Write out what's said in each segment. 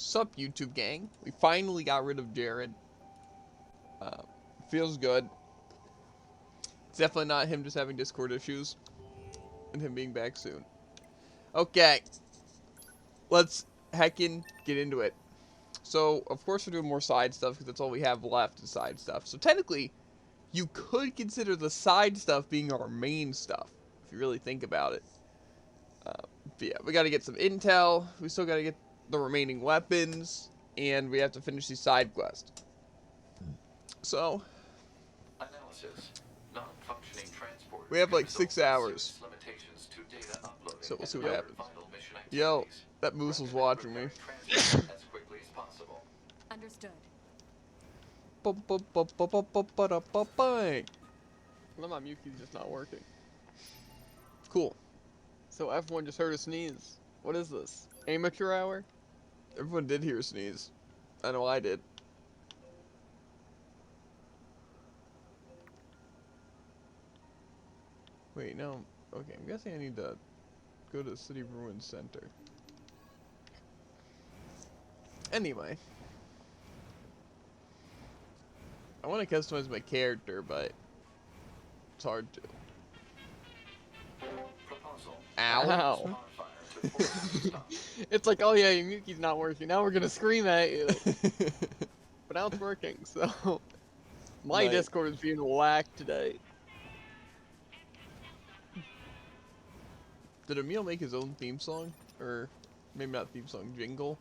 Sup, YouTube gang? We finally got rid of Jared. Uh, Feels good. It's definitely not him just having Discord issues. And him being back soon. Okay. Let's heckin' get into it. So, of course we're doing more side stuff because that's all we have left is side stuff. So technically, you could consider the side stuff being our main stuff. If you really think about it. But yeah, we gotta get some intel. We still gotta get the remaining weapons. And we have to finish these side quests. So, Analysis. Non-functioning transport. we have like 6 hours. Limitations to data uploading So we'll see what and happens. vital mission Yo, activities. that moose was watching me. As quickly as possible. Understood. Well, my Mewtwo's just not working. Cool. So everyone just heard a sneeze. What is this? Amateur hour? Everyone did hear a sneeze. I know I did. Wait, no. Okay, I'm guessing I need to go to the City Ruins Center. Anyway. I want to customize my character, but it's hard to. Proposal. Ow. Ow. Modifier to force stop. It's like, oh yeah, your Mewtwo's not working. Now we're gonna scream at you. But now it's working, so... My Nice. Discord is being whacked today. Did Emil make his own theme song? Or maybe not theme song, jingle?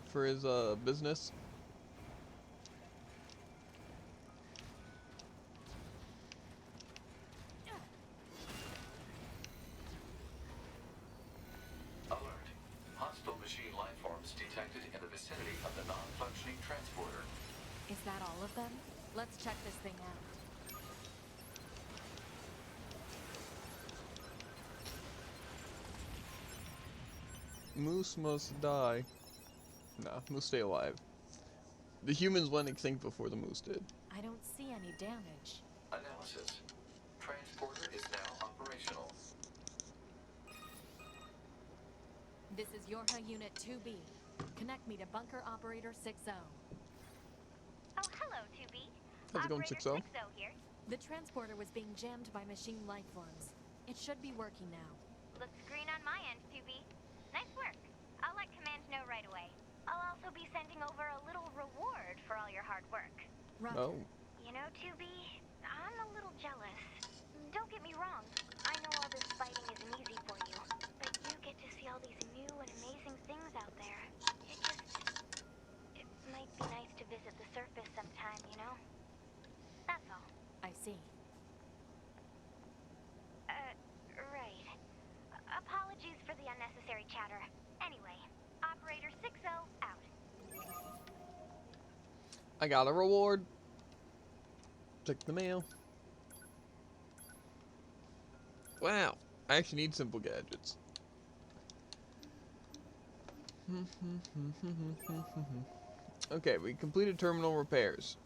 For his business? Alert. Hostile machine life forms detected in the vicinity of the non-functioning transporter. Is that all of them? Let's check this thing out. Moose must die. Nah, moose stay alive. The humans went extinct before the moose did. I don't see any damage. Analysis. Transporter is now operational. This is Yorha Unit 2B. Connect me to Bunker Operator 60. Oh, hello, 2B. How's it going, Operator 6-0? 60 here. The transporter was being jammed by machine life forms. It should be working now. Looks green on my end, 2B. Nice work. I'll let Command know right away. I'll also be sending over a little reward for all your hard work. Roger. Oh. You know, 2B, I'm a little jealous. Don't get me wrong. I know all this fighting isn't easy for you, but you get to see all these new and amazing things out there. It might be nice to visit the surface sometime, you know? That's all. I see. Right. Apologies for the unnecessary chatter. Anyway, Operator 60 out. I got a reward. Check the mail. Wow. I actually need simple gadgets. Okay, we completed terminal repairs.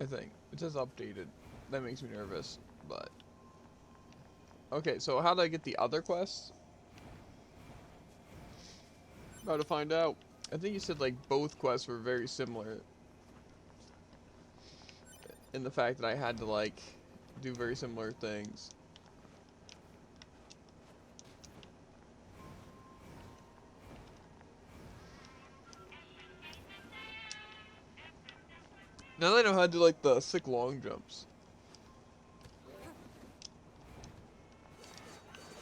I think. It says updated. That makes me nervous, but... Okay, so how do I get the other quests? About to find out. I think you said, like, both quests were very similar. In the fact that I had to, like, do very similar things. Now that I know how to do, like, the sick long jumps.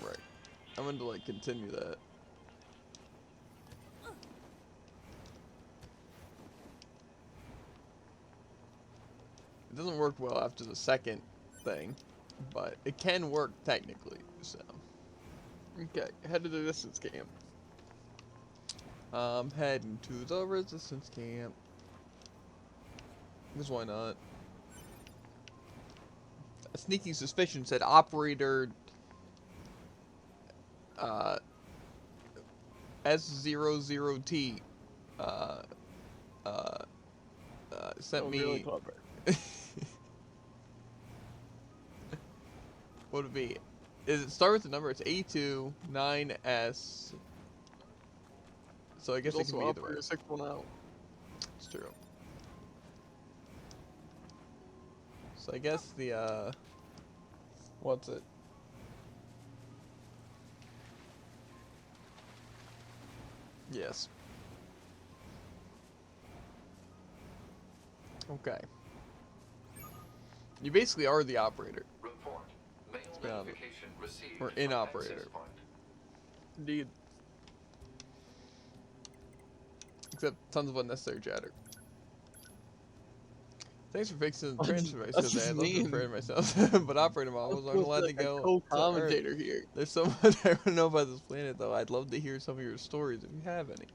Right. I'm going to, like, continue that. It doesn't work well after the second thing, but it can work technically, so. Okay, head to the distance camp. I'm heading to the resistance camp. Because why not? A sneaking suspicion said operator S00T sent me Really clever. what would it be? Is it start with the number? It's A2 9S So I guess There's it can also be either way. operator 6 one out. It's true. So I guess the what's it? Yes. Okay. You basically are the operator. Report. Mail be honest. notification received Or from in access operator. point. Indeed. Except tons of unnecessary chatter. Thanks for fixing the transfer device That's today. I'd just love to mean. repair it myself, but operator models aren't allowed to Like a go to Earth. co-commentator here. There's so much I don't know about this planet, though. I'd love to hear some of your stories if you have any.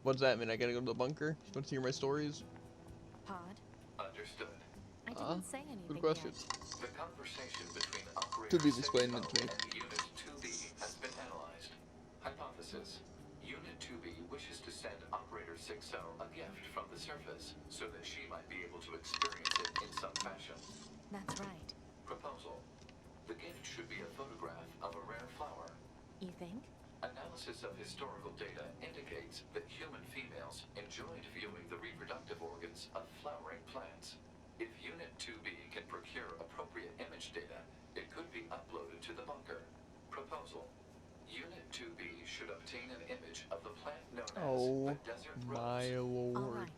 What does that mean? I gotta go to the bunker? You want to hear my stories? Pod, Understood. I didn't say anything Good question. The conversation between operator To be 60 explained to me. and Unit 2B has been analyzed. Hypothesis. Unit 2B wishes to send Operator 60 a gift from the surface so that she might be able to experience it in some fashion. yet. That's right. Proposal. The gift should be a photograph of a rare flower. You think? Analysis of historical data indicates that human females enjoyed viewing the reproductive organs of flowering plants. If Unit 2B can procure appropriate image data, it could be uploaded to the bunker. Proposal. Unit 2B should obtain an image of the plant known Oh as the desert my rose. All lord. right.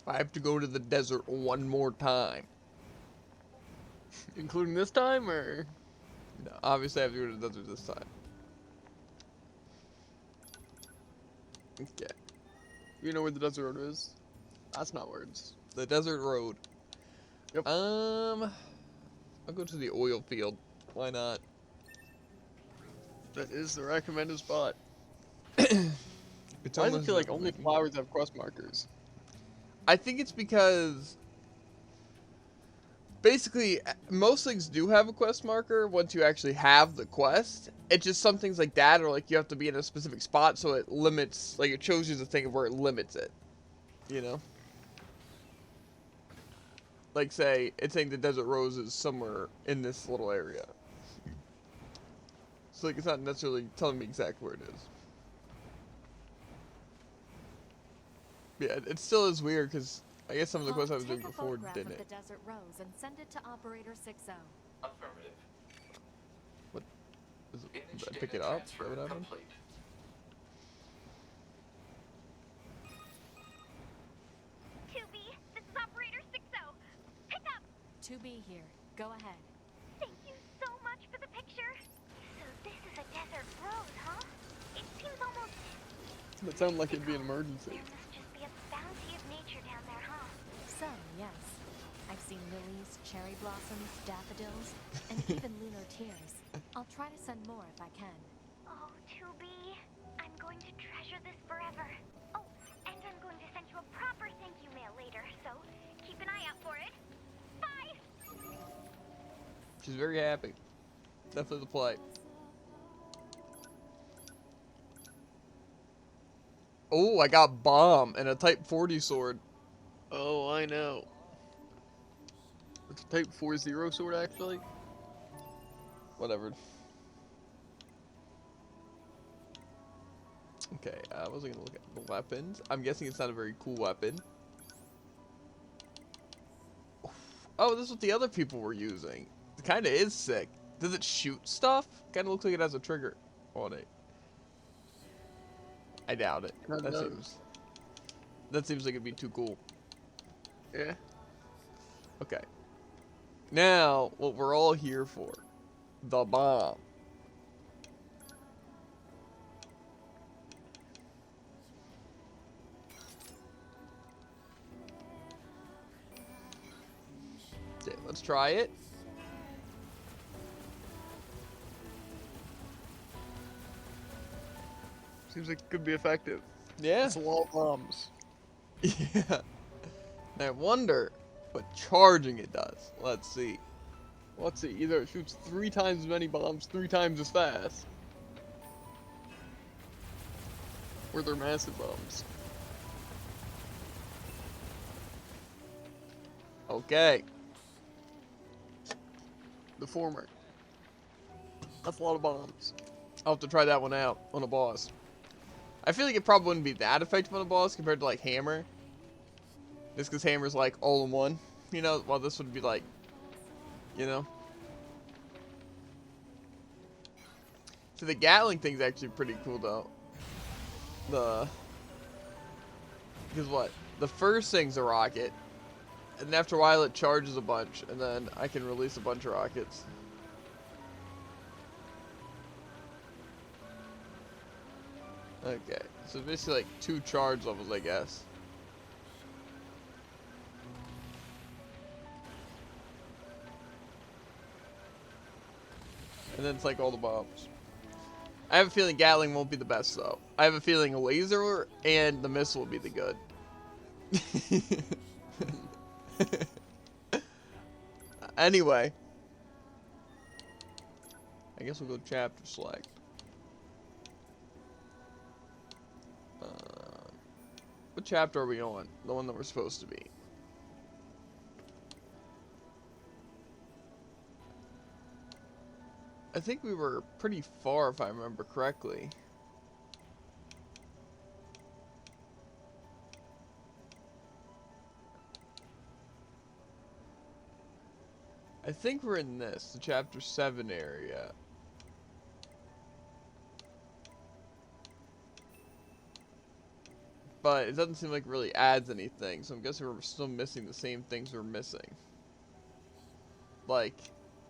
I have to go to the desert one more time. Including this time, or? No, obviously I have to go to the desert this time. Okay. You know where the desert road is? That's not words. The desert road. Yep. I'll go to the oil field. Why not? That is the recommended spot. It's Why does it almost feel like only recommended. flowers have quest markers? I think it's because basically most things do have a quest marker once you actually have the quest. It's just some things like that, or like you have to be in a specific spot, so it limits, like it shows you the thing of where it limits it. You know? Like say, it's saying the desert rose is somewhere in this little area. So like it's not necessarily telling me exactly where it is. Yeah, it still is weird because I guess some of the quests I was doing Take a before photograph didn't. of the desert rose and send it to Operator 60. Affirmative. Image Did I data pick it up? Is transfer that what happened? complete. 2B, this is Operator 60. Pick up. 2B here. Go ahead. Thank you so much for the picture. So this is a desert rose, huh? It seems almost... It sounded like it'd be an emergency. There must just be a bounty of nature down there, huh? Some, yes. I've seen lilies, cherry blossoms, daffodils, and even lunar tears. I'll try to send more if I can. Oh, 2B, I'm going to treasure this forever. Oh, and I'm going to send you a proper thank you mail later, so keep an eye out for it. Bye! She's very happy. Definitely the play. Oh, I got bomb and a Type 40 sword. Oh, I know. It's a Type 40 sword, actually. Whatever. Okay, I wasn't gonna look at the weapons. I'm guessing it's not a very cool weapon. Oh, this is what the other people were using. It kind of is sick. Does it shoot stuff? Kind of looks like it has a trigger on it. I doubt it. Kinda That does. seems like it'd be too cool. Yeah. Okay. Now, what we're all here for. The bomb. Okay, let's try it. Seems like it could be effective. Yeah. It's a lot of bombs. Yeah. And I wonder what charging it does. Let's see. Let's see, either it shoots 3 times as many bombs, 3 times as fast. Or they're massive bombs. Okay. The former. That's a lot of bombs. I'll have to try that one out on a boss. I feel like it probably wouldn't be that effective on a boss compared to like Hammer. Just because Hammer's like all in one, you know, while this would be like, you know. So the Gatling thing's actually pretty cool though. Because what? The first thing's a rocket, and after a while it charges a bunch, and then I can release a bunch of rockets. Okay, so basically like 2 charge levels, I guess. And then it's like all the bombs. I have a feeling Gatling won't be the best though. I have a feeling a laser and the missile will be the good. Anyway, I guess we'll go chapter select. What chapter are we on? The one that we're supposed to be. I think we were pretty far, if I remember correctly. I think we're in this, the chapter 7 area. But it doesn't seem like it really adds anything, so I'm guessing we're still missing the same things we're missing. Like,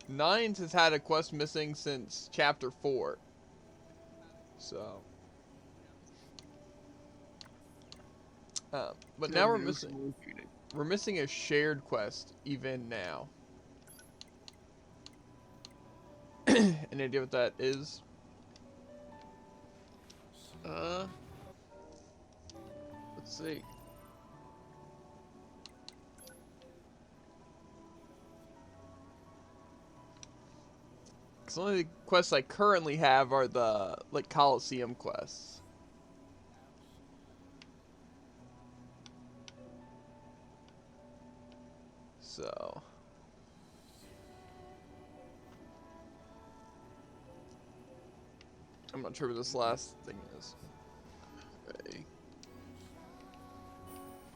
Nines has had a quest missing since chapter 4. So. But now we're missing a shared quest even now. Any idea what that is? Let's see. Because the only quests I currently have are the, like, Coliseum quests. So. I'm not sure what this last thing is. Okay.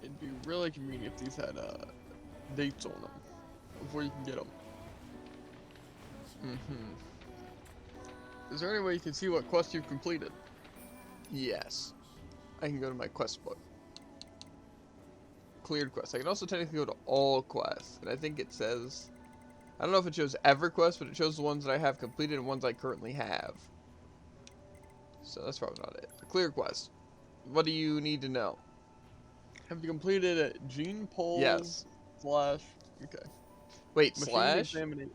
It'd be really convenient if these had dates on them before you can get them. Is there any way you can see what quest you've completed? Yes. I can go to my quest book. Cleared quests. I can also technically go to all quests. And I think it says... I don't know if it shows every quest, but it shows the ones that I have completed and ones I currently have. So that's probably not it. A clear quest. What do you need to know? Have you completed a gene poll? Yes. Slash. Okay. Wait, Machine slash? examining.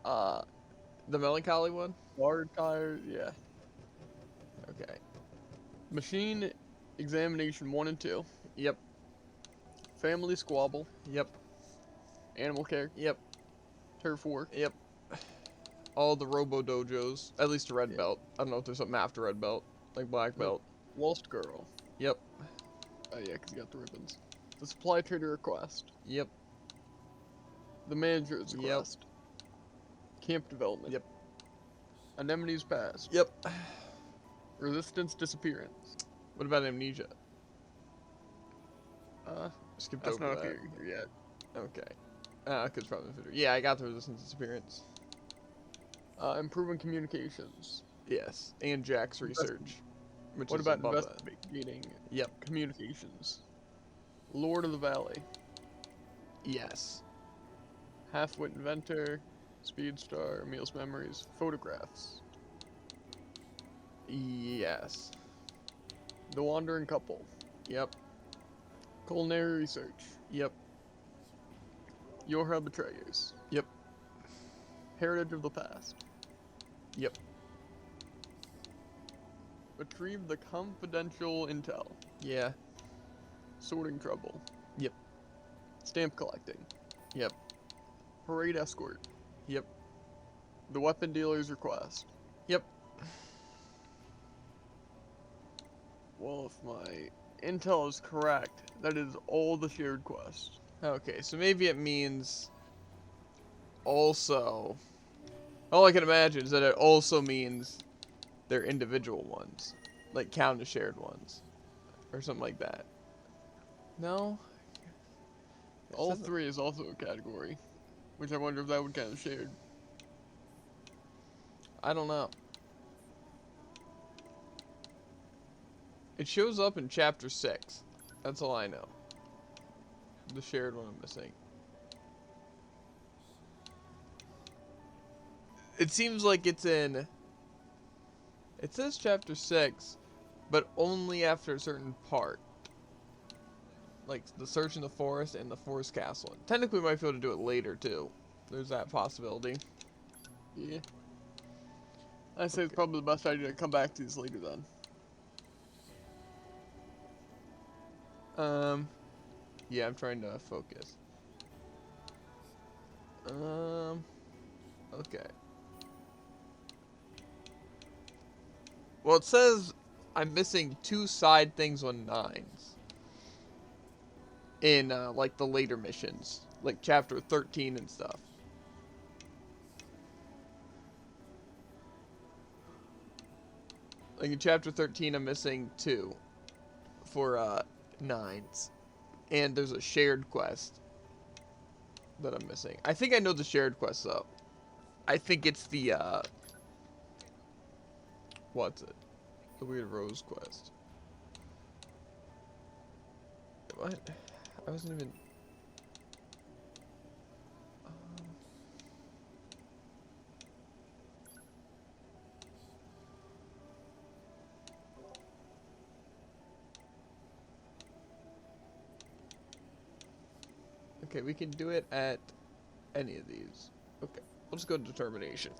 The melancholy one? Guard tires. Yeah. Okay. Machine examination 1 and 2. Yep. Family squabble. Yep. Animal care. Yep. Turf war. Yep. All the Robo Dojos. At least a red Yeah. belt. I don't know if there's something after red belt. Like black belt. Lost girl. Yep. Oh yeah, because you got the ribbons. The supply trader request. Yep. The manager's Yep. request. Camp development. Yep. Anemone's past. Yep. Resistance disappearance. What about amnesia? Skipped That's over not that. appearing here yet. Okay. Cause probably yeah, I got the resistance disappearance. Improving communications. Yes, and Jack's research. Which What is about above that. investigating Yep. communications? Lord of the Valley. Yes. Half-wit inventor. Speedstar. Emil's memories. Photographs. Yes. The wandering couple. Yep. Culinary research. Yep. Your Hell Betrayers. Yep. Heritage of the past. Yep. Retrieve the confidential intel. Yeah. Sorting trouble. Yep. Stamp collecting. Yep. Parade escort. Yep. The weapon dealer's request. Yep. Well, if my intel is correct, that is all the shared quests. Okay, so maybe it means also... All I can imagine is that it also means they're individual ones, like count as shared ones, or something like that. No. All 3 is also a category, which I wonder if that would count as shared. I don't know. It shows up in chapter 6. That's all I know. The shared one I'm missing. It seems like it's in... It says chapter 6, but only after a certain part. Like the search in the forest and the forest castle. And technically we might be able to do it later too. There's that possibility. Yeah. I say it's probably the best idea to come back to these later then. Yeah, I'm trying to focus. Okay. Well, it says I'm missing 2 side things on 9s. In, like, the later missions. Like, chapter 13 and stuff. Like, in chapter 13, I'm missing 2. For, 9s. And there's a shared quest that I'm missing. I think I know the shared quest, though. I think it's the, what's it? The Weird Rose quest. What? I wasn't even... Okay, we can do it at any of these. Okay, we'll just go to determination.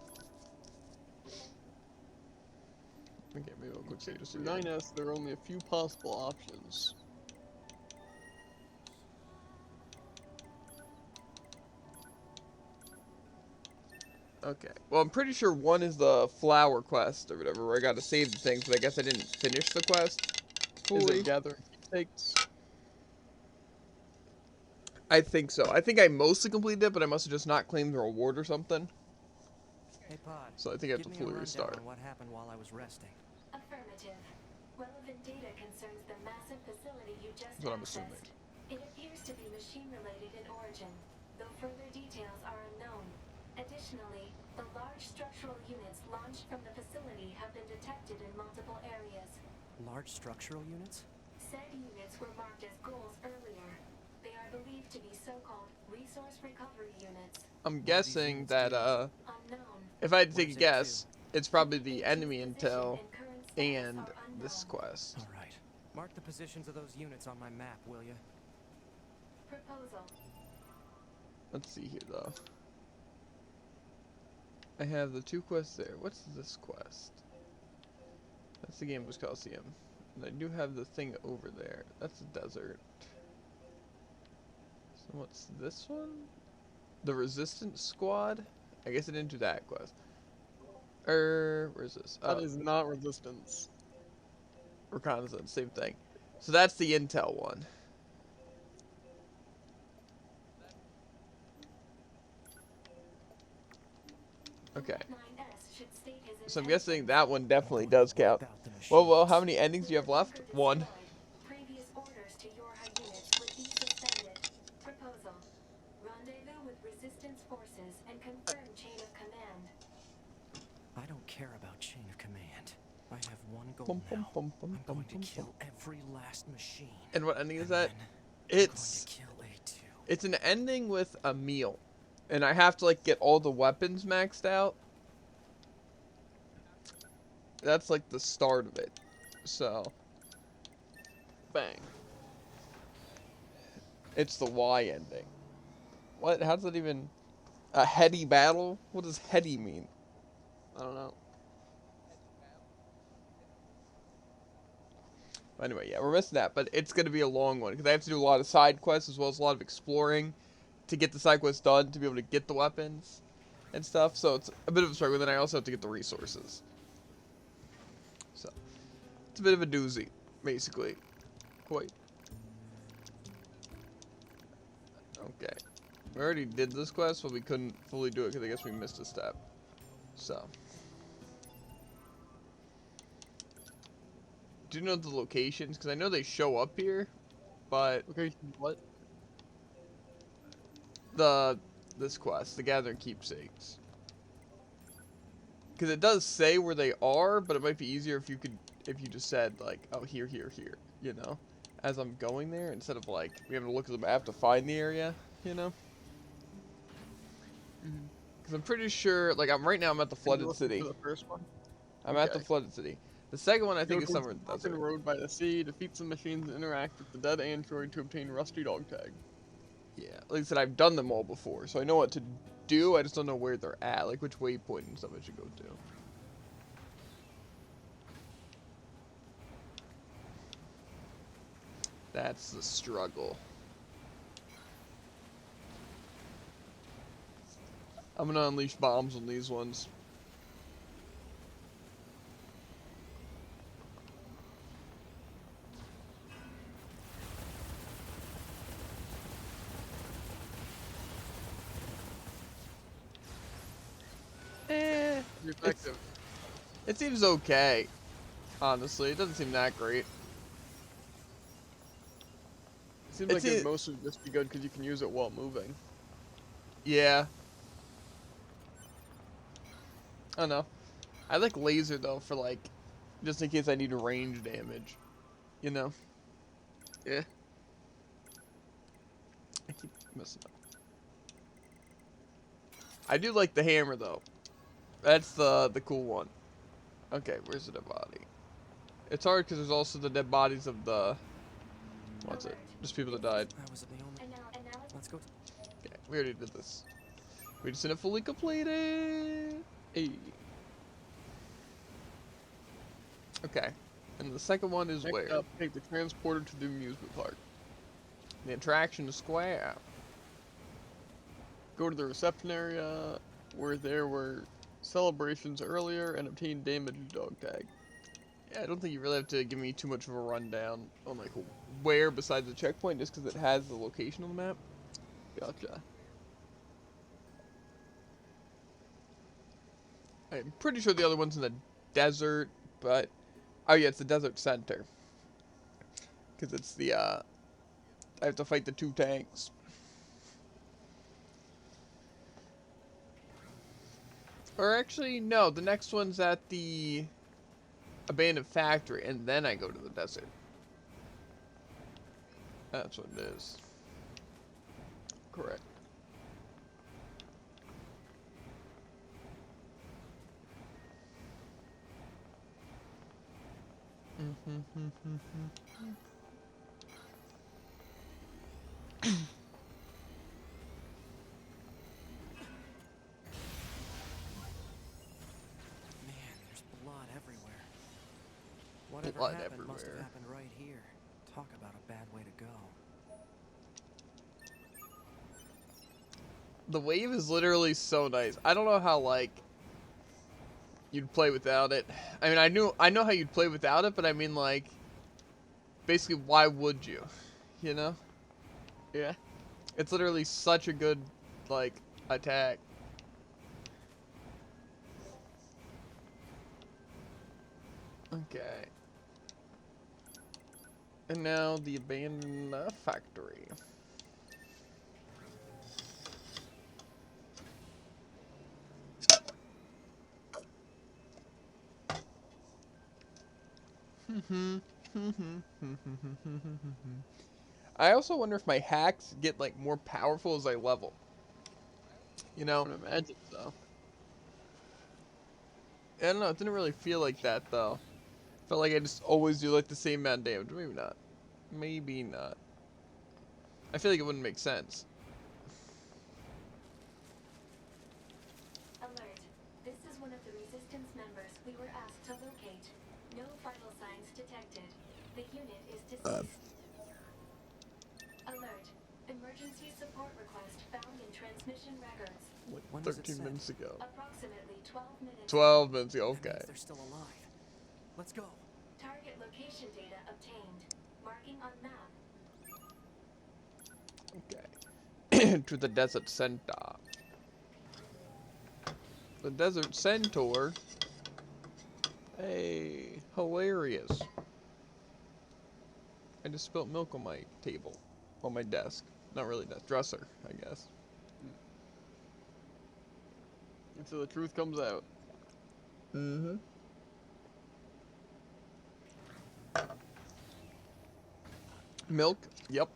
Okay, maybe we'll quick save just For again. 9S, there are only a few possible options. Okay, well, I'm pretty sure 1 is the flower quest or whatever, where I gotta save the things, but I guess I didn't finish the quest Is fully. it gathering keepsakes? I think so. I think I mostly completed it, but I must have just not claimed the reward or something. Hey, Pod. So I think I have Give to me a fully rundown restart. on what happened while I was resting. Affirmative. Relevant data concerns the massive facility you just That's what I'm assuming. accessed. It appears to be machine-related in origin, though further details are unknown. Additionally, the large structural units launched from the facility have been detected in multiple areas. Large structural units? Said units were marked as goals earlier. They are believed to be so-called resource recovery units. I'm guessing that, Unknown. if I had to take a Where's it guess, it's probably the Its enemy position intel and current status and are this unknown. quest. All right. Mark the positions of those units on my map, will you? Proposal. Let's see here, though. I have the 2 quests there. What's this quest? That's the Gamblers Coliseum. And I do have the thing over there. That's the desert. So what's this one? The Resistance Squad? I guess I didn't do that quest. Where's this? That is not resistance. Reconnaissance, same thing. So that's the intel one. Okay. 9S should state his So I'm intentions. guessing that one definitely does count. About the Well, machines. how many endings do you have left? 1. Previous orders to your units would be suspended. Proposal. Rendezvous with resistance forces and confirm chain of command. I don't care about chain of command. I have one goal Bum, bum, now. bum, bum, I'm bum, going to bum, kill every last machine. And what ending is And that? then I'm It's going to kill A2. it's an ending with a meal. And I have to like get all the weapons maxed out. That's like the start of it. So Bang. it's the Y ending. What? How does that even... A heady battle? What does heady mean? I don't know. Anyway, yeah, we're missing that, but it's going to be a long one, because I have to do a lot of side quests, as well as a lot of exploring, to get the side quests done, to be able to get the weapons, and stuff, so it's a bit of a struggle, then I also have to get the resources. So, it's a bit of a doozy, basically. Quite. Okay. We already did this quest, but we couldn't fully do it, because I guess we missed a step. So. do you know the locations? Because I know they show up here, but Okay, what? this quest, the Gathering Keepsakes. Because it does say where they are, but it might be easier if you just said like, oh, here, here, here, you know, as I'm going there, instead of like we having to look at the map to find the area, you know. Mhm. Because I'm pretty sure, like right now I'm at the Are you flooded looking city. for the first one? I'm at the Okay. flooded city. The second one I Go think is towards somewhere the in the broken desert. road by the sea, defeat some machines, and interact with the dead android to obtain rusty dog tag. Yeah, like I said, I've done them all before, so I know what to do. I just don't know where they're at, like which waypoint and stuff I should go to. That's the struggle. I'm gonna unleash bombs on these ones. Effective. It seems okay. Honestly, it doesn't seem that great. Seems It's like it e- mostly would just be good because you can use it while moving. Yeah. I don't know. I like laser though for like, just in case I need range damage. You know. Yeah. I keep messing up. I do like the hammer though. That's the cool one. Okay, where's the dead body? It's hard because there's also the dead bodies of the what's it? Just people that died. That was the only. Let's go. Okay, we already did this. We just didn't fully complete it. Hey. Okay. And the second one is Next where? up, take the transporter to the amusement park. The attraction square. Go to the reception area where there were celebrations earlier and obtain damaged dog tag. Yeah, I don't think you really have to give me too much of a rundown on like where besides the checkpoint, just because it has the location on the map. Gotcha. I'm pretty sure the other one's in the desert, but oh yeah, it's the desert center. Because it's the I have to fight the two tanks. Or actually, no, the next one's at the abandoned factory, and then I go to the desert. That's what it is. Correct. Man, there's blood everywhere. Whatever Blood happened must have everywhere. happened right here. Talk about a bad way to go. The wave is literally so nice. I don't know how like you'd play without it. I mean, I know how you'd play without it, but I mean like basically why would you? You know? Yeah. It's literally such a good like attack. Okay. And now the abandoned factory. I also wonder if my hacks get like more powerful as I level. You I know, would imagine so. I don't know. It didn't really feel like that though. Felt like I just always do like the same amount of damage. Maybe not. Maybe not. I feel like it wouldn't make sense. Alert. This is one of the resistance members we were asked to locate. No vital signs detected. The unit is deceased. Alert. Emergency support request found in transmission records. Like When was it 13 sent? minutes ago. Approximately 12 minutes. 12 minutes ago. That Okay. means they're still alive. Let's go. Target location data obtained. Marking on map. Okay. To the desert center. The desert centaur. Hey, hilarious. I just spilt milk on my table. On my desk. Not really desk. Dresser, I guess. Until the truth comes out. Mm-hmm. Milk? Yep.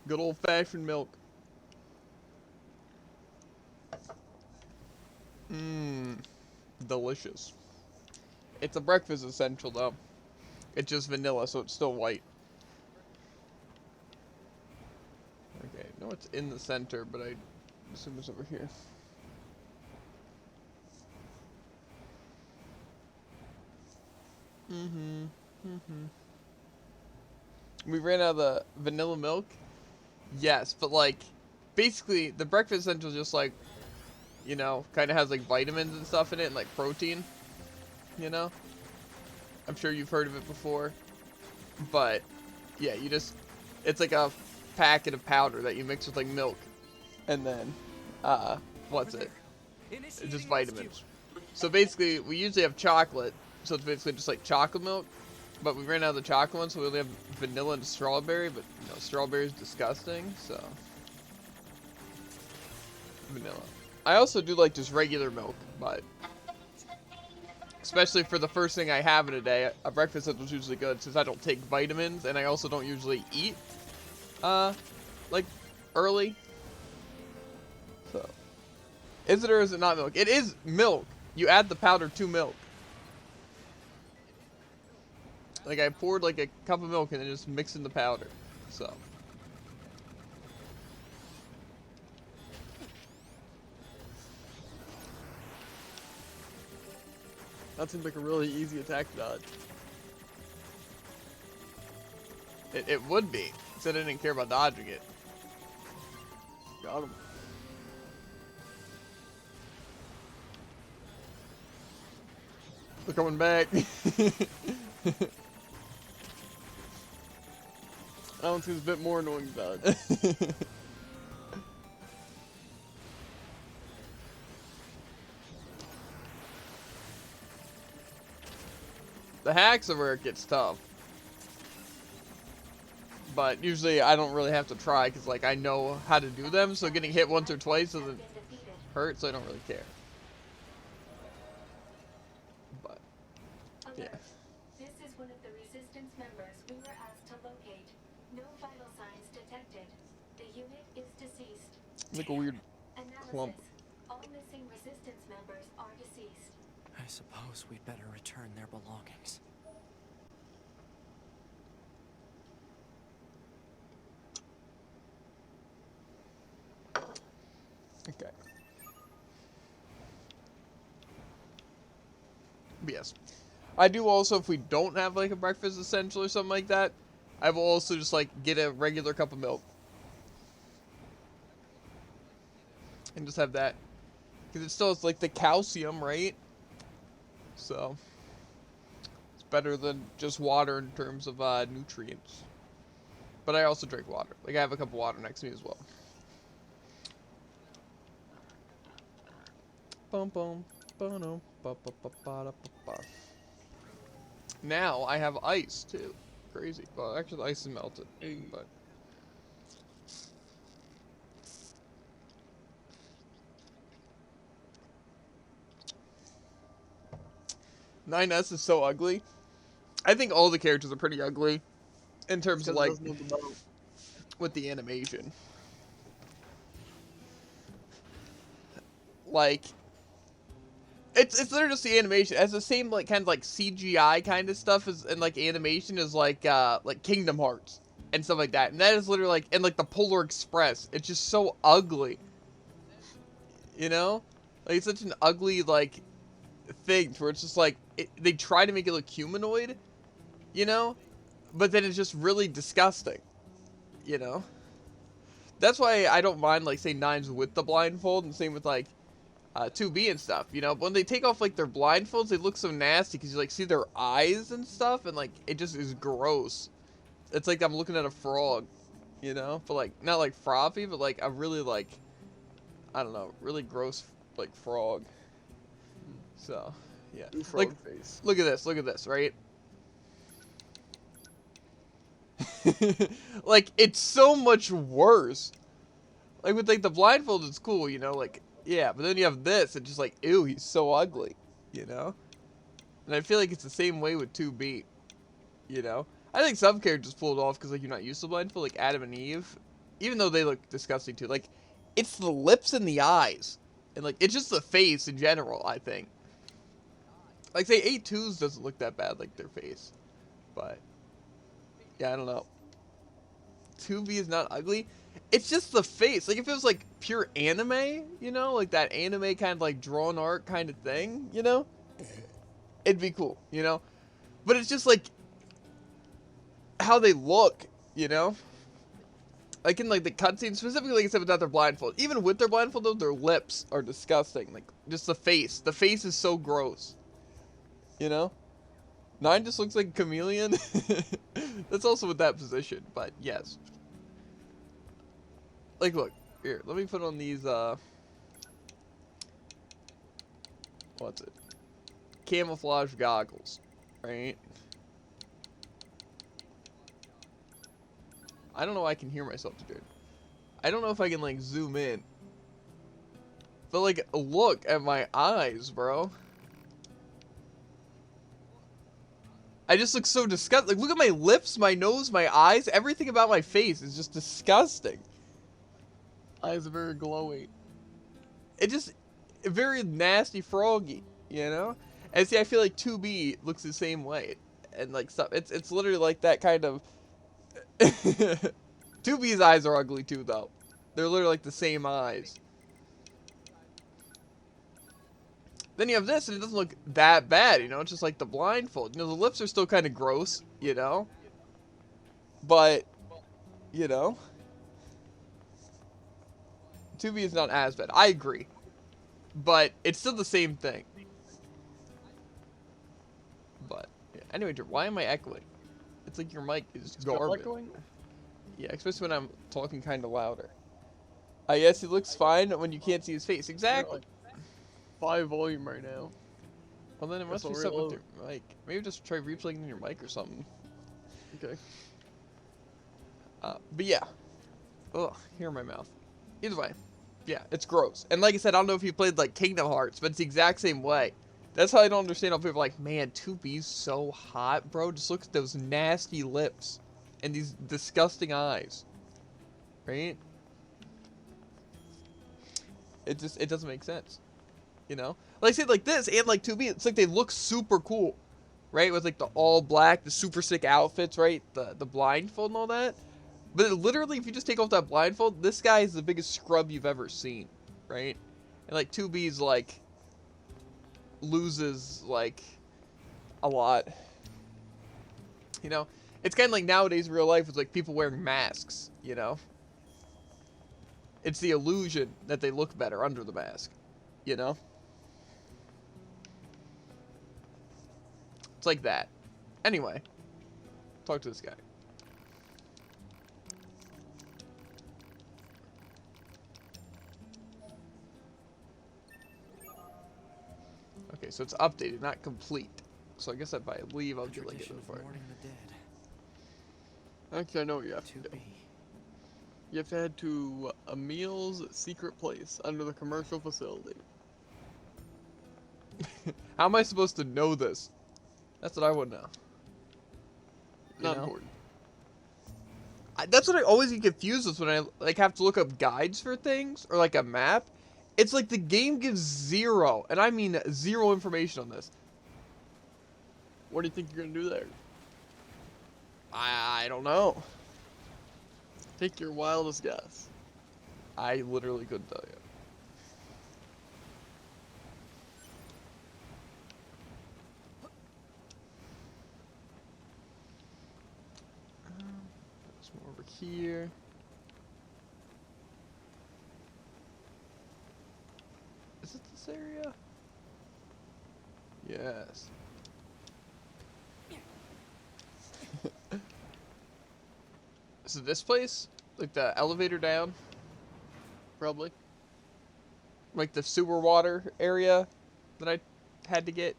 Good old-fashioned milk. Mmm. Delicious. It's a breakfast essential, though. It's just vanilla, so it's still white. Okay, no, it's in the center, but I assume it's over here. We ran out of the vanilla milk. Yes, but like, basically, the breakfast essential is just like, you know, kind of has like vitamins and stuff in it and like protein. You know, I'm sure you've heard of it before, but yeah, it's like a packet of powder that you mix with like milk, and then, what's it? It's just vitamins. So basically, we usually have chocolate, so it's basically just like chocolate milk, but we ran out of the chocolate one, so we only have vanilla and strawberry, but, you know, strawberry is disgusting, so vanilla. I also do like just regular milk, but especially for the first thing I have in a day, a breakfast is usually good, since I don't take vitamins, and I also don't usually eat, like, early. So, is it or is it not milk? It is milk. You add the powder to milk. Like, I poured, like, a cup of milk and then just mixed in the powder. So. That seems like a really easy attack to dodge. It would be. Except I didn't care about dodging it. Got him. They're coming back. That one seems a bit more annoying to dodge. The hacks are where it gets tough. But usually I don't really have to try because, like, I know how to do them, so getting hit once or twice doesn't hurt, so I don't really care. But, yeah. This is one of the resistance members we were asked to locate. No vital signs detected. The unit is deceased. Like a weird Analysis. clump. All missing resistance members are deceased. I suppose we'd better return their belongings. Okay. But yes. I do also, if we don't have like a breakfast essential or something like that, I will also just like get a regular cup of milk. And just have that. Because it still has like the calcium, right? So, it's better than just water in terms of nutrients. But I also drink water. Like I have a cup of water next to me as well. Now I have ice too. Crazy. Well, actually the ice is melted. But "9S is so ugly." I think all the characters are pretty ugly in terms of like with the animation. Like, it's literally just the animation. It has the same like kind of like CGI kind of stuff as and like animation as like Kingdom Hearts and stuff like that. And that is literally like and like the Polar Express. It's just so ugly. You know? Like it's such an ugly like thing where it's just like they try to make it look humanoid, you know? But then it's just really disgusting. You know? That's why I don't mind like say 9s with the blindfold and same with like 2B and stuff, you know, but when they take off like their blindfolds, they look so nasty because you like see their eyes and stuff, and like it just is gross. It's like I'm looking at a frog, you know, but like not like frothy, but like a really like I don't know, really gross like frog. So yeah, Frog like face. look at this, right? Like, it's so much worse. Like, with, like, the blindfold, it's cool, you know? Like, yeah, but then you have this, and just like, ew, he's so ugly, you know? And I feel like it's the same way with 2B, you know? I think some characters pull it off because, like, you're not used to blindfold, like Adam and Eve. Even though they look disgusting, too. Like, it's the lips and the eyes. And, like, it's just the face in general, I think. Like, say, A2's doesn't look that bad, like, their face. But, yeah, I don't know. 2B is not ugly. It's just the face. Like, if it was, like, pure anime, you know? Like, that anime kind of, like, drawn art kind of thing, you know? It'd be cool, you know? But it's just, like, how they look, you know? Like, in, like, the cutscenes, specifically, like I said, without their blindfold. Even with their blindfold, though, their lips are disgusting. Like, just the face. The face is so gross. You know? 9 just looks like a chameleon. That's also with that position, but yes. Like, look. Here, let me put on these, what's it? Camouflage goggles. Right? I don't know why I can hear myself, dude. I don't know if I can, like, zoom in. But, like, look at my eyes, bro. I just look so disgusting. Like, look at my lips, my nose, my eyes. Everything about my face is just disgusting. Eyes are very glowy. It just, very nasty froggy, you know? And see, I feel like 2B looks the same way. And, like, stuff. It's literally like that kind of... 2B's eyes are ugly, too, though. They're literally, like, the same eyes. Then you have this, and it doesn't look that bad, you know? It's just like the blindfold. You know, the lips are still kind of gross, you know? But, you know? 2B is not as bad. I agree. But it's still the same thing. But, yeah. Anyway, why am I echoing? It's like your mic is garbage. Yeah, especially when I'm talking kind of louder. Yes, he looks fine when you can't see his face. Exactly. 5 volume right now. Well, then it must be something with your mic. Maybe just try replugging your mic or something. Okay. But yeah. Ugh, here in my mouth. Either way. Yeah, it's gross. And like I said, I don't know if you played, like, Kingdom Hearts, but it's the exact same way. That's how I don't understand how people are like, man, 2B's so hot, bro. Just look at those nasty lips. And these disgusting eyes. Right? It doesn't make sense. You know? Like I said, like this and like 2B, it's like they look super cool. Right? With like the all black, the super sick outfits, right? The blindfold and all that. But it literally, if you just take off that blindfold, this guy is the biggest scrub you've ever seen. Right? And like 2B's like loses like a lot. You know? It's kind of like nowadays in real life with like people wearing masks, you know? It's the illusion that they look better under the mask, you know? It's like that. Anyway, talk to this guy. Okay, so it's updated, not complete. So I guess if I leave, I'll get like it before. Actually, I know what you have to do. You have to head to Emil's secret place under the commercial facility. How am I supposed to know this? That's what I want to know. Not important. That's what I always get confused with when I like have to look up guides for things or like a map. It's like the game gives zero, and I mean zero information on this. What do you think you're gonna do there? I don't know. Take your wildest guess. I literally couldn't tell you. There's more over here. Is it this area? Yes. Is it this place? Like the elevator down? Probably. Like the sewer water area that I had to get?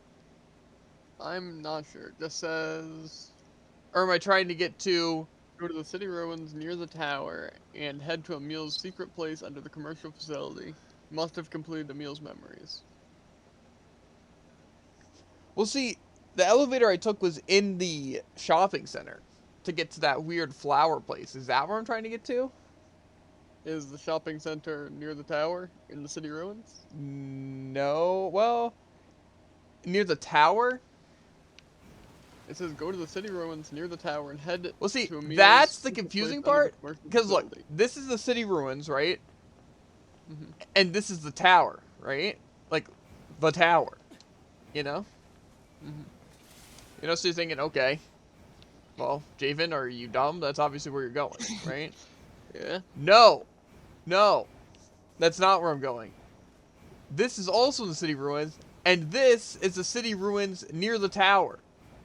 I'm not sure. It just says... Or am I trying to get to Go to the city ruins near the tower and head to Emil's secret place under the commercial facility. Must have completed Emil's memories. Well, see, the elevator I took was in the shopping center to get to that weird flower place. Is that where I'm trying to get to? Is the shopping center near the tower in the city ruins? No. Well, near the tower? It says go to the city ruins near the tower and head Well, see, to Emil's that's the secret confusing place under the part. commercial Because, look, facility. this is the city ruins, right? Mhm. And this is the tower, right? Like, the tower. You know? Mhm. You know, so you're thinking, okay, well, Javen, are you dumb? That's obviously where you're going, right? Yeah. No. No. That's not where I'm going. This is also the city ruins, and this is the city ruins near the tower.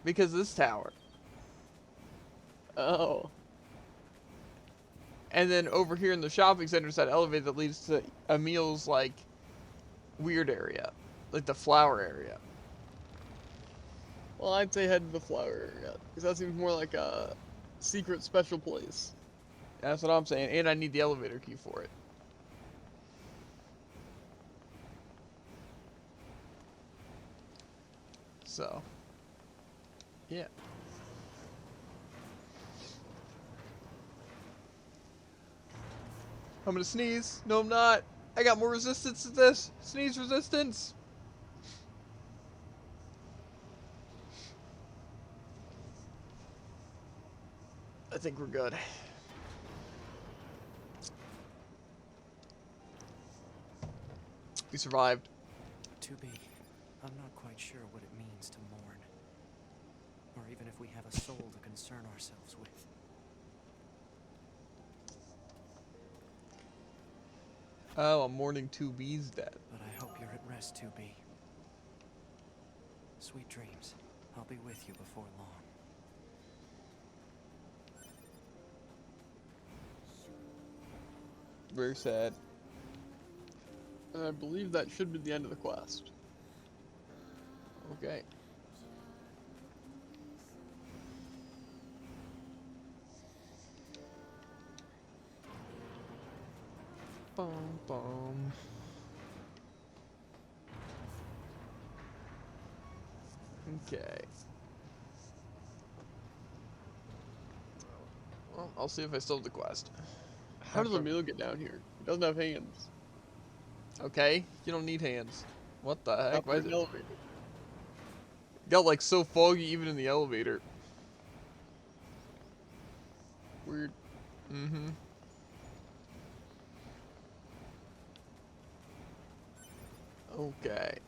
Because of this tower. Oh. And then over here in the shopping center is that elevator that leads to Emil's, like, weird area. Like the flower area. Well, I'd say head to the flower area, because that seems more like a secret special place. That's what I'm saying. And I need the elevator key for it. So. Yeah. I'm gonna sneeze. No, I'm not. I got more resistance to this. Sneeze resistance. I think we're good. We survived. To be, I'm not quite sure what it means to mourn. Or even if we have a soul to concern ourselves with. Oh, I'm mourning 2B's dead. But I hope you're at rest, 2B. Sweet dreams. I'll be with you before long. Very sad. And I believe that should be the end of the quest. Okay. Bum, bum. Okay. Well, I'll see if I still have the quest. How does Emil get down here? He doesn't have hands. Okay, you don't need hands. What the heck? Up Why in is an it elevator. got like so foggy even in the elevator? Weird. Mm-hmm. Okay.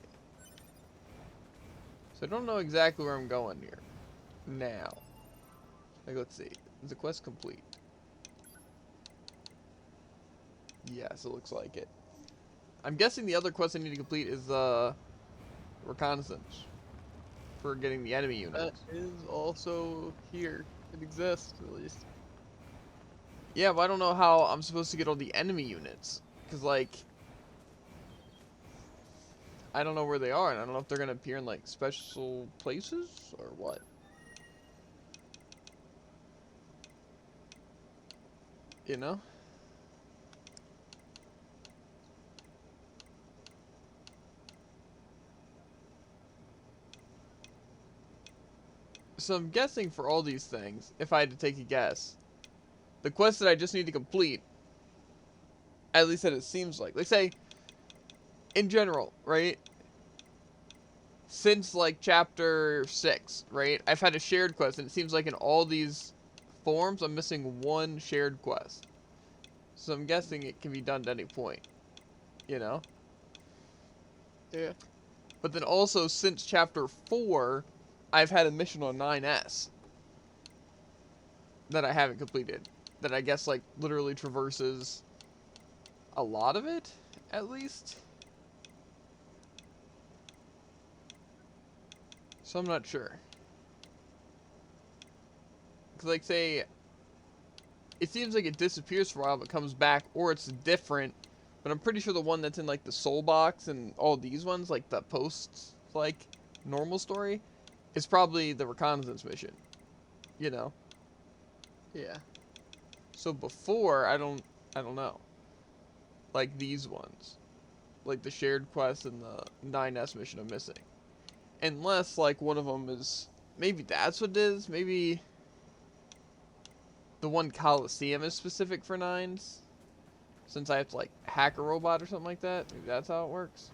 So I don't know exactly where I'm going here. Now. Like, let's see. Is the quest complete? Yes, it looks like it. I'm guessing the other quest I need to complete is the reconnaissance for getting the enemy That units. is also here. It exists, at least. Yeah, but I don't know how I'm supposed to get all the enemy units. Because, like, I don't know where they are, and I don't know if they're going to appear in, like, special places or what. You know? So I'm guessing for all these things, if I had to take a guess, the quest that I just need to complete, at least that it seems like say, in general, right? Since, like, chapter 6, right? I've had a shared quest, and it seems like in all these forms, I'm missing one shared quest. So I'm guessing it can be done at any point, you know? Yeah. But then also, since chapter 4, I've had a mission on 9S that I haven't completed. That I guess, like, literally traverses a lot of it, at least. So I'm not sure. Because, like, say, it seems like it disappears for a while but comes back, or it's different. But I'm pretty sure the one that's in, like, the soul box and all these ones, like the posts, like, normal story, is probably the reconnaissance mission. You know? Yeah. So before, I don't know. Like these ones. Like the shared quest and the 9S mission I'm missing. Unless, like, one of them is... Maybe that's what it is. Maybe the one Coliseum is specific for 9s. Since I have to, like, hack a robot or something like that. Maybe that's how it works.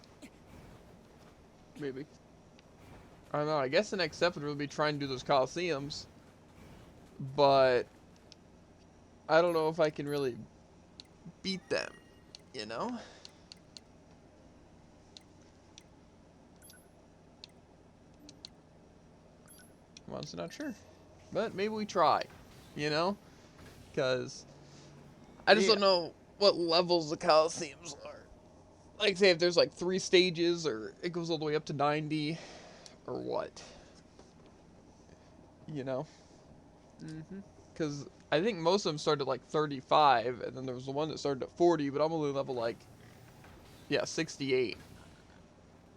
Maybe. I don't know. I guess the next step would really be trying to do those Coliseums. But I don't know if I can really beat them. You know? I'm honestly not sure. But maybe we try. You know? Because I just don't know what levels the Coliseums are. Like, say, if there's like 3 stages, or it goes all the way up to 90, or what. You know? Mm-hmm. Because I think most of them started at like 35, and then there was the one that started at 40, but I'm only level like, yeah, 68.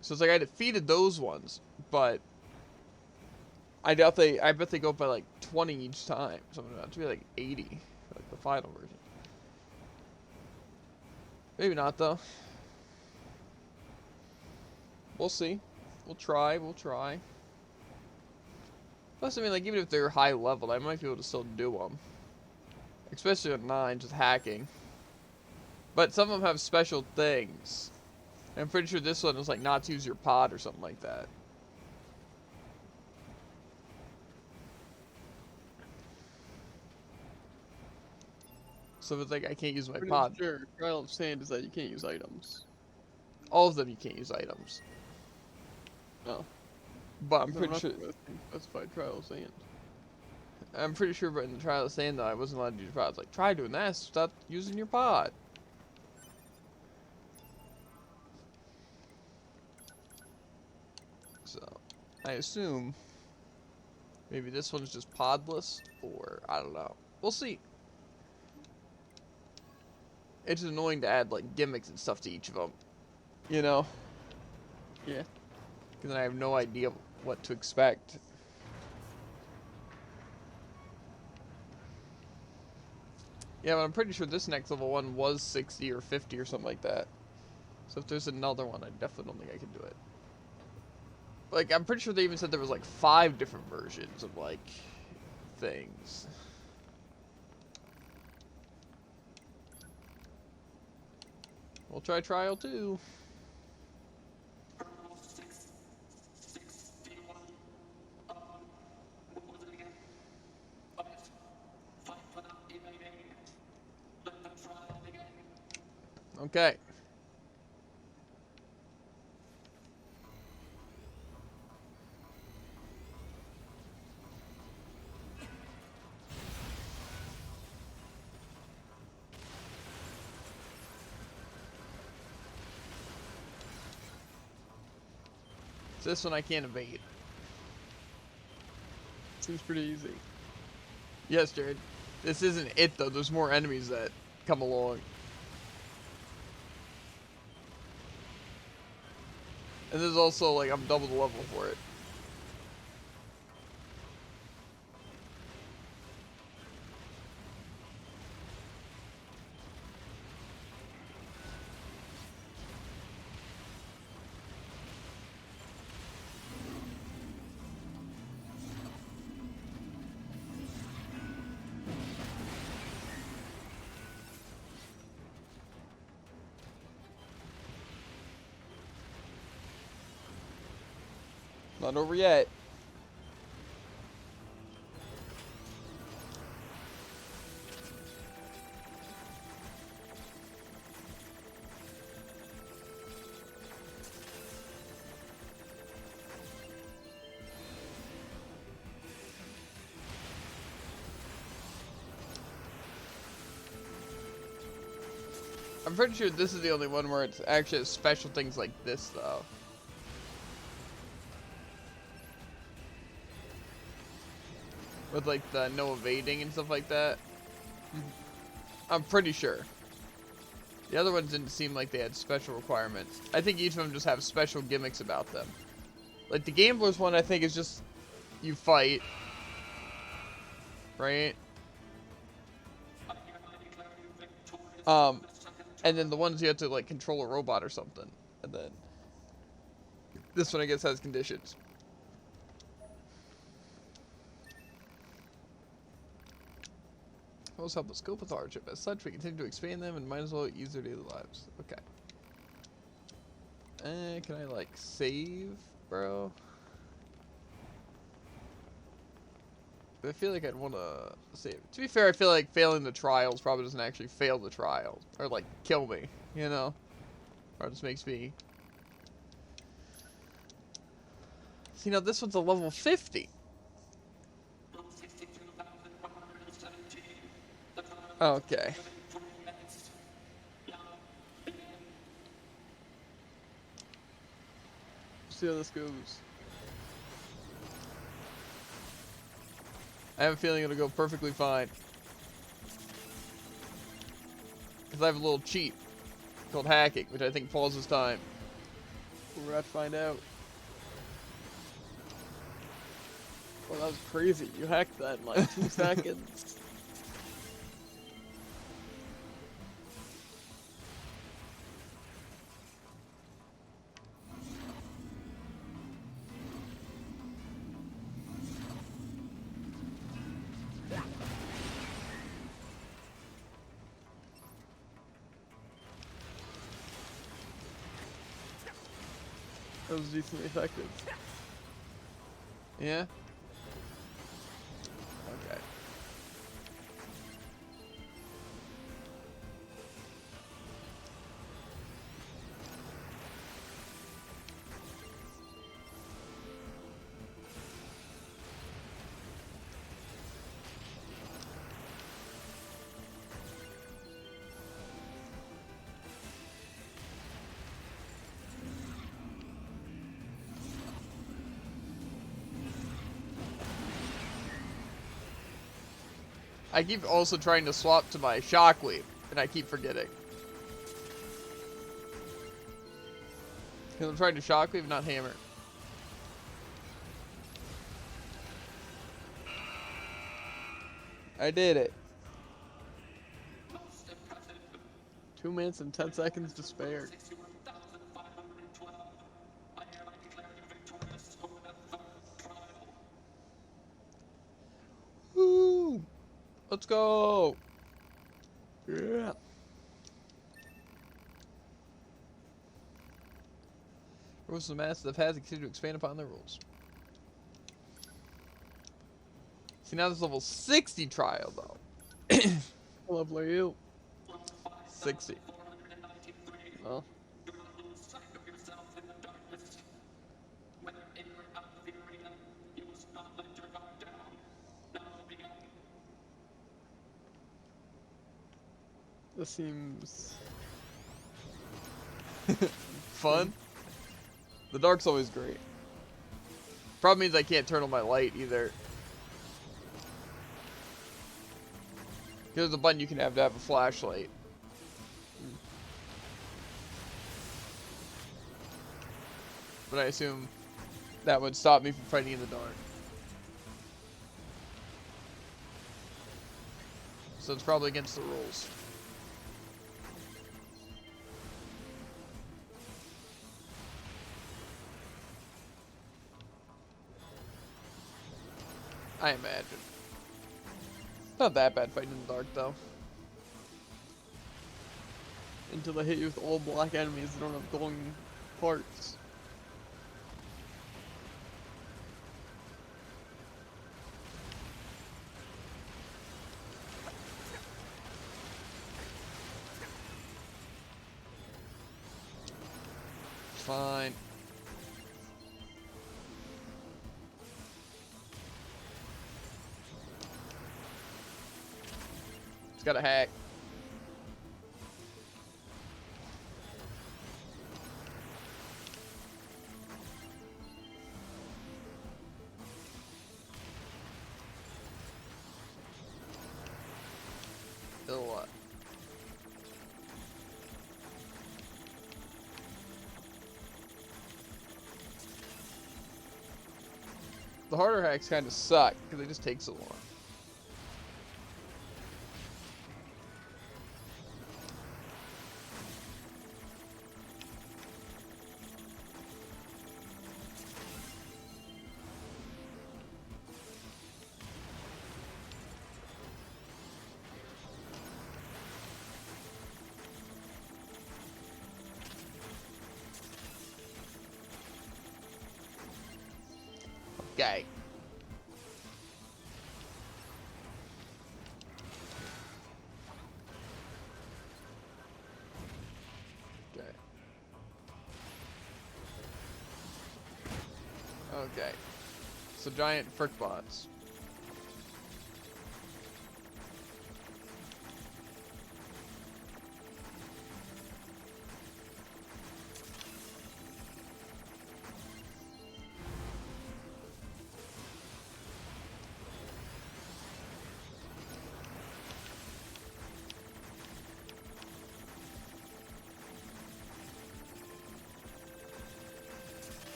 So it's like I defeated those ones, but I bet they go up by like 20 each time. So I'm about to be like 80 for like the final version. Maybe not though. We'll see. We'll try. Plus, I mean, like, even if they're high leveled, I might be able to still do them. Especially with 9, just hacking. But some of them have special things. I'm pretty sure this one was like not to use your pod or something like that. So it's like I can't use my Pretty pod. sure Trial of Sand is that you can't use items. All of them you can't use items. No. But I'm pretty sure. Specified Trial of Sand. I'm pretty sure, but in the Trial of Sand, though, I wasn't allowed to use pods. Like, try doing that. Stop using your pod. So, I assume maybe this one's just podless, or I don't know. We'll see. It's annoying to add like gimmicks and stuff to each of them, you know? Yeah. Because then I have no idea what to expect. Yeah, but I'm pretty sure this next level one was 60 or 50 or something like that. So if there's another one, I definitely don't think I can do it. Like, I'm pretty sure they even said there was like 5 different versions of like things. We'll try Trial 2. Okay. So this one I can't evade. Seems pretty easy. Yes, Jared. This isn't it, though. There's more enemies that come along. And there's also, like, I'm double the level for it. Not over yet. I'm pretty sure this is the only one where it's actually has special things like this, though. With, like, the no evading and stuff like that. I'm pretty sure. The other ones didn't seem like they had special requirements. I think each of them just have special gimmicks about them. Like, the Gambler's one, I think, is just you fight. Right? And then the ones you have to like control a robot or something. And then this one I guess has conditions. Those help us cope with hardship. As such, we continue to expand them and might as well ease their daily lives. Okay. Can I like save, bro? I feel like I'd want to save. To be fair, I feel like failing the trials probably doesn't actually fail the trial. Or like kill me, you know? Or it just makes me... See, now this one's a level 50. Okay. See how this goes. I have a feeling it'll go perfectly fine. Because I have a little cheat called hacking, which I think pauses time. We're about to find out. Well, that was crazy. You hacked that in like 2 seconds. That was decently effective. Yeah? Okay. I keep also trying to swap to my shockwave, and I keep forgetting. Because I'm trying to shockwave, not hammer. I did it. 2 minutes and 10 seconds to spare. Woo! Let's go! Yeah. Rules of the Master of Paths continue to expand upon their rules. See, now this level 60 trial, though. What level are you? 60. Well. This seems... Fun? The dark's always great. Problem means I can't turn on my light either. There's a button you can have to have a flashlight. But I assume that would stop me from fighting in the dark. So it's probably against the rules. I imagine. Not that bad fighting in the dark, though. Until they hit you with all black enemies that don't have glowing parts. Fine. It's got a hack. Still what? The harder hacks kind of suck because they just take so long. Okay. Okay. Okay. So giant frick bots.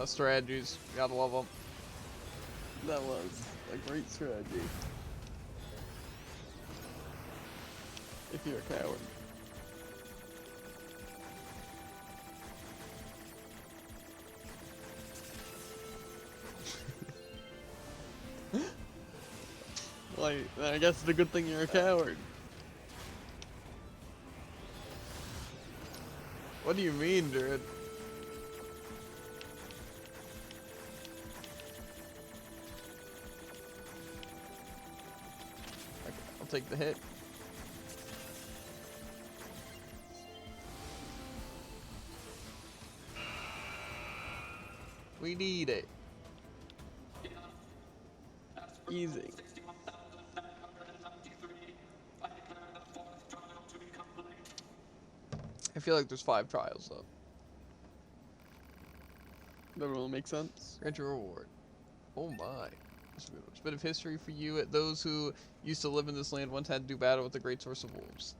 Strategies. Gotta love them. That was a great strategy. If you're a coward. Like, I guess it's a good thing you're a coward. What do you mean, dude? Okay, I'll take the hit. We need it. Easy. I feel like there's 5 trials though. That really makes sense. Grant your reward. Oh my. This is a bit of history for you. Those who used to live in this land once had to do battle with the great source of wolves.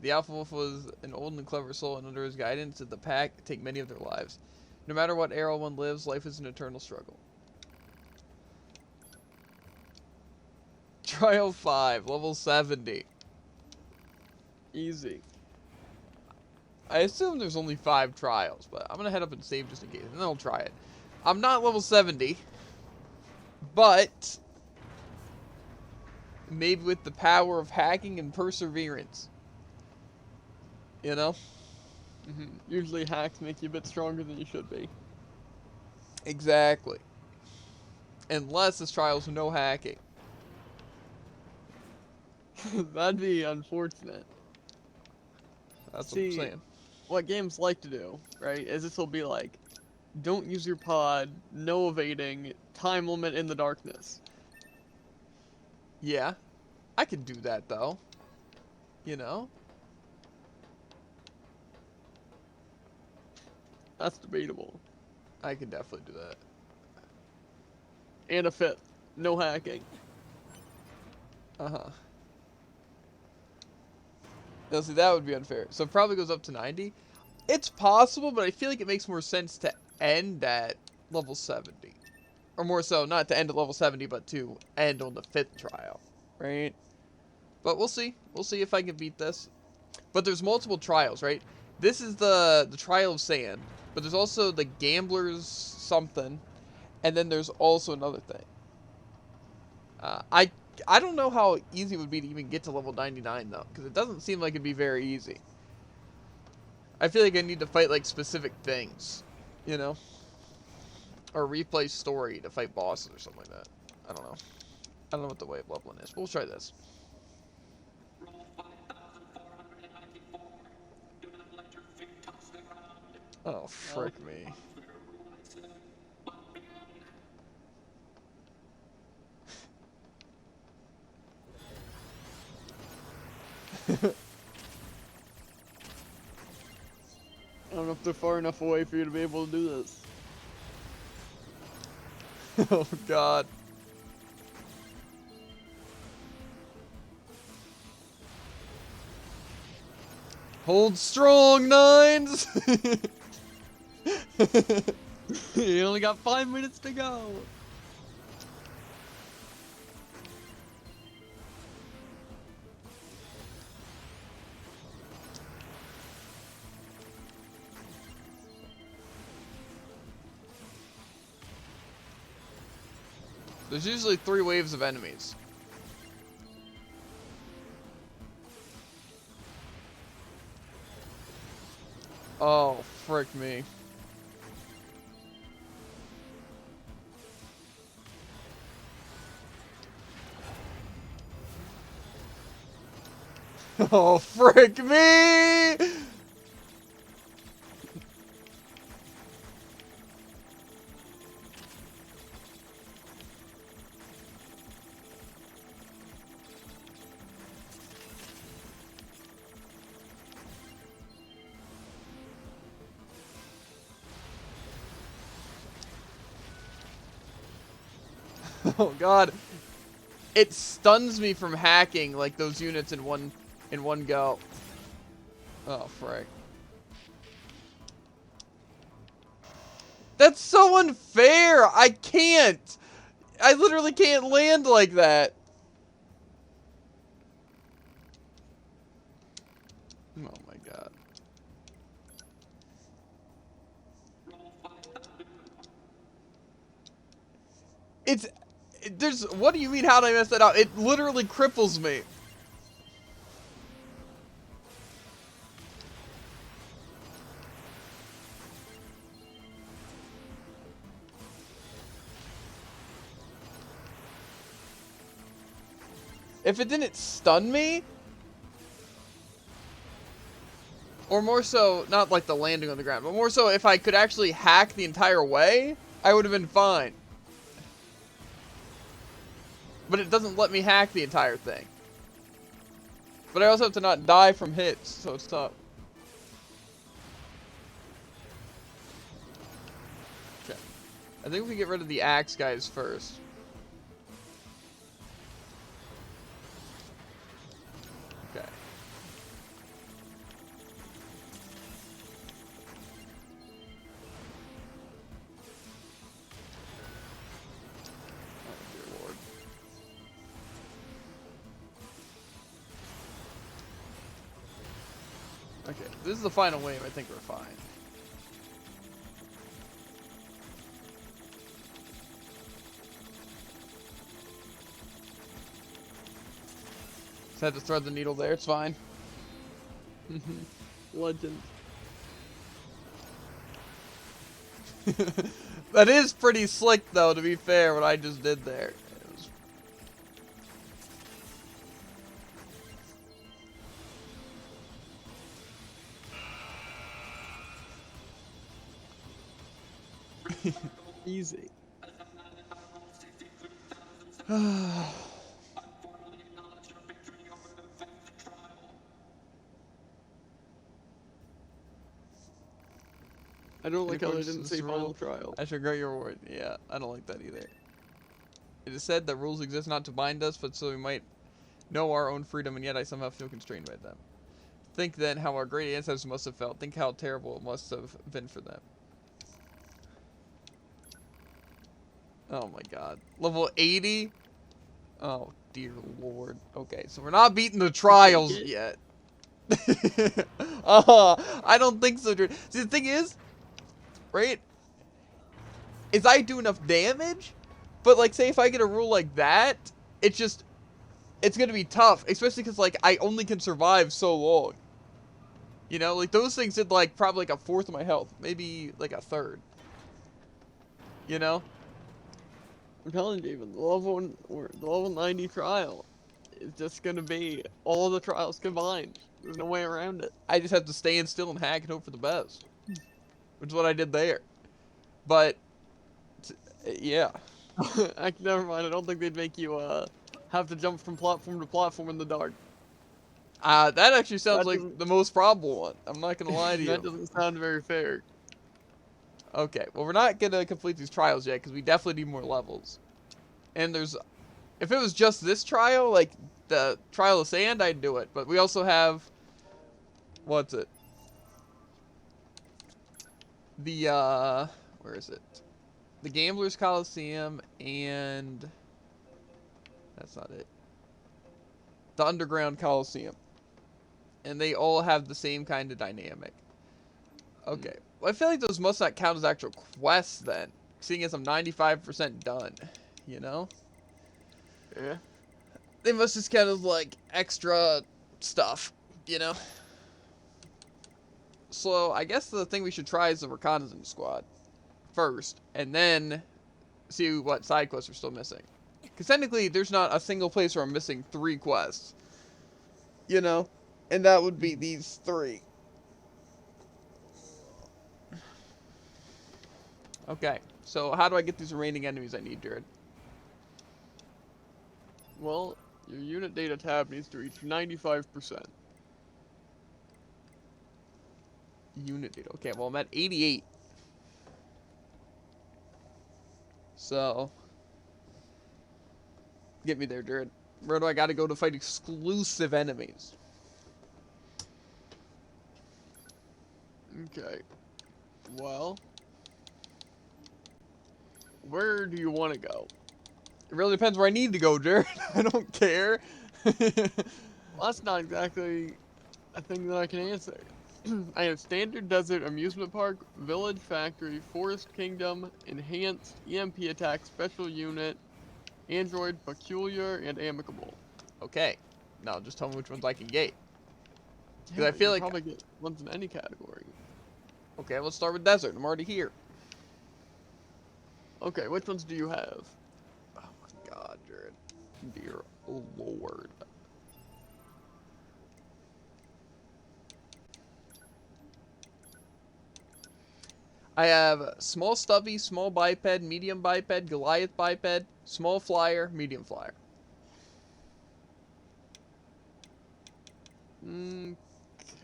The Alpha Wolf was an old and clever soul, and under his guidance did the pack take many of their lives. No matter what era one lives, life is an eternal struggle. Trial 5, level 70. Easy. I assume there's only 5 trials, but I'm going to head up and save just in case, and then I'll try it. I'm not level 70, but maybe with the power of hacking and perseverance. You know? Usually hacks make you a bit stronger than you should be. Exactly. Unless this trial's no hacking. That'd be unfortunate. That's See, what I'm saying. What games like to do, right, is this will be like, don't use your pod, no evading, time limit in the darkness. Yeah. I could do that, though. You know? That's debatable. I could definitely do that. And a 5th, no hacking. Uh-huh. Now, see, that would be unfair. So it probably goes up to 90. It's possible, but I feel like it makes more sense to end at level 70. Or more so, not to end at level 70, but to end on the 5th trial. Right? But we'll see. We'll see if I can beat this. But there's multiple trials, right? This is the trial of sand. But there's also the gambler's something. And then there's also another thing. I don't know how easy it would be to even get to level 99, though. Because it doesn't seem like it'd be very easy. I feel like I need to fight, like, specific things. You know? Or replay story to fight bosses or something like that. I don't know. I don't know what the way of leveling is. But we'll try this. Oh, frick me. I don't know if they're far enough away for you to be able to do this. Oh, God. Hold strong, Nines! You only got 5 minutes to go. There's usually 3 waves of enemies. Oh, frick me. Oh, frick me! Oh god. It stuns me from hacking like those units in one go. Oh frick. That's so unfair! I can't! I literally can't land like that. Oh my god. What do you mean, how did I mess that up? It literally cripples me. If it didn't stun me, or more so, not like the landing on the ground, but more so if I could actually hack the entire way, I would have been fine. But it doesn't let me hack the entire thing. But I also have to not die from hits, so it's tough. Okay. I think we get rid of the axe guys first. Okay. Oh, dear Lord. Okay, this is the final wave. I think we're fine. Just had to thread the needle there. It's fine. Legend. That is pretty slick, though, to be fair, what I just did there. Easy. I don't like how they didn't say final trial. I should regret your reward. Yeah, I don't like that either. It is said that rules exist not to bind us, but so we might know our own freedom, and yet I somehow feel constrained by them. Think then how our great ancestors must have felt. Think how terrible it must have been for them. Oh my god. Level 80? Oh, dear lord. Okay, so we're not beating the trials yet. I don't think so, dude. See, the thing is, right, is I do enough damage, but, like, say if I get a rule like that, it's gonna be tough, especially because, like, I only can survive so long. You know, like, those things did, like, probably, like, a fourth of my health, maybe, like, a third. You know? I'm telling you, even the level 90 trial is just gonna be all the trials combined. There's no way around it. I just have to stand still and hack and hope for the best. Which is what I did there. But, yeah. Actually, never mind. I don't think they'd make you have to jump from platform to platform in the dark. That actually sounds like the most probable one. I'm not gonna lie to you. That doesn't sound very fair. Okay, well, we're not gonna complete these trials yet, because we definitely need more levels. And if it was just this trial, like the Trial of Sand, I'd do it. But we also have, what's it? The, where is it? The Gamblers Coliseum, and that's not it. The Underground Coliseum. And they all have the same kind of dynamic. Okay. Well, I feel like those must not count as actual quests then, seeing as I'm 95% done, you know? Yeah. They must just count as, like, extra stuff, you know? So, I guess the thing we should try is the reconnaissance squad first, and then see what side quests are still missing. Because technically, there's not a single place where I'm missing 3 quests. You know? And that would be these three. Okay, so how do I get these remaining enemies I need, Jared? Well, your unit data tab needs to reach 95%. Unit data. Okay, well, I'm at 88. So, get me there, Jared. Where do I gotta go to fight exclusive enemies? Okay. Well, where do you want to go? It really depends where I need to go, Jared. I don't care. Well, that's not exactly a thing that I can answer. I have Standard Desert Amusement Park, Village Factory, Forest Kingdom, Enhanced, EMP Attack, Special Unit, Android, Peculiar, and Amicable. Okay, now just tell me which ones I can get. Yeah, I feel you like- probably get ones in any category. Okay, let's start with Desert. I'm already here. Okay, which ones do you have? Oh my god, Jared. Dear Lord. I have small stubby, small biped, medium biped, Goliath biped, small flyer, medium flyer.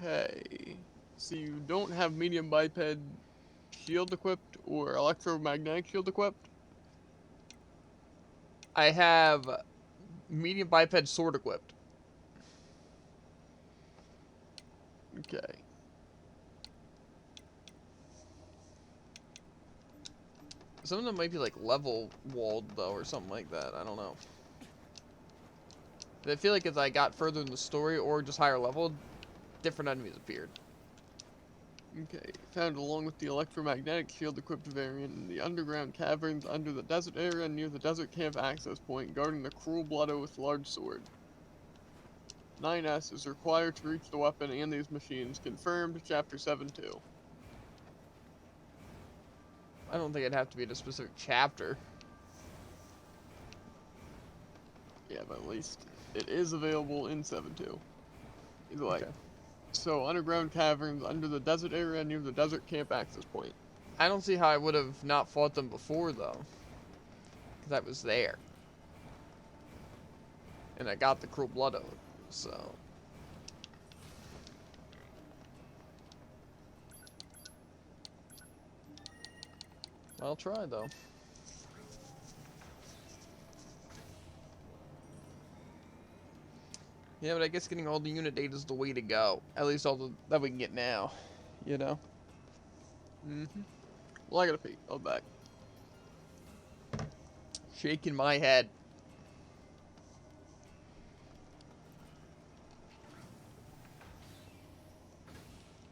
Okay. So you don't have medium biped shield equipped or electromagnetic shield equipped? I have medium biped sword equipped. Okay. Some of them might be like level walled though, or something like that. I don't know. I feel like as I got further in the story or just higher level, different enemies appeared. Okay. Found along with the electromagnetic shield equipped variant in the underground caverns under the desert area near the desert camp access point, guarding the cruel blooded with large sword. 9S is required to reach the weapon and these machines. Confirmed, Chapter 7-2. I don't think it'd have to be in a specific chapter. Yeah, but at least it is available in 7-2. Either way. Okay. So, underground caverns under the desert area near the desert camp access point. I don't see how I would have not fought them before though. Because I was there. And I got the cruel blood oath, so. I'll try though. Yeah, but I guess getting all the unit data is the way to go. At least all the that we can get now, you know. Well, I gotta pee. I'll be back. Shaking my head.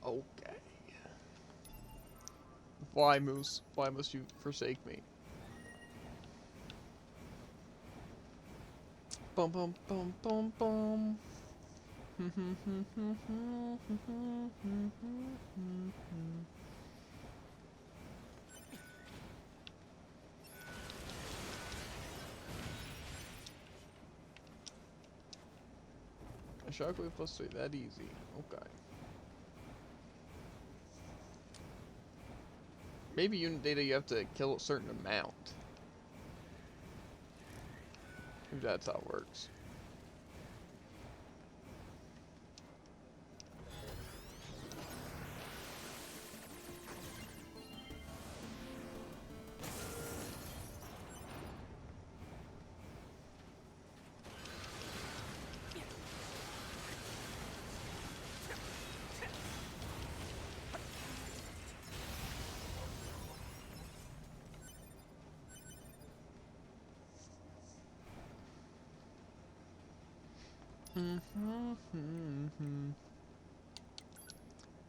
Okay. Why, Moose? Why must you forsake me? Bum bum bum bum bum. A shockwave plus 3, that easy. Okay. Maybe unit data you have to kill a certain amount. Maybe that's how it works.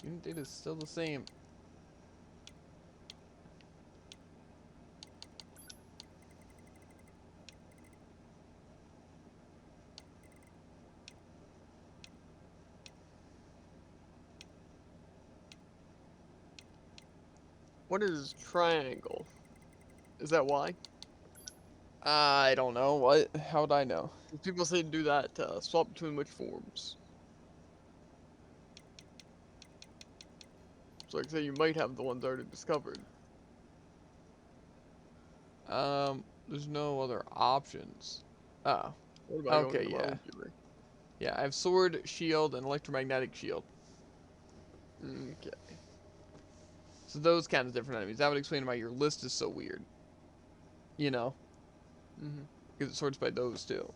Unit data is still the same. What is triangle? Is that why? I don't know. What? How would I know? People say to do that to swap between which forms. So like say you might have the ones already discovered. There's no other options. Oh, What about going okay, to my yeah. own computer? Yeah, I have sword, shield, and electromagnetic shield. Okay. So those count as different enemies. That would explain why your list is so weird. You know, Mm-hmm. because it sorts by those too.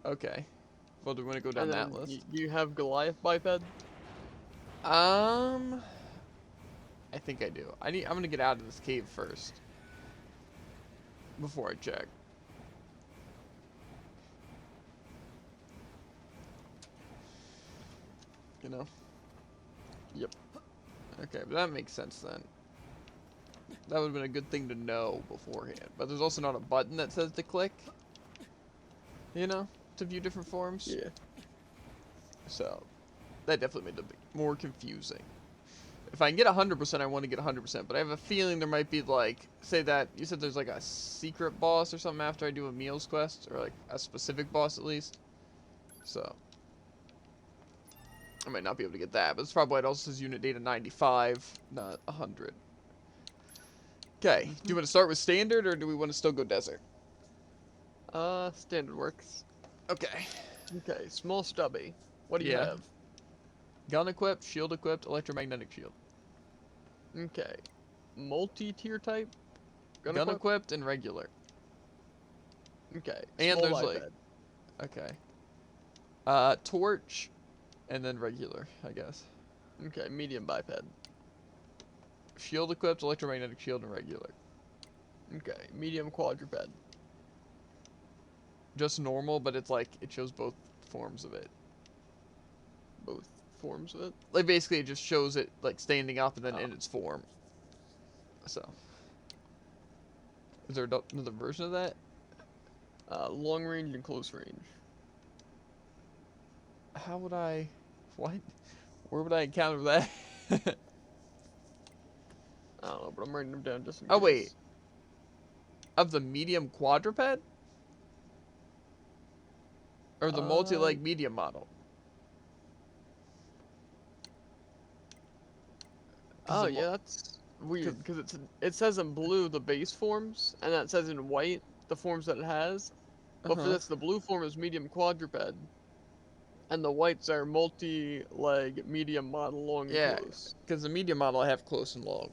Okay. Well, do we want to go down And that then list? you have Goliath biped. I think I do. I'm gonna get out of this cave first. Before I check. You know? Yep. Okay, but that makes sense then. That would have been a good thing to know beforehand. But there's also not a button that says to click. You know? To view different forms. Yeah. So, that definitely made it more confusing. If I can get 100%, I want to get 100%. But I have a feeling there might be like, say that, you said there's like a secret boss or something after I do a meals quest. Or like a specific boss at least. So, I might not be able to get that. But it's probably why it also says unit data 95, not 100. Okay, do you want to start with standard or do we want to still go desert? Standard works. Okay. Okay, small stubby. What do you Yeah. have? Gun equipped, shield equipped, electromagnetic shield. Okay. Multi-tier type? Gun equip? equipped and regular. Okay. And Small there's biped. like, torch, and then regular, I guess. Okay, medium biped. Shield equipped, electromagnetic shield, and regular. Okay, medium quadruped. Just normal, but it's like, it shows both forms of it. Both forms of it. Like, basically, it just shows it, like, standing up and then in Oh. its form. So. Is there another version of that? Long range and close range. How would I... What? Where would I encounter that? I don't know, but I'm writing them down just in Oh, case. wait. Of the medium quadruped? Or the multi-leg medium model? Oh, yeah, that's weird, because it says in blue the base forms, and that says in white the forms that it has. But for this, the blue form is medium quadruped, and the whites are multi-leg medium model long Yeah, and close. because the medium model I have close and long.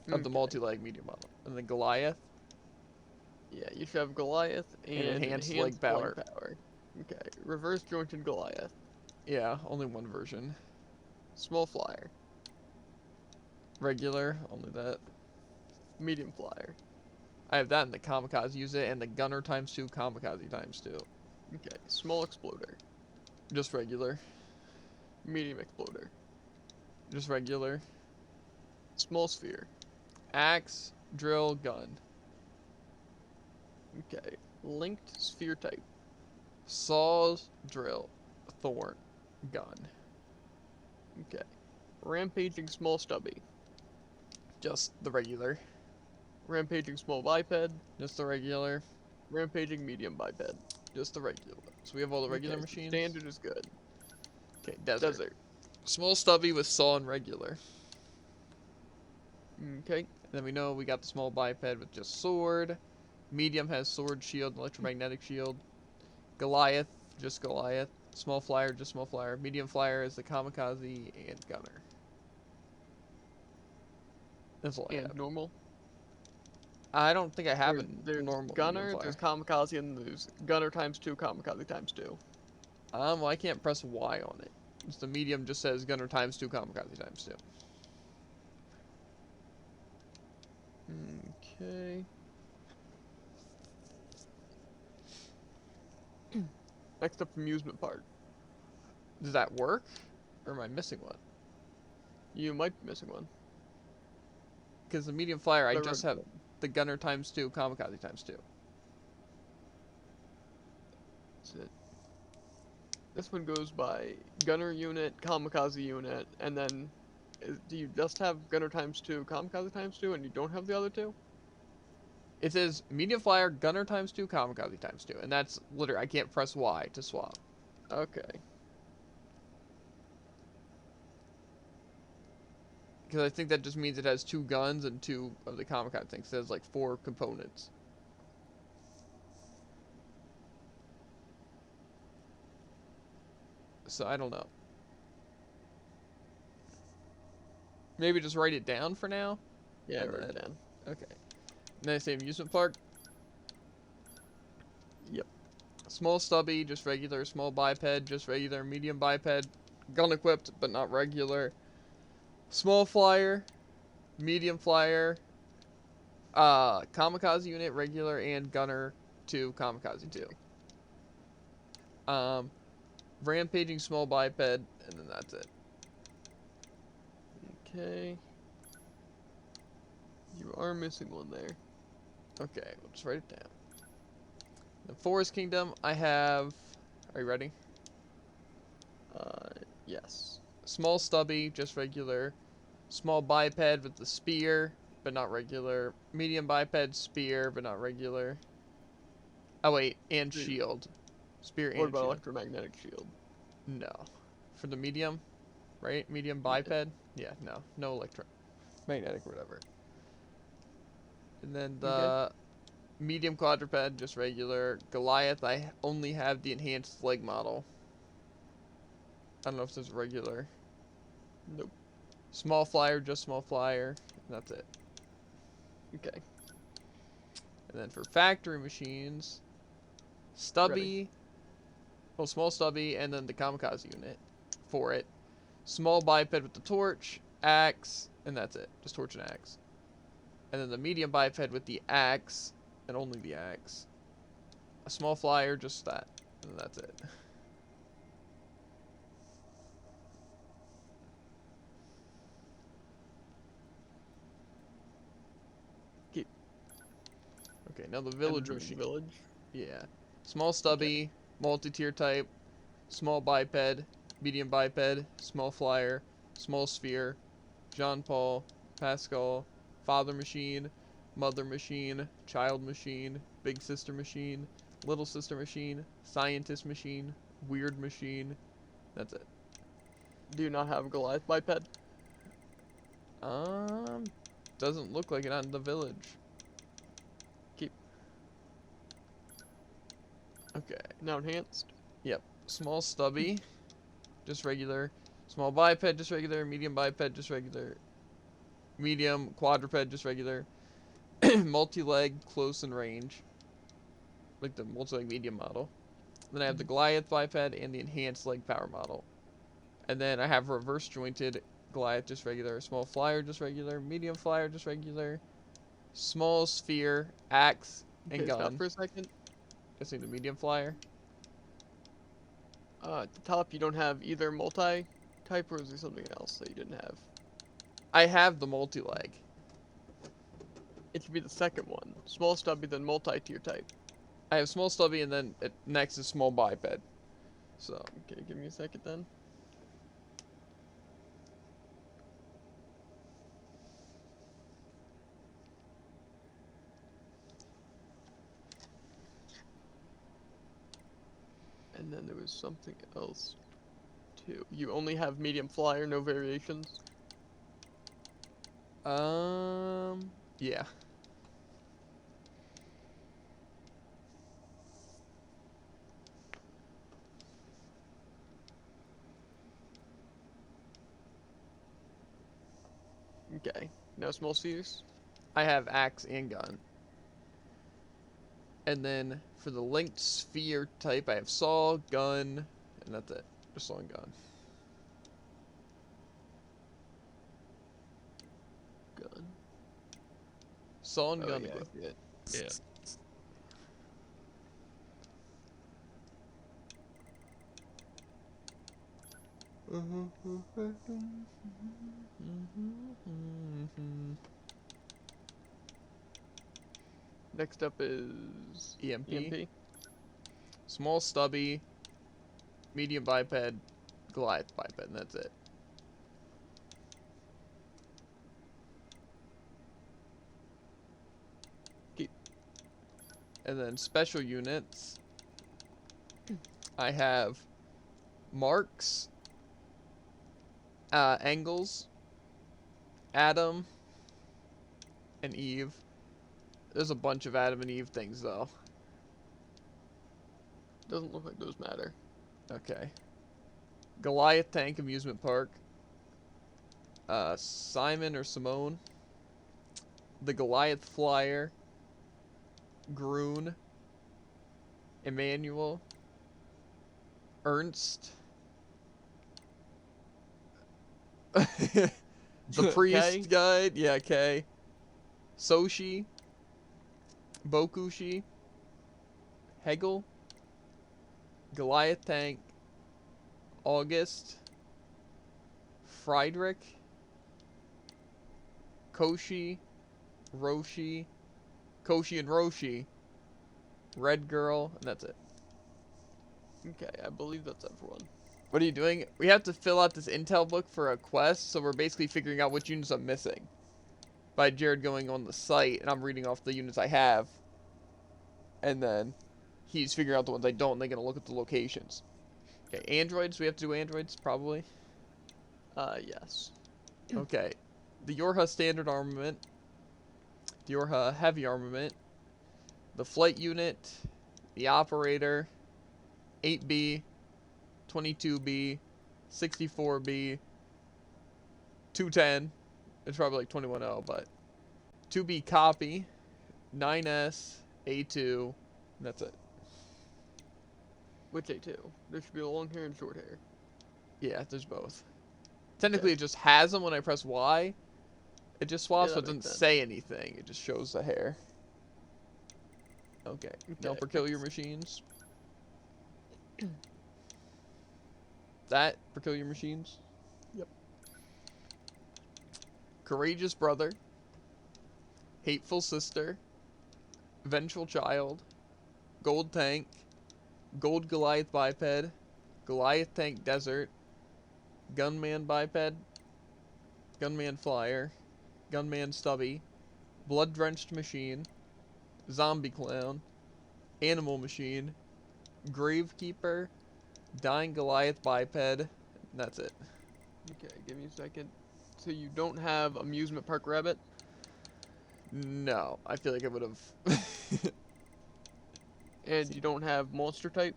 Of the Okay. multi-leg medium model. And the Goliath. Yeah, you should have Goliath and enhanced leg power. Okay, reverse jointed Goliath. Yeah, only one version. Small flyer. Regular, only that. Medium flyer. I have that in the Kamikaze use it, and the Gunner ×2 Kamikaze ×2. Okay, small exploder. Just regular. Medium exploder. Just regular. Small sphere. Axe, drill, gun. Okay, linked sphere type. Saws, drill, thorn, gun. Okay, rampaging small stubby. Just the regular. Rampaging small biped. Just the regular. Rampaging medium biped. Just the regular. So we have all the regular Okay, machines? Standard is good. Okay, desert. Desert. Small stubby with saw and regular. Okay. And then we know we got the small biped with just sword. Medium has sword, shield, and electromagnetic shield. Goliath, just Goliath. Small flyer, just small flyer. Medium flyer is the Kamikaze and Gunner. That's all I have. And normal. I don't think I have There's a normal Gunner, medium there's flyer. Kamikaze, and there's Gunner ×2, Kamikaze ×2. Well, I can't press Y on it. It's the medium just says Gunner ×2, Kamikaze ×2. Okay. Next up, Amusement Park. Does that work? Or am I missing one? You might be missing one. Because the medium flyer, I The just red have the Gunner ×2, Kamikaze ×2. That's it. This one goes by Gunner unit, Kamikaze unit, and then do you just have Gunner ×2, Kamikaze ×2, and you don't have the other two? It says medium flyer, Gunner ×2, Kamikaze ×2. And that's literally, I can't press Y to swap. Okay. Because I think that just means it has 2 guns and 2 of the kamikaze things. It has like 4 components. So I don't know. Maybe just write it down for now? Yeah, And write it then- down. Okay. And then I say amusement park. Yep. Small stubby, just regular. Small biped, just regular. Medium biped, gun equipped, but not regular. Small flyer, medium flyer, kamikaze unit, regular, and gunner 2, kamikaze 2. Rampaging small biped, and then that's it. Okay. You are missing one there. Okay, we'll just write it down. The Forest Kingdom, I have... Are you ready? Yes. Small stubby, just regular. Small biped with the spear, but not regular. Medium biped, spear, but not regular. Oh wait, and Dude. shield. Spear What and about shield. electromagnetic shield? No. For the medium, right? Medium Yeah. biped? Yeah, no. No electromagnetic, whatever. And then the Okay. medium quadruped, just regular. Goliath, I only have the enhanced leg model. I don't know if there's regular. Nope. Small flyer, just small flyer. And that's it. Okay. And then for factory machines, stubby, well, small stubby, and then the kamikaze unit for it. Small biped with the torch, axe, and that's it. Just torch and axe. And then the medium biped with the axe, and only the axe. A small flyer, just that, and that's it. Keep. Okay, now the village Enter machine. Village. Yeah. Small stubby, multi-tier type, small biped, medium biped, small flyer, small sphere, John Paul, Pascal, father machine, mother machine, child machine, big sister machine, little sister machine, scientist machine, weird machine. That's it. Do you not have Goliath biped? Doesn't look like it on the village. Keep. Okay. Now enhanced. Yep. Small stubby, just regular. Small biped, just regular. Medium biped, just regular. Medium quadruped, just regular. Multi-leg, close and range. Like the multi-leg medium model. Then I have the Goliath biped and the enhanced leg power model. And then I have reverse jointed Goliath, just regular. Small flyer, just regular. Medium flyer, just regular. Small sphere, axe, and Okay, stop gun. for a second. Guessing the medium flyer. At the top, you don't have either multi-type, or is there something else that you didn't have? I have the multi-leg. It should be the second one. Small stubby, then multi-tier type. I have small stubby, and then next is small biped. So, Okay, give me a second then. And then there was something else too. You only have medium flyer, no variations. yeah. Okay. No small spheres. I have axe and gun. And then for the linked sphere type, I have saw, gun, and that's it. Just saw and gun. Gun. Saw and Oh, gun yeah, equipped. I see it. Yeah. Next up is EMP. EMP. Small stubby, medium biped, Goliath biped, and that's it. Keep. And then special units, I have marks, angles, Adam and Eve. There's a bunch of Adam and Eve things, though. Doesn't look like those matter. Okay. Goliath Tank Amusement Park. Simon or Simone. The Goliath Flyer. Groon. Emmanuel. Ernst. The Priest K? Guide. Yeah, K. Soshi. Bokushi. Hegel. Goliath Tank. August. Friedrich. Koshi. Roshi. Koshi and Roshi. Red Girl, and that's it. Okay, I believe that's everyone. What are you doing? We have to fill out this intel book for a quest, so we're basically figuring out which units I'm missing. By Jared going on the site, and I'm reading off the units I have. And then he's figuring out the ones I don't, and they're going to look at the locations. Okay, androids. We have to do androids, probably. Yes. Okay. The Yorha Standard Armament. The Yorha Heavy Armament. The Flight Unit. The Operator. 8B. 22B. 64B. 210. It's probably like 21-0, but 2B Copy. 9S. A2. And that's it. Which A2? There should be a long hair and short hair. Yeah, there's both. Technically, it just has them when I press Y. It just swaps, Yeah, but that it makes doesn't sense. say anything. It just shows the hair. Okay. Now Okay, peculiar machines. That peculiar machines. Yep. Courageous brother. Hateful sister. Vengeful child. Gold tank. Gold Goliath biped. Goliath tank desert. Gunman biped. Gunman flyer. Gunman stubby. Blood drenched machine. Zombie clown. Animal machine. Gravekeeper. Dying Goliath biped. And that's it. Okay, give me a second. So you don't have Amusement Park Rabbit? No, I feel like I would have. And you don't have Monster Type?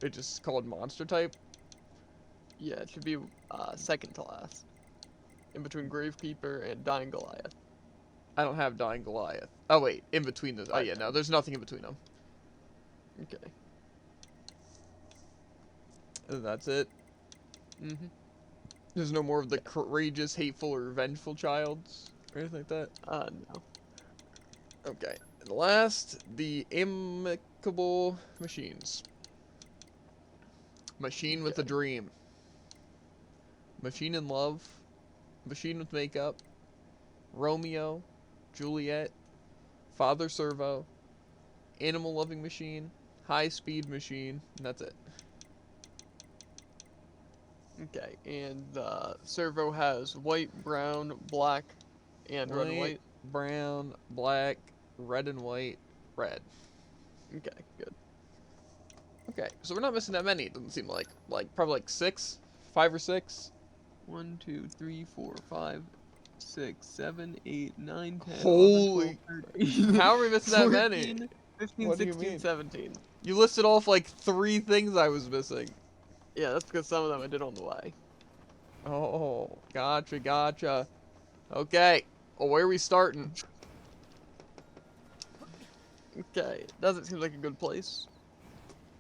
It just called monster type. Yeah, it should be second to last. In between Gravekeeper and Dying Goliath. I don't have Dying Goliath. Oh wait, in between those. Oh Right. yeah, no, there's nothing in between them. Okay. And that's it. Mm-hmm. There's no more of the courageous, hateful, or vengeful childs or anything like that. No. Okay. And the last, the amicable machines. Machine with a Okay. dream. Machine in love. Machine with makeup. Romeo. Juliet. Father servo. Animal loving machine. High speed machine. And that's it. Okay, and the servo has white, brown, black, and red and white. Brown, black, red and white, red. Okay, good. Okay, so we're not missing that many, it doesn't seem like. Like, probably like 6? 5 or 6? 1, 2, 3, 4, 5, 6, 7, 8, 9, 10, Holy- 11, 12, 13, How are we missing that 14, many? 15, What do you 16, mean? 17. You listed off like 3 things I was missing. Yeah, that's because some of them I did on the way. Oh, gotcha. Okay, well, where are we starting? Okay, doesn't seem like a good place.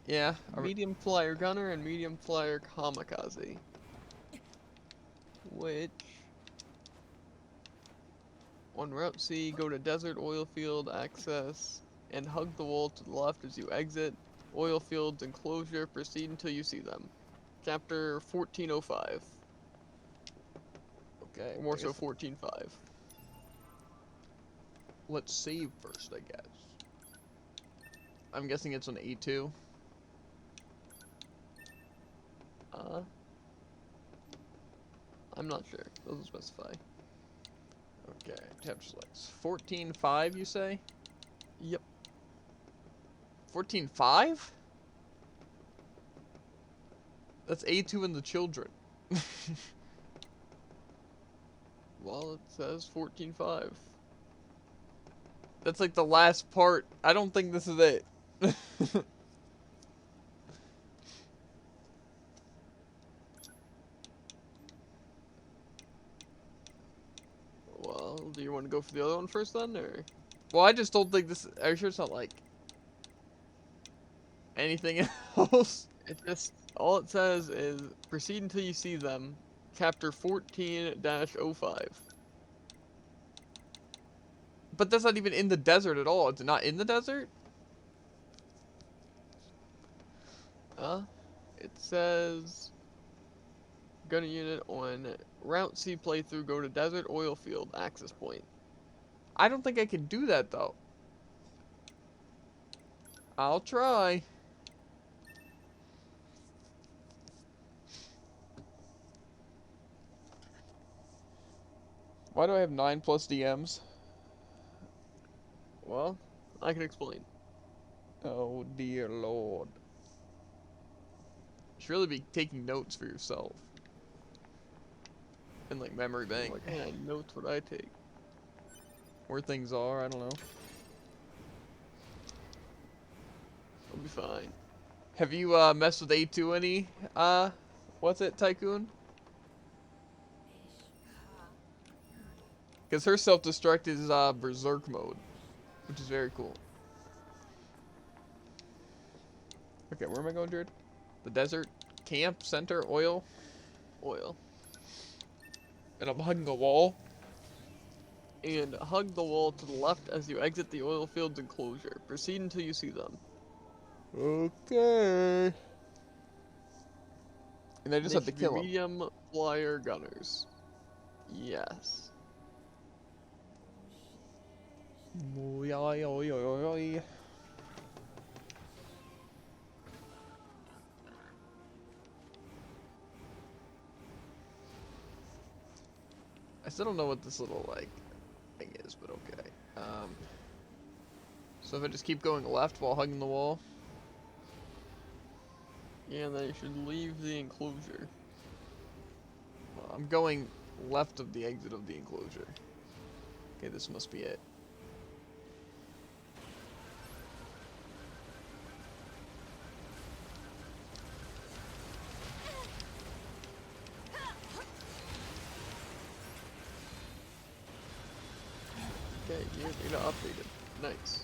Yeah, Medium flyer gunner and medium flyer kamikaze. Which on Route C, go to desert oil field access and hug the wall to the left as you exit. Oil fields enclosure, proceed until you see them. Chapter 1405. okay. Or more I so guess 14.5. let's save first, I guess. I'm guessing it's on A2. I'm not sure. Doesn't specify. Okay, chapter selects. 14.5, you say? Yep. 14.5? That's A2 and the children. Well, it says 14.5. That's like the last part. I don't think this is it. Well, do you want to go for the other one first then, or? Well, I just don't think this. Are you sure it's not like anything else? It just, all it says is, proceed until you see them, chapter 14-05. But that's not even in the desert at all. It's not in the desert? It says, gun unit on Route C playthrough, go to Desert Oil Field, access point. I don't think I can do that though. I'll try. Why do I have 9 plus DMs? Well, I can explain. Oh dear lord. You should really be taking notes for yourself. And like memory bank. What kind of notes would I take? Where things are, I don't know. I'll be fine. Have you messed with A2 any? What's it, Tycoon? Because her self-destruct is berserk mode, which is very cool. Okay, where am I going, Jared? The desert, camp, center, oil, Oil. and I'm hugging a wall. And hug the wall to the left as you exit the oil field's enclosure. Proceed until you see them. Okay. And I just They have to should be kill them. medium flyer gunners. Yes. Oy, oy, oy, oy, oy. I still don't know what this little like thing is, but okay. So if I just keep going left while hugging the wall. Yeah, and then you should leave the enclosure. Well, I'm going left of the exit of the enclosure. Okay, this must be it. Okay, gear data updated. Nice.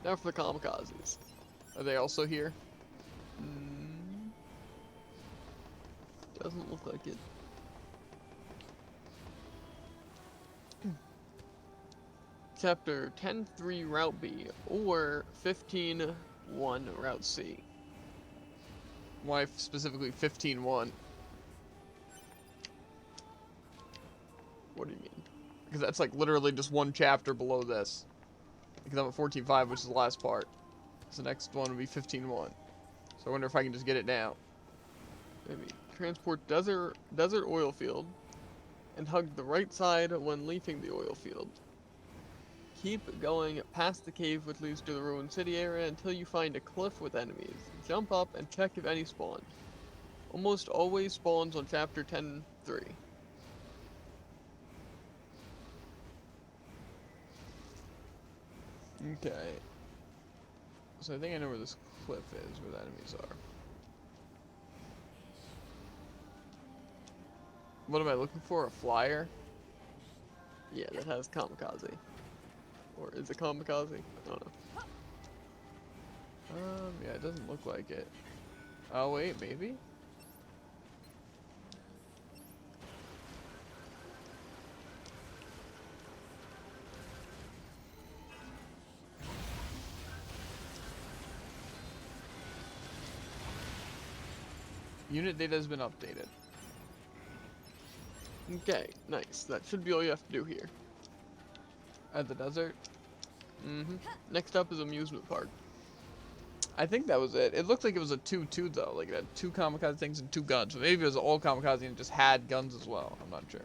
Now for the kamikazes. Are they also here? Doesn't look like it. Chapter 10.3 Route B or 15.1 Route C. Why specifically 15-1? What do you mean? Because that's like literally just one chapter below this. Because I'm at 14.5, which is the last part. So the next one would be 15.1. So I wonder if I can just get it now. Maybe. Transport desert oil field and hug the right side when leaving the oil field. Keep going past the cave which leads to the ruined city area until you find a cliff with enemies. Jump up and check if any spawn. Almost always spawns on chapter 10.3. Okay. So I think I know where this cliff is, where the enemies are. What am I looking for? A flyer? Yeah, that has kamikaze. Or is it kamikaze? I don't know. Yeah, it doesn't look like it. Oh, wait, maybe? Unit data has been updated. Okay, nice. That should be all you have to do here. At the desert? Next up is Amusement Park. I think that was it. It looked like it was a 2-2 though. Like it had 2 kamikaze things and 2 guns. So maybe it was all kamikaze and it just had guns as well. I'm not sure.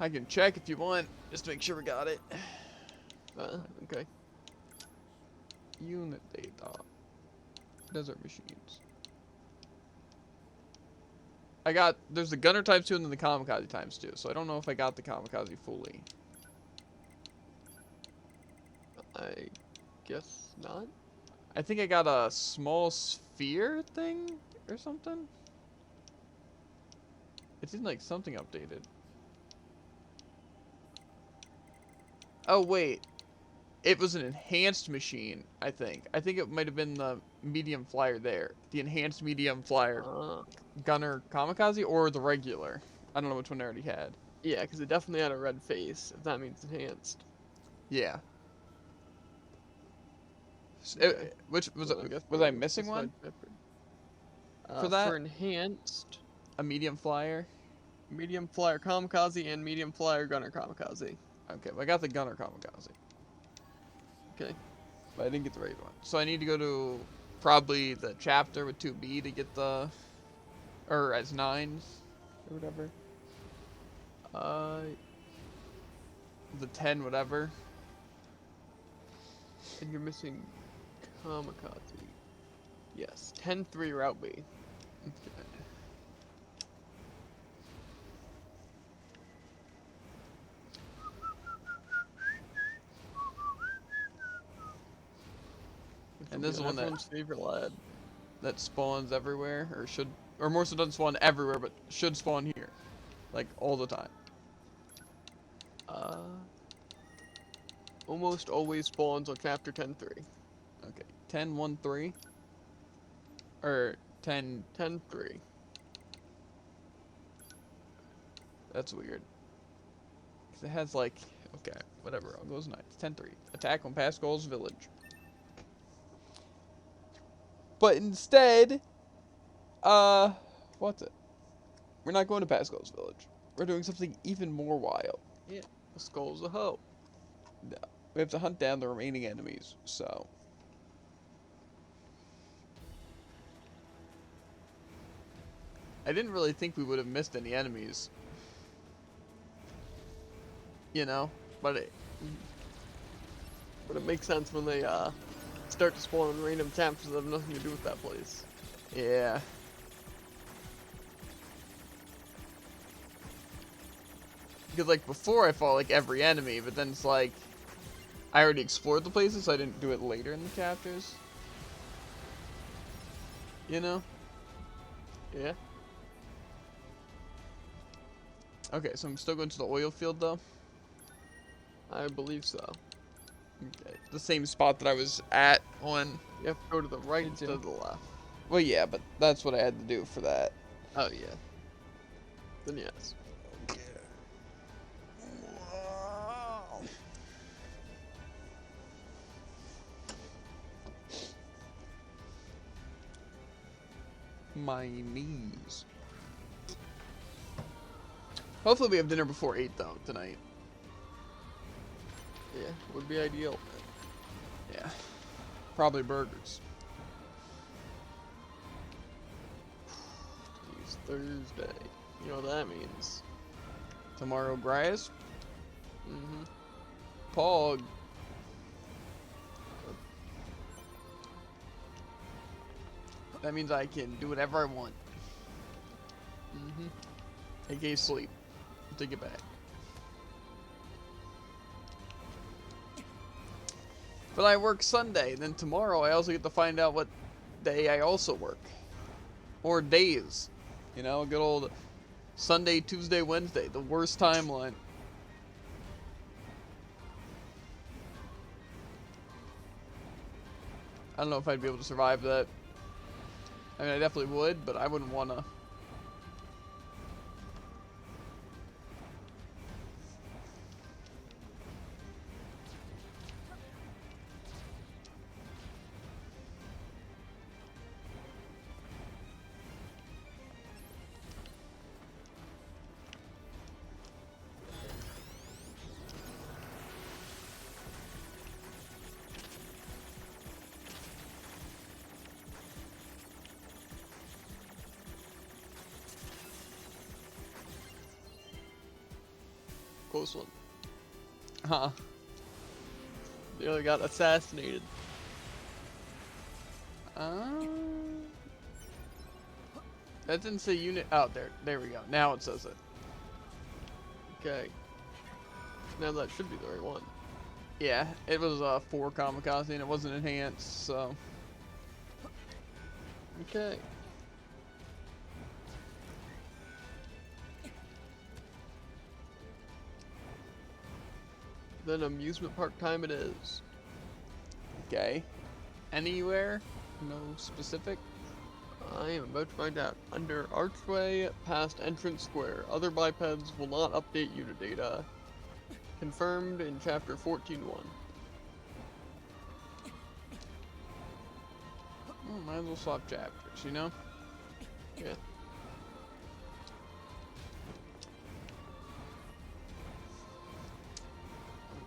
I can check if you want, just to make sure we got it. Okay. Unit data. Desert machines. there's the gunner times 2 and then the kamikaze times 2. So I don't know if I got the kamikaze fully. I guess not. I think I got a small sphere thing or something. It seemed like something updated. Oh wait, it was an enhanced machine, I think. I think it might have been the medium flyer there. The enhanced medium flyer gunner kamikaze or the regular. I don't know which one I already had. Yeah, because it definitely had a red face, if that means enhanced. Yeah. Okay. Which was Well, it? guess Was we're I missing one? For that? For enhanced, A medium flyer? medium flyer kamikaze and medium flyer gunner kamikaze. Okay, well I got the gunner kamikaze. Okay. But I didn't get the right one. So I need to go to probably the chapter with 2B to get the, or as 9s or whatever. The 10 whatever. And you're missing kamikaze. Yes, 10-3 route B. Okay. And this is one that everyone's favorite lad. that spawns everywhere, or more so doesn't spawn everywhere, but should spawn here, like all the time. Almost always spawns on chapter 10-3. Okay, 10-1-3, or 10. 10-3. That's weird. Cause it has like, okay, whatever. I'll go as 9. It's 10-3. Attack on Pascal's village. But instead, what's it? We're not going to Pascal's village. We're doing something even more wild. Yeah, the skull's a hoe. No, we have to hunt down the remaining enemies, so. I didn't really think we would have missed any enemies. You know? But it makes sense when they start to spawn in random chapters that have nothing to do with that place. yeah. Because, like, before I fought, like, every enemy, but then it's like, I already explored the places, so I didn't do it later in the chapters. You know? Yeah. Okay, so I'm still going to the oil field, though. I believe so. Okay. The same spot that I was at on... You have to go to the right instead of the left. Well, yeah, but that's what I had to do for that. Oh, yeah. Then yes. Okay. My knees. Hopefully we have dinner before 8, though, tonight. Yeah, would be ideal. Yeah. Probably burgers. It's Thursday. You know what that means. Tomorrow, Grias. Mm-hmm. Pog. That means I can do whatever I want. Mm-hmm. AKA sleep. Take it back. But I work Sunday, then tomorrow I also get to find out what day I also work. Or days. You know, a good old Sunday, Tuesday, Wednesday. The worst timeline. I don't know if I'd be able to survive that. I mean, I definitely would, but I wouldn't want to. Close one. Huh. Nearly got assassinated. That didn't say unit. Oh, there we go. Now it says it. Okay. Now that should be the right one. Yeah, it was 4 kamikaze and it wasn't enhanced, so. Okay. Then amusement park time it is. Okay. Anywhere? No specific? I am about to find out. Under archway, past entrance square. Other bipeds will not update unit data. Confirmed in chapter 14.1. Might as well swap chapters, you know? Yeah.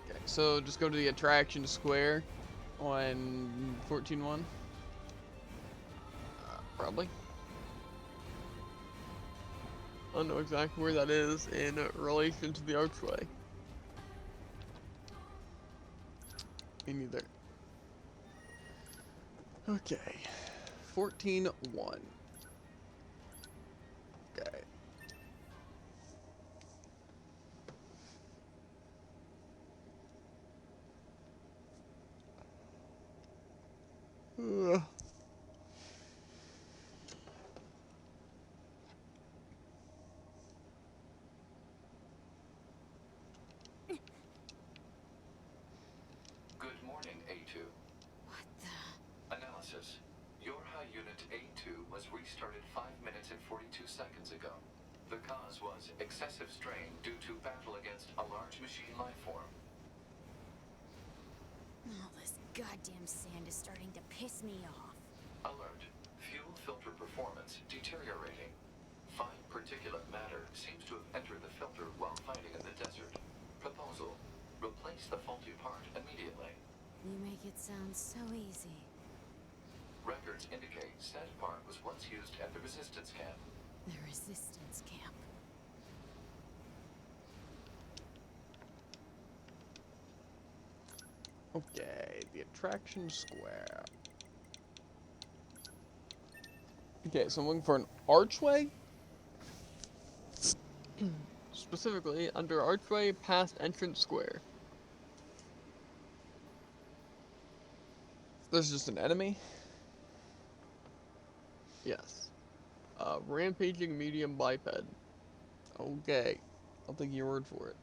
Okay, so just go to the attraction square on 14.1. Probably. I don't know exactly where that is in relation to the archway. Me neither. Okay. 14.1. Okay. Ugh. Good morning, A2. What the? Analysis. Your high unit A2 was restarted 5 minutes and 42 seconds ago. The cause was excessive strain due to battle against a large machine life form. All this goddamn sand is starting to piss me off. Alert. Fuel filter performance deteriorating. Fine particulate matter seems to have entered the filter while fighting in the desert. Proposal. Replace the faulty part immediately. You make it sound so easy. Records indicate said part was once used at the resistance camp. The resistance camp. Okay, the attraction square. Okay, so I'm looking for an archway? Specifically, under archway, past entrance square. There's just an enemy? Yes. Rampaging medium biped. Okay. I'll take your word for it.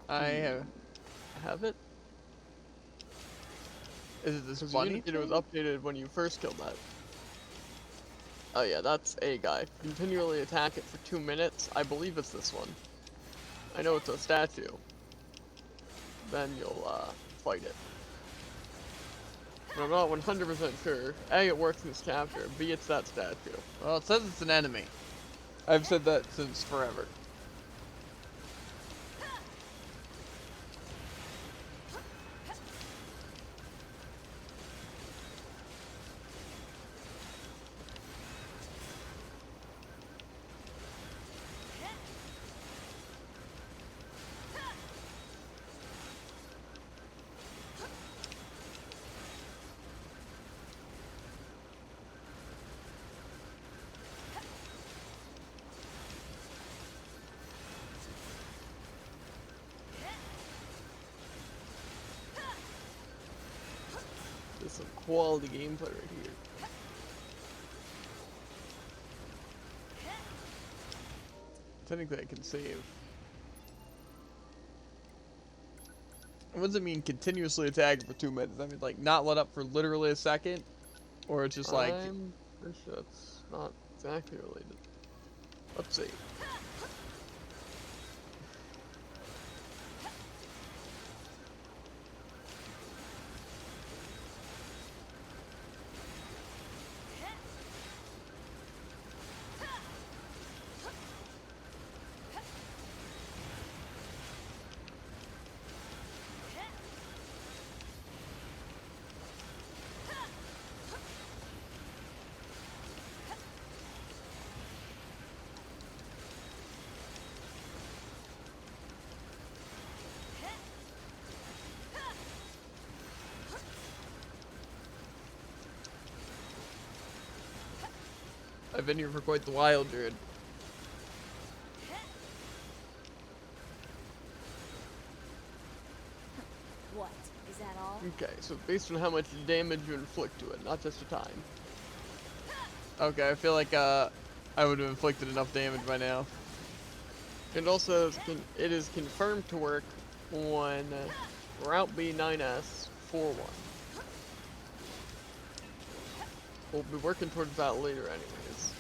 I have it. Is it this Because bunny? it was updated when you first killed that. Oh yeah, that's a guy. Continually attack it for 2 minutes. I believe it's this one. I know it's a statue. Then you'll fight it. But I'm not 100% sure. A, it works in this chapter. B, it's that statue. Well, it says it's an enemy. I've said that since forever. There's some quality gameplay right here. Technically, I can save. What does it mean continuously attack for 2 minutes? I mean, like, not let up for literally a second? Or it's just like, I'm pretty sure that's not exactly related. Let's see. I've been here for quite the while, dude. What? Is that all? Okay, so based on how much damage you inflict to it, not just a time. Okay, I feel like I would have inflicted enough damage by now. And also, it is confirmed to work on Route B9S 41. We'll be working towards that later anyways.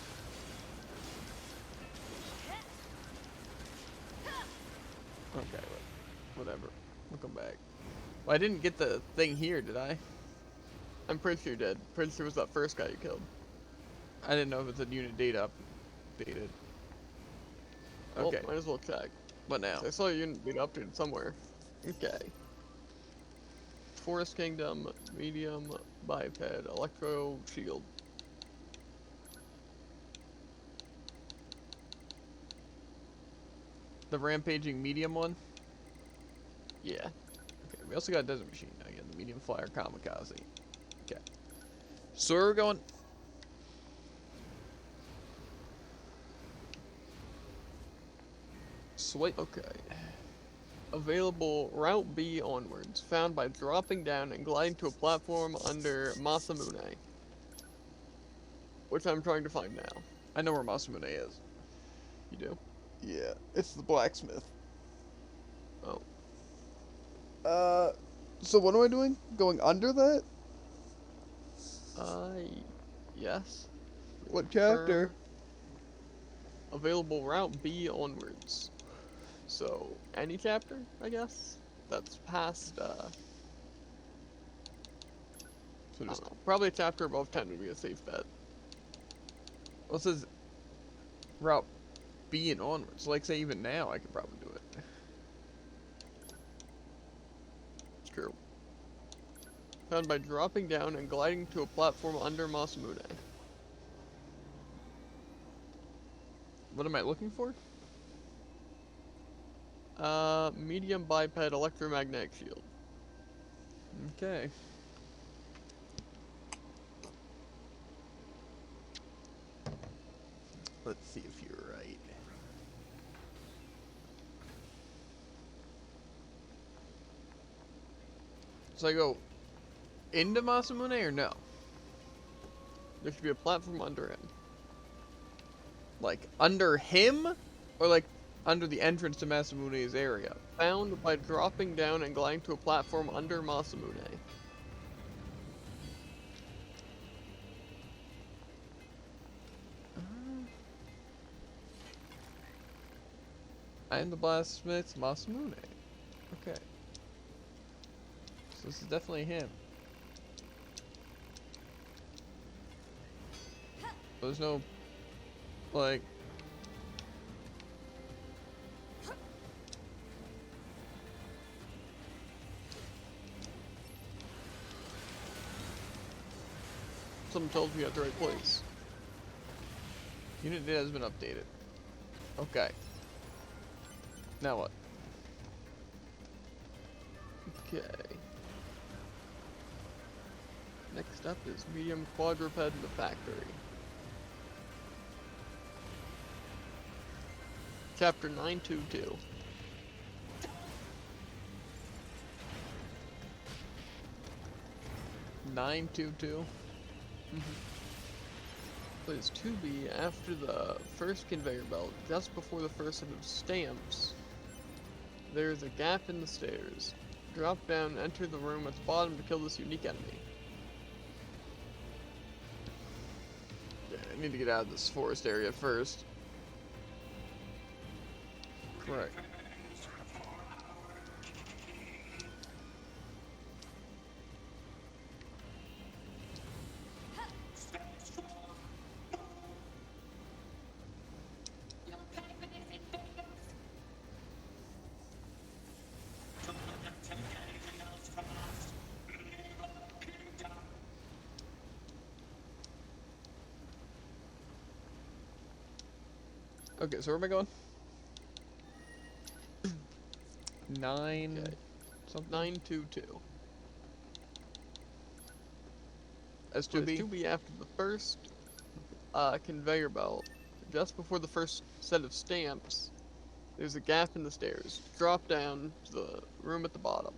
Okay, whatever. We'll come back. Well, I didn't get the thing here, did I? I'm pretty sure you did. Pretty sure it was that first guy you killed. I didn't know if it's a unit data updated. Okay, Well, might as well check. what now? So I saw your unit being updated somewhere. Okay. Forest Kingdom, medium, biped, electro shield. The rampaging medium one? Yeah. Okay, we also got a desert machine again, the medium flyer kamikaze. Okay. So where are we going? Sweet. Okay. Available Route B onwards, found by dropping down and gliding to a platform under Masamune. Which I'm trying to find now. I know where Masamune is. You do? Yeah, it's the blacksmith. Oh. So what am I doing? Going under that? Yes. What chapter? Available Route B onwards. So, any chapter, I guess? That's past, So I just, don't know. Probably a chapter above 10 would be a safe bet. well, it says Route B and onwards. Like, say, even now, I could probably do it. It's true. Found by dropping down and gliding to a platform under Masamune. What am I looking for? Medium biped electromagnetic shield. Okay. Let's see if you're right. So I go into Masamune or no? There should be a platform under him. Like under him? Or like under the entrance to Masamune's area? Found by dropping down and gliding to a platform under Masamune. I am the blacksmith Masamune. Okay. So this is definitely him. There's no, like... Someone told me you're at the right place. Unit data has been updated. Okay. Now what? Okay. Next up is medium quadruped in the factory. Chapter 922. Place 2B after the first conveyor belt, just before the first set of stamps. There is a gap in the stairs. Drop down, enter the room at the bottom to kill this unique enemy. I need to get out of this forest area first. Correct. Okay, so where am I going? 9 Okay. something? 922. That's So 2B? it's 2B after the first conveyor belt. Just before the first set of stamps, there's a gap in the stairs. Drop down to the room at the bottom.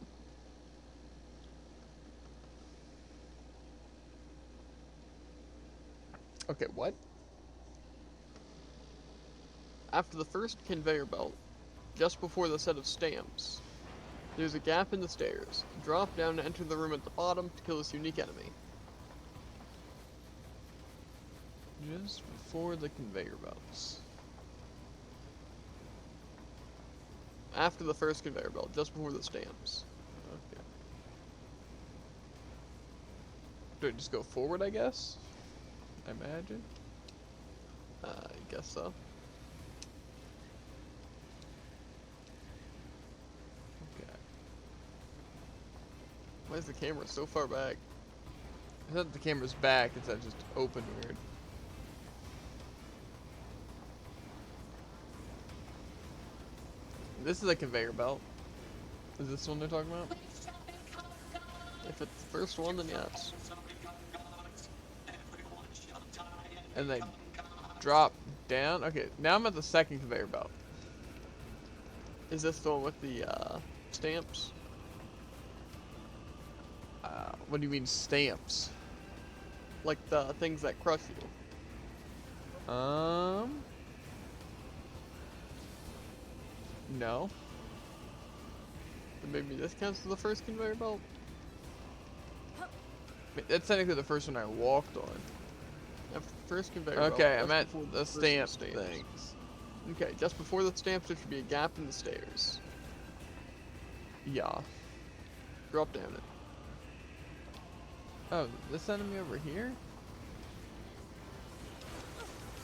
Okay, what? After the first conveyor belt, just before the set of stamps, there's a gap in the stairs. Drop down to enter the room at the bottom to kill this unique enemy. Just before the conveyor belts. After the first conveyor belt, just before the stamps. Okay. Do I just go forward, I guess? I imagine? I guess so. Okay. Why is the camera so far back? It's not that the camera's back, it's that just open weird. This is a conveyor belt. Is this the one they're talking about? If it's the first one, then yes. And they drop down? Okay, now I'm at the second conveyor belt. Is this the one with the stamps? What do you mean stamps? Like the things that crush you. No. Then maybe this counts as the first conveyor belt? That's technically the first one I walked on. After the first conveyor belt. Okay, just I'm at before the first stamp stamps. things. Okay, just before the stamps, there should be a gap in the stairs. Yeah. Drop down it. Oh, this enemy over here?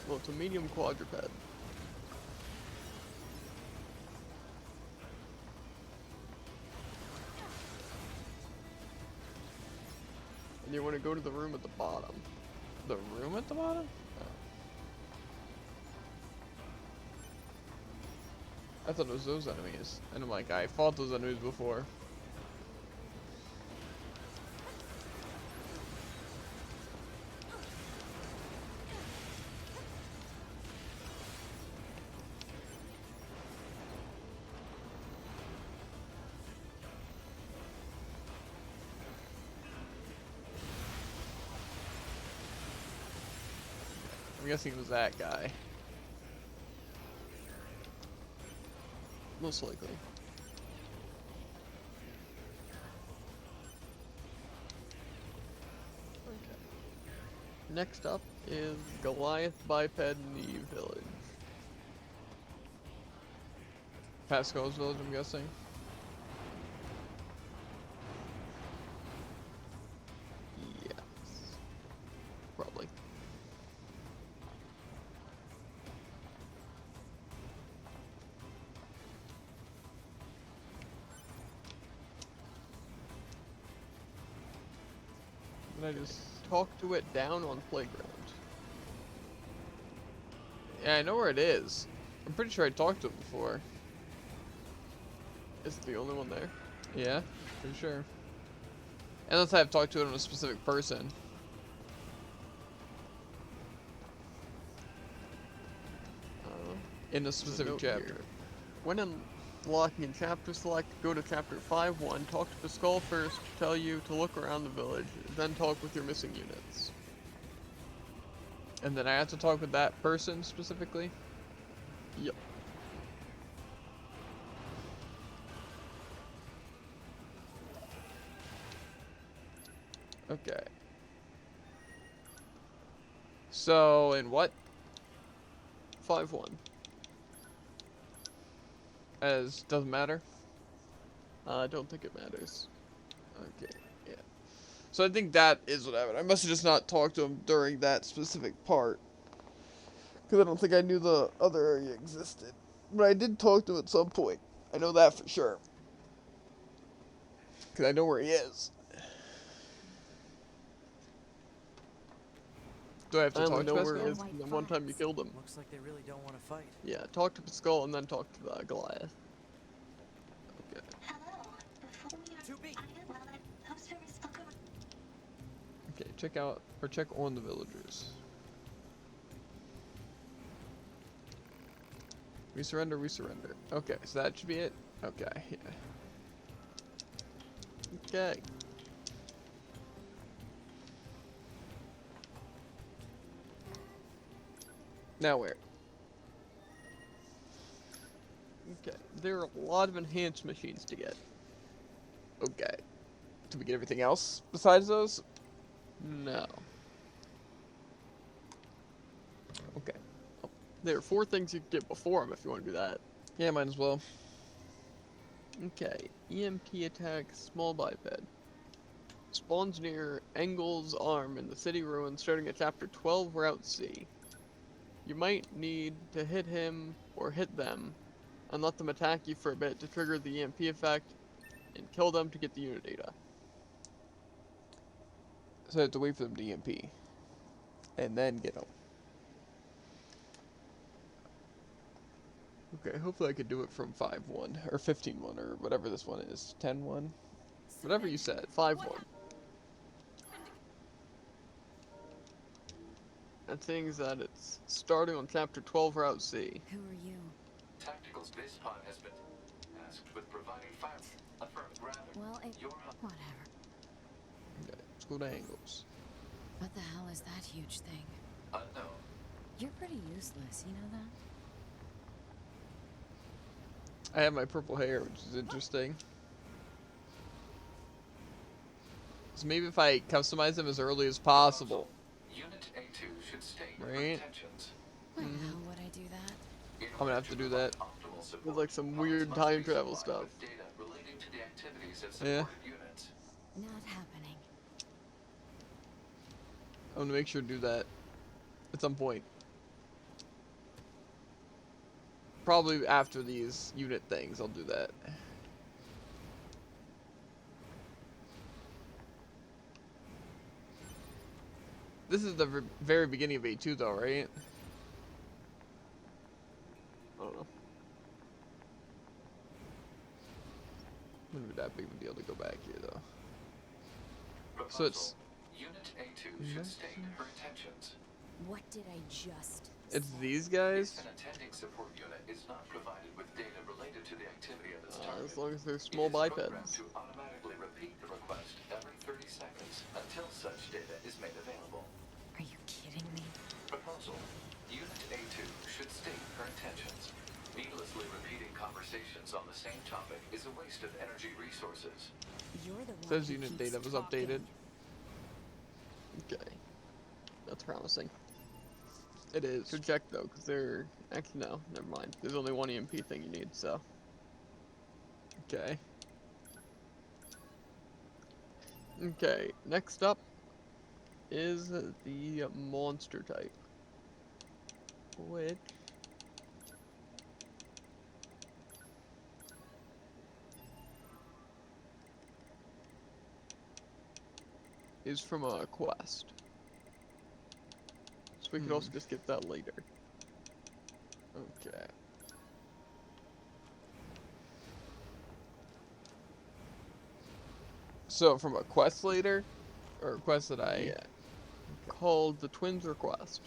Well, it's a medium quadruped. And you want to go to the room at the bottom. The room at the bottom? Oh. I thought it was those enemies. And I'm like, I fought those enemies before. I'm guessing it was that guy. Most likely. Okay. Next up is Goliath Biped Knee Village. Pascal's village, I'm guessing. Yes. Probably. And I just... Talk to it down on playground. Yeah, I know where it is. I'm pretty sure I talked to it before. Is it the only one there? Yeah, pretty sure. Unless I've talked to it on a specific person. In a There's specific note chapter. here. When unlocking in chapter select, go to chapter 5.1, talk to Pascal first, tell you to look around the village, then talk with your missing units. And then I have to talk with that person specifically? Yep. Okay. So, in what? 5-1. As doesn't matter. I don't think it matters. Okay, yeah. So I think that is what happened. I must have just not talked to him during that specific part. Because I don't think I knew the other area existed. But I did talk to him at some point. I know that for sure. Because I know where he is. Do I have I to only talk to know where he Pascal? is from the one time you killed him. Looks like they really don't want to fight. Yeah, talk to Pascal and then talk to the Goliath. Okay. To be. Okay, check out, or check on the villagers. We surrender, we surrender. Okay, so that should be it? Okay, yeah. Okay. Now where? Okay. There are a lot of enhanced machines to get. Okay. Did we get everything else besides those? No. Okay. There are 4 things you can get before them if you want to do that. Yeah, might as well. Okay. Emp Attack, small biped. Spawns near Engel's arm in the city ruins starting at chapter 12, Route C. You might need to hit him or hit them and let them attack you for a bit to trigger the EMP effect and kill them to get the unit data. So I have to wait for them to EMP. And then get them. Okay, hopefully I could do it from 5-1, or 15-1, or whatever this one is. 10-1? Whatever you said. 5-1. That thing's that it's starting on chapter 12, Route C. Who are you? Tactical's base pod has been tasked with providing fire. Affirm, rather. Well, Your whatever. Okay, let's go to angles. What the hell is that huge thing? unknown. You're pretty useless, you know that? I have my purple hair, which is interesting. So maybe if I customize them as early as possible. Unit A2 should stay in Right. retentions. Why the hell would I do that? In I'm gonna have to do that. optimal support, With like some pods weird must time be travel supplied stuff. with data relating to the activities of Yeah. supported units. Not happening. I'm gonna make sure to do that at some point. Probably after these unit things, I'll do that. This is the very beginning of A2 though, right? I don't know. Wouldn't be that big of a deal to go back here though. Proposal. So it's Unit A2 should stay in retentions. What did I just it's say? these guys. If an attending support unit is not provided with data related to the activity of its target, As long as they're it small is programmed bipeds. to automatically repeat the request every 30 seconds until such data is made available. Are you kidding me? Proposal. Unit A2 should stay in her intentions. Needlessly repeating conversations on the same topic is a waste of energy resources. You're the one Says who unit keeps data was talking. updated. Okay. That's promising. It is. Should check though, because they're actually no, never mind. There's only one EMP thing you need, so. Okay. Okay, next up is the monster type. Which is from a quest. So we could also just get that later. Okay. So from a quest later, or a quest that I, Called the Twins Request.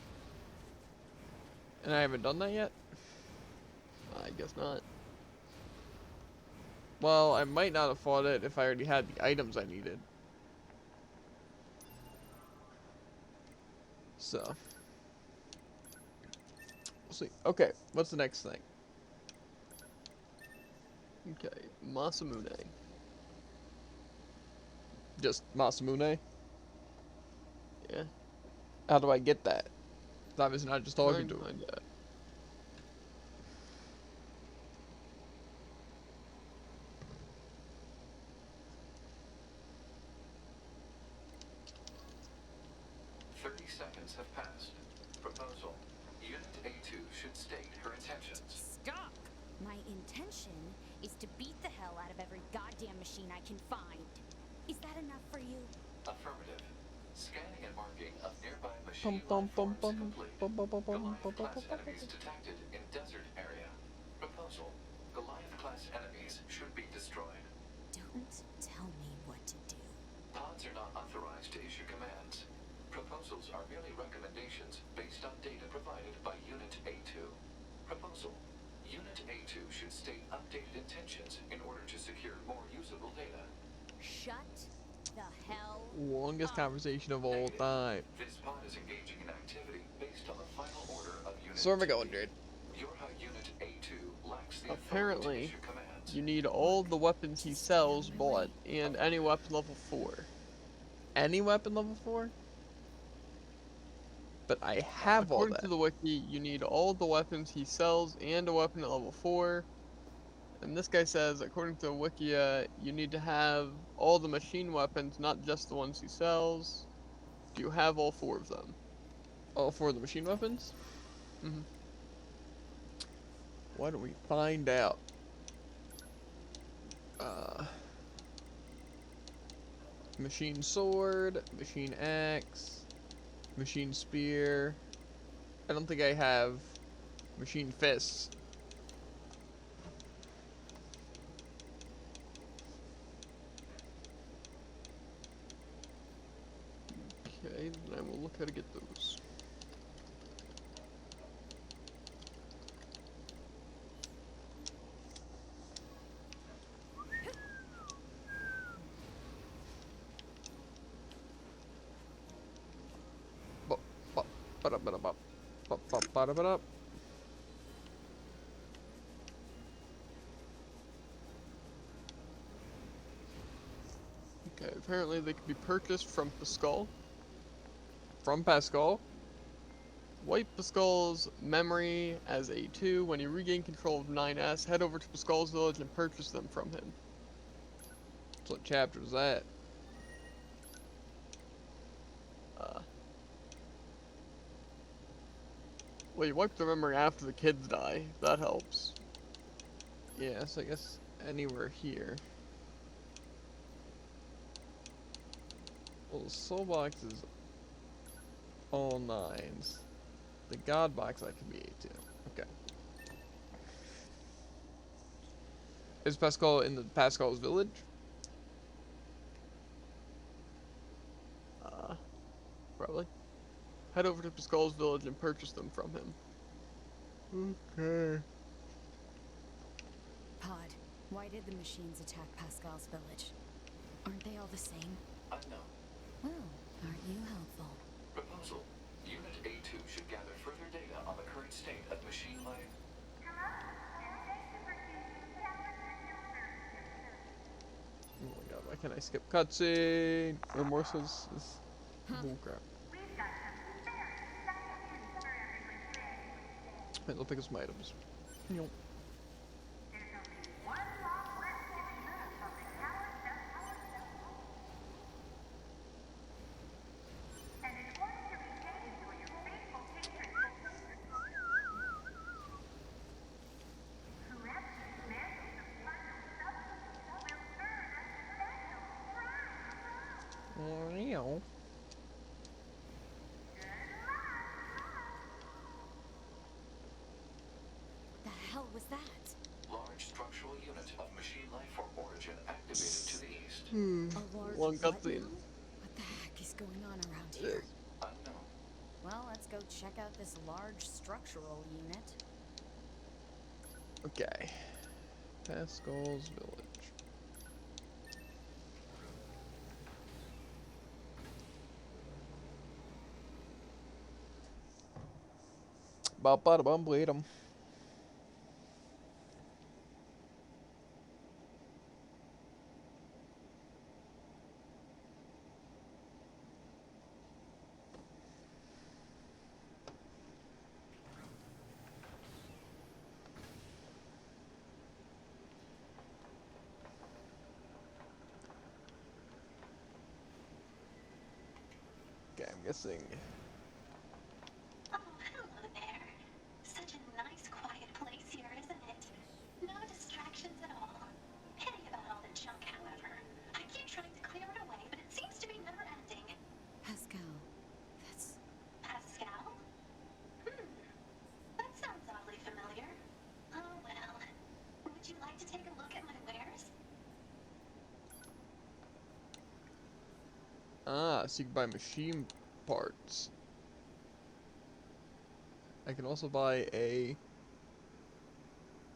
and I haven't done that yet. I guess not. Well, I might not have fought it if I already had the items I needed. So, we'll see. Okay, what's the next thing? Okay, Masamune. Just Masamune? Yeah. How do I get that? It's obviously not just Trying talking to to him. find that. Seconds have passed. Proposal. Unit A2 should state her intentions. Stop! My intention is to beat the hell out of every goddamn machine I can find. Is that enough for you? Affirmative. Scanning and marking of nearby Bum machine bum life bum forms bum complete. bum bum bum bum bum bum Goliath-class bum enemies detected in desert area. Proposal. Goliath-class enemies should be destroyed. Don't tell me what to do. Pods are not authorized to issue commands. Proposals are merely recommendations based on data provided by Unit A2. Proposal. Unit A2 should state updated intentions in order to secure more usable data. Shut the hell Longest up. conversation of all Negative. time. This pod is engaging in activity based on the final order of Unit So where am I 2B. going, Jared? Your Unit A2 lacks the authority to Apparently, issue commands. you need all the weapons he sells bought, and any weapon level 4. Any weapon level 4? But I have all According that. to the wiki, you need all the weapons he sells and a weapon at level 4. And this guy says, according to Wikia, you need to have all the machine weapons, not just the ones he sells. Do you have all 4 of them? All 4 of the machine weapons? Mm-hmm. Why don't we find out? Machine sword, machine axe, machine spear. I don't think I have machine fists. Okay, then I will look how to get those. Bop, bop, ba-da, ba-da, bop. Bop, bop, ba-da, ba-da. Okay, apparently they can be purchased from Pascal. From Pascal. Wipe Pascal's memory as A2. When you regain control of 9S, head over to Pascal's village and purchase them from him. So what chapter is that? Well, you wipe the memory after the kids die. That helps. Yeah, so I guess anywhere here. Well, the soul box is all 9s. The god box I can be 8 too. Okay. Is Pascal in the Pascal's village? Probably. Head over to Pascal's village and purchase them from him. Okay. Pod, why did the machines attack Pascal's village? Aren't they all the same? Unknown. Well, aren't you helpful? Proposal. Unit A2 should gather further data on the current state of machine life. Oh my god, why can't I skip cutscene? Remorse is bull crap. Wait, I'll pick up some items. Yoink. Meow. The hell was that? Large structural unit of machine life form origin activated to the east. A large Long what cutscene. now? What the heck is going on around here? Unknown. Well, let's go check out this large structural unit. Okay. Pascal's village. Ba ba da bum bleed 'em. guessing. Oh, hello there. Such a nice, quiet place here, isn't it? No distractions at all. Pity about all the junk, however. I keep trying to clear it away, but it seems to be never ending. Pascal, that's... Pascal? That sounds oddly familiar. Oh, well. Would you like to take a look at my wares? Ah, so you can buy machine parts. I can also buy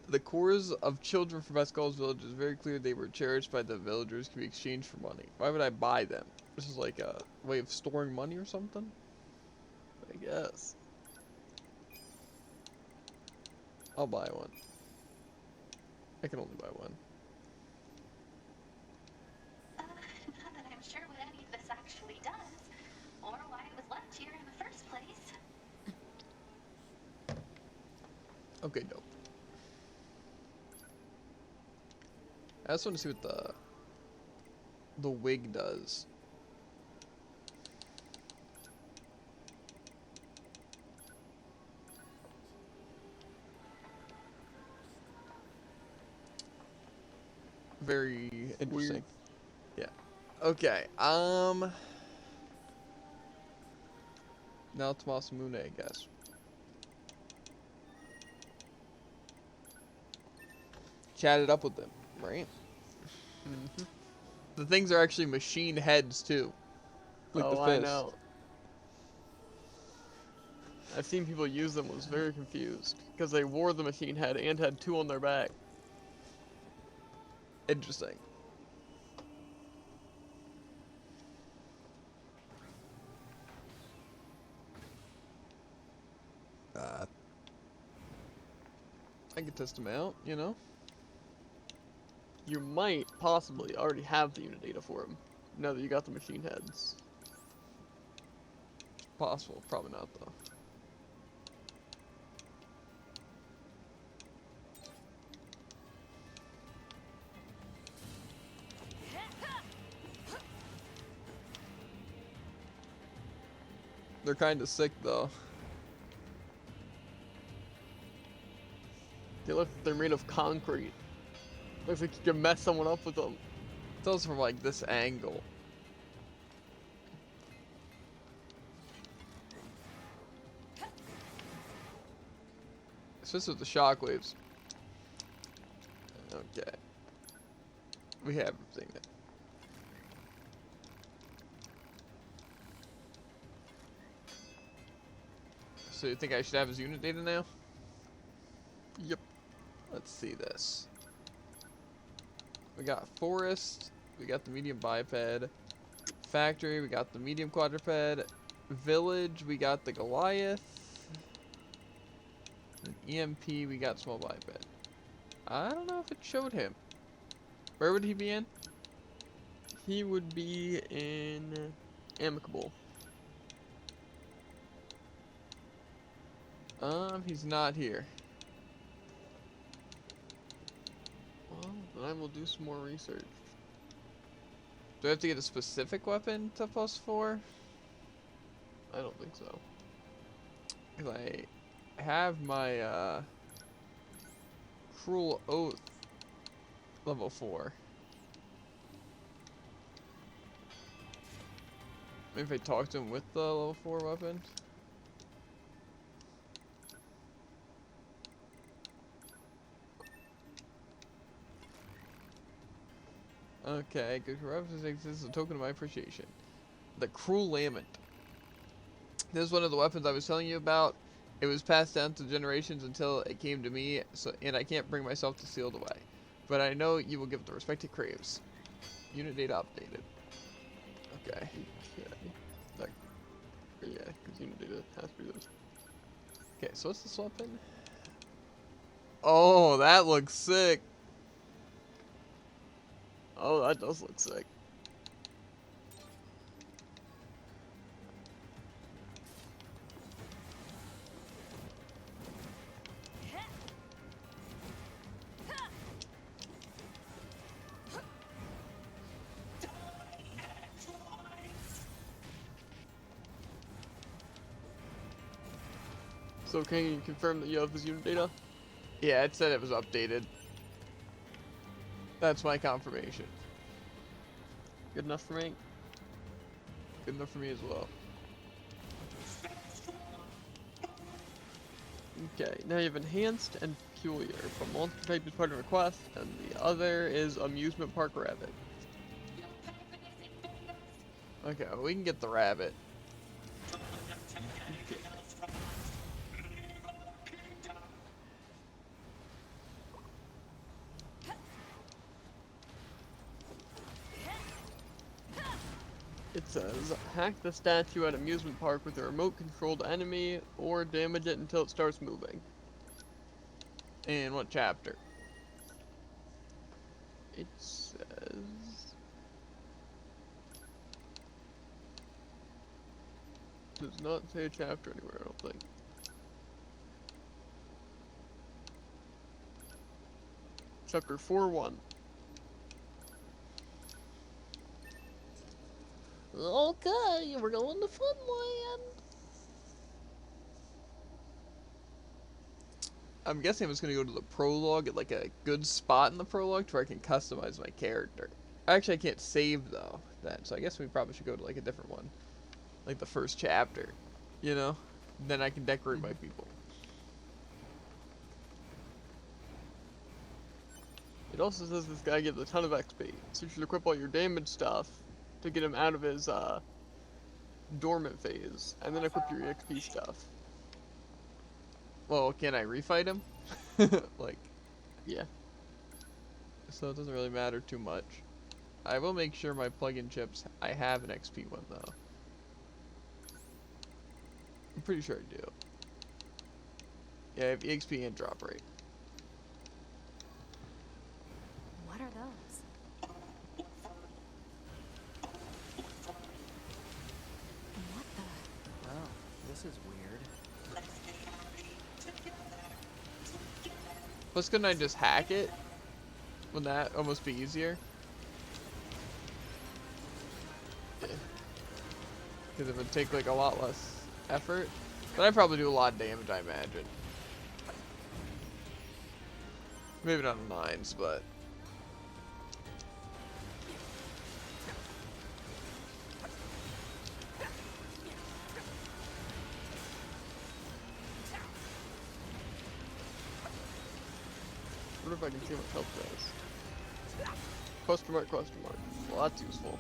the cores of children from Pascal's village is very clear they were cherished by the villagers, can be exchanged for money. Why would I buy them? This is like a way of storing money or something? I guess. I'll buy one. I can only buy one. Not that I'm sure what any of this actually does, or why it was left here in the first place. Okay, dope. I just want to see what the wig does. Very interesting. Yeah. Okay. Now it's Masamune, I guess. Chat it up with them, right? Mm-hmm. The things are actually machine heads too. Like Oh, the I fist. know. I've seen people use them, was very confused. Because they wore the machine head and had two on their back. Interesting. I could test them out, you know? You might possibly already have the unit data for them. Now that you got the machine heads. Possible, probably not though. They're kind of sick though. They look like they're made of concrete. Looks like you can mess someone up with them. It's also from like this angle. Especially with the shockwaves. Okay. We have everything then. So you think I should have his unit data now? Yep. Let's see this. We got forest, we got the medium biped, factory, we got the medium quadruped, village, we got the Goliath, and EMP, we got small biped. I don't know if it showed him. Where would he be in? He would be in Amicable. He's not here. Well, then I will do some more research. Do I have to get a specific weapon to +4? I don't think so. Cause I have my Cruel Oath level 4. Maybe if I talk to him with the level 4 weapon. Okay, good reference is a token of my appreciation. The Cruel Lament. This is one of the weapons I was telling you about. It was passed down to generations until it came to me, and I can't bring myself to seal it away. But I know you will give it the respect it craves. Unit data updated. Okay. Okay. That, yeah, because unit data has to be this. Okay, so what's this weapon? Oh, that looks sick. Oh, that does look sick. So can you confirm that you have his unit data? Yeah, it said it was updated. That's my confirmation. Good enough for me? Good enough for me as well. Okay, now you have Enhanced and Peculiar. From multiple type is part of request, and the other is Amusement Park Rabbit. Okay, well, we can get the rabbit. It says, hack the statue at Amusement Park with a remote-controlled enemy, or damage it until it starts moving. And what chapter? It says... Does not say a chapter anywhere, I don't think. Chapter 4-1. Okay, we're going to Funland. I'm guessing I'm just gonna go to the prologue at like a good spot in the prologue to where I can customize my character. Actually, I can't save though that, so I guess we probably should go to like a different one, like the first chapter, you know. Then I can decorate my people. It also says this guy gives a ton of XP, so you should equip all your damage stuff to get him out of his dormant phase, and then equip your XP stuff. Well, can I refight him? Like, Yeah. so it doesn't really matter too much. I will make sure my plug-in chips, I have an XP one though. I'm pretty sure I do. Yeah, I have EXP and drop rate. What are those? What the? Oh, this is weird. Plus, couldn't I just hack it? Wouldn't that almost be easier? Yeah. Because it would take like a lot less effort. But I'd probably do a lot of damage, I imagine. Maybe not on mines, but... I wonder if I can see what health does. Question mark, question mark. Well, that's useful.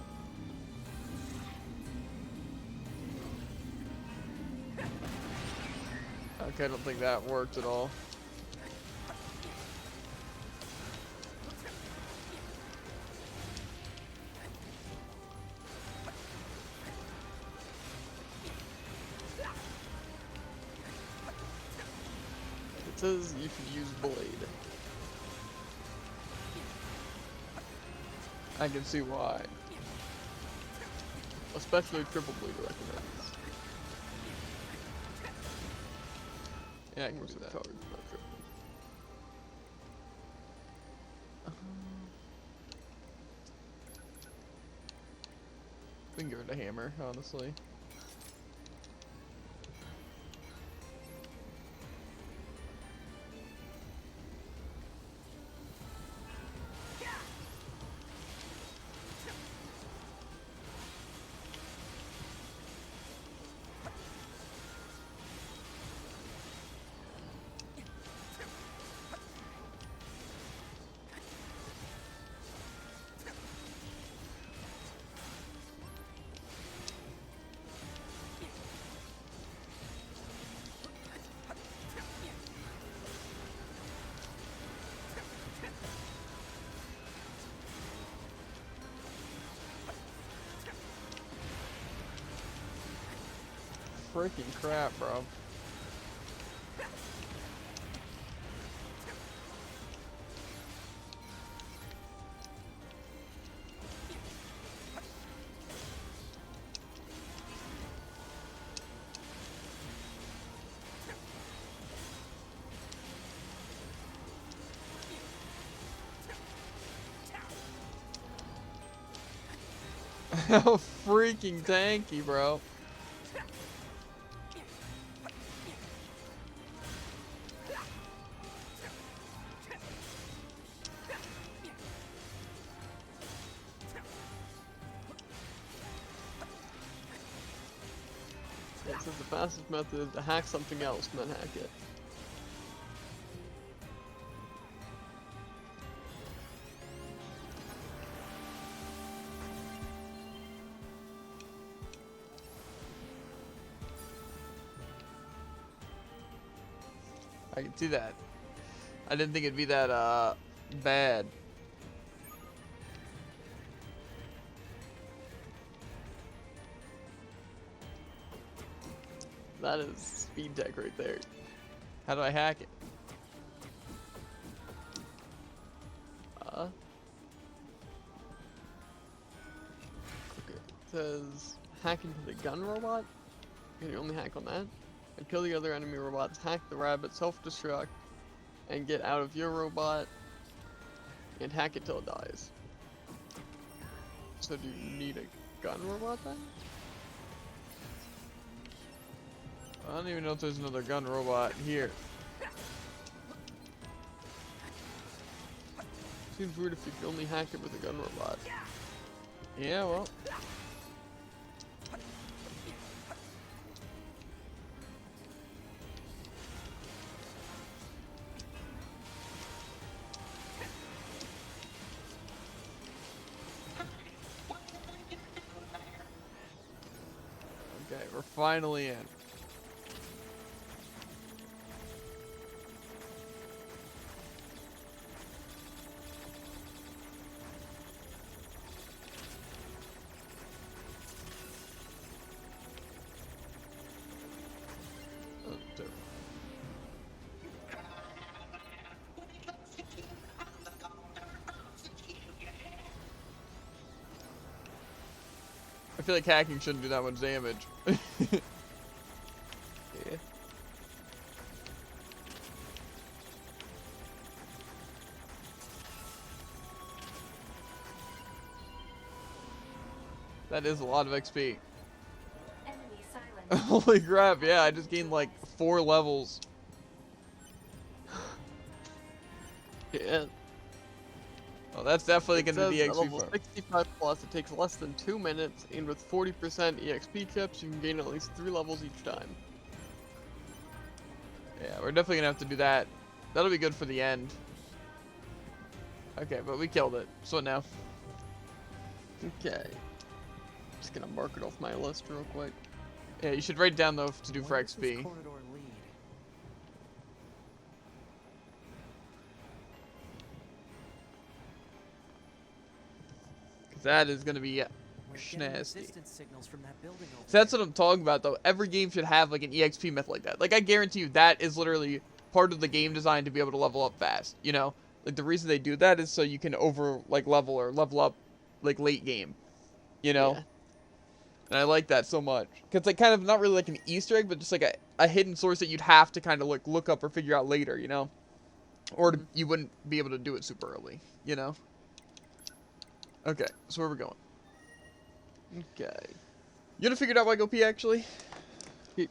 Okay, I don't think that worked at all. It says you should use Blade. I can see why. Especially Triple Blade recommends. Yeah, I can Where's see the that. charge? Not triple. We can give it a hammer, honestly. Freaking crap, bro. How freaking tanky, bro. the fastest method is to hack something else and then hack it. I can see that. I didn't think it'd be that bad. That is speed tech right there. How do I hack it? Okay. It says hack into the gun robot. You can only hack on that. And kill the other enemy robots, hack the rabbit, self-destruct, and get out of your robot, and hack it till it dies. So do you need a gun robot then? I don't even know if there's another gun robot here. Seems weird if you could only hack it with a gun robot. Yeah, well. Okay, we're finally in. Oh, terrible. I feel like hacking shouldn't do that much damage. Yeah. That is a lot of XP. Enemy silence. Holy crap, yeah, I just gained like 4 levels. Yeah. Oh, that's definitely It going to says be the at XP level farm. 65 plus, it takes less than 2 minutes, and with 40% EXP chips, you can gain at least 3 levels each time. Yeah, we're definitely going to have to do that. That'll be good for the end. Okay, but we killed it. So what now? Okay. Just gonna mark it off my list real quick. Yeah, you should write down though to do for Where does this XP. corridor lead? Because that is going to be We're getting schnasty. resistance signals from that building over So that's there. what I'm talking about though. Every game should have like an EXP method like that. Like I guarantee you that is literally part of the game design to be able to level up fast. You know, like the reason they do that is so you can level or level up like late game. You know, Yeah. and I like that so much because like kind of not really like an Easter egg, but just like a hidden source that you'd have to kind of like look up or figure out later. You know, or you wouldn't be able to do it super early. You know. Okay, so where we going? Okay. You gonna figure out why go pee actually? Yeah.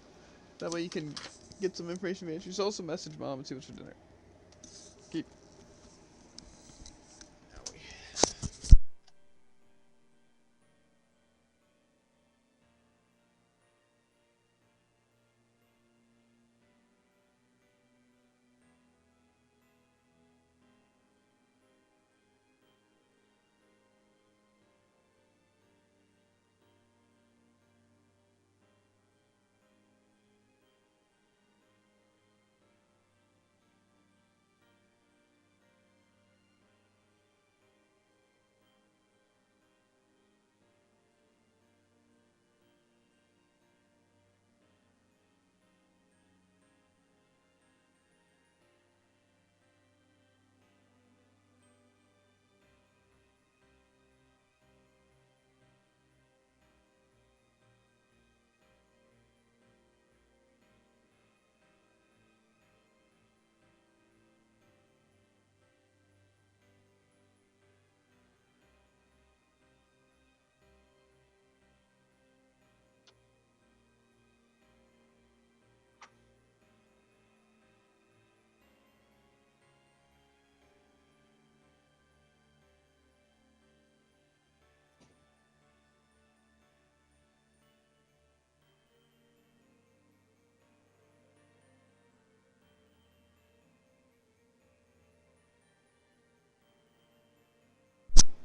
That way you can get some information. You should also message mom and see what's for dinner. Keep.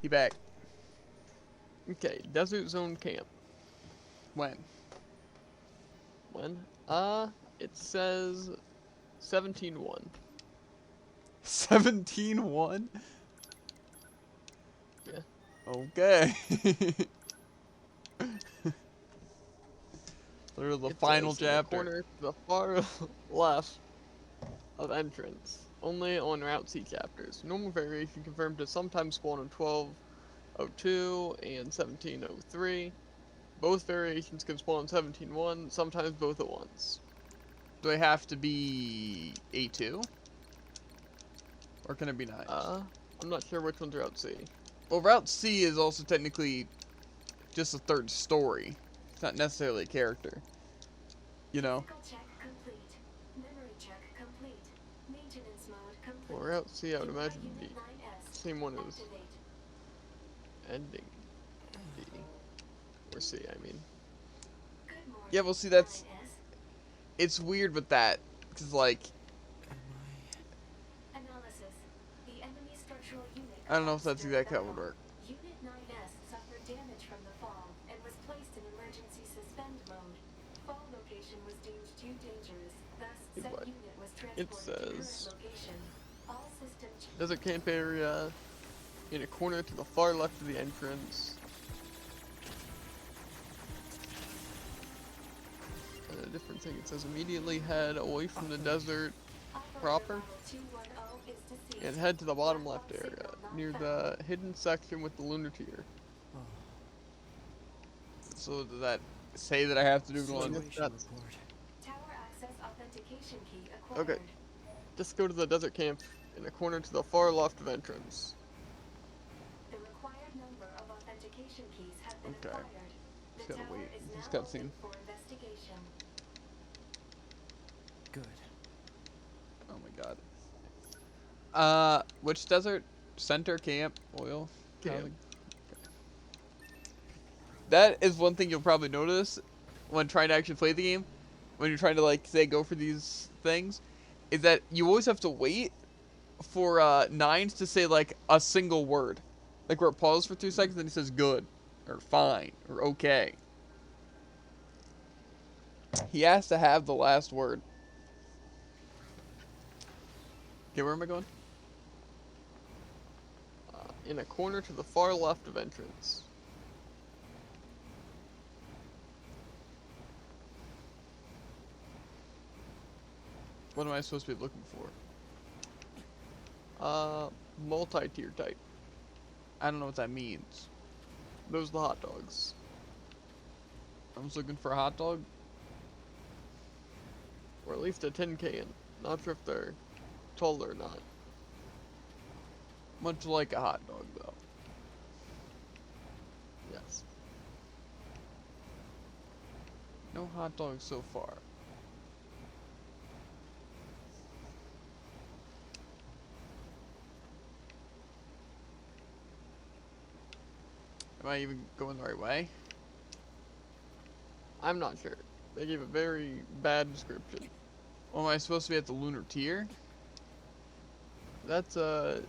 He back. Okay, Desert Zone Camp. When? When? It says 17-1. 17-1? Yeah. Okay. Through the It final says in the chapter. corner to the far left of entrance. Only on Route C chapters. Normal variation confirmed to sometimes spawn on 12:02 and 17:03. Both variations can spawn on 17-1, sometimes both at once. Do they have to be A2? Or can it be 9? I'm not sure which one's Route C. Well, Route C is also technically just a third story. It's not necessarily a character. You know? Physical check complete. Memory check complete. Maintenance mode complete. Well, Route C, I would UI imagine would be Unit 9S. same one as Activate. ending D. Or C, I mean. Good morning, Yeah, well, see, that's... 9S. It's weird with that. Because, like... Analysis. The enemy structural unit. I don't know if that's collapsed exactly how it during would work. battle. Unit 9S suffered damage from the fall and was placed in emergency suspend mode. Fall location was deemed too dangerous. Thus, It said what? unit was It transported to says- current location. All system Desert camp area in a corner to the far left of the entrance. And a different thing, it says immediately head away from the desert proper and head to the bottom left area near the hidden section with the lunar tier. So does that say that I have to do one? Situation That's- report. Tower access authentication key acquired. Okay. Just go to the desert camp in a corner to the far left of entrance. The required number of authentication keys have been Okay. acquired. Just The gotta tower wait. is Just now cutscene. open for investigation. Good. Oh my god. Which desert? Center, camp, oil? Camp. housing? That is one thing you'll probably notice when trying to actually play the game. When you're trying to, like, say, go for these things. Is that you always have to wait for, 9s to say, like, a single word. Like, where it pauses for 2 seconds and it says good. Or fine. Or okay. He has to have the last word. Okay, where am I going? In a corner to the far left of entrance. What am I supposed to be looking for? Multi-tier type. I don't know what that means. Those are the hot dogs. I'm just looking for a hot dog. Or at least a tin can. Not sure if they're taller or not. Much like a hot dog, though. Yes. No hot dogs so far. Am I even going the right way? I'm not sure. They gave a very bad description. Or am I supposed to be at the lunar tier? That's a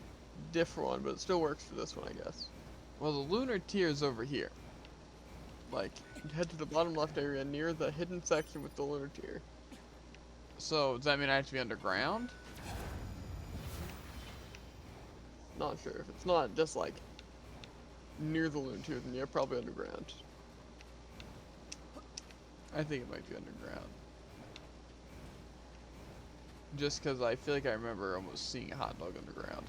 different one, but it still works for this one, I guess. Well, the lunar tier is over here. Like, Head to the bottom left area near the hidden section with the lunar tier. so does that mean I have to be underground? Not sure. If it's not just like near the lunar tier, then you're probably underground. I think it might be underground. Just because I feel like I remember almost seeing a hot dog underground.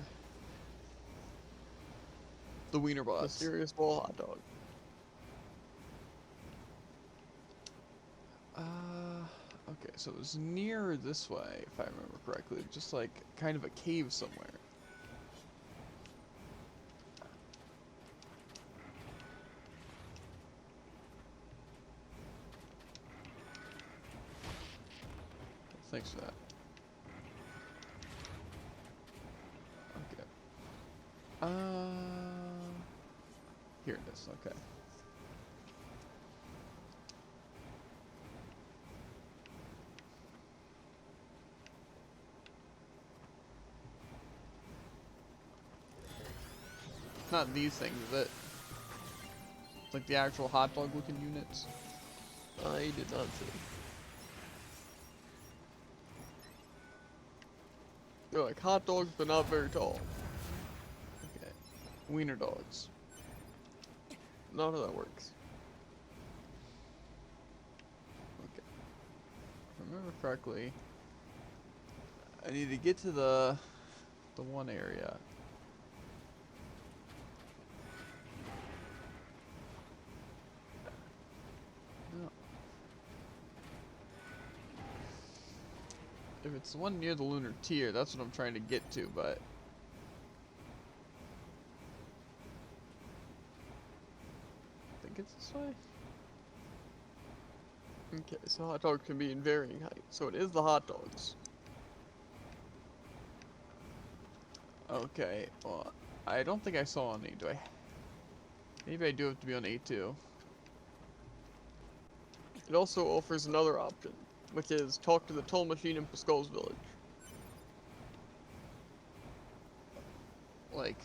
The Wiener The Boss. serious bowl hot dog. Okay, so it was near this way, if I remember correctly. Just like kind of a cave somewhere. Thanks for that. Okay. Here it is, okay. not these things, is it? It's like the actual hot dog looking units. I did not see. They're like hot dogs, but not very tall. Okay. Wiener dogs. Not how that works. Okay. If I remember correctly, I need to get to the one area. No. If it's the one near the lunar tier, that's what I'm trying to get to, but I think it's this way. Okay, so hot dogs can be in varying height. So it is the hot dogs. Okay, well, I don't think I saw any, do I? Maybe I do have to be on A2. It also offers another option, which is talk to the toll machine in Pascal's village. Like,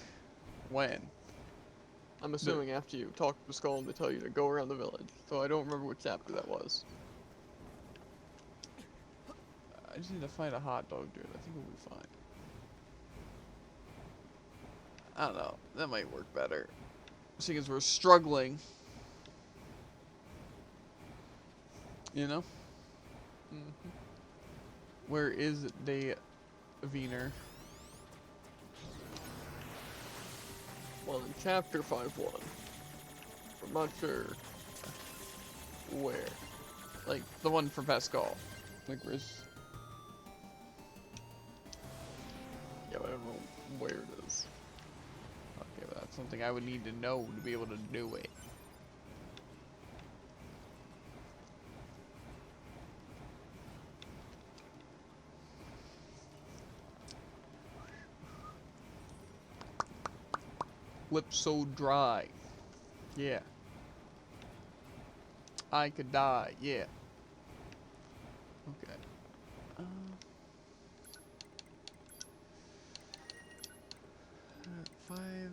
when? I'm assuming after you talk to Pascal and they tell you to go around the village. So I don't remember which chapter that was. I just need to find a hot dog, dude. I think we'll be fine. I don't know. That might work better. Seeing as we're struggling. You know? Mm-hmm. Where is the Wiener? Well, in chapter 5.1, I'm not sure where. Like, the one from Pascal. Like, where's... Yeah, but I don't know where it is. Okay, but that's something I would need to know to be able to do it. Lips so dry. Yeah. I could die. Yeah. Okay. Five.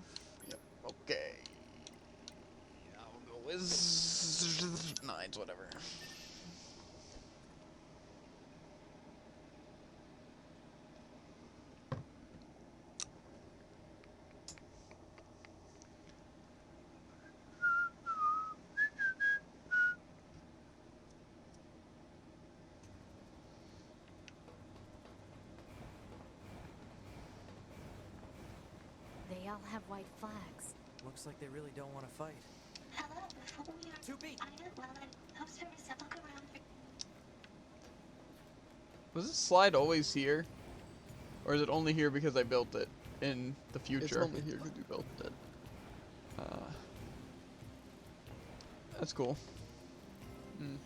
Yep. Okay. I'll go with 9s, whatever. They all have white flags. Looks like they really don't want to fight. Hello, before we are... 2B! I know, well, I hope service to look around for... Was this slide always here? Or is it only here because I built it in the future? It's only here because you built it. That's cool. Mm-hmm.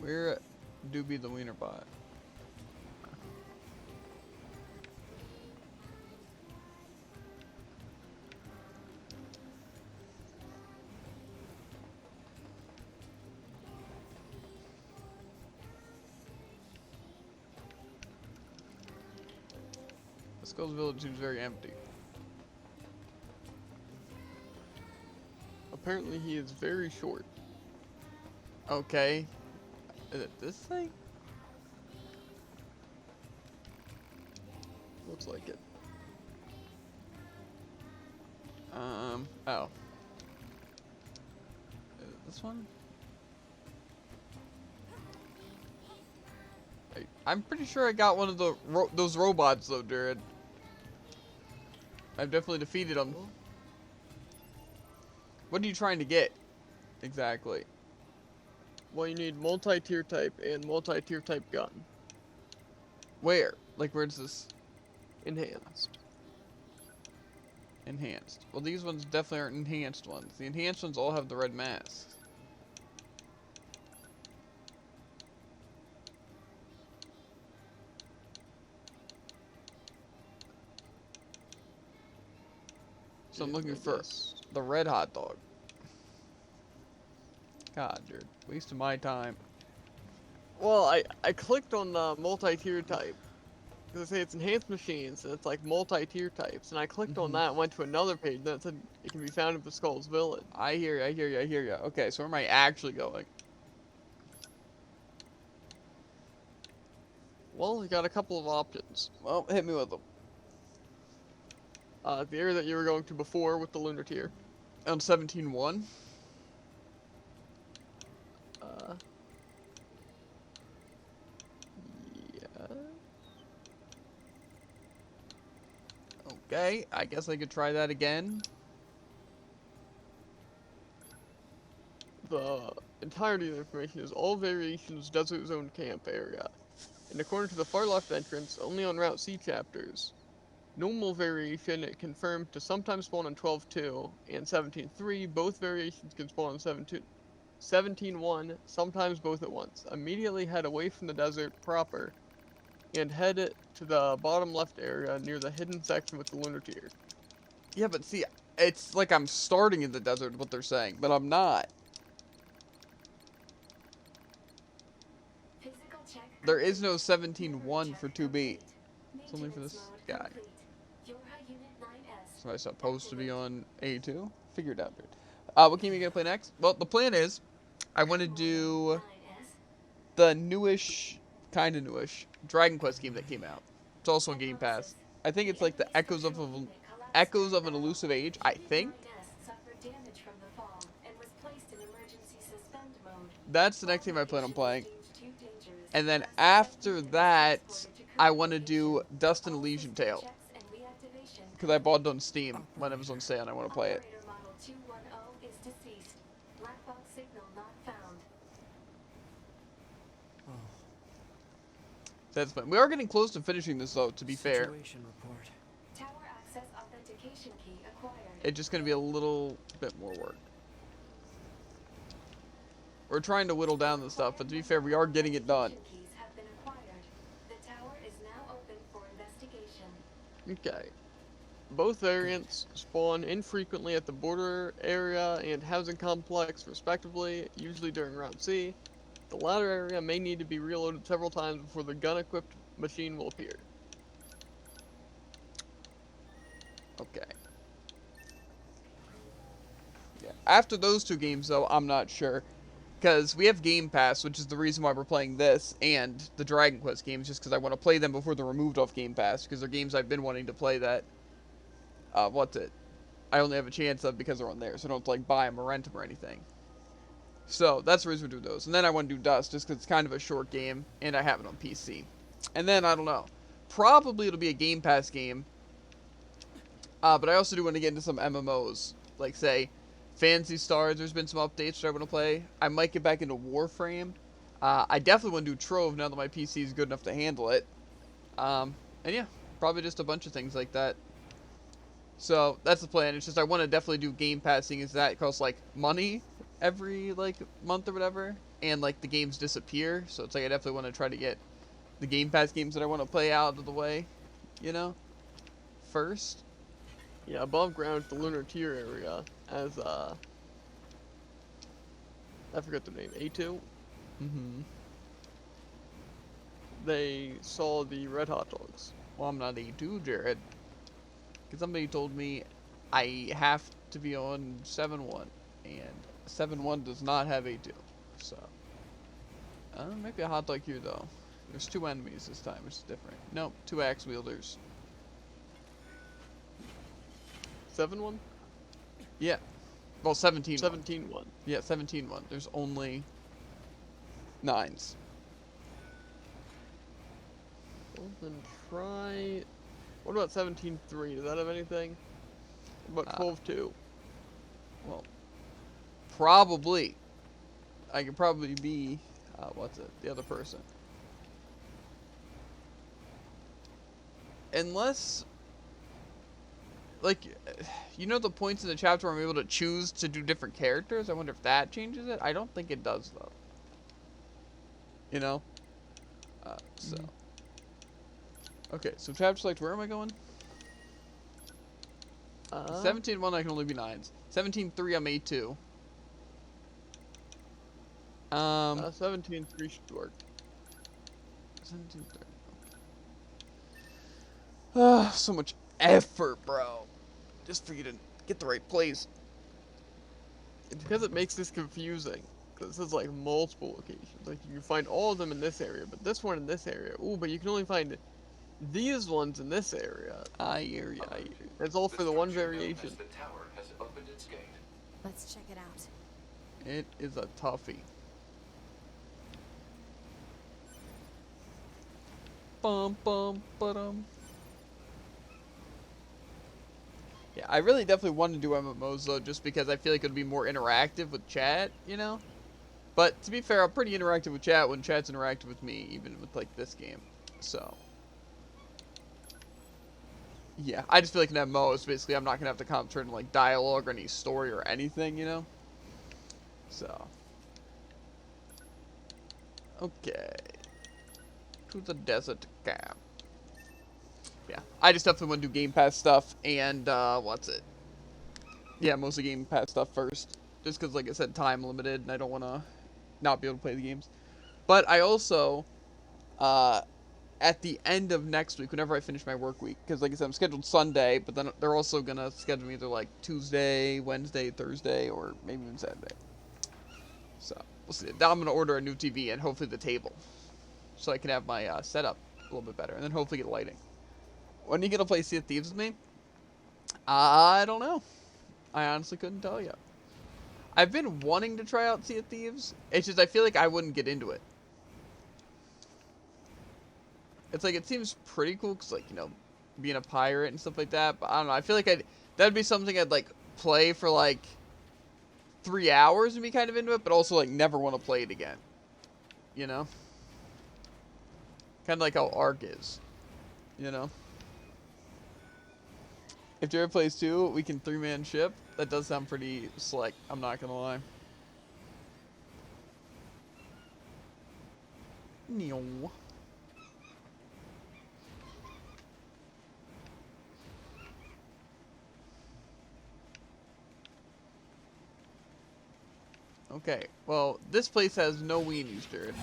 Where do be the Wiener bot? Pascal's village seems very empty. Apparently he is very short. Okay. Is it this thing? Looks like it. Oh. Is it this one? I'm pretty sure I got one of the those robots though, Jared. I've definitely defeated them. What are you trying to get? Exactly. Well, you need multi-tier type and multi-tier type gun. Where? Like, where's this? Enhanced. Enhanced. Well, these ones definitely aren't enhanced ones. The enhanced ones all have the red masks. So I'm looking for the red hot dog. God, dude. Wasting my time. Well, I clicked on the multi-tier type, because I say it's enhanced machines, and it's like multi-tier types, and I clicked on Mhm. that and went to another page that said it can be found at the Skull's Village. I hear you, I hear you, I hear you. Okay, so where am I actually going? Well, you got a couple of options. Well, hit me with them. The area that you were going to before with the lunar tier. On 17.1? Uh, yeah. Okay, I guess I could try that again. The entirety of the information is all variations desert zone camp area. And according to the far left entrance, only on Route C chapters. Normal variation it confirmed to sometimes spawn on 12.2 and 17.3. Both variations can spawn on 17.1, sometimes both at once. Immediately head away from the desert proper and head to the bottom left area near the hidden section with the lunar tier. Yeah, but see, it's like I'm starting in the desert, what they're saying, but I'm not. Physical check There is no complete. 17.1 Check for 2B. complete. It's only for this Maintenance mode guy. complete. Yorha Unit 9S. So am I supposed to be on A2? Figure it out, dude. What game are you gonna play next? Well, the plan is, I want to do 9S. the newish, kind of newish, Dragon Quest game that came out. It's also on Game Pass. I think it's like the Echoes of an Elusive Age, I think. That's the next game I plan on playing. And then after that, I want to do Dust and Elysian Tale. Because I bought it on Steam when it was on sale and I want to play it. Operator model 210 is deceased. Black box signal not found. Oh, That's fun. We are getting close to finishing this though, to be fair. situation report. Tower access authentication key acquired. It's just going to be a little bit more work. We're trying to whittle down the stuff, but to be fair, we are getting it done. Keys have been acquired. The tower is now open for investigation. Okay. Both variants spawn infrequently at the border area and housing complex, respectively, usually during Route C. The latter area may need to be reloaded several times before the gun-equipped machine will appear. Okay. Yeah. After those two games, though, I'm not sure. Because we have Game Pass, which is the reason why we're playing this, and the Dragon Quest games, just because I want to play them before they're removed off Game Pass, because they're games I've been wanting to play that, I only have a chance of because they're on there, so I don't have to, like, buy them or rent them or anything. So, that's the reason we do those. And then I want to do Dust, just because it's kind of a short game, and I have it on PC. And then, I don't know. Probably it'll be a Game Pass game. But I also do want to get into some MMOs. Like, say, Phantasy Stars, there's been some updates that I want to play. I might get back into Warframe. I definitely want to do Trove now that my PC is good enough to handle it. And yeah, probably just a bunch of things like that. So, that's the plan. It's just I want to definitely do Game Pass, seeing as that costs, like, money every, like, month or whatever. And, like, the games disappear. So, it's like I definitely want to try to get the Game Pass games that I want to play out of the way, you know, first. Yeah, above ground, the lunar tier area, as, I forget the name, A2? Mm-hmm. They saw the red hot dogs. Well, I'm not A2, Jared. Because somebody told me I have to be on 7.1, and 7.1 does not have A2. So, maybe a hot dog here, though. There's 2 enemies this time, which is different. Nope, 2 axe wielders. 7-1? Yeah. Well, 17. 17-1. Yeah, 17.1. There's only 9s. Well, then try... What about 17-3? Does that have anything? What about 12-2? Well, probably. I could probably be, the other person. Unless, like, you know the points in the chapter where I'm able to choose to do different characters? I wonder if that changes it? I don't think it does, though. You know? So. Okay, so chapter select, where am I going? 17.1 I can only be 9s. 17.3 I'm A2. 17-3 should work. 17.3. So much effort, bro. Just for you to get the right place. It's because it makes this confusing. Because this is like multiple locations. Like you can find all of them in this area, but this one in this area. Ooh, but you can only find these ones in this area. I hear you, I hear you. That's all for the one structure known variation. as the tower has opened its gate. Let's check it out. It is a toughie. Bum bum ba-dum. Yeah, I really definitely want to do MMOs though, just because I feel like it'd be more interactive with chat, you know? But to be fair, I'm pretty interactive with chat when chat's interactive with me, even with like this game. So yeah, I just feel like in MMOs, basically I'm not gonna have to concentrate on like dialogue or any story or anything, you know? So okay. To the desert camp. Yeah, I just definitely want to do Game Pass stuff, and, what's it? Yeah, mostly Game Pass stuff first. Just because, like I said, time limited, and I don't want to not be able to play the games. But I also, at the end of next week, whenever I finish my work week, because, like I said, I'm scheduled Sunday, but then they're also going to schedule me either, like, Tuesday, Wednesday, Thursday, or maybe even Saturday. So, we'll see. Now I'm going to order a new TV and hopefully the table, so I can have my setup a little bit better, and then hopefully get lighting. When are you gonna play Sea of Thieves with me? I don't know. I honestly couldn't tell you. I've been wanting to try out Sea of Thieves. It's just I feel like I wouldn't get into it. It's like it seems pretty cool because like, you know, being a pirate and stuff like that. But I don't know. I feel like that'd be something I'd like play for like 3 hours and be kind of into it, but also like never want to play it again. You know? Kind of like how Ark is. You know? If Jared plays too, we can 3-man ship. That does sound pretty slick, I'm not gonna lie. No. Okay, well, this place has no weenies, Jared.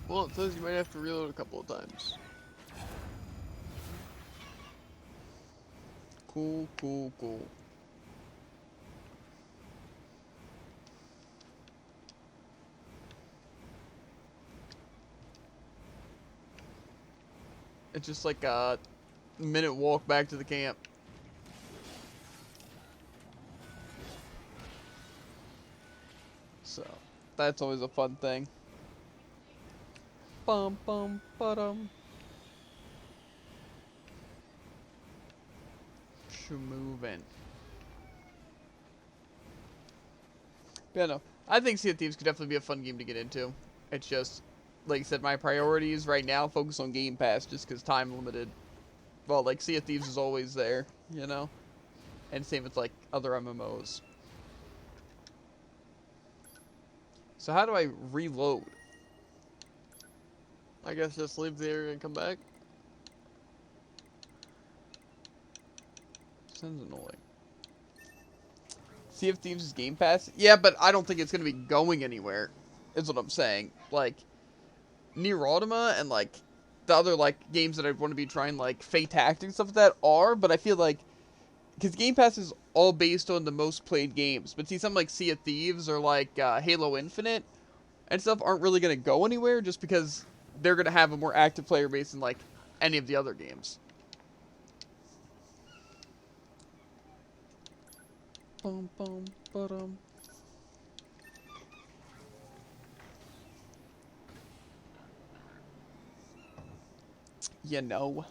Well, it says you might have to reload a couple of times. Cool, cool, cool. It's just like a minute walk back to the camp. So, that's always a fun thing. Bum bum ba-dum. Moving. Yeah, no. I think Sea of Thieves could definitely be a fun game to get into. It's just, like I said, my priorities right now focus on Game Pass just because time limited. Well, like, Sea of Thieves is always there, you know? And same with, like, other MMOs. So how do I reload? I guess just leave the area and come back. Sounds annoying. Sea of Thieves is Game Pass? Yeah, but I don't think it's going to be going anywhere, is what I'm saying. Like, Nier Automata and, like, the other, like, games that I want to be trying, like, Fate Tactics stuff like that are, but I feel like, because Game Pass is all based on the most played games, but see, something like Sea of Thieves or, like, Halo Infinite and stuff aren't really going to go anywhere just because they're going to have a more active player base than, like, any of the other games. Bum, bum, ba-dum. You know.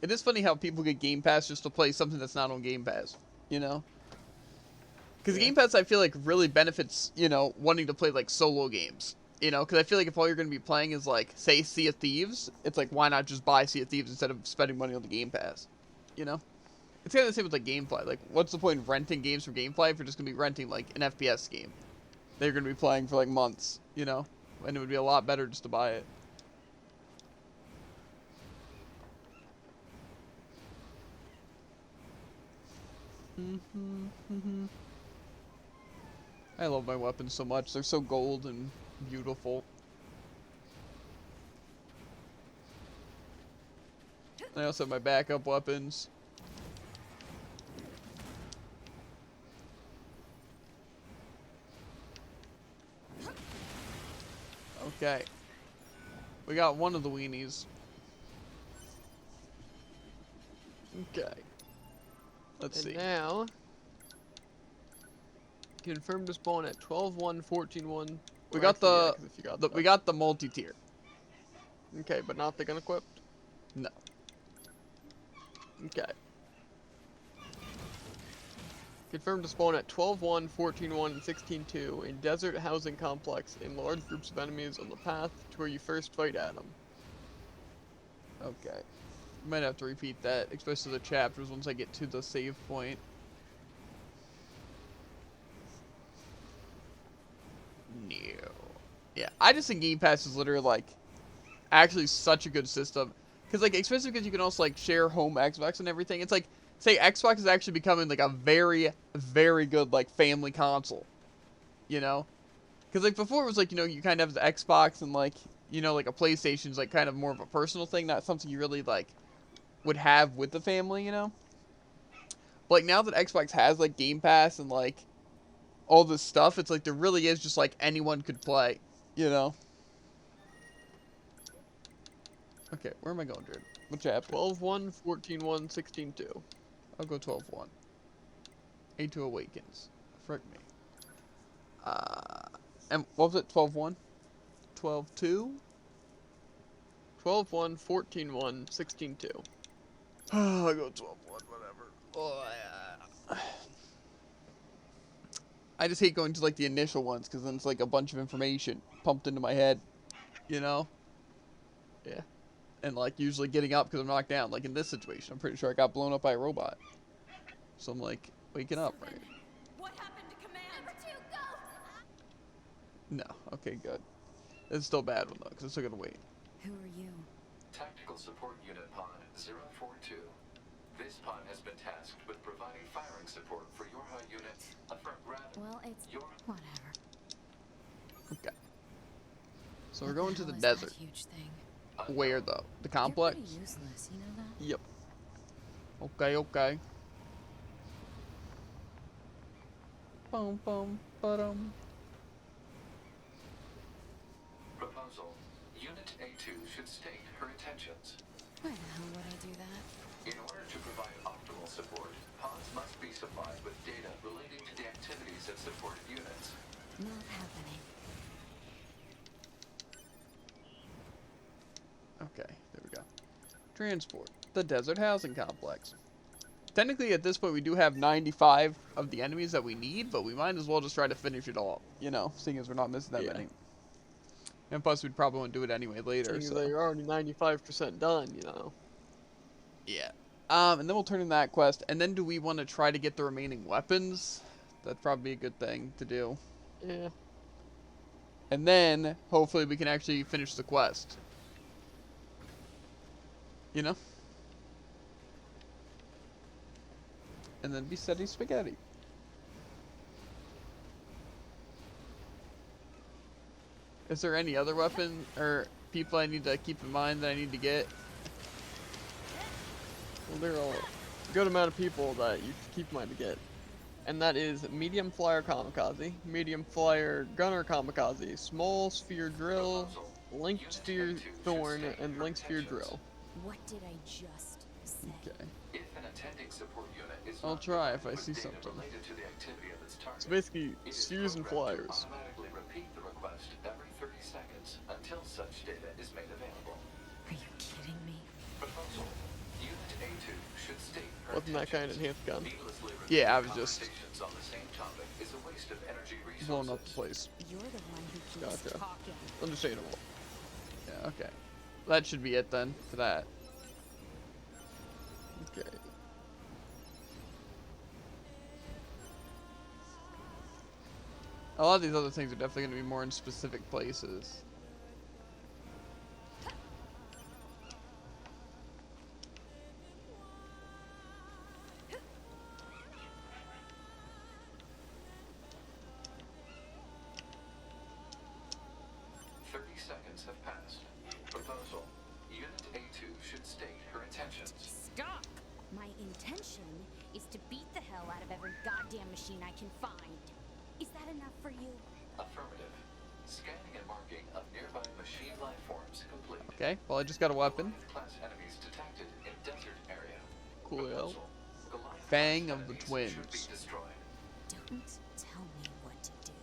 It is funny how people get Game Pass just to play something that's not on Game Pass, you know? Because Yeah. Game Pass, I feel like, really benefits, you know, wanting to play, like, solo games. You know, because I feel like if all you're going to be playing is, like, say, Sea of Thieves, it's like, why not just buy Sea of Thieves instead of spending money on the Game Pass? You know? It's kind of the same with, like, Gamefly. Like, what's the point of renting games from Gamefly if you're just going to be renting, like, an FPS game that you're going to be playing for, like, months, you know? And it would be a lot better just to buy it. I love my weapons so much. They're so gold and beautiful. I also have my backup weapons. Okay. We got one of the weenies. Okay. Let's see. Now, confirm to spawn at 12-1-14-1. We got we got the multi-tier. Okay, but not the gun equipped? No. Okay. Confirm to spawn at 12-1, 14-1, and 16-2 in desert housing complex in large groups of enemies on the path to where you first fight Adam. Okay. Might have to repeat that, especially the chapters once I get to the save point. No. Yeah, I just think Game Pass is literally like actually such a good system. Cause like especially because you can also like share home Xbox and everything. It's like say Xbox is actually becoming like a very, very good like family console. You know? Cause like before it was like, you know, you kind of have the Xbox and like, you know, like a PlayStation's like kind of more of a personal thing, not something you really like would have with the family, you know? But like now that Xbox has like Game Pass and like all this stuff, it's like there really is just like anyone could play, you know? Okay, where am I going, Jared? What chapter? 12-1, 14-1, 16-2. I'll go 12-1. A2 Awakens. Frick me. And what was it? 12-1? 12-2? 12-1, 14-1, 16-2. I'll go 12-1, whatever. Oh, yeah. I just hate going to like the initial ones because then it's like a bunch of information pumped into my head, you know? Yeah. And like usually getting up because I'm knocked down. Like in this situation, I'm pretty sure I got blown up by a robot. So I'm like waking up, right? What happened to command? Number 2, go! No. Okay, good. It's still a bad one though because it's still gonna wait. Who are you? Tactical Support Unit Pod 042. This pod has been tasked with providing firing support for your high units. Affirm gravity. Well, it's Your whatever. Okay. So we're What going to hell the is that desert. huge thing? Where though? The You're complex? pretty useless, you know that? Yep. Okay, okay. Boom, boom, ba-dum. proposal. Unit A2 should state her intentions. Why the hell would I do that? In order to provide optimal support, pods must be supplied with data relating to the activities of supported units. Not happening. Okay, there we go. Transport. The desert housing complex. Technically, at this point, we do have 95 of the enemies that we need, but we might as well just try to finish it all, you know, seeing as we're not missing that many. And plus, we'd probably want to do it anyway later, so. You're already 95% done, you know. Yeah. And then we'll turn in that quest, and then do we want to try to get the remaining weapons? That'd probably be a good thing to do. Yeah. And then, hopefully, we can actually finish the quest. You know? And then be steady spaghetti. Is there any other weapon or people I need to keep in mind that I need to get? Well, there are a good amount of people that you should keep in mind to get. And that is medium flyer kamikaze, medium flyer gunner kamikaze, small sphere drill, linked sphere thorn, and linked sphere drill. What did I just say? Okay. If an attending support unit is I'll not try if I provided with see data something. related to the activity of its target, So basically, it is spheres and programmed to flyers. automatically repeat the request every 30 seconds until such data is made available. Are you kidding me? Proposal. Unit A2 should state her Wasn't that kind of intentions. enhanced gun? Needlessly Yeah, I repeating was just conversations on the same topic is a waste of energy resources. blowing up the place. You're the one who keeps Gotcha. talking. Understandable. Yeah, okay. That should be it then for that. Okay. A lot of these other things are definitely going to be more in specific places. 30 seconds have passed. Proposal. Unit A2 should state her intentions. Stop! My intention is to beat the hell out of every goddamn machine I can find. Is that enough for you? Affirmative. Scanning and marking of nearby machine life forms complete. Okay, well I just got a weapon. Goliath-class enemies detected in desert area. Coolio. Proposal. Goliath-class Fang of the enemies Twins. should be destroyed. Don't tell me what to do.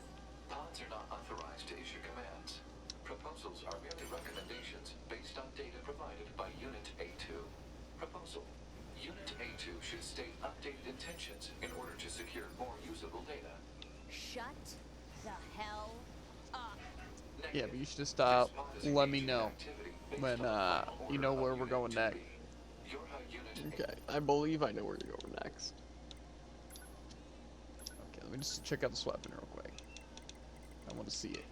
Pods are not authorized to issue commands. Proposals are merely recommendations based on data provided by Unit A2. Proposal. Unit A2 should state updated intentions in order to secure more usable data. Shut the hell up. Yeah, but you should just stop. Let me know when you know where we're going next. Okay, I believe I know where you're going next. Okay, let me just check out this weapon real quick. I want to see it.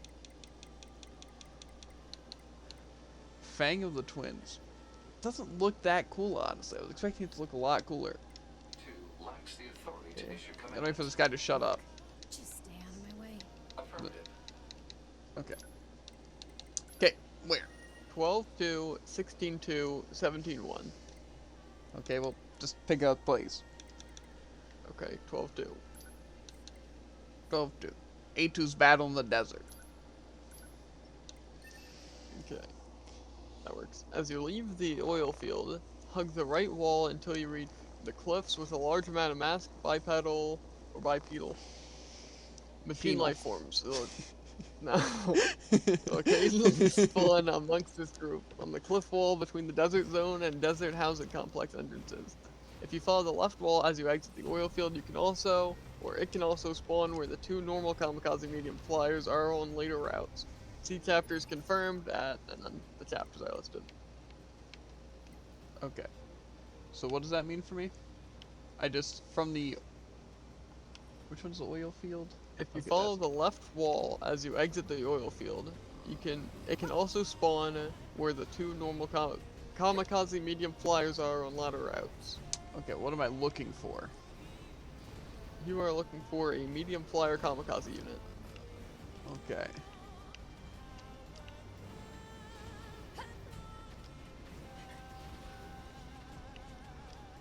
Fang of the Twins. Doesn't look that cool, honestly. I was expecting it to look a lot cooler. Lacks the authority to issue I'm commands. waiting for this guy to shut up. Just stay out of my way. Affirmative. Okay. Okay, where? 12-2, 16-2, 17-1. Okay, well, just pick out place. Okay, 12-2. 12-2. A2's battle in the desert. Okay. That works. As you leave the oil field, hug the right wall until you reach the cliffs with a large amount of masked bipedal or bipedal machine Penal. life forms. Now, occasionally spawn amongst this group on the cliff wall between the desert zone and desert housing complex entrances. If you follow the left wall as you exit the oil field, you can also, or it can also spawn where the two normal kamikaze medium flyers are on later routes. See chapters confirmed at, and then the chapters I listed. Okay. So what does that mean for me? I just, from the... Which one's the oil field? If you Okay, follow the left wall as you exit the oil field, it can also spawn where the two normal kamikaze medium flyers are on ladder routes. Okay, what am I looking for? You are looking for a medium flyer kamikaze unit. Okay.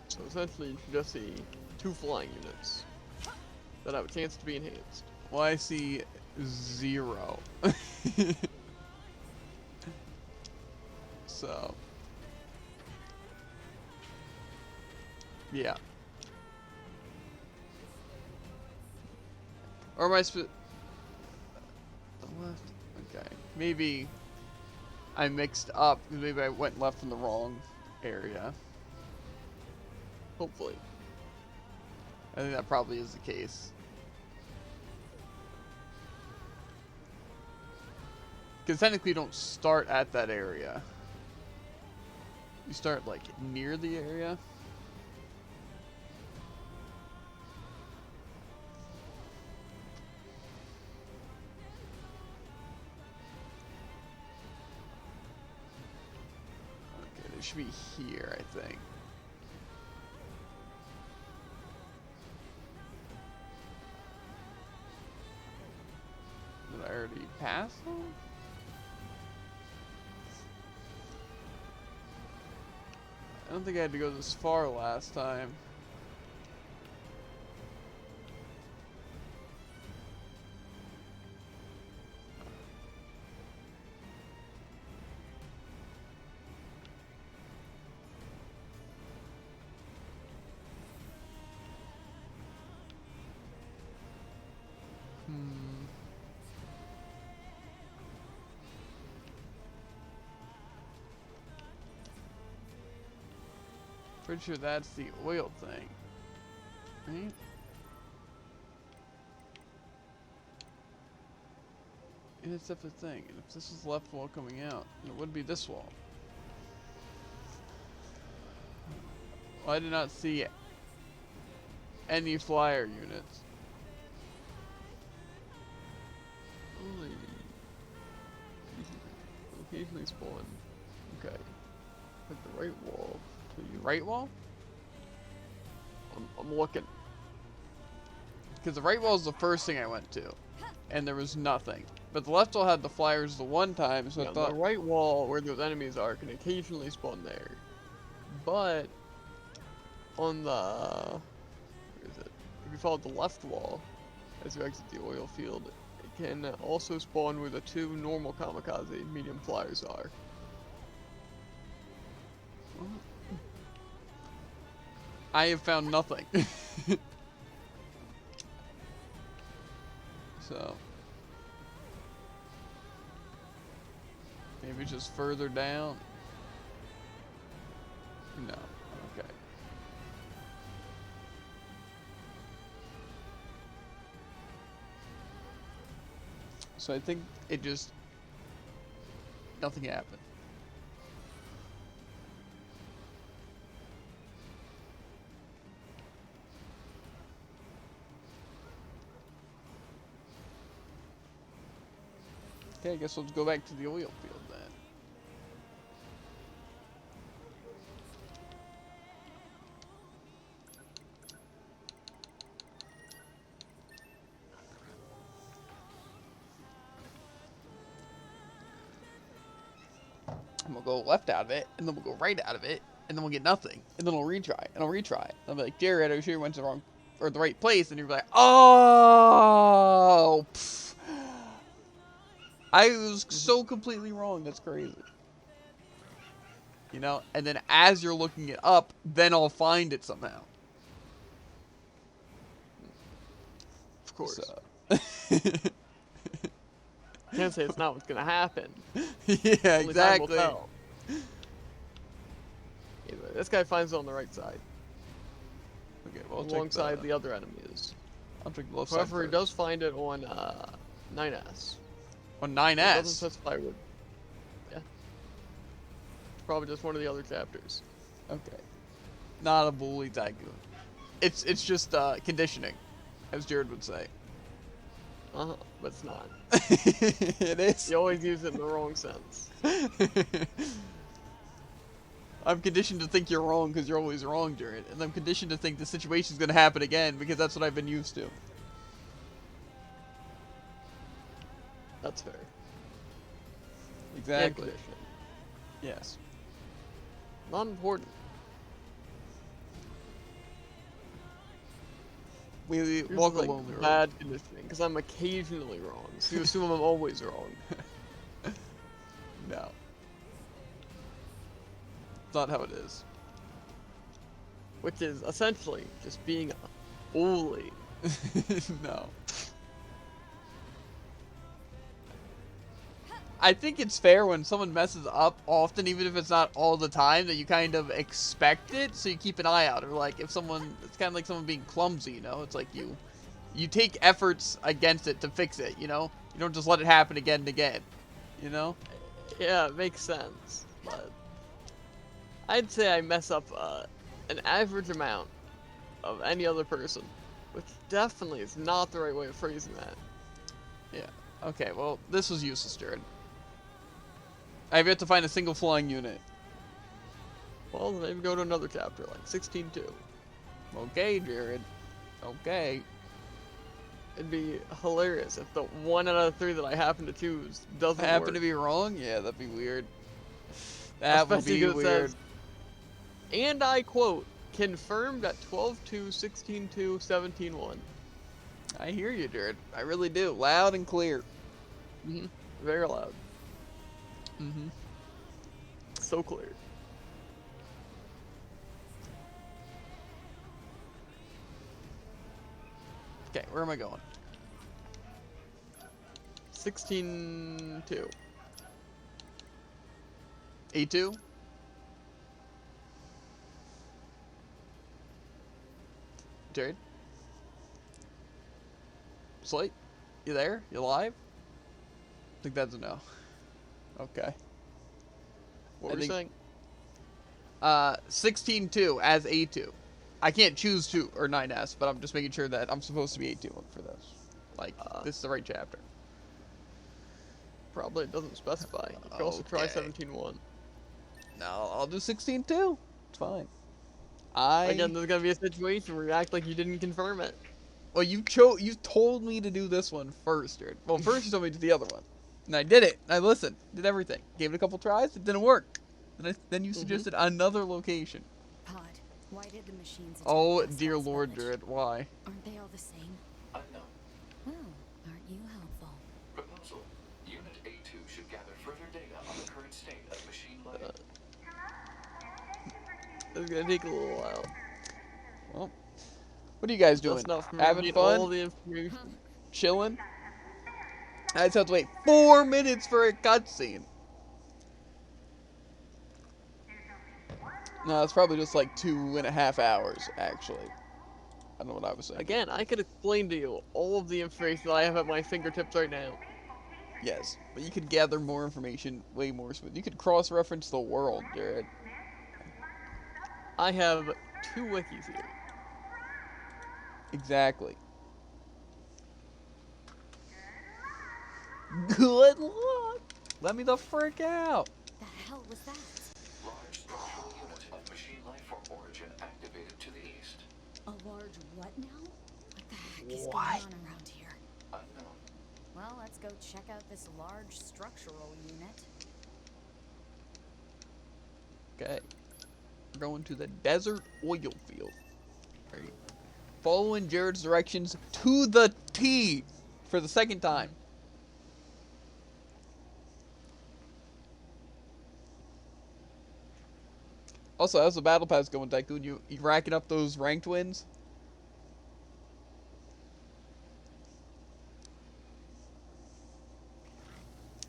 So essentially you should just see two flying units that have a chance to be enhanced. Well, I see 0. So. Yeah. Or am I the left? Okay. Maybe I mixed up. Maybe I went left in the wrong area. Hopefully. I think that probably is the case. Because technically you don't start at that area. You start, like, near the area. Okay, they should be here, I think. Did I already pass them? I don't think I had to go this far last time. Pretty sure that's the oil thing, right? And it's up the thing. And if this is the left wall coming out, it would be this wall. Well, I did not see any flyer units. Only occasionally spawn. Okay. Hit the right wall. Right wall? I'm looking. Because the right wall is the first thing I went to. And there was nothing. But the left wall had the flyers the one time, so Yeah, I thought... the right wall where those enemies are can occasionally spawn there. But on the... where is it? If you follow the left wall as you exit the oil field, it can also spawn where the 2 normal kamikaze medium flyers are. I have found nothing. So... maybe just further down? No. Okay. So I think it just... nothing happened. Okay, I guess let's go back to the oil field then. And we'll go left out of it, and then we'll go right out of it, and then we'll get nothing. And then we'll retry, and I'll retry. And I'll be like, Jared, I'm sure you went to the wrong, or the right place, and you're like, oh, pff. I was so completely wrong, that's crazy. You know, and then as you're looking it up, then I'll find it somehow. Of course. So. Can't say it's not what's gonna happen. Yeah, Only time will exactly. tell. Anyway, this guy finds it on the right side, Okay, well, alongside the other enemies. I'll check the left side However, he first. does find it on 9S. On It doesn't 9S. specify what. Yeah. Probably just one of the other chapters. Okay. Not a bully tycoon. It's just conditioning, as Jared would say. But it's not. It is. You always use it in the wrong sense. I'm conditioned to think you're wrong because you're always wrong, Jared. And I'm conditioned to think the situation's gonna happen again because that's what I've been used to. That's fair. And Exactly. conditioning. Yes. Not important. We Here's walk like alone. Road. bad conditioning, because I'm occasionally wrong. So you assume I'm always wrong. No. It's not how it is. Which is essentially just being a bully. No. I think it's fair when someone messes up often, even if it's not all the time, that you kind of expect it, so you keep an eye out. Or like if someone, it's kind of like someone being clumsy, you know? It's like you take efforts against it to fix it, you know? You don't just let it happen again and again, you know? Yeah, it makes sense. But I'd say I mess up an average amount of any other person. Which definitely is not the right way of phrasing that. Yeah. Okay, well, this was useless, Jared. I've yet to find a single flying unit. Well, then maybe go to another chapter, like 16.2. Okay, Jared. Okay. It'd be hilarious if the 1 out of 3 that I happen to choose doesn't Happen work. to be wrong? Yeah, that'd be weird. That would Especially be 'cause it weird. says, and I quote, confirmed at 12.2, 16.2, 17.1. I hear you, Jared. I really do. Loud and clear. Very loud. Mm-hmm. So clear. Okay, where am I going? 16.2. A2? Jared? Slate? You there? You live? I think that's a no. Okay. What I were you think- saying? 16.2 as A2. I can't choose 2 or 9S, but I'm just making sure that I'm supposed to be A2 for this. Like, this is the right chapter. Probably it doesn't specify. You could also try Okay. 17.1. No, I'll do 16.2. It's fine. Again, there's gonna be a situation where you act like you didn't confirm it. Well, you told me to do this one first, Jared. Well, first you told me to do the other one, and I did it. I listened, did everything, gave it a couple tries. It didn't work. Then you suggested another location. Pod, why did the machines attack Oh West dear Well's Lord, village? Jared, why? Aren't they all the same? Unknown. Well, aren't you helpful? Proposal. Unit A2 should gather further data on the current state of machine life. It's gonna take a little while. Well, what are you guys doing? That's not for me to Having get fun? all the information. Chilling? I just have to wait 4 minutes for a cutscene. No, it's probably just like 2.5 hours, actually. I don't know what I was saying. Again, I could explain to you all of the information that I have at my fingertips right now. Yes, but you could gather more information way more smooth. You could cross-reference the world, Jared. I have 2 wikis here. Exactly. Good luck! Let me the frick out! The hell was that? Large structural unit of machine life form origin activated to the east. A large what now? What the heck is What? going on around here? Unknown. Well, let's go check out this large structural unit. Okay. We're going to the desert oil field. Right. Following Jared's directions to the T for the second time. Also, how's the battle pass going, Tycoon? You racking up those ranked wins?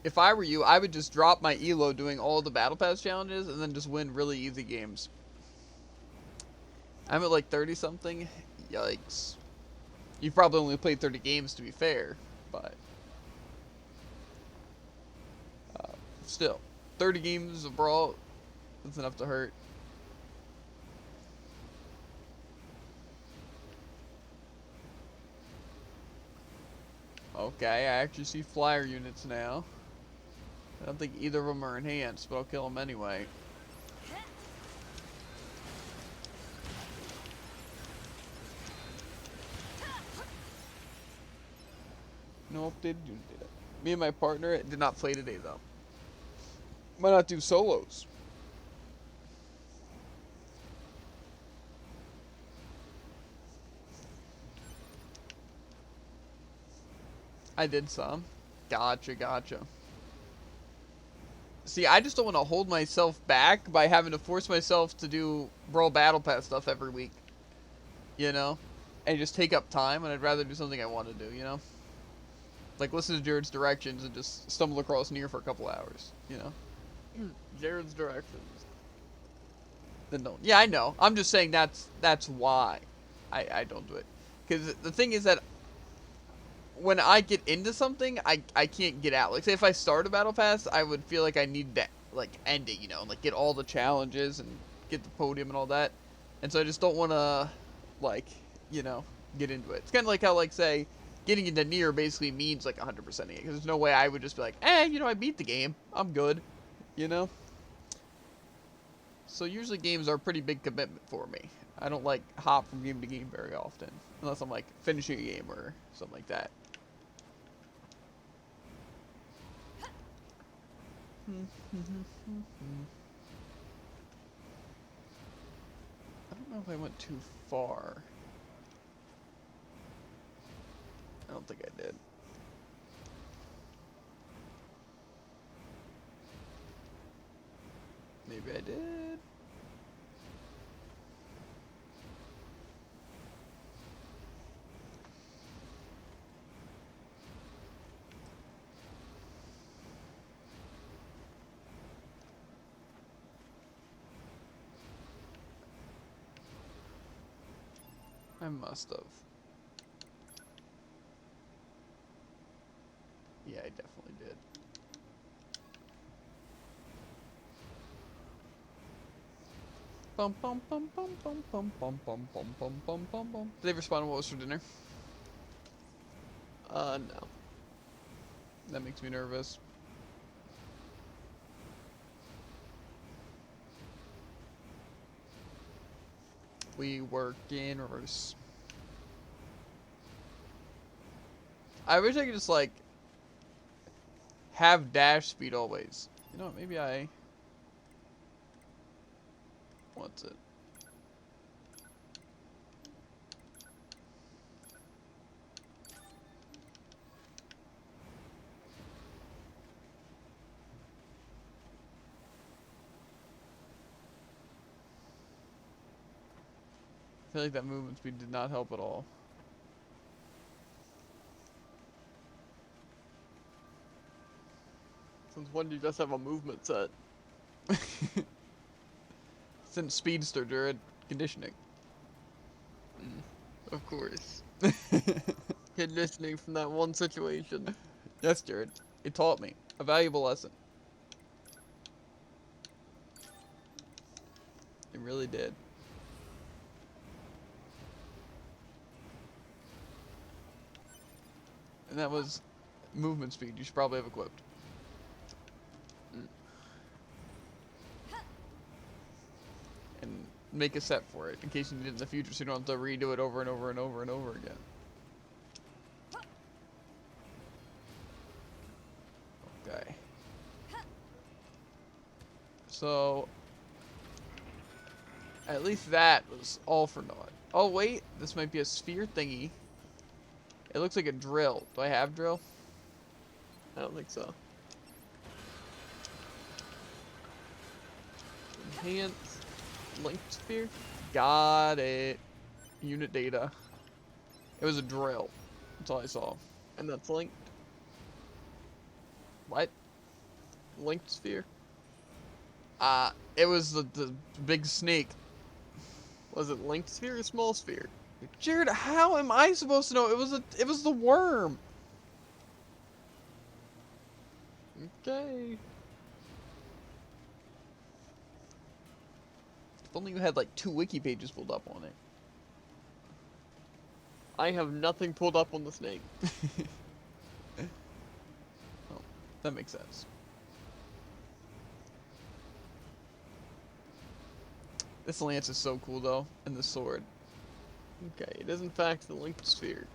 If I were you, I would just drop my elo doing all the battle pass challenges and then just win really easy games. I'm at like 30 something. Yikes. You've probably only played 30 games to be fair, but still, 30 games of Brawl, that's enough to hurt. Okay, I actually see flyer units now. I don't think either of them are enhanced, but I'll kill them anyway. Nope, they didn't do it. Me and my partner did not play today, though. Why not do solos? I did some. Gotcha. See, I just don't want to hold myself back by having to force myself to do Brawl Battle Pass stuff every week. You know? And just take up time, and I'd rather do something I want to do, you know? Like, listen to Jared's directions and just stumble across Nier for a couple hours, you know? Jared's directions. Then don't. Yeah, I know. I'm just saying that's why I don't do it. Because the thing is that when I get into something, I can't get out. Like, say if I start a battle pass, I would feel like I need to, like, end it, you know, and, like, get all the challenges and get the podium and all that. And so I just don't want to, like, you know, get into it. It's kind of like how, like, say, getting into Nier basically means, like, 100%ing it. Because there's no way I would just be like, you know, I beat the game. I'm good. You know? So usually games are a pretty big commitment for me. I don't, like, hop from game to game very often. Unless I'm, like, finishing a game or something like that. I don't know if I went too far. I don't think I did. Maybe I did. I must have. Yeah, I definitely did. Bum bum bum bum bum bum bum bum bum bum bum bum bum. Did they respond to what was for dinner? No. That makes me nervous. We work in reverse. I wish I could just, like, have dash speed always. You know what, maybe I... What's it? I feel like that movement speed did not help at all. Since when do you just have a movement set? Since Speedster during conditioning. Of course. Conditioning from that one situation. Yes, Jared. It taught me a valuable lesson. It really did. And that was movement speed you should probably have equipped. And make a set for it in case you need it in the future so you don't have to redo it over and over and over and over again. Okay. So, at least that was all for naught. Oh wait, this might be a sphere thingy. It looks like a drill. Do I have drill? I don't think so. Enhance linked sphere. Got it. Unit data. It was a drill. That's all I saw. And that's linked. What? Linked sphere. It was the big snake. Was it linked sphere or small sphere? Jared, how am I supposed to know? It was the worm. Okay. If only you had like 2 wiki pages pulled up on it. I have nothing pulled up on the snake. Oh, that makes sense. This lance is so cool though, and the sword. Okay, it is in fact the linked sphere.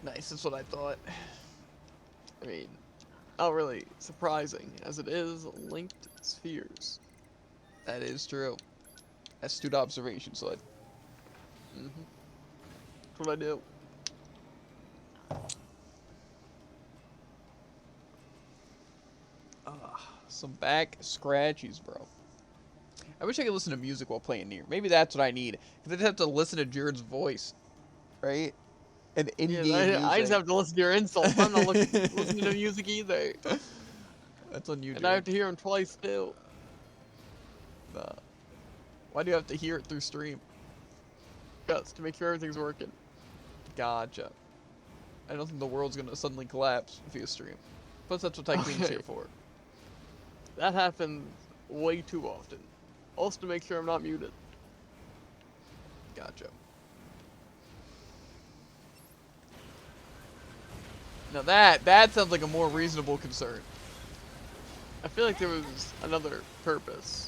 Nice, that's what I thought. I mean, not really surprising, as it is linked spheres. That is true. Astute observation, Sled. That's what I do. Some back scratchies, bro. I wish I could listen to music while playing Nier. Maybe that's what I need. Because I'd have to listen to Jared's voice. Right? And in-game music. I just have to listen to your insults. I'm not listening to music either. That's on you, And Jared. I have to hear them twice too. Why do you have to hear it through stream? Just to make sure everything's working. Gotcha. I don't think the world's gonna suddenly collapse via stream. Plus, that's what Tycoon's here for. That happens way too often. Also to make sure I'm not muted. Gotcha. Now that sounds like a more reasonable concern. I feel like there was another purpose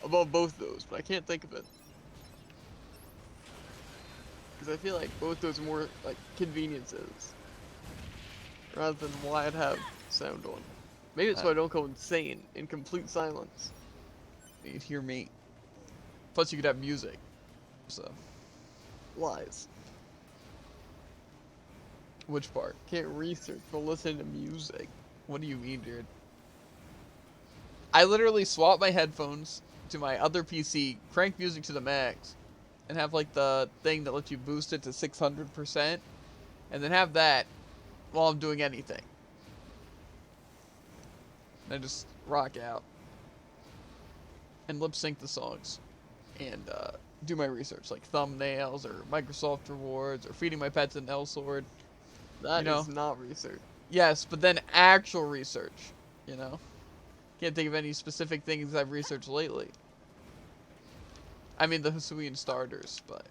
above both those, but I can't think of it. Because I feel like both those are more like conveniences rather than why I'd have sound on. Maybe it's so I don't go insane in complete silence. You'd hear me. Plus, you could have music. So, Lies. which part? Can't research while listening to music. What do you mean, dude? I literally swap my headphones to my other PC, crank music to the max, and have like the thing that lets you boost it to 600%, and then have that while I'm doing anything. And I just rock out and lip sync the songs and do my research, like thumbnails or Microsoft rewards or feeding my pets an L sword. That You know? is not research. Yes, but then actual research, you know? Can't think of any specific things I've researched lately. I mean, the Hisuian starters, but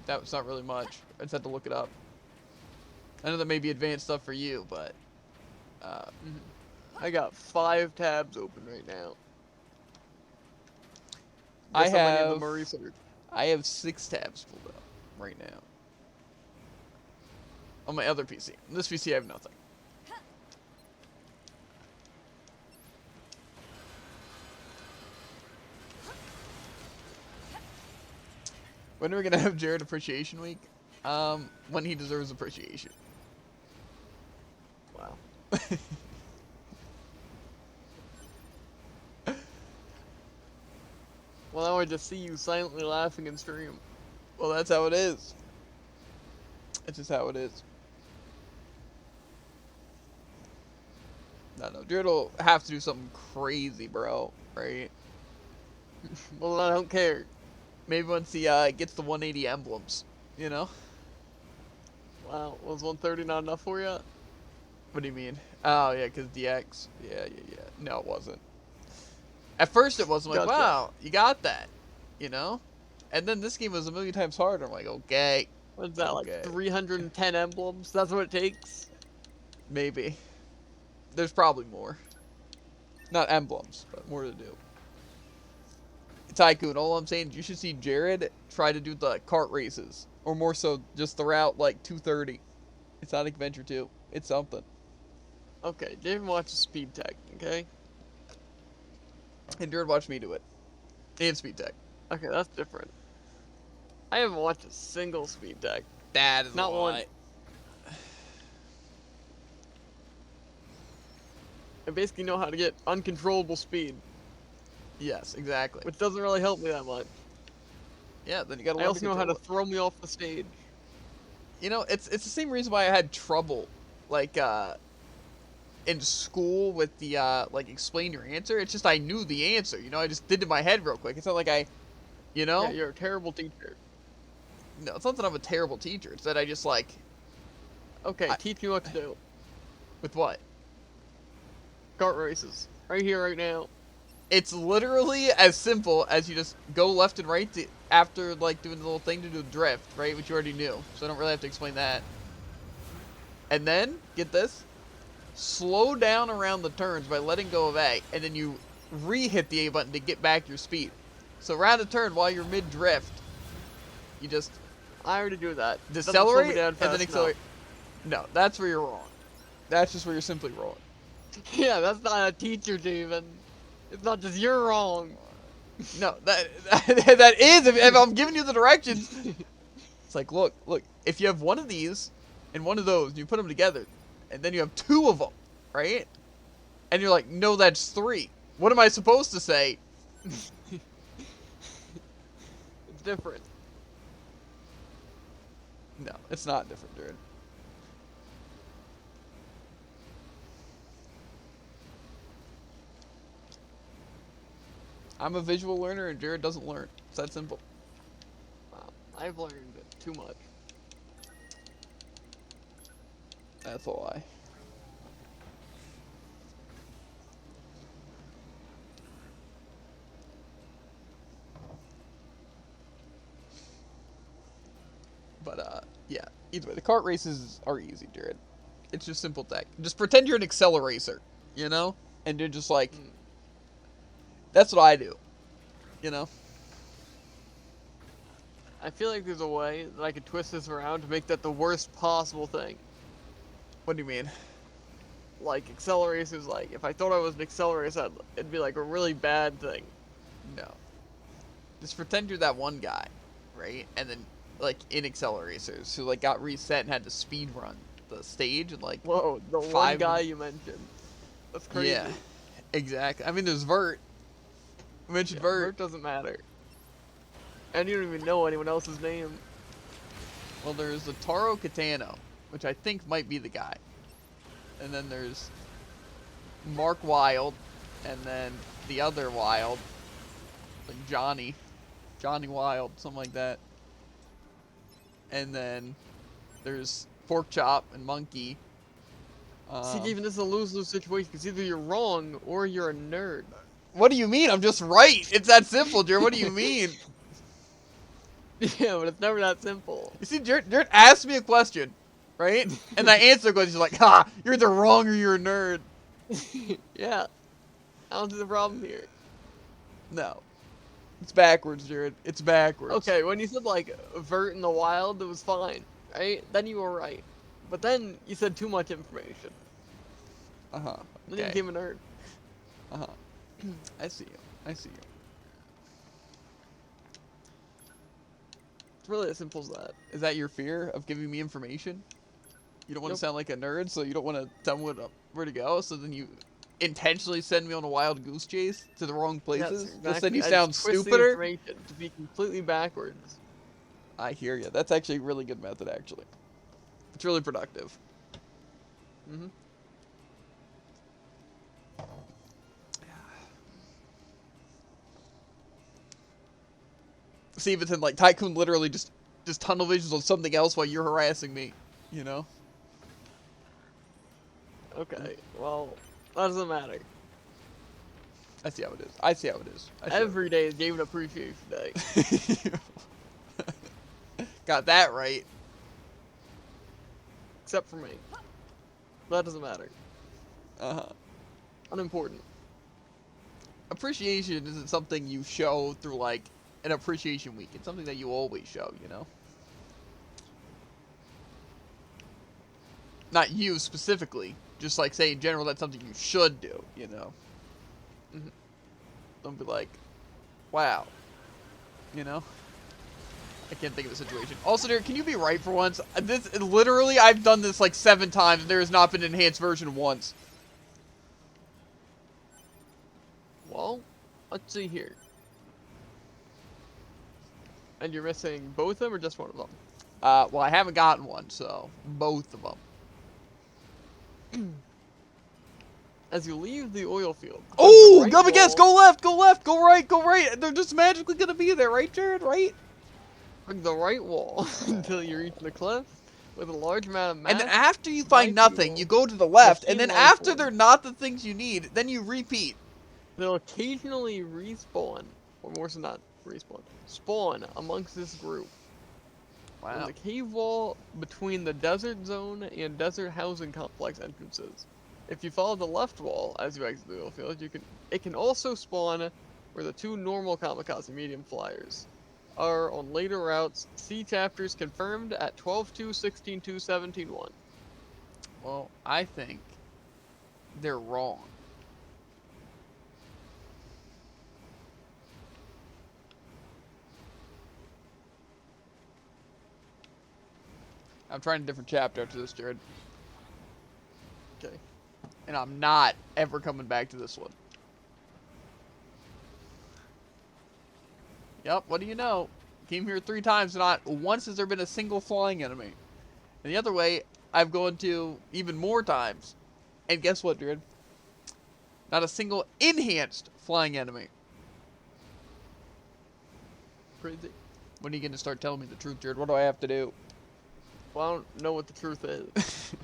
that was not really much. I just had to look it up. I know that may be advanced stuff for you, but I got 5 tabs open right now. I Guess how many of have them are research. I have 6 tabs pulled up right now. on my other PC. On this PC, I have nothing. When are we gonna have Jared Appreciation Week? When he deserves appreciation. Wow. Well, now I just see you silently laughing in stream. Well, that's how it is. That's just how it is. No, Jared will have to do something crazy, bro. Right? Well, I don't care. Maybe once he gets the 180 emblems, you know? Wow, was 130 not enough for you? What do you mean? Oh, yeah, because DX. Yeah. No, it wasn't. At first, it was I'm like, Gotcha. wow, you got that, you know? And then this game was a million times harder. I'm like, okay. What's that, Okay. like 310 emblems? That's what it takes? Maybe. There's probably more. Not emblems, but more to do. Tycoon, all I'm saying is you should see Jared try to do the kart races. Or more so, just the route like 230. It's Sonic Adventure 2. It's something. Okay, David watches Speed Tech, okay? And Jared watched me do it. And Speed Tech. Okay, that's different. I haven't watched a single Speed Tech. That is Not a one. lie. I basically know how to get uncontrollable speed, Yes, exactly. which doesn't really help me that much. Yeah, then you gotta I learn also know how to control it. throw me off the stage. You know, it's the same reason why I had trouble, like, in school with the, like, explain your answer. It's just I knew the answer, you know? I just did it in my head real quick. It's not like I, you know? Yeah, you're a terrible teacher. No, it's not that I'm a terrible teacher. It's that I just, like, Okay, teach me what to do. with what? Kart races. Right here, right now. It's literally as simple as you just go left and right after, like, doing the little thing to do drift, right? Which you already knew, so I don't really have to explain that. And then, get this, slow down around the turns by letting go of A, and then you re-hit the A button to get back your speed. So around a turn while you're mid-drift, you just I already do that. Doesn't slow me decelerate down and fast then enough. accelerate. No, that's where you're wrong. That's just where you're simply wrong. Yeah, that's not a teacher, David. It's not just you're wrong. No, that is, if I'm giving you the directions, it's like, look, if you have one of these and one of those, and you put them together, and then you have two of them, right? And you're like, no, that's three. What am I supposed to say? It's different. No, it's not different, dude. I'm a visual learner, and Jared doesn't learn. It's that simple. I've learned too much. That's a lie. But, yeah. Either way, the kart races are easy, Jared. It's just simple tech. Just pretend you're an accelerator, you know? And you're just like... That's what I do. You know? I feel like there's a way that I could twist this around to make that the worst possible thing. What do you mean? Like, accelerators, like, if I thought I was an accelerator, it'd be like a really bad thing. No. Just pretend you're that one guy, right? And then, like, in accelerators who, like, got reset and had to speed run the stage and, like... Whoa, the one 5 guy you mentioned. That's crazy. Yeah, exactly. I mean, there's Vert. I mentioned Vert. Vert doesn't matter. And you don't even know anyone else's name. Well, there's the Taro Katano, which I think might be the guy. And then there's Mark Wild, and then the other Wild, like Johnny Wild, something like that. And then there's Pork Chop and Monkey. See, even this is a lose-lose situation, because either you're wrong, or you're a nerd. What do you mean? I'm just right. It's that simple, Jared. What do you mean? Yeah, but it's never that simple. You see, Jared asked me a question, right? And I answer the question. He's like, ha, you're either wrong or you're a nerd. Yeah. I don't see the problem here. No. It's backwards, Jared. It's backwards. Okay, when you said, like, Vert in the wild, it was fine, right? Then you were right. But then you said too much information. Uh-huh. Then you Okay. became a nerd. Uh-huh. I see you. I see you. It's really as simple as that. Is that your fear of giving me information? You don't want to Nope. sound like a nerd, so you don't want to tell me where to go, so then you intentionally send me on a wild goose chase to the wrong places? Yes, Just then exactly. you I sound just twist the stupider? information to be completely backwards. I hear you. That's actually a really good method, actually. It's really productive. Mm-hmm. See, but then, like, Tycoon literally just tunnel visions on something else while you're harassing me, you know? Okay, well, that doesn't matter. I see how it is. I see how it is. I see how it Every day is Game Appreciation Day. is. Got that right. Except for me. That doesn't matter. Uh-huh. Unimportant. Appreciation isn't something you show through, like, an appreciation week. It's something that you always show, you know? Not you specifically. Just, like, say in general that's something you should do, you know? Mhm. Don't be like, wow. You know? I can't think of a situation. Also, Derek, can you be right for once? This literally, I've done this like 7 times, and there has not been an enhanced version once. Well, let's see here. And you're missing both of them or just one of them? Well, I haven't gotten one, so both of them. As you leave the oil field. Oh, right go guess, wall- go left, go left, go right, go right. They're just magically gonna be there, right, Jared? Right? Hug the right wall until you reach the cliff with a large amount of mass. And then after you find by nothing, people, you go to the left, and machine then life after form. they're not the things you need, then you repeat. They'll occasionally respawn, or more so not respawn, spawn amongst this group. There's a cave wall between the desert zone and desert housing complex entrances. If you follow the left wall as you exit the oil field, it can also spawn where the 2 normal kamikaze medium flyers are on later routes. See chapters confirmed at 12.2, 16.2, 17.1. Well, I think they're wrong. I'm trying a different chapter after this, Jared. Okay. And I'm not ever coming back to this one. Yep, what do you know? Came here 3 times, and not once has there been a single flying enemy. And the other way, I've gone to even more times. And guess what, Jared? Not a single enhanced flying enemy. Crazy. When are you going to start telling me the truth, Jared? What do I have to do? Well, I don't know what the truth is.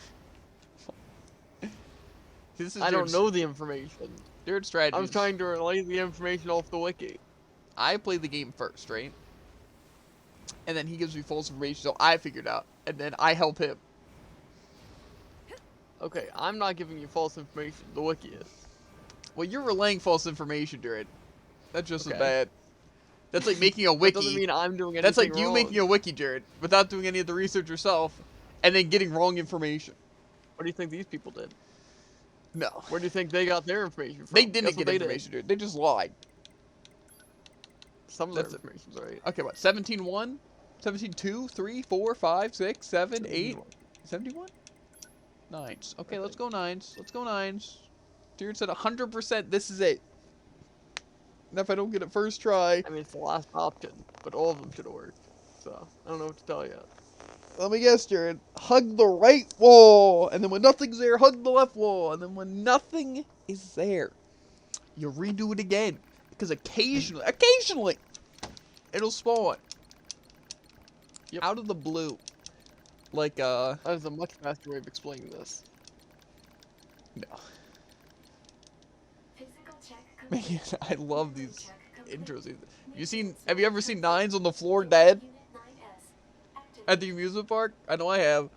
This is I don't Jared's- know the information. Jared's strategy. I'm trying to relay the information off the wiki. I play the game first, right? And then he gives me false information, so I figured out. And then I help him. Okay, I'm not giving you false information. The wiki is. Well, you're relaying false information, Jared. That's just as Okay. bad. That's like making a That wiki. doesn't mean I'm doing anything That's like you wrong. making a wiki, Jared, without doing any of the research yourself, and then getting wrong information. What do you think these people did? No. Where do you think they got their information from? They didn't Guess what get they did? information, dude. They just lied. Some of their That's it. information's right. Okay, what? 17-1? 17-2, 3, 4, 5, 6, 7, 8, 71? Nines. Okay, let's go nines. Let's go nines. Jared said 100% this is it. And if I don't get it first try, I mean, it's the last option, but all of them should have worked. So, I don't know what to tell you. let me guess, Jared. Hug the right wall, and then when nothing's there, hug the left wall, and then when nothing is there, you redo it again. Because occasionally, it'll spawn. Yep. Out of the blue. Like, That is a much faster way of explaining this. no. Physical check Man, complete. I love Memory these check complete. intros. Have you ever seen Nines on the floor dead Unit 9S. Activate. at the amusement park? I know I have.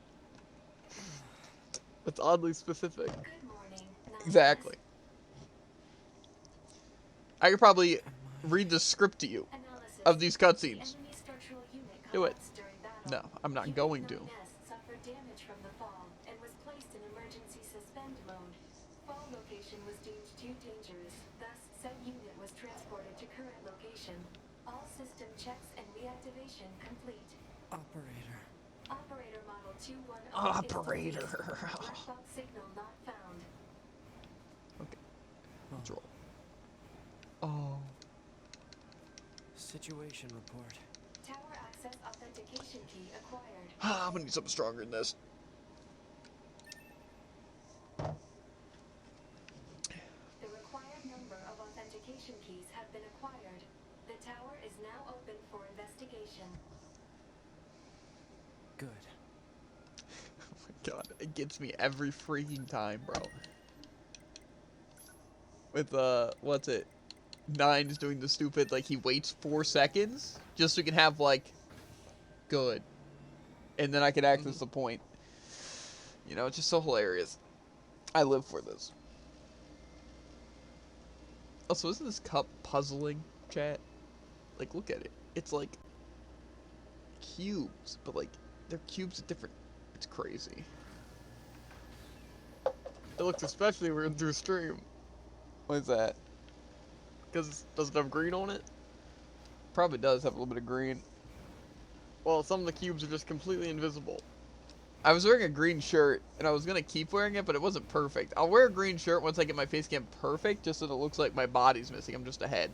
That's oddly specific. Good morning, 9S. Exactly. I could probably read the script to you Analysis. of these The cutscenes. enemy structural unit Do it. collapsed during battle. No, I'm not Unit going to. 9S suffered damage from the fall. too dangerous, thus said unit was transported to current location. All system checks and reactivation complete. Operator. Operator model 210 Operator. is deceased. Black box signal not found. Okay. Oh. Control. Oh. Situation report. Tower access authentication key acquired. I'm gonna need something stronger than this. The required number of authentication keys have been acquired. The tower is now open for investigation. Good. Oh my god, it gets me every freaking time, bro. With, what's it? Nine's doing the stupid, like, he waits 4 seconds just so he can have, like, good. And then I can access the point. You know, it's just so hilarious. I live for this. Also, isn't this cup puzzling, chat? Like, look at it. It's like cubes, but like they're cubes at different. It's crazy. It looks especially weird through stream. What is that? Because does it have green on it? Probably does have a little bit of green. Well, some of the cubes are just completely invisible. I was wearing a green shirt, and I was gonna keep wearing it, but it wasn't perfect. I'll wear a green shirt once I get my face cam perfect, just so that it looks like my body's missing. I'm just a head.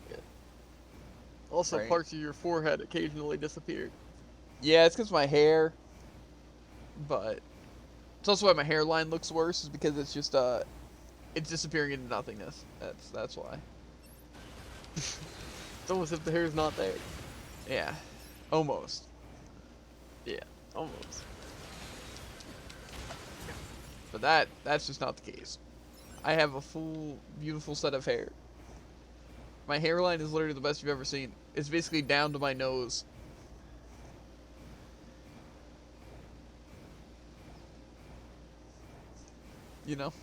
Also, Right. parts of your forehead occasionally disappear. Yeah, it's because my hair. But it's also why my hairline looks worse, is because it's just it's disappearing into nothingness. That's why. It's almost as if the hair's not there. Yeah, almost. Yeah, almost. But that's just not the case. I have a full, beautiful set of hair. My hairline is literally the best you've ever seen. It's basically down to my nose. You know?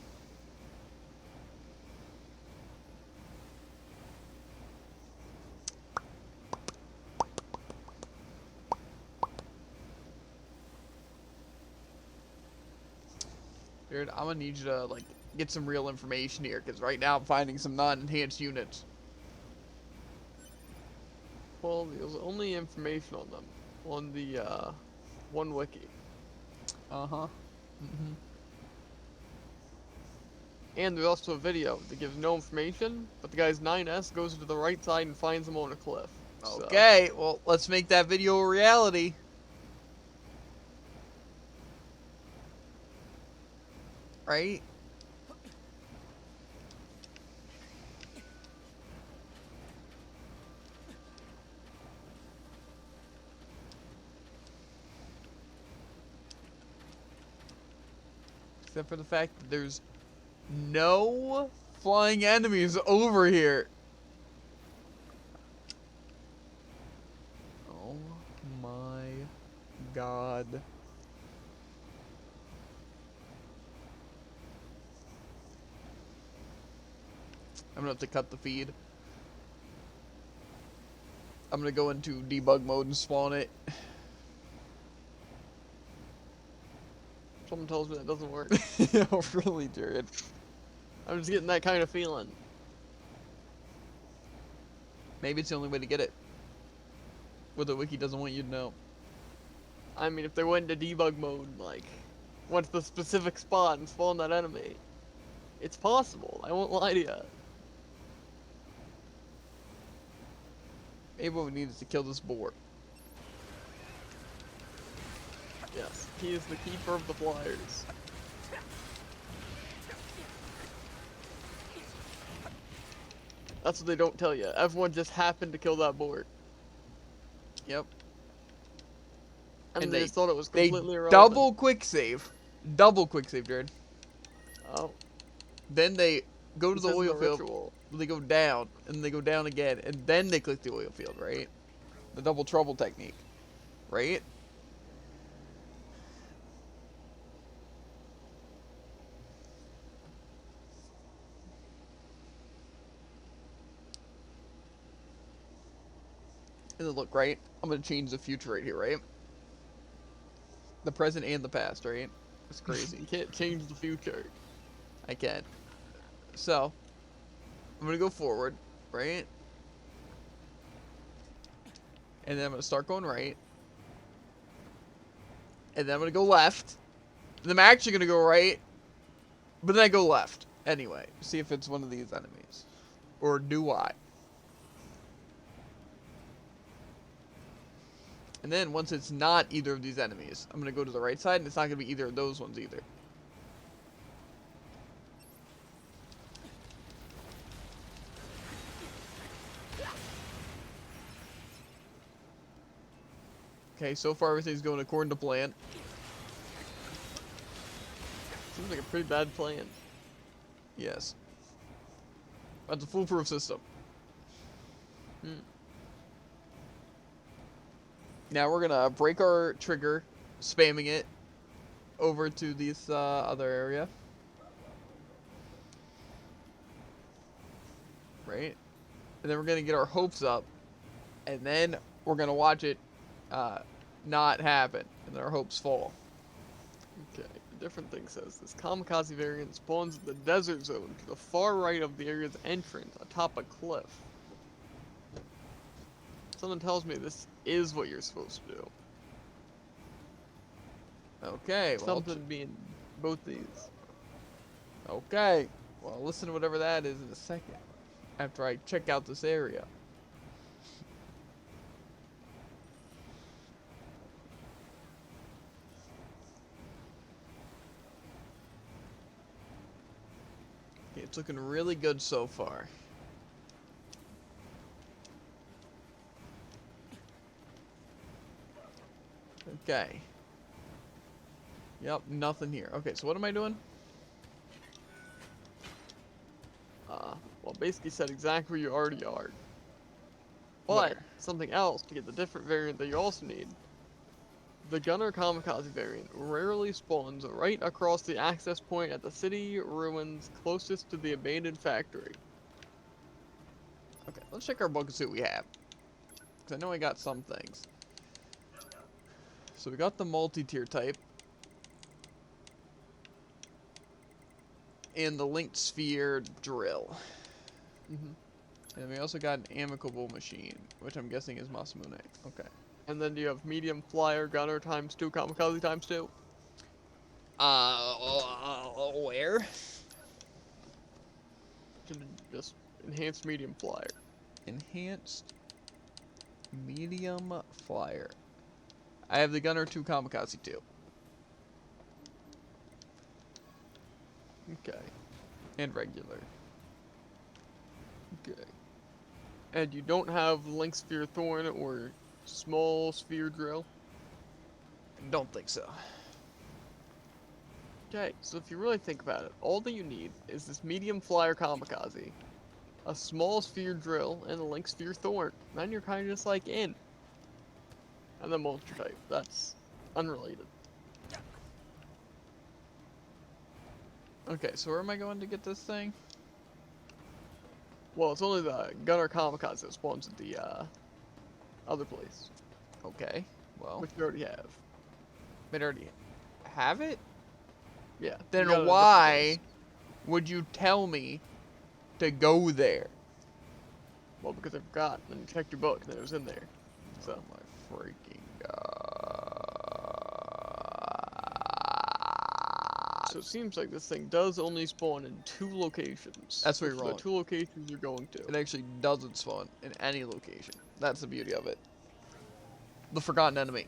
Dude, I'm gonna need you to, like, get some real information here, because right now I'm finding some non-enhanced units. Well, there's only information on them on the one wiki. Uh-huh. Mm-hmm. And there's also a video that gives no information, but the guy's 9S goes to the right side and finds him on a cliff. So, Okay, well, let's make that video a reality. Right? Except for the fact that there's no flying enemies over here. Oh my god. I'm gonna have to cut the feed. I'm gonna go into debug mode and spawn it. someone tells me that doesn't work. Oh, really, Jared? I'm just getting that kind of feeling. Maybe it's the only way to get it. What the wiki doesn't want you to know. I mean, if they went into debug mode, like, went to the specific spot and spawned that enemy, it's possible. I won't lie to you. Maybe what we need is to kill this boar. Yes, he is the keeper of the flyers. That's what they don't tell you. Everyone just happened to kill that boar. Yep. And they they just thought it was They completely irrelevant. double quick save. Double quick save, Jared. Oh. Then they go to This the isn't oil a field. ritual. They go down, and they go down again, and then they click the oil field, right? The double trouble technique, right? And then look, right? I'm gonna change the future right here, right? The present and the past, right? It's crazy. You can't change the future. I can. So, I'm gonna go forward, right? And then I'm gonna start going right. And then I'm gonna go left. And then I'm actually gonna go right. But then I go left. Anyway, see if it's one of these enemies. Or do I? And then once it's not either of these enemies, I'm gonna go to the right side and it's not gonna be either of those ones either. Okay, so far everything's going according to plan. Seems like a pretty bad plan. Yes. That's a foolproof system. Now we're gonna break our trigger, spamming it over to this other area. Right? And then we're gonna get our hopes up, and then we're gonna watch it not happen, and then our hopes fall. Okay, a different thing says this kamikaze variant spawns in the desert zone to the far right of the area's entrance atop a cliff. Someone tells me this is what you're supposed to do. Okay, well, Something being both these. okay. Well, listen to whatever that is in a second, after I check out this area. Okay, it's looking really good so far. Okay. Yep, nothing here. Okay, so what am I doing? Well, basically said exactly where you already are. But Where? something else to get the different variant that you also need. The Gunner Kamikaze variant rarely spawns right across the access point at the city ruins closest to the abandoned factory. Okay, let's check our book and see what we have. Because I know I got some things. So we got the multi-tier type. And the linked sphere drill. And we also got an amicable machine, which I'm guessing is Masamune. Okay. And then you have medium flyer gunner ×2 kamikaze ×2. Where? Just enhanced medium flyer. Enhanced medium flyer. I have the gunner 2 kamikaze 2. Okay. And regular. Okay. And you don't have link sphere thorn or small sphere drill? Don't think so. Okay, so if you really think about it, all that you need is this medium flyer kamikaze, a small sphere drill, and a link sphere thorn. Then you're kind of just like in. And then monster type. That's unrelated. Okay, so where am I going to get this thing? Well, it's only the gunner kamikaze that spawns at the other place, Okay, well, which you already have. I already have it? Yeah. Then you got it at a different why place. would you tell me to go there? Well, because I forgot, and you checked your book, and it was in there. So. Oh my freaking god. So it seems like this thing does only spawn in 2 locations. That's where which you're are wrong. the 2 locations you're going to. It actually doesn't spawn in any location. That's the beauty of it. The forgotten enemy.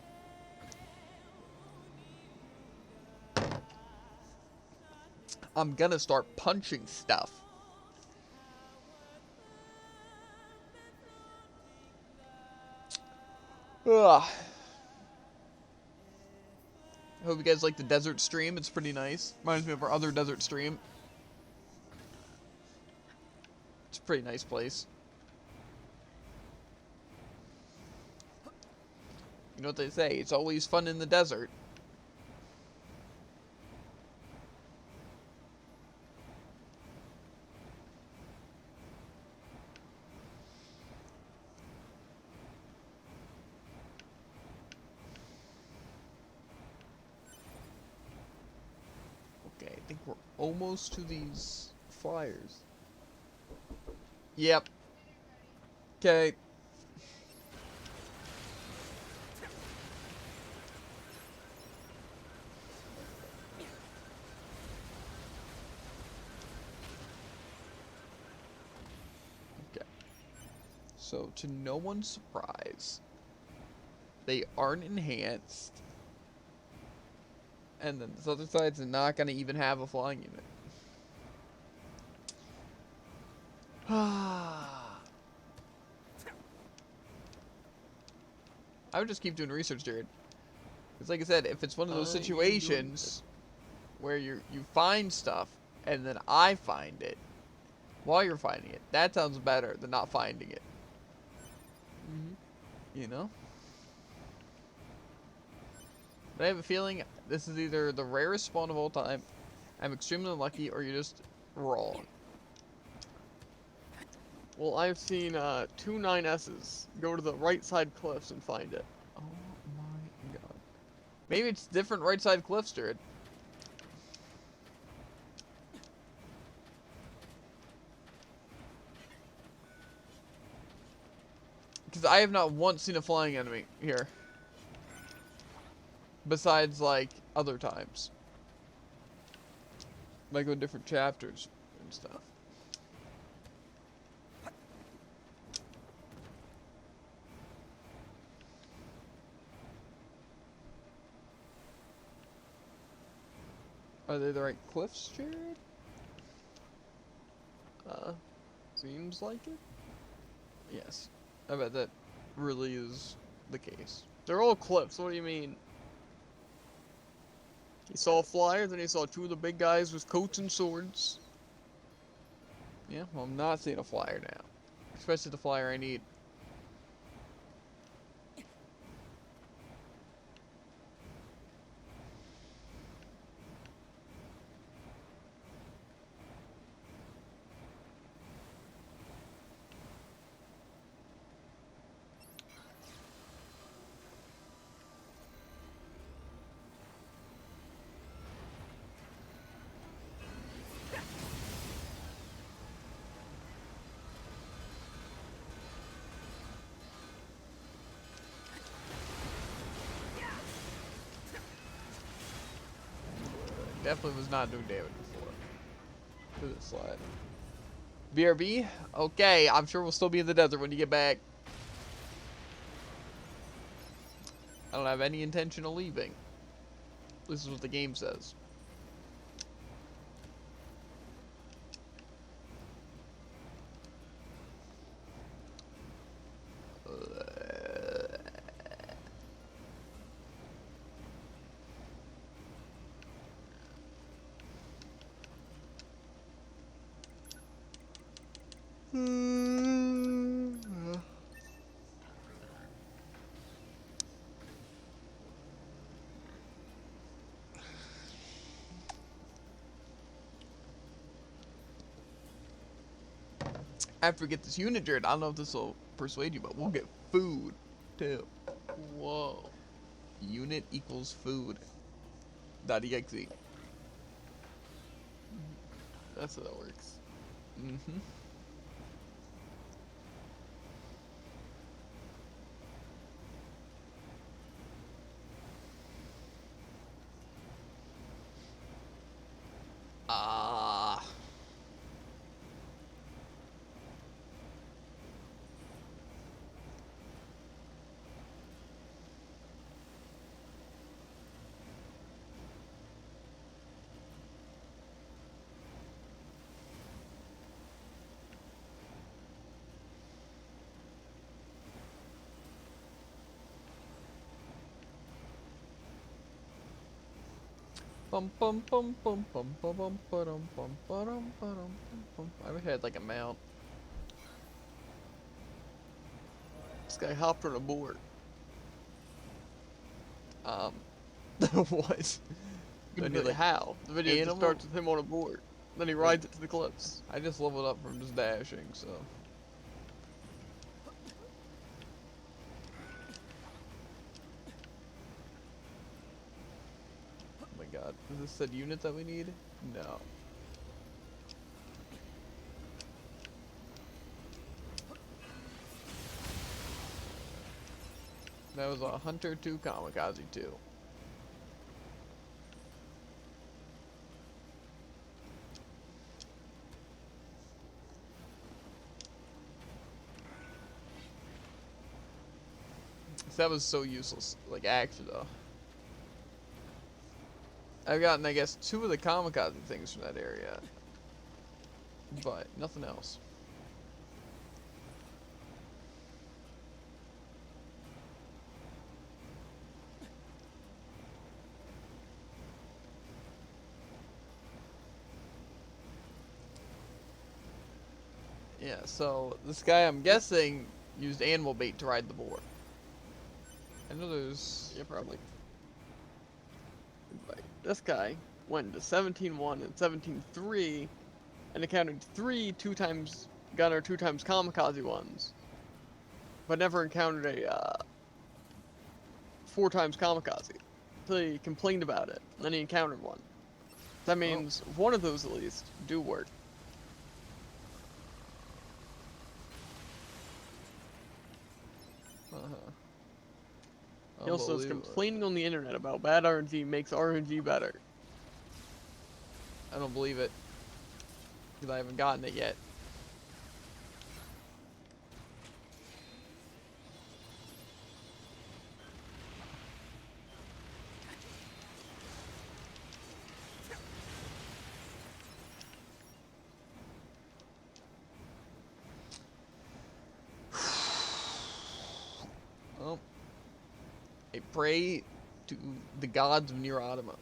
I'm gonna start punching stuff. Ugh. I hope you guys like the desert stream. It's pretty nice. Reminds me of our other desert stream. It's a pretty nice place. You know what they say, it's always fun in the desert. Okay, I think we're almost to these flyers. Yep. Okay. Okay. So, to no one's surprise, they aren't enhanced. And then this other side's not going to even have a flying unit. I would just keep doing research, Jared. Because like I said, if it's one of those situations where you find stuff and then I find it while you're finding it, that sounds better than not finding it. You know? But I have a feeling this is either the rarest spawn of all time, I'm extremely unlucky, or you're just wrong. Well, I've seen 2 9S's go to the right side cliffs and find it. Oh my god. Maybe it's different right side cliffs, Jared. Because I have not once seen a flying enemy here. Besides, like, other times. Like with different chapters and stuff. Are they the right cliffs, Jared? Seems like it. Yes. I bet that really is the case. They're all cliffs, what do you mean? He saw a flyer, then he saw 2 of the big guys with coats and swords. Yeah, well, I'm not seeing a flyer now. Especially the flyer I need. Definitely was not doing damage before. To this slide. BRB? Okay, I'm sure we'll still be in the desert when you get back. I don't have any intention of leaving. This is what the game says. After we get this unit, Jared, I don't know if this will persuade you, but we'll get food, too. Whoa. Unit equals food. .exe. That's how that works. Mm-hmm. Bum bum bum bum bum bum bum bum bum bum bum bum. I wish I had like a mount. This guy hopped on a board. What? Do I need, need like, how? The video just animal? starts with him on a board. Then he rides it to the cliffs. I just leveled up from just dashing, so. Oh my god. Is this said unit that we need? No. That was a Hunter 2 Kamikaze 2. That was so useless. Like, actually, though. I've gotten, I guess, 2 of the Kamikaze things from that area. But, nothing else. Yeah, so this guy, I'm guessing, used animal bait to ride the boar. I know there's... Yeah, probably. Like, this guy went into 17-1 and 17-3 and encountered 3 2x gunner, 2x kamikaze ones, but never encountered a 4x kamikaze. So he complained about it, and then he encountered one. That means one of those at least do work. He also is complaining on the internet about bad RNG makes RNG better. I don't believe it. Because I haven't gotten it yet. Well, I pray to the gods of Nier Automata.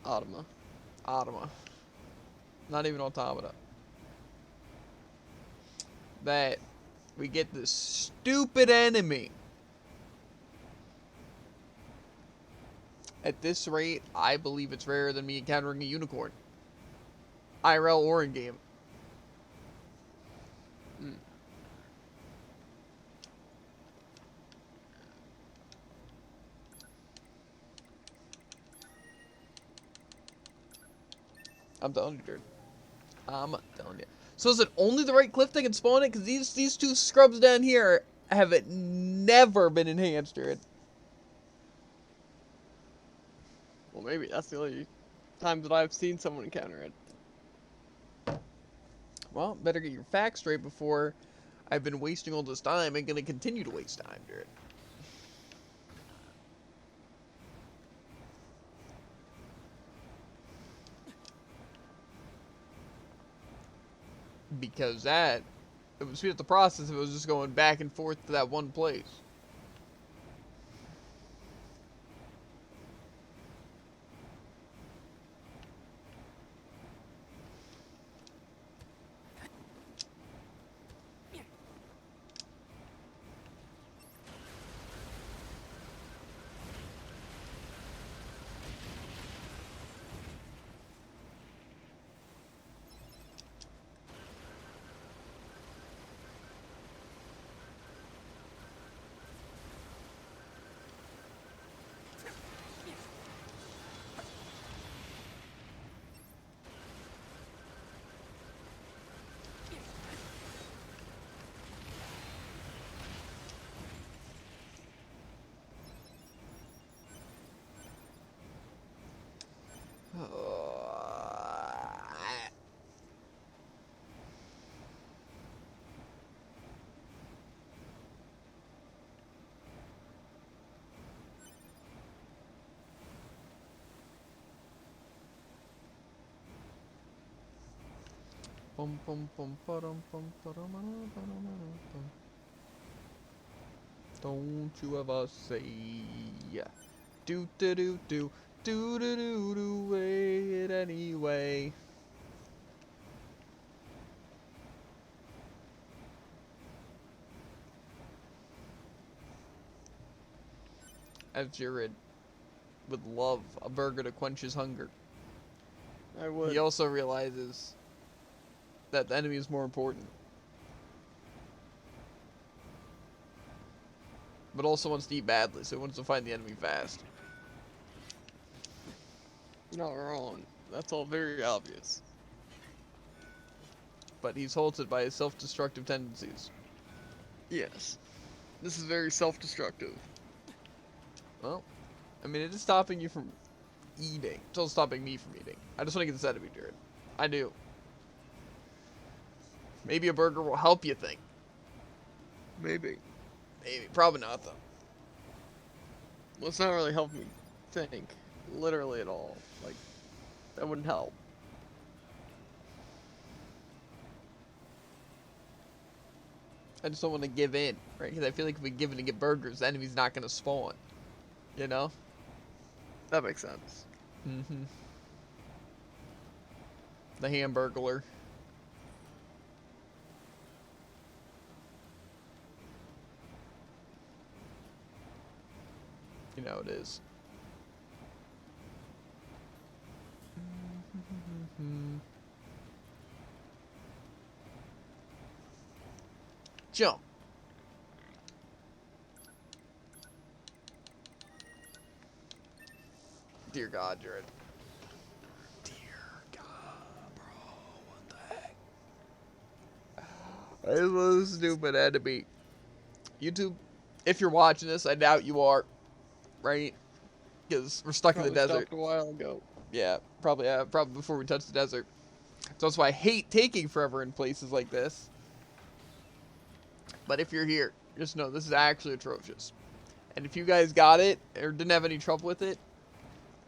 Automata. Not even Automata. That we get this stupid enemy. At this rate, I believe it's rarer than me encountering a unicorn. IRL or in game. I'm telling you, dude. I'm telling you. So is it only the right cliff that can spawn it? Because these 2 scrubs down here have never been enhanced, dude. Well, maybe that's the only time that I've seen someone encounter it. Well, better get your facts straight before I've been wasting all this time and gonna continue to waste time, dude. Because it would speed up the process if it was just going back and forth to that one place. Don't you ever say do do do do do do do do it anyway. As Jared would love a burger to quench his hunger. I would. He also realizes that the enemy is more important. But also wants to eat badly, so he wants to find the enemy fast. You're not wrong. That's all very obvious. But he's halted by his self-destructive tendencies. Yes. This is very self-destructive. Well, I mean, it is stopping you from eating. It's also stopping me from eating. I just want to get this out of you, Jared. I do. Maybe a burger will help you think. Maybe. Maybe. Probably not, though. Well, it's not really helping me think, literally at all. Like, that wouldn't help. I just don't want to give in, right? Because I feel like if we give in and get burgers, the enemy's not going to spawn. You know? That makes sense. Mm-hmm. The Hamburglar. You know it is. Jump. Dear God, Jared. Dear God, bro. What the heck? I was stupid enemy. YouTube, if you're watching this, I doubt you are. Right? Because we're stuck in the desert. Stopped a while ago. Yeah, probably before we touch the desert. So that's why I hate taking forever in places like this. But if you're here, just know this is actually atrocious. And if you guys got it or didn't have any trouble with it,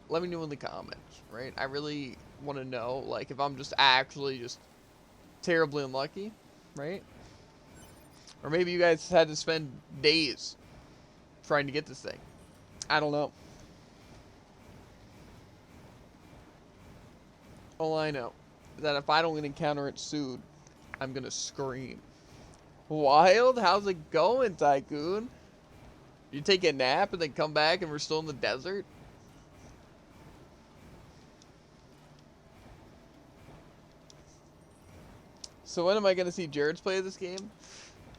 let me know in the comments, right? I really want to know, like, if I'm just actually just terribly unlucky, right? Or maybe you guys had to spend days trying to get this thing. I don't know. All I know is that if I don't encounter it soon, I'm gonna scream. Wild? How's it going, Tycoon? You take a nap and then come back and we're still in the desert? So when am I gonna see Jared's play this game?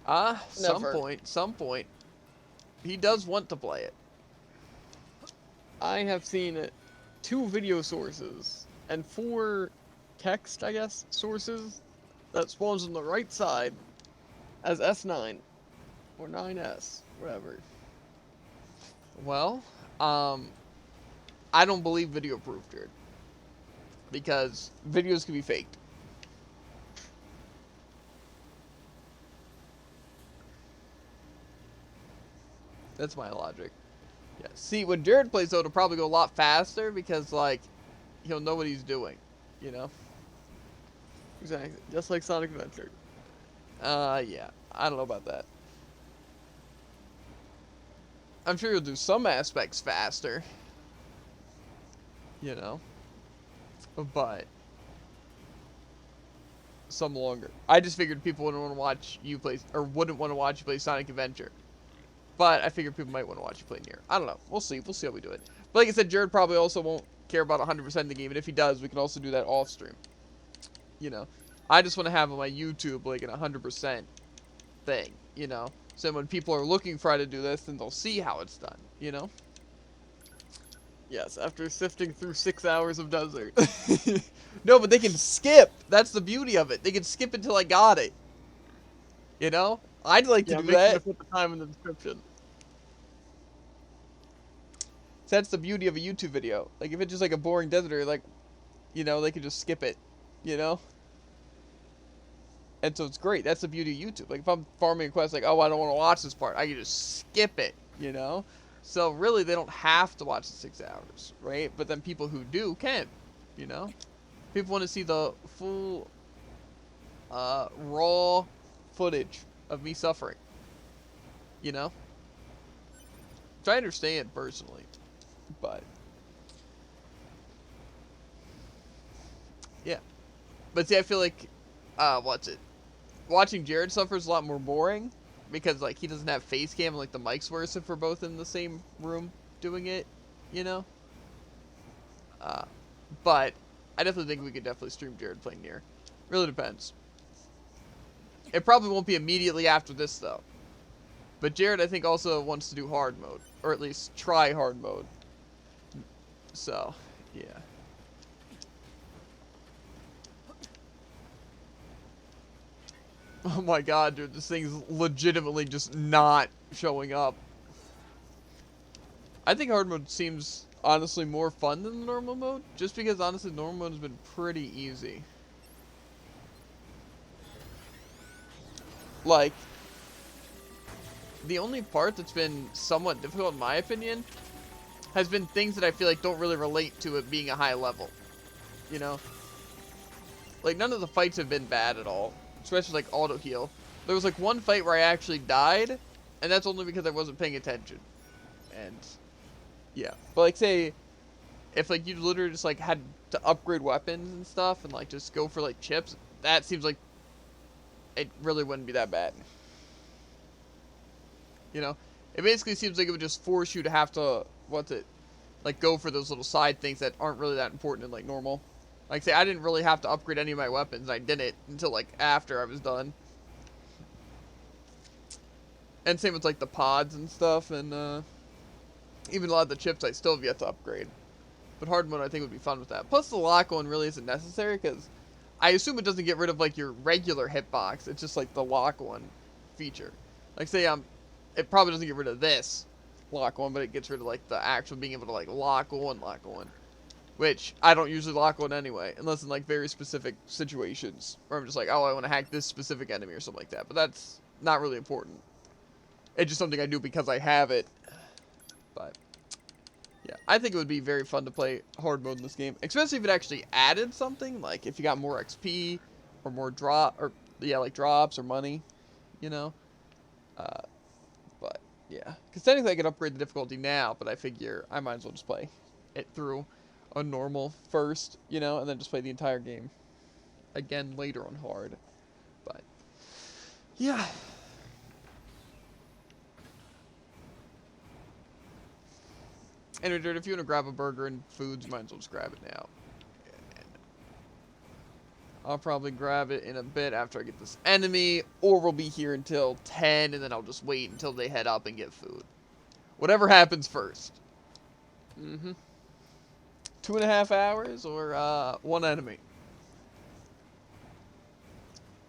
Never. Some point. He does want to play it. I have seen 2 video sources and 4 text, I guess, sources that spawns on the right side as S9 or 9S, whatever. Well, I don't believe video proof, Jared. Because videos can be faked. That's my logic. Yeah. See, when Jared plays, though, it'll probably go a lot faster because, like, he'll know what he's doing, you know? Exactly, just like Sonic Adventure. Yeah. I don't know about that. I'm sure he'll do some aspects faster. You know? But some longer. I just figured people wouldn't want to watch you play, or wouldn't want to watch you play Sonic Adventure. But I figured people might want to watch you play Nier. I don't know. We'll see. We'll see how we do it. But like I said, Jared probably also won't care about 100% of the game. And if he does, we can also do that off stream. You know? I just want to have on my YouTube, like, an 100% thing. You know? So when people are looking for how to do this, then they'll see how it's done. You know? Yes, after sifting through 6 hours of desert. No, but they can skip. That's the beauty of it. They can skip until I got it. You know? I'd like to do make sure that. to put the time in the description. So that's the beauty of a YouTube video. Like, if it's just like a boring desert, like, you know, they could just skip it. You know? And so it's great. That's the beauty of YouTube. Like, if I'm farming a quest, like, oh, I don't want to watch this part, I can just skip it, you know? So, really, they don't have to watch the 6 hours, right? But then people who do can, you know? People want to see the full, raw footage of me suffering, you know? Which I understand, personally, but... yeah. But see, I feel like, watching Jared suffer is a lot more boring because, like, he doesn't have face cam and, like, the mic's worse if we're both in the same room doing it, you know? But I definitely think we could definitely stream Jared playing Nier. Really depends. It probably won't be immediately after this, though. But Jared, I think, also wants to do hard mode, or at least try hard mode. So, yeah. Oh my god, dude, this thing's legitimately just not showing up. I think hard mode seems honestly more fun than the normal mode, just because honestly normal mode has been pretty easy. Like, the only part that's been somewhat difficult in my opinion has been things that I feel like don't really relate to it being a high level. You know? Like, none of the fights have been bad at all, especially like auto heal. There was like one fight where I actually died, and that's only because I wasn't paying attention. And yeah, but like say if like you literally just like had to upgrade weapons and stuff and like just go for like chips, that seems like it really wouldn't be that bad. You know, it basically seems like it would just force you to have to like go for those little side things that aren't really that important in like normal. Like say I didn't really have to upgrade any of my weapons. I did it until like after I was done. And same with like the pods and stuff, and even a lot of the chips I still have yet to upgrade. But hard mode I think would be fun with that. Plus the lock one really isn't necessary because I assume it doesn't get rid of like your regular hitbox. It's just like the lock one feature. Like say it probably doesn't get rid of this lock one, but it gets rid of like the actual being able to like lock one. Which I don't usually lock one anyway, unless in like very specific situations where I'm just like, oh, I want to hack this specific enemy or something like that. But that's not really important. It's just something I do because I have it. But yeah, I think it would be very fun to play hard mode in this game, especially if it actually added something, like if you got more XP or more like drops or money, you know. But yeah, because technically I could upgrade the difficulty now, but I figure I might as well just play it through on normal first, you know, and then just play the entire game again later on hard. But yeah. Anyway, dude, if you want to grab a burger and foods, you might as well just grab it now. And I'll probably grab it in a bit after I get this enemy, or we'll be here until 10, and then I'll just wait until they head up and get food. Whatever happens first. 2.5 hours or one enemy?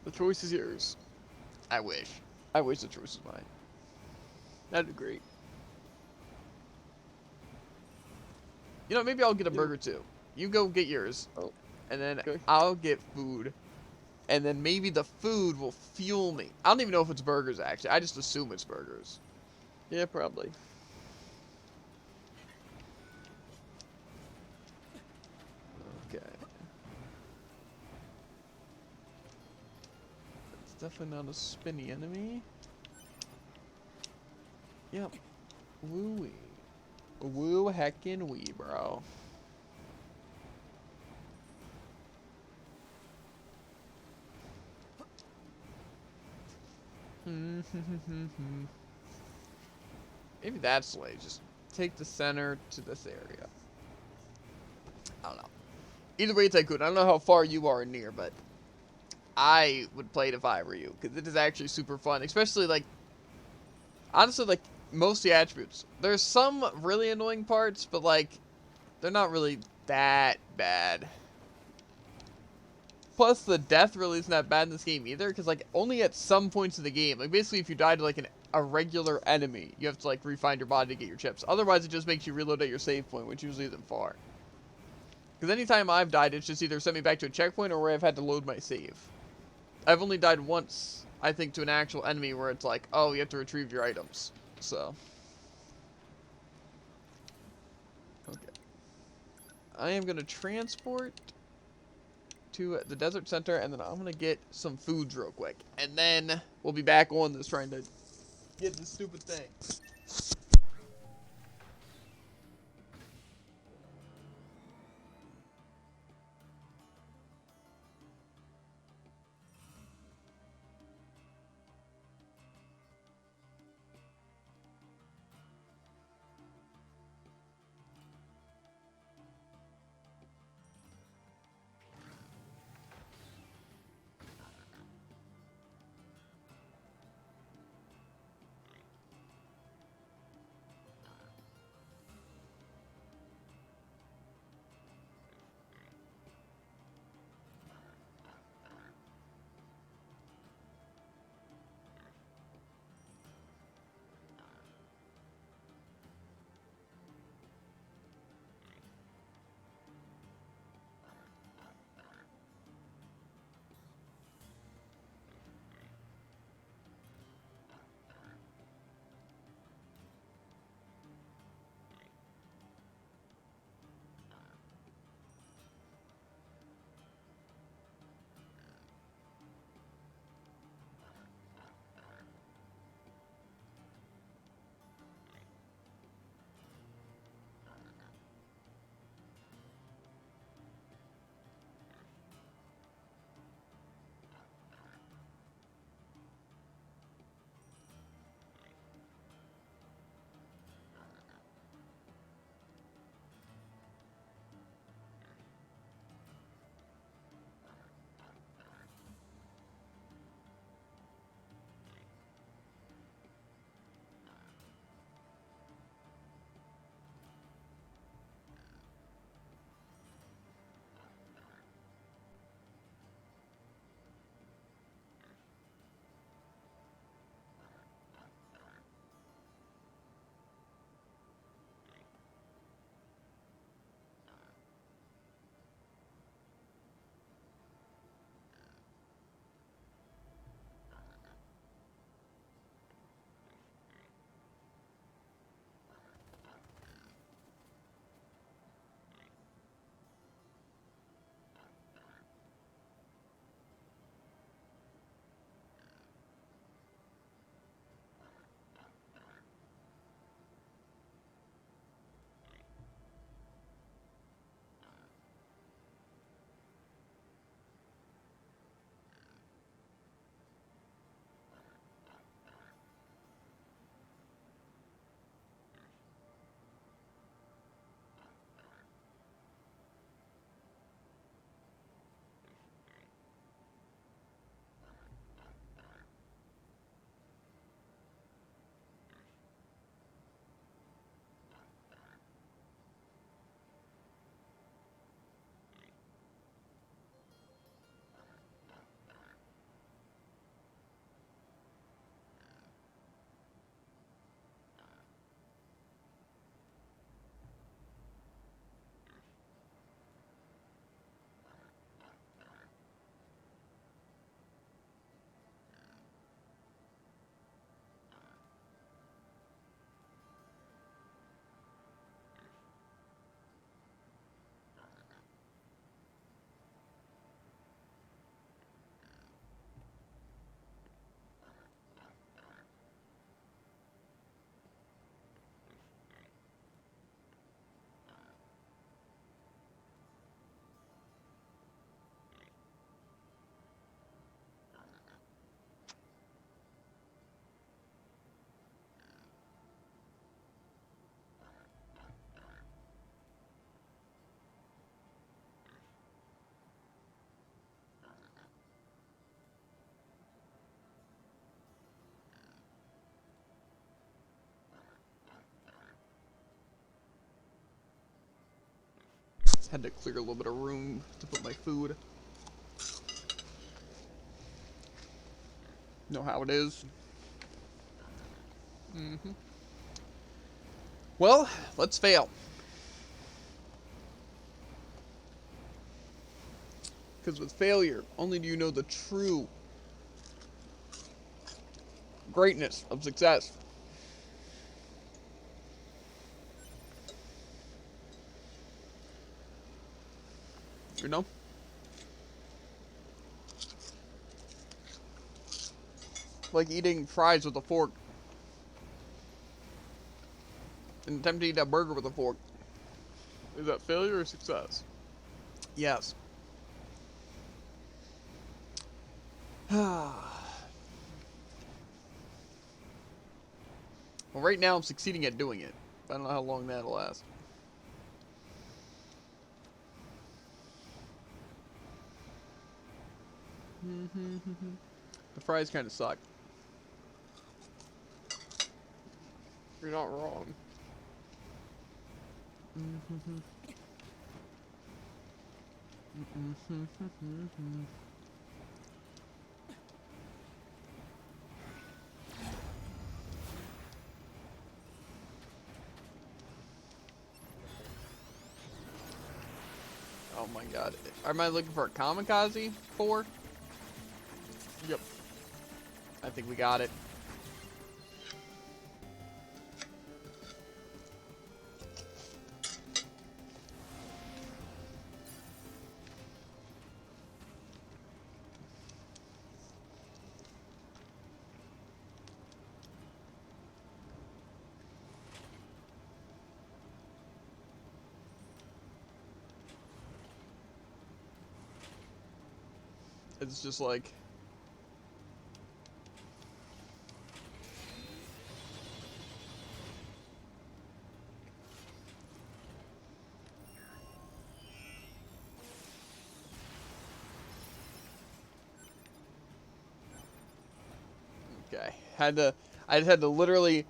The choice is yours. I wish. I wish the choice was mine. That'd be great. You know, maybe I'll get a burger too. You go get yours. Oh. And then Okay. I'll get food. And then maybe the food will fuel me. I don't even know if it's burgers, actually. I just assume it's burgers. Yeah, probably. Okay. It's definitely not a spinny enemy. Yep. Woo-wee. Woo heckin' wee, bro. Maybe that's the way. Just take the center to this area. I don't know. Either way, it's like good. I don't know how far you are in Nier, but I would play it if I were you, because it is actually super fun. Especially like, honestly, like most of the attributes. There's some really annoying parts, but like, they're not really that bad. Plus, the death really isn't that bad in this game either, because like only at some points of the game, like basically if you die to like a regular enemy, you have to like refine your body to get your chips. Otherwise, it just makes you reload at your save point, which usually isn't far. Because anytime I've died, it's just either sent me back to a checkpoint or where I've had to load my save. I've only died once, I think, to an actual enemy where it's like, oh, you have to retrieve your items. So. Okay. I am going to transport to the desert center, and then I'm going to get some foods real quick. And then we'll be back on this trying to get this stupid thing. Had to clear a little bit of room to put my food. Know how it is. Well, let's fail. Because with failure, only do you know the true greatness of success. You know? Like eating fries with a fork. And attempt to eat a burger with a fork. Is that failure or success? Yes. Well, right now I'm succeeding at doing it. I don't know how long that'll last. The fries kind of suck. You're not wrong. Oh my god. Am I looking for a kamikaze 4? Yep. I think we got it. It's just like... Okay. I just had to literally,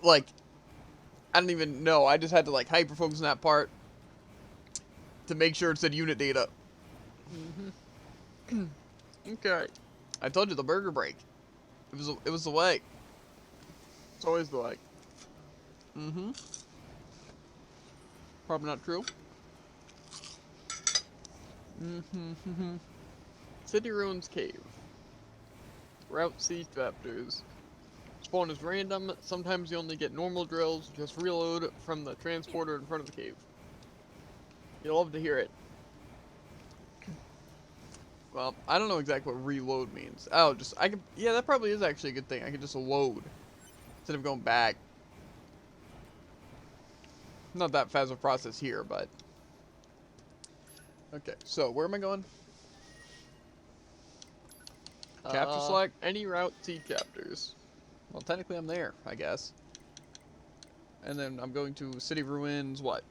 like, I don't even know. I just had to, like, hyper focus on that part to make sure it said unit data. Okay. I told you the burger break. It was the way. It's always the like. Probably not true. City Ruins Cave. Route C chapters. Spawn is random. Sometimes you only get normal drills. Just reload from the transporter in front of the cave. You'll love to hear it. Well, I don't know exactly what reload means. Oh, yeah, that probably is actually a good thing. I could just load instead of going back. Not that fast of a process here, but... Okay, so where am I going? Chapter select? Any Route C chapters. Well, technically I'm there, I guess. And then I'm going to City Ruins, what?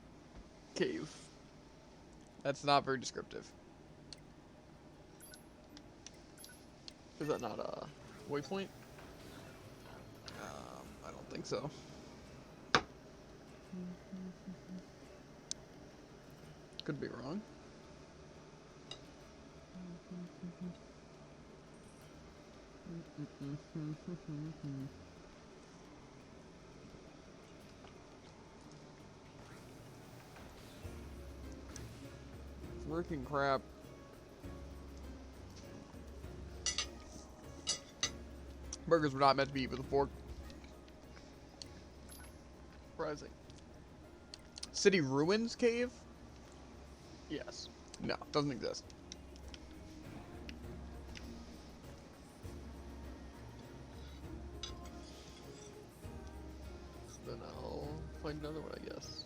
Cave. That's not very descriptive. Is that not a waypoint? I don't think so. Could be wrong. Freaking crap. Burgers were not meant to be eaten with a fork. Surprising. City Ruins Cave? Yes. No, doesn't exist. Then I'll find another one, I guess.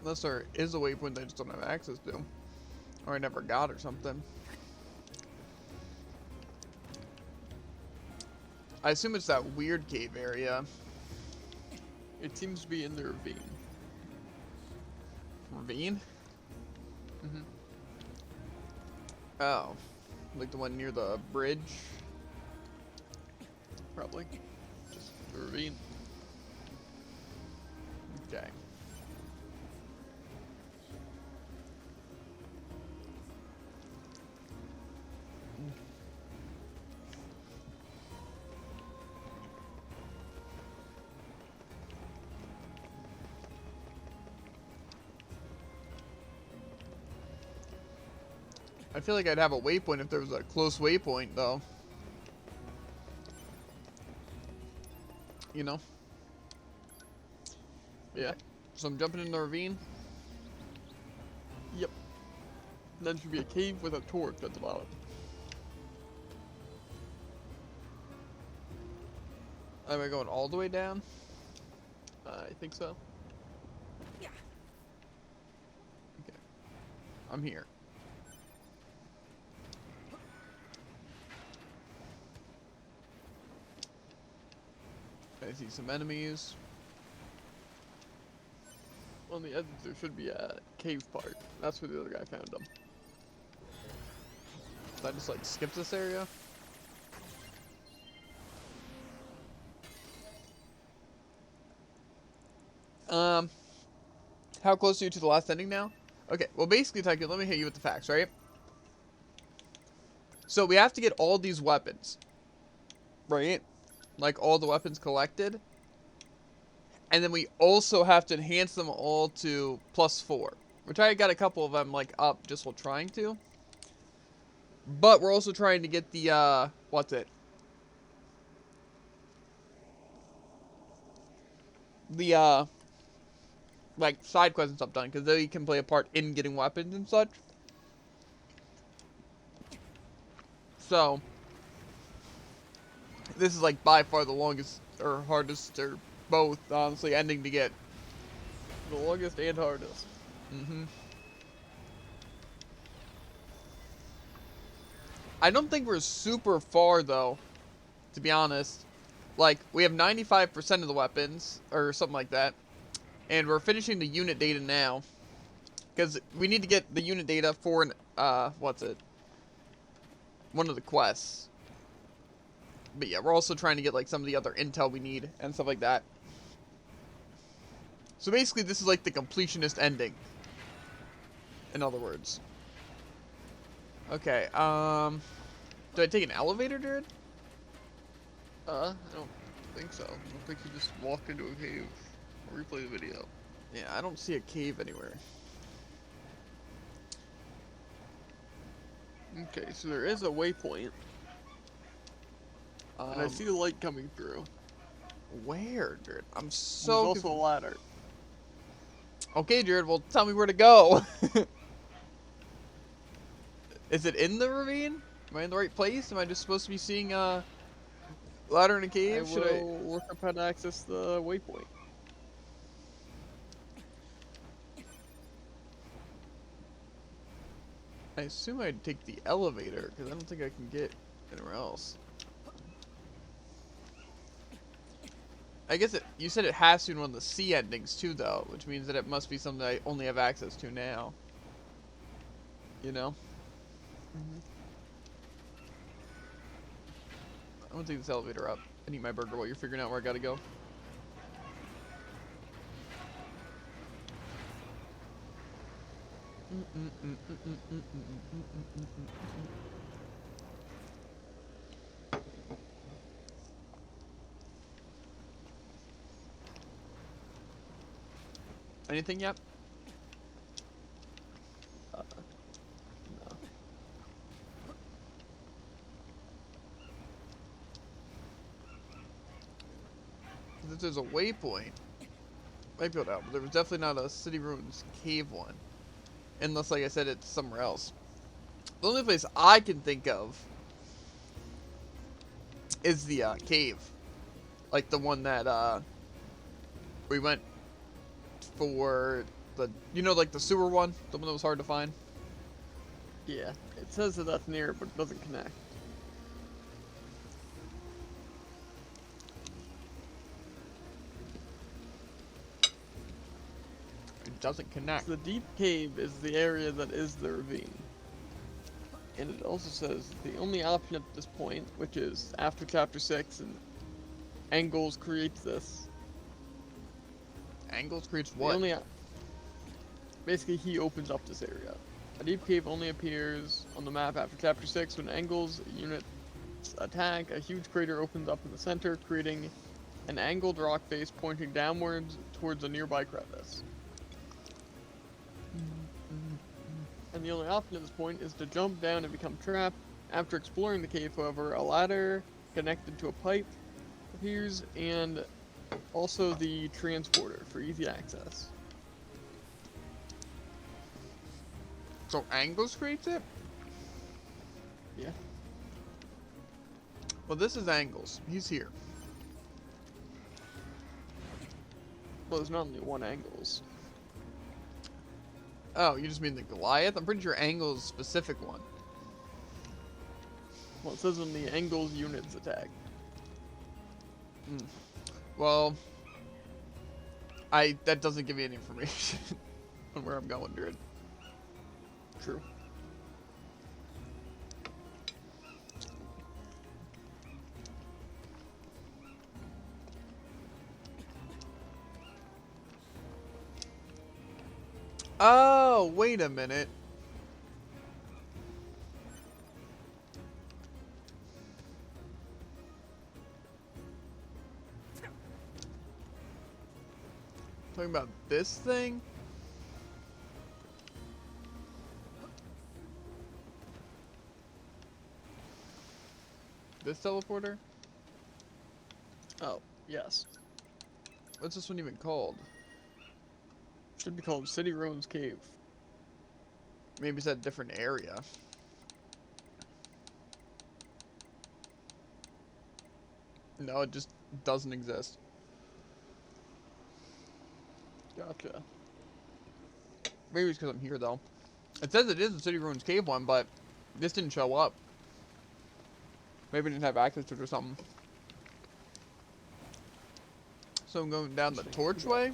Unless there is a waypoint I just don't have access to. Or I never got or something. I assume it's that weird cave area. It seems to be in the ravine. Ravine? Mm-hmm. Oh. Like the one near the bridge? Probably. Just the ravine. Okay. I feel like I'd have a waypoint if there was a close waypoint, though. You know? Yeah. So I'm jumping in the ravine. Yep. Then should be a cave with a torch at the bottom. Am I going all the way down? I think so. Okay. I'm here. I see some enemies. On the edge there should be a cave part. That's where the other guy found them. Did I just like skip this area? How close are you to the last ending now? Okay, well basically, Tycoon, let me hit you with the facts, right? So we have to get all these weapons, right? Like all the weapons collected. And then we also have to enhance them all to +4. Which I got a couple of them like up just while trying to. But we're also trying to get the, what's it? The, like, side quests and stuff done, because they can play a part in getting weapons and such. So, this is, like, by far the longest, or hardest, or both, honestly, ending to get. The longest and hardest. Mm-hmm. I don't think we're super far, though, to be honest. Like, we have 95% of the weapons, or something like that. And we're finishing the unit data now. Because we need to get the unit data for an, what's it? One of the quests. But yeah, we're also trying to get, like, some of the other intel we need and stuff like that. So basically, this is, like, the completionist ending. In other words. Okay, do I take an elevator, dude? I don't think so. I don't think you just walked into a cave. I'll replay the video. Yeah, I don't see a cave anywhere. Okay, so there is a waypoint. And I see the light coming through. Where, Jared? I'm There's so also a ladder. Okay, Jared, well, tell me where to go. Is it in the ravine? Am I in the right place? Am I just supposed to be seeing a ladder in a cave? Should I look up how to access the waypoint? I assume I'd take the elevator, because I don't think I can get anywhere else. I guess you said it has to be one of the C endings too, though, which means that it must be something I only have access to now. You know? I'm gonna take this elevator up. I need my burger while you're figuring out where I gotta go. Anything yet? No. If there's a waypoint, might be able to help, but there was definitely not a City Ruins cave one. Unless, like I said, it's somewhere else. The only place I can think of is the cave. Like the one that we went for the, you know, like the sewer one? The one that was hard to find? Yeah, it says that that's near, but it doesn't connect. doesn't connect. The deep cave is the area that is the ravine. And it also says the only option at this point, which is after chapter 6 and Angles creates this. Angles creates The what? only basically he opens up this area. A deep cave only appears on the map after chapter 6 when Angles units attack. A huge crater opens up in the center, creating an angled rock face pointing downwards towards a nearby crevice. And the only option at this point is to jump down and become trapped. After exploring the cave, however, a ladder connected to a pipe appears, and also the transporter for easy access. So Angles creates it? Yeah. Well, this is Angles. He's here. Well, there's not only one Angles. Oh, you just mean the Goliath? I'm pretty sure Angles is a specific one. Well, it says when the Angles units attack. Well, that doesn't give me any information on where I'm going, dude. True. Oh, wait a minute. Talking about this thing? This teleporter? Oh, yes. What's this one even called? Should be called City Ruins Cave. Maybe it's at a different area. No, it just doesn't exist. Gotcha. Maybe it's because I'm here, though. It says it is the City Ruins Cave one, but this didn't show up. Maybe I didn't have access to it or something. So I'm going down the torchway?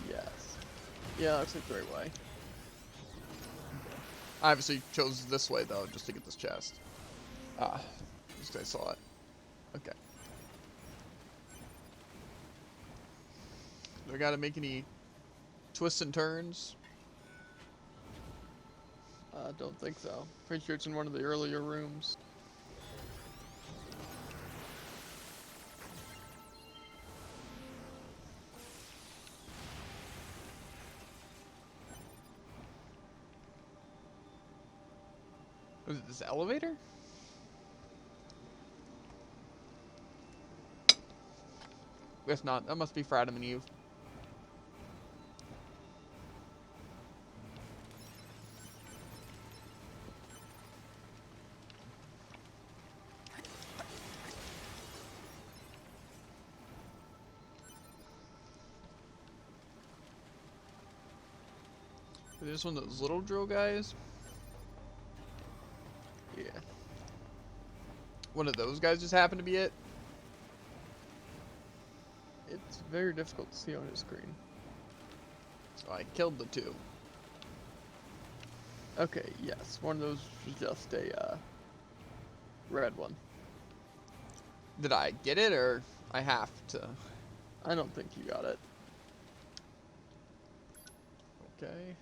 Yes. Yeah, looks like the right way. I obviously chose this way, though, just to get this chest. Ah, just I saw it. Okay. Do I gotta make any twists and turns? Don't think so. Pretty sure it's in one of the earlier rooms. Was it this elevator? Guess not. That must be for Adam and Eve. Is this one of those little drill guys? Yeah. One of those guys just happened to be it? It's very difficult to see on his screen. So I killed the two. Okay, yes. One of those was just a, red one. Did I get it, or I have to? I don't think you got it. Okay.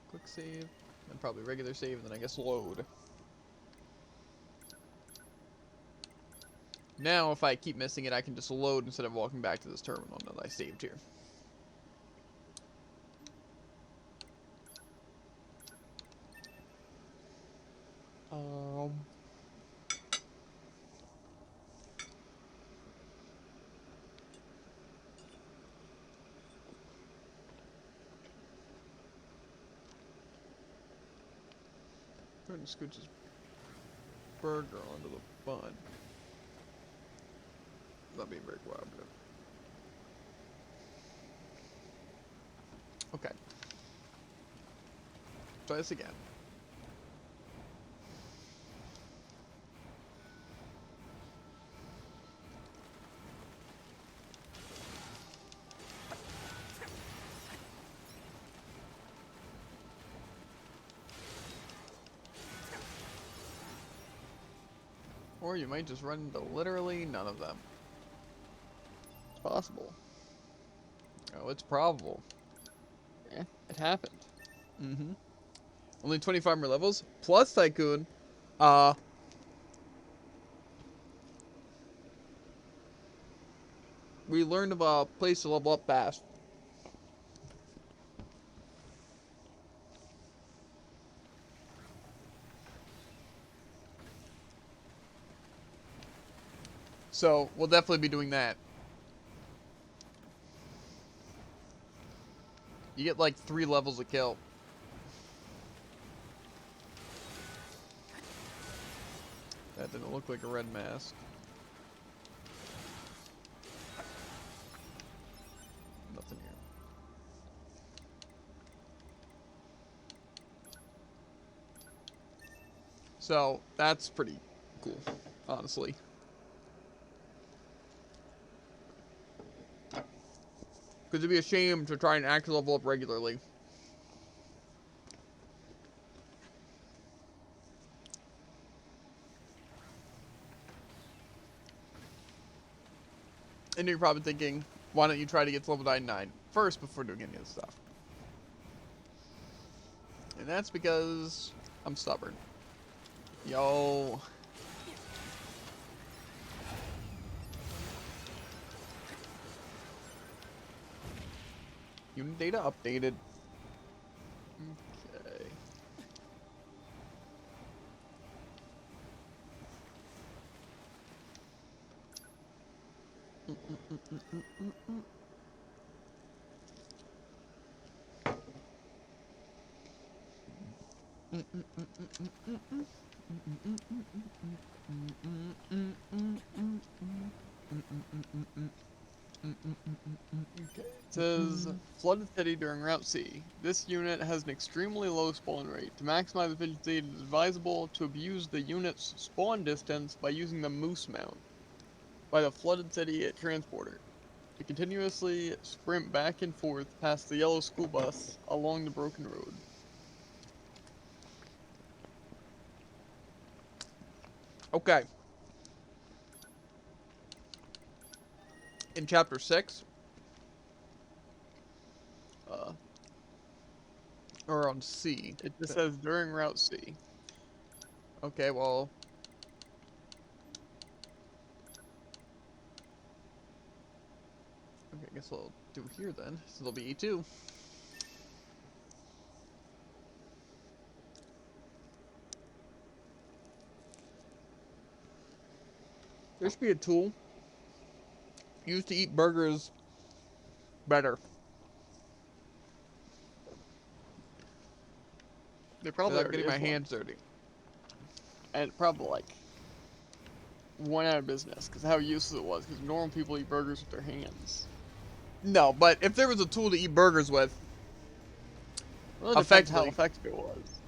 Quick save. Then probably regular save, and then I guess load. Now, if I keep missing it, I can just load instead of walking back to this terminal that I saved here. Trying to scooch his burger onto the bun. Not being very cooperative. Okay. Try this again. Or you might just run into literally none of them. It's possible. Oh, it's probable. Yeah, it happened. Mm-hmm. Only 25 more levels. Plus Tycoon. We learned of a place to level up fast. So, we'll definitely be doing that. You get like 3 levels of kill. That didn't look like a red mask. Nothing here. So, that's pretty cool, honestly. Because it'd be a shame to try and actually level up regularly. And you're probably thinking, why don't you try to get to level 99 first before doing any of this stuff? And that's because I'm stubborn. Yo. Unit data updated. Okay. Okay. It says, flooded city during Route C. This unit has an extremely low spawn rate. To maximize efficiency, it is advisable to abuse the unit's spawn distance by using the moose mount by the flooded city transporter to continuously sprint back and forth past the yellow school bus along the broken road. Okay. In chapter 6, or on C. It just says during Route C. Okay, well. Okay, I guess I'll do it here then. So it'll be E2. There should be a tool used to eat burgers better. They probably Without already getting my is one. hands dirty. And probably like went out of business because how useless it was. Because normal people eat burgers with their hands. No, but if there was a tool to eat burgers with, Well, it depends how effectively. effective it was.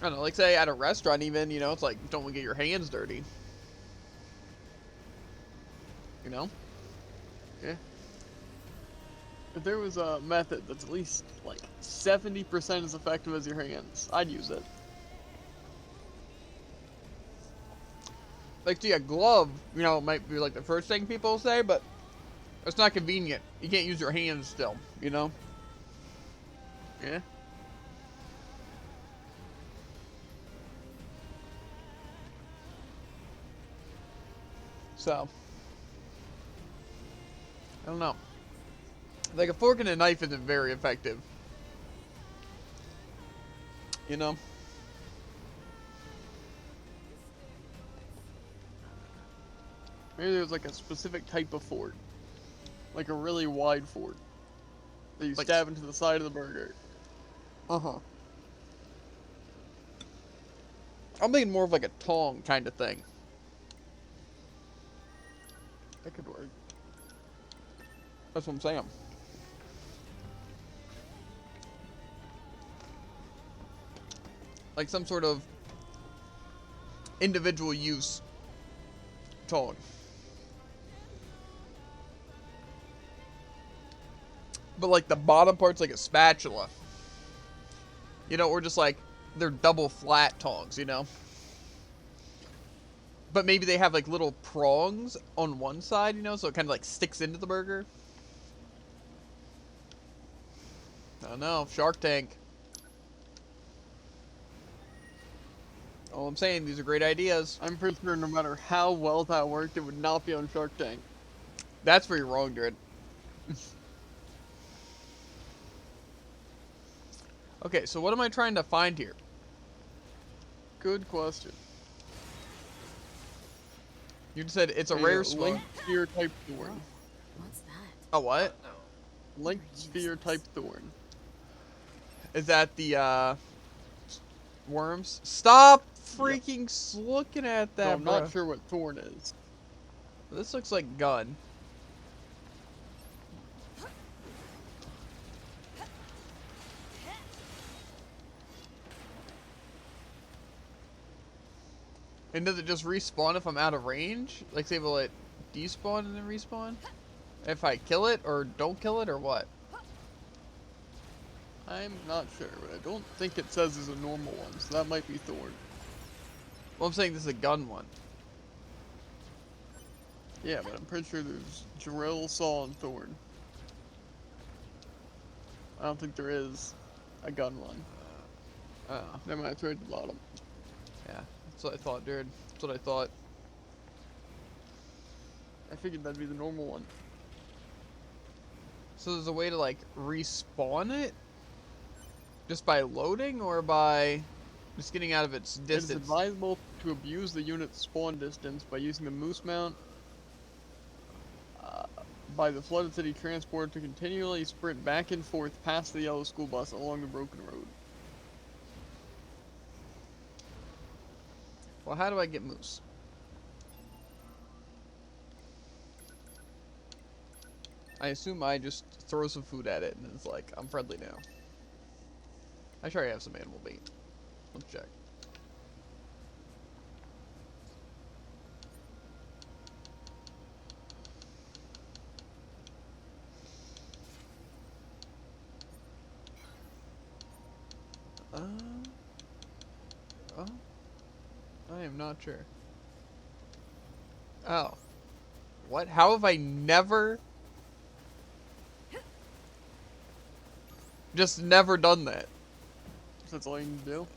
I don't know, like say at a restaurant even, you know, it's like, don't get your hands dirty. You know? Yeah. If there was a method that's at least like 70% as effective as your hands, I'd use it. Like, see, a glove, you know, might be like the first thing people say, but it's not convenient. You can't use your hands still, you know? Yeah. So, I don't know. Like, a fork and a knife isn't very effective. You know? Maybe there's like a specific type of fork. Like a really wide fork. That you Like- stab into the side of the burger. Uh-huh. I'm thinking more of like a tong kind of thing. That could work. That's what I'm saying. Like some sort of individual use tong. But like the bottom part's like a spatula. You know, or just like they're double flat tongs, you know? But maybe they have like little prongs on one side, you know, so it kind of like sticks into the burger. I don't know. Shark Tank. All I'm saying, these are great ideas. I'm pretty sure no matter how well that worked, it would not be on Shark Tank. That's where you're wrong, dude. Okay, so what am I trying to find here? Good question. You just said it's a rare spore. Link sphere type thorn. What's that? A what? Link sphere type thorn. Is that the worms? Stop freaking looking at So that, I'm not sure what thorn is. This looks like gun. And does it just respawn if I'm out of range? Like, say, will it despawn and then respawn? If I kill it, or don't kill it, or what? I'm not sure, but I don't think it says it's a normal one, so that might be thorn. Well, I'm saying this is a gun one. Yeah, but I'm pretty sure there's drill, saw, and thorn. I don't think there is a gun one. Oh, Never mind, it's right at the bottom. yeah. That's what I thought, dude. That's what I thought. I figured that'd be the normal one. So there's a way to, like, respawn it? Just by loading, or by just getting out of its It is distance? advisable to abuse the unit's spawn distance by using the moose mount by the flooded city transport to continually sprint back and forth past the yellow school bus along the broken road. Well, how do I get moose? I assume I just throw some food at it and it's like, I'm friendly now. I sure I have some animal bait. Let's check. Oh. I am not sure. Oh. What? How have I never... just never done that? That's all you can do.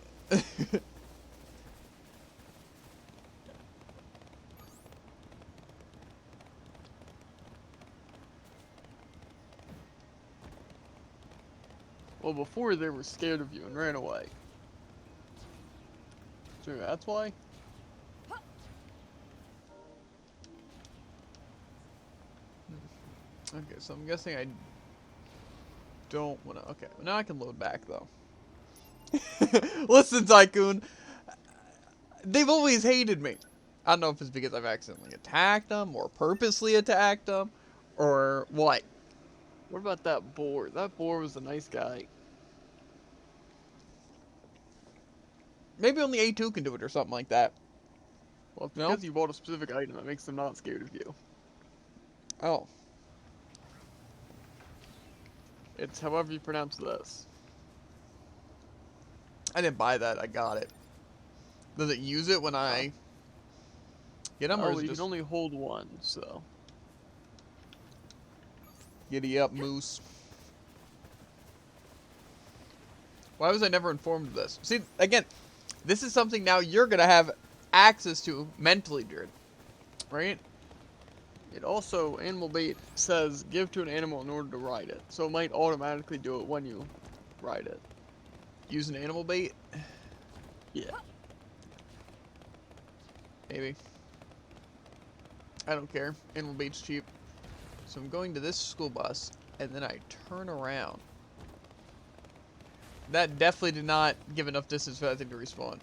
Well, before they were scared of you and ran away. So that's why? Okay, so I'm guessing I don't want to... Okay, now I can load back, though. Listen, Tycoon. They've always hated me. I don't know if it's because I've accidentally attacked them, or purposely attacked them, or what. What about that boar? That boar was a nice guy. Maybe only A2 can do it, or something like that. Well, it's No? because you bought a specific item that makes them not scared of you. Oh. It's however you pronounce this. I didn't buy that, I got it. Does it use it when I get them, or Oh, is it you just... can only hold one, so... Giddy up, moose. Why was I never informed of this? See, again, this is something now you're going to have access to mentally, Jared. Right? It also, animal bait says give to an animal in order to ride it. So it might automatically do it when you ride it. Use an animal bait? Yeah. Maybe. I don't care. Animal bait's cheap. So I'm going to this school bus, and then I turn around. That definitely did not give enough distance for that thing to respawn.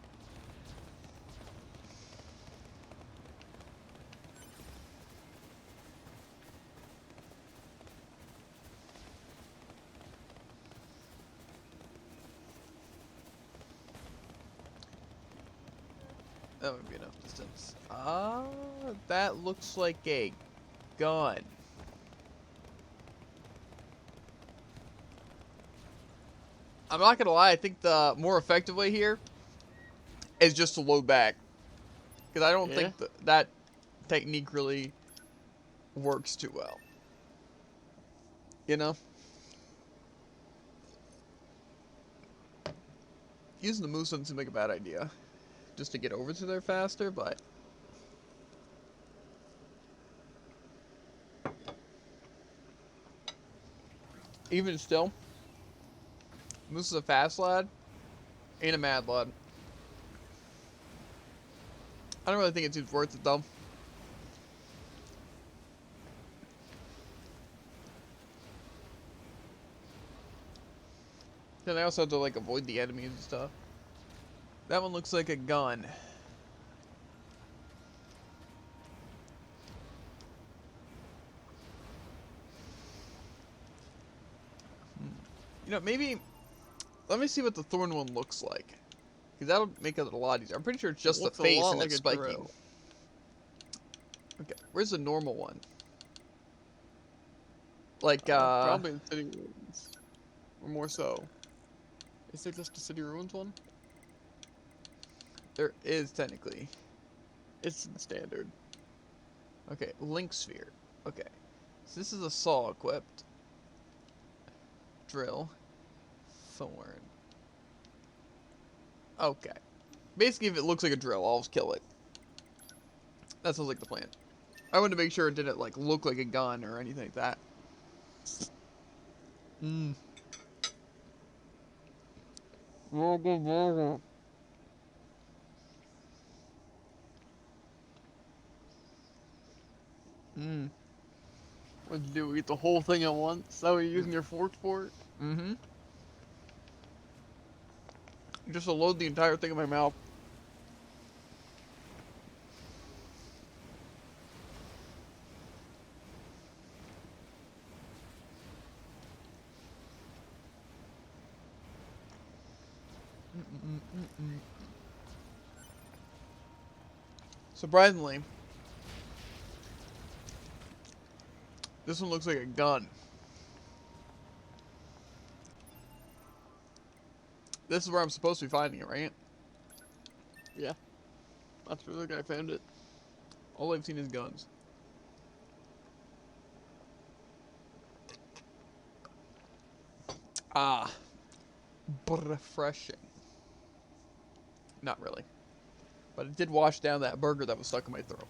That would be enough distance. That looks like a gun. I'm not gonna lie, I think the more effective way here is just to load back. Because I don't Yeah. think that technique really works too well. You know? Using the moves doesn't seem like a bad idea. Just to get over to there faster, but... Even still, Moose is a fast lad, ain't a mad lad. I don't really think it seems worth it though. Then I also have to like avoid the enemies and stuff. That one looks like a gun. You know, maybe let me see what the thorn one looks like. Because that'll make it a lot easier. I'm pretty sure it's just the looks a face lot and like it's a spiking. drill. Okay, where's the normal one? Like, Probably in City Ruins. Or more so. Is there just a City Ruins one? there is technically. It's standard. Okay, link sphere. Okay, so this is a saw equipped. Drill. Thorn. Okay. Basically, if it looks like a drill, I'll just kill it. That sounds like the plan. I wanted to make sure it didn't like look like a gun or anything like that. Mmm. Mmm. What'd you do? Eat the whole thing at once? Is that what you're using your fork for? Mm-hmm. Just to load the entire thing in my mouth. Surprisingly, this one looks like a gun. This is where I'm supposed to be finding it, right? Yeah. That's where the guy found it. All I've seen is guns. Ah. Refreshing. Not really. But it did wash down that burger that was stuck in my throat.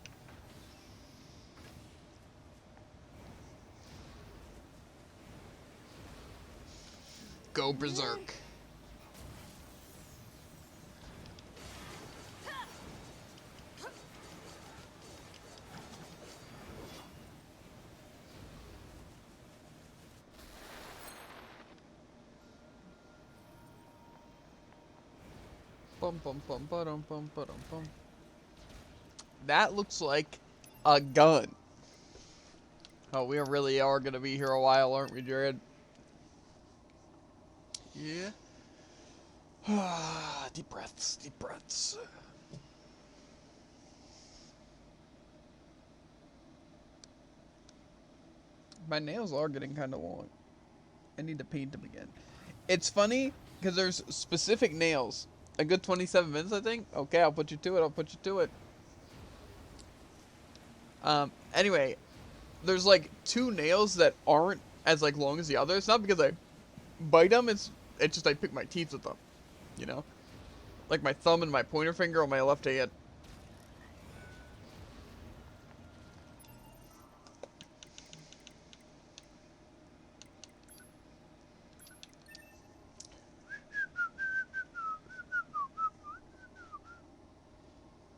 Go berserk. Bum bum bum ba-dum bum ba-dum bum. That looks like a gun. Oh, we really are gonna be here a while, aren't we, Jared? Yeah. Deep breaths, deep breaths. My nails are getting kind of long. I need to paint them again. It's funny because there's specific nails. A good 27 minutes, I think. Okay, I'll put you to it. I'll put you to it. Anyway, there's like two nails that aren't as like long as the others. Not because I bite them. It's just I pick my teeth with them. You know, like my thumb and my pointer finger on my left hand.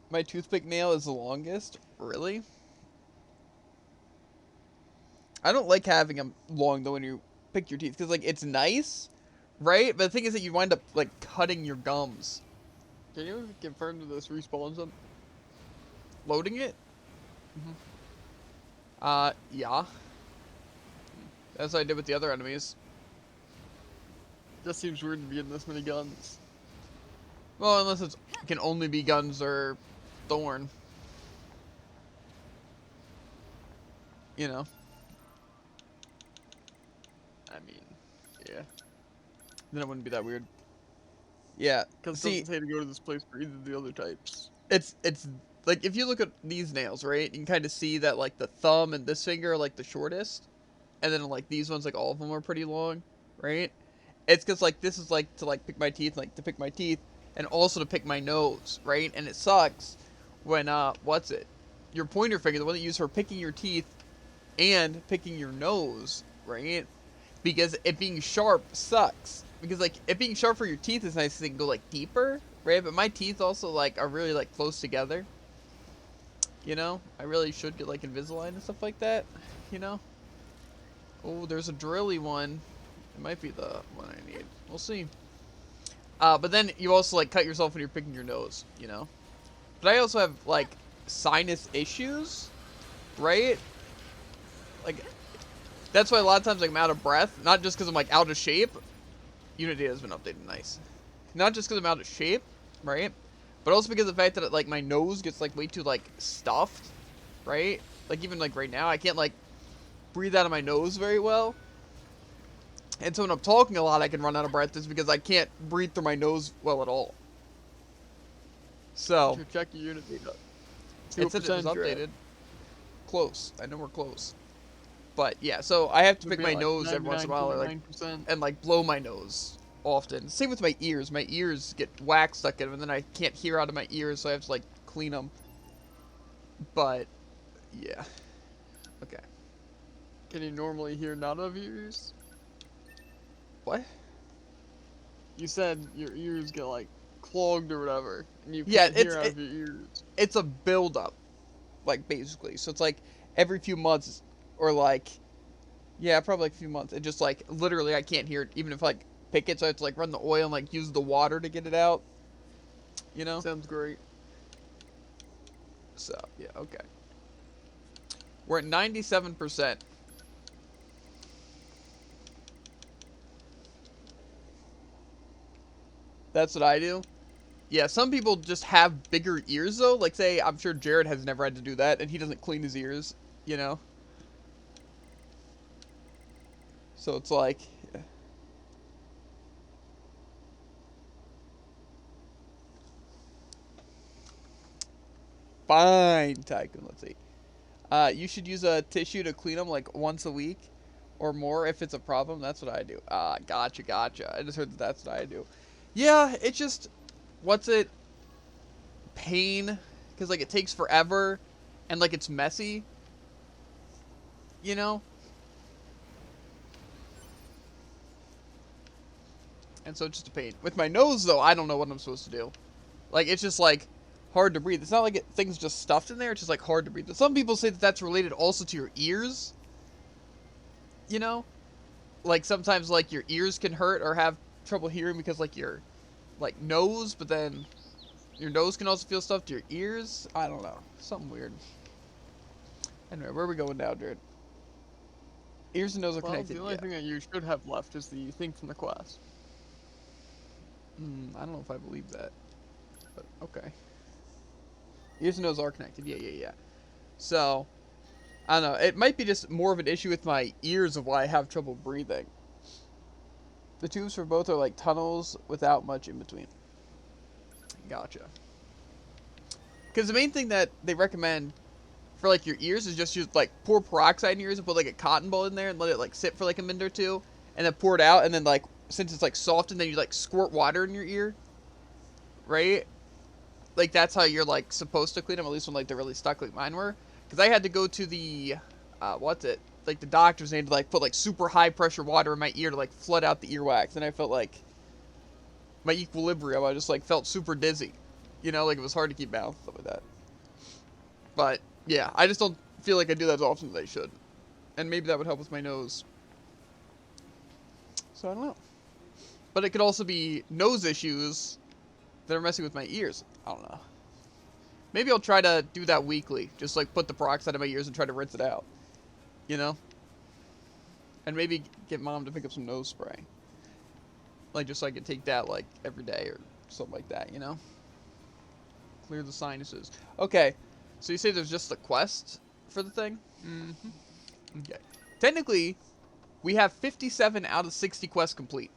My toothpick nail is the longest. Really? I don't like having them long though when you pick your teeth because like it's nice, right? But the thing is that you wind up like cutting your gums. Can you confirm that this respawns them? Loading it? Yeah. That's what I did with the other enemies. Just seems weird to be getting this many guns. Well, unless it can only be guns or thorn. You know. I mean, yeah. then it wouldn't be that weird. Yeah. Because it See, doesn't say to go to this place for either of the other types. it's like if you look at these nails, right? You can kind of see that like the thumb and this finger are like the shortest, and then like these ones, like all of them are pretty long, right? It's because like this is like to like pick my teeth, like to pick my teeth, and also to pick my nose, right? And it sucks when what's it? Your pointer finger, the one that you use for picking your teeth and picking your nose, right? Because it being sharp sucks. Because like it being sharp for your teeth is nice, 'cause they can go like deeper, right? But my teeth also like are really like close together. You know, I really should get like Invisalign and stuff like that. You know. Oh, there's a drilly one. It might be the one I need. We'll see. But then you also like cut yourself when you're picking your nose. You know. But I also have like sinus issues, right? Like that's why a lot of times like, I'm out of breath. Not just because I'm like out of shape. Unit data has been updated, nice. Not just because I'm out of shape, right? But also because of the fact that like my nose gets like way too like stuffed, right? Like even like right now, I can't like breathe out of my nose very well. And so when I'm talking a lot, I can run out of breath just because I can't breathe through my nose well at all. So Check your unit data. it said it was updated. Close. I know we're close. But yeah, so I have to pick my nose every once in a while, or like, and like blow my nose often. Same with my ears. My ears get wax stuck in them, and then I can't hear out of my ears, so I have to like clean them. But yeah, okay. Can you normally hear not of ears? What? You said your ears get like clogged or whatever, and you Yeah, can't hear out of your ears. It's a buildup, like basically. So it's like every few months, or like, yeah, probably like a few months. It just like literally I can't hear it, even if I like pick it. So I have to like run the oil and like use the water to get it out. You know? Sounds great. So yeah, okay. We're at 97%. That's what I do. Yeah, some people just have bigger ears though. Like say, I'm sure Jared has never had to do that, and he doesn't clean his ears. You know. So it's like, yeah. Fine, Tycoon. Let's see. You should use a tissue to clean them like once a week or more if it's a problem. That's what I do. Gotcha. I just heard that that's what I do. Yeah, it's just, what's it? Pain, because like it takes forever, and like it's messy. You know. And so it's just a pain. With my nose, though, I don't know what I'm supposed to do. Like, it's just, like, hard to breathe. It's not like things just stuffed in there. It's just, like, hard to breathe. But some people say that that's related also to your ears. You know? Like, sometimes, like, your ears can hurt or have trouble hearing because, like, your, like, nose. But then your nose can also feel stuffed to your ears. I don't know. Something weird. Anyway, where are we going now, Jared? Ears and nose are connected. The only thing that you should have left is the thing from the quest. I don't know if I believe that, but okay. Ears and nose are connected. Yeah. So, I don't know. It might be just more of an issue with my ears of why I have trouble breathing. The tubes for both are like tunnels without much in between. Gotcha. Because the main thing that they recommend for like your ears is just use like pour peroxide in your ears and put like a cotton ball in there and let it like sit for like a minute or two, and then pour it out, and then like, since it's like soft, and then you like squirt water in your ear, right? Like that's how you're like supposed to clean them, at least when like they're really stuck like mine were. Because I had to go to the like the doctors, and they had to like put like super high pressure water in my ear to like flood out the earwax, and I felt like my equilibrium, I just like felt super dizzy, you know, like it was hard to keep balance, stuff like that. But yeah, I just don't feel like I do that as often as I should, and maybe that would help with my nose. So I don't know. But it could also be nose issues that are messing with my ears. I don't know. Maybe I'll try to do that weekly. Just like put the peroxide in my ears and try to rinse it out. You know? And maybe get Mom to pick up some nose spray. Like just so I could take that like every day or something like that, you know? Clear the sinuses. Okay. So you say there's just the quest for the thing? Mm-hmm. Okay. Technically, we have 57 out of 60 quests complete.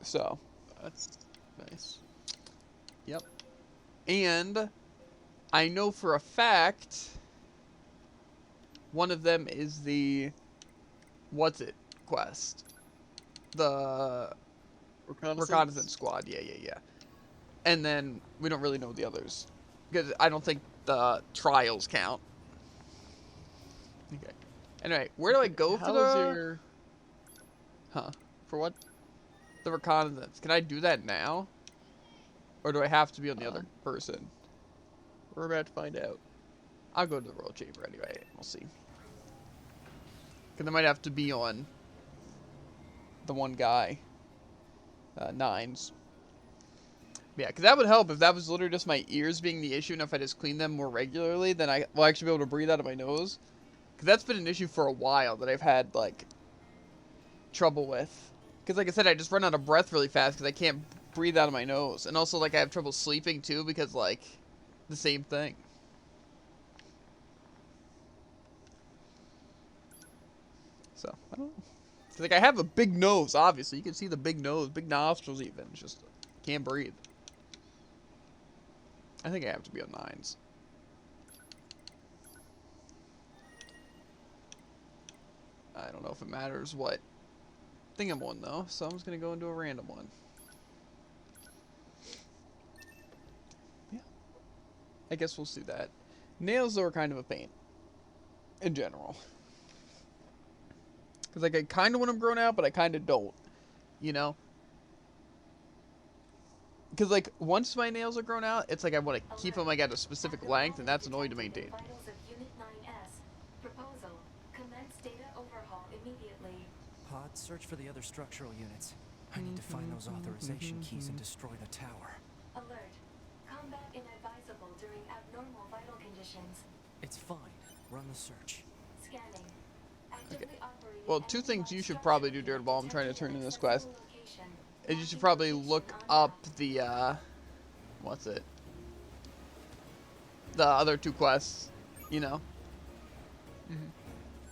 So, That's nice. yep. And I know for a fact one of them is the what's it quest. The reconnaissance squad. Yeah. And then we don't really know the others because I don't think the trials count. Okay. Anyway, where do I go for How's the your... Huh. For what? The reconnaissance? Can I do that now? Or do I have to be on the other Um, person? We're about to find out. I'll go to the Royal Chamber anyway. We'll see. Because I might have to be on the one guy. Nines. Yeah, because that would help if that was literally just my ears being the issue, and if I just clean them more regularly, then I will actually be able to breathe out of my nose. Because that's been an issue for a while that I've had, like, trouble with. Because, like I said, I just run out of breath really fast because I can't breathe out of my nose. And also, like, I have trouble sleeping, too, because, like, the same thing. So, I don't know. 'Cause, like, I have a big nose, obviously. You can see the big nose, big nostrils even. It's just, can't breathe. I think I have to be on nines. I don't know if it matters what thing I'm on, though. So I'm just going to go into a random one. Yeah. I guess we'll see that. Nails, though, are kind of a pain. In general. Because, like, I kind of want them grown out, but I kind of don't. You know? Because, like, once my nails are grown out, it's like I want to keep them, like, at a specific length, and that's annoying to maintain. Vitals of Unit 9S. Proposal. Commence data overhaul immediately. Pod, search for the other structural units. I need to find those authorization keys and destroy the tower. Alert. Combat inadvisable during abnormal vital conditions. It's fine. Run the search. Scanning. Actively operating Well, two things you should probably do, Dirt, while I'm trying to turn in this quest. location. Is you should probably look up the, what's it? The other two quests, you know?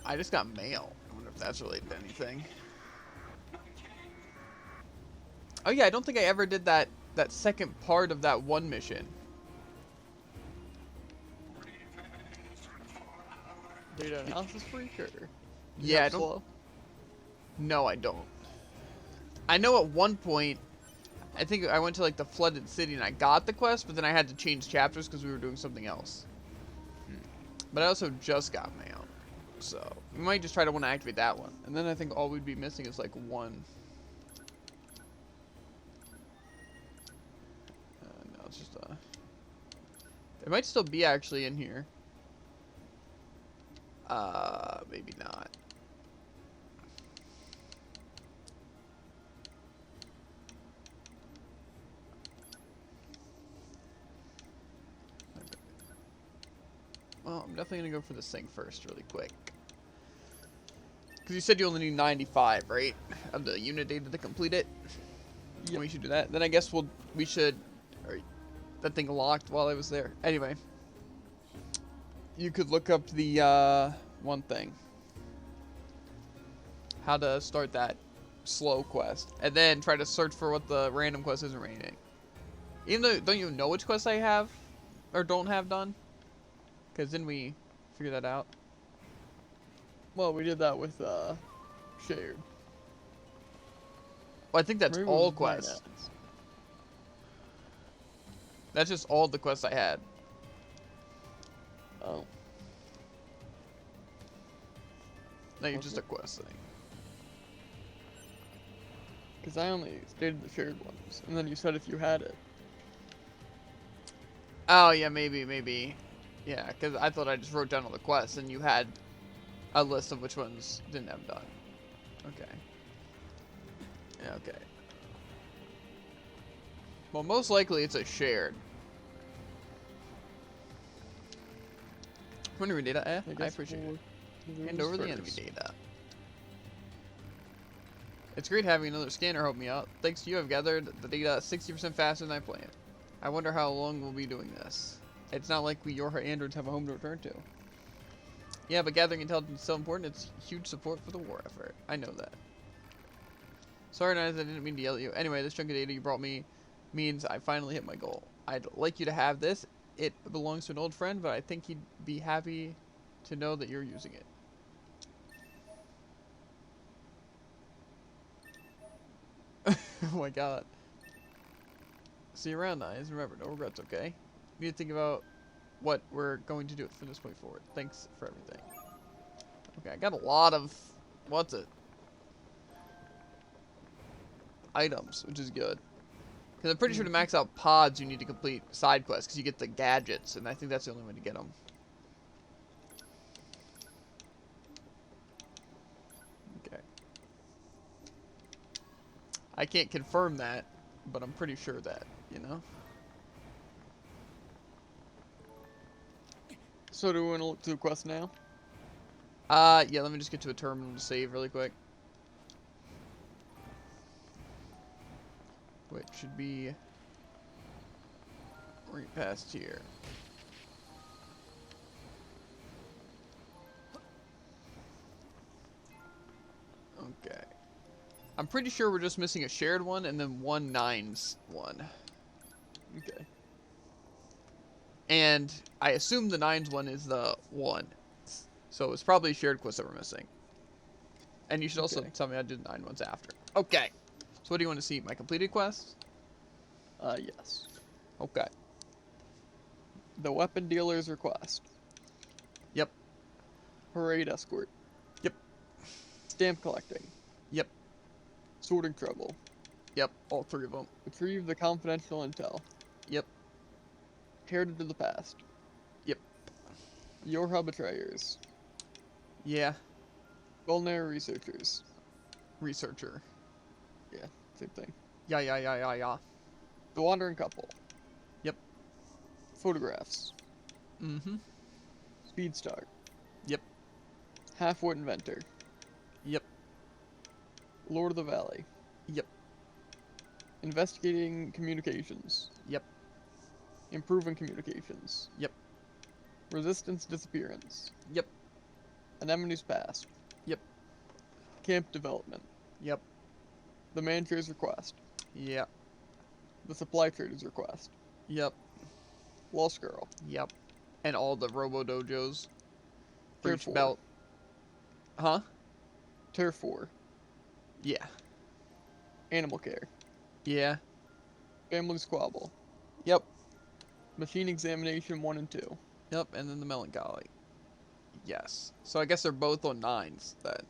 I just got mail. I wonder if that's related to anything. Oh yeah, I don't think I ever did that second part of that one mission. Data analysis freak, or... Yeah, I don't... Slow? No, I don't. I know at one point, I think I went to like the flooded city and I got the quest, but then I had to change chapters because we were doing something else. But I also just got mail, so we might just try to want to activate that one. And then I think all we'd be missing is like one. No, it's just it might still be actually in here. Maybe not. Well, I'm definitely going to go for this thing first really quick. Because you said you only need 95, right? Of the unit data to complete it? Yeah. We should do that. Then I guess we should... Or, that thing locked while I was there. Anyway. You could look up the, one thing. How to start that slow quest. And then try to search for what the random quest is remaining. Even though, don't you know which quests I have? Or don't have done? Because didn't we figure that out? Well, we did that with, shared. Well, I think that's Maybe it all was quests. finance. That's just all the quests I had. Oh. No, you're Was just it? a quest thing. Because I only stated the shared ones, and then you said if you had it. Oh, yeah, maybe. Yeah, because I thought I just wrote down all the quests, and you had a list of which ones didn't have done. Okay. Yeah, okay. Well, most likely it's a shared. Enemy data, I guess appreciate it. we'll Hand do over the this enemy first. data. It's great having another scanner help me out. Thanks to you, I've gathered the data 60% faster than I planned. I wonder how long we'll be doing this. It's not like your androids have a home to return to. Yeah, but gathering intelligence is so important. It's huge support for the war effort. I know that. Sorry, Nines, I didn't mean to yell at you. Anyway, this chunk of data you brought me means I finally hit my goal. I'd like you to have this. It belongs to an old friend, but I think he'd be happy to know that you're using it. Oh my god. See you around, Nines. Remember, no regrets, okay? You need to think about what we're going to do from this point forward. Thanks for everything. Okay, I got a lot of... what's it? Items, which is good. Because I'm pretty sure to max out pods, you need to complete side quests, because you get the gadgets, and I think that's the only way to get them. Okay. I can't confirm that, but I'm pretty sure that, you know? So do we want to look through the quest now? Yeah, let me just get to a terminal to save really quick. Which should be right past here. Okay. I'm pretty sure we're just missing a shared one and then one nines one. Okay. And I assume the nines one is the one. So it's probably a shared quest that we're missing. And you should also tell me I did 9 ones after. Okay. So what do you want to see? My completed quest? Yes. Okay. The weapon dealer's request. Yep. Parade escort. Yep. Stamp collecting. Yep. Sorting trouble. Yep. All 3 of them. Retrieve the confidential intel. Yep. Heritage of the past. Yep. Yorha betrayers. Yeah. Culinary researchers. Researcher. Yeah, same thing. Yeah. The wandering couple. Yep. Photographs. Mm-hmm. Speed start. Yep. Half-wit inventor. Yep. Lord of the Valley. Yep. Investigating communications. Yep. Improving communications. Yep. Resistance disappearance. Yep. Anemone's past. Yep. Camp development. Yep. The manager's request. Yep. The supply trader's request. Yep. Lost girl. Yep. And all the Robo Dojos. Tier Breach 4. belt. Huh? Tier 4. Yeah. Animal care. Yeah. Family squabble. Yep. Machine examination 1 and 2. Yep. And then the melancholy. Yes. So I guess they're both on 9s then.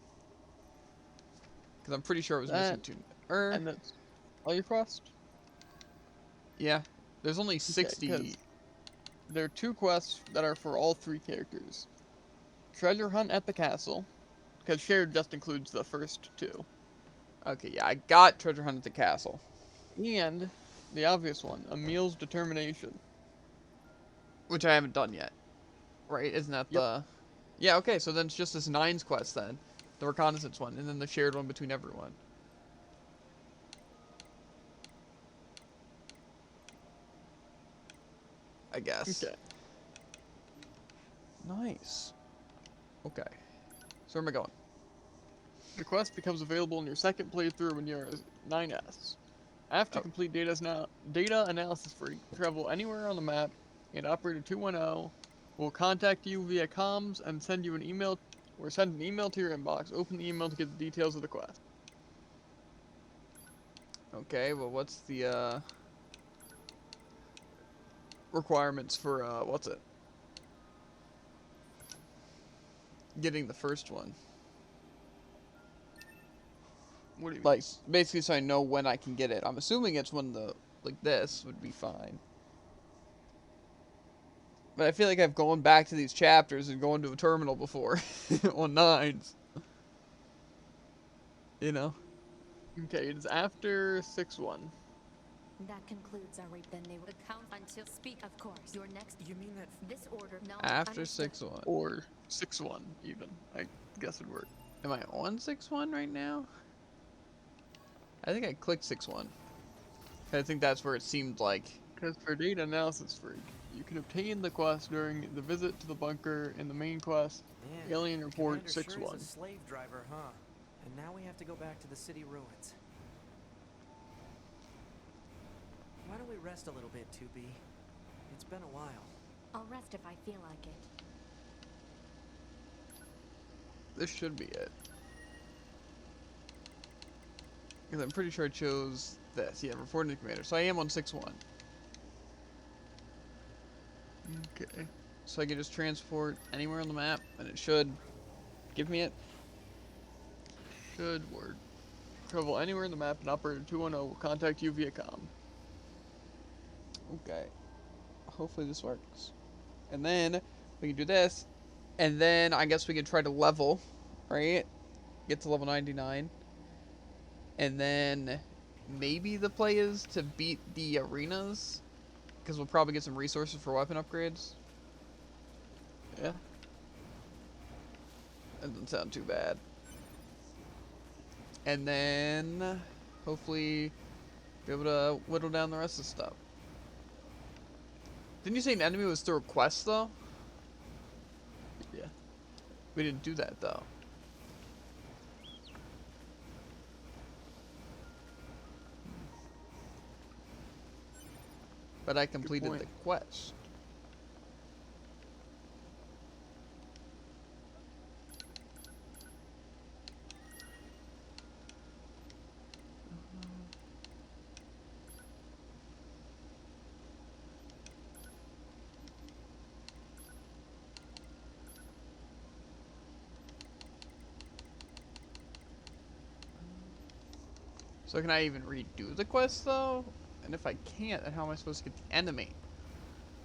Because I'm pretty sure I was missing 2. And that's all your quests? Yeah. There's only 60. Okay, there are 2 quests that are for all 3 characters. Treasure hunt at the castle. Because shared just includes the first 2. Okay, yeah, I got treasure hunt at the castle. And the obvious one, Emil's determination. Which I haven't done yet. Right? Isn't that the... Yeah, okay, so then it's just this 9's quest then. The reconnaissance one, and then the shared one between everyone. I guess. Okay. Nice. Okay. So where am I going? The quest becomes available in your second playthrough when you're 9S. After complete data analysis free, travel anywhere on the map, and Operator 210 will contact you via comms and send you an email, or send an email to your inbox. Open the email to get the details of the quest. Okay, well what's the requirements for what's it? Getting the first one. What do you mean? Like, basically so I know when I can get it. I'm assuming it's when the, like this would be fine. But I feel like I've gone back to these chapters and going to a terminal before. On 9s. You know? Okay, it is after 6-1. That concludes our rape. Then they will count until speak. Of course, your next. You mean that This order. No. After understood. 6-1. Or 6-1, even. I guess it'd work. Am I on 6-1 right now? I think I clicked 6-1. I think that's where it seemed like. Because for data analysis freak, you can obtain the quest during the visit to the bunker in the main quest, Man, Alien Report Commander sure 6-1. is a slave driver, huh? And now we have to go back to the city ruins. rest a little bit, 2B. It's been a while. I'll rest if I feel like it. This should be it. Because I'm pretty sure I chose this. Yeah, reporting to commander. So I am on 6-1. Okay. So I can just transport anywhere on the map, and it should give me it. Should work. Travel anywhere in the map, and operator 210 will contact you via comm. Okay. Hopefully this works. And then we can do this, and then I guess we can try to level, right? Get to level 99. And then maybe the play is to beat the arenas, because we'll probably get some resources for weapon upgrades. Yeah. That doesn't sound too bad. And then hopefully be able to whittle down the rest of the stuff. Didn't you say an enemy was through a quest though? Yeah. We didn't do that though. But I completed the quest. So can I even redo the quest though? And if I can't, then how am I supposed to get the enemy?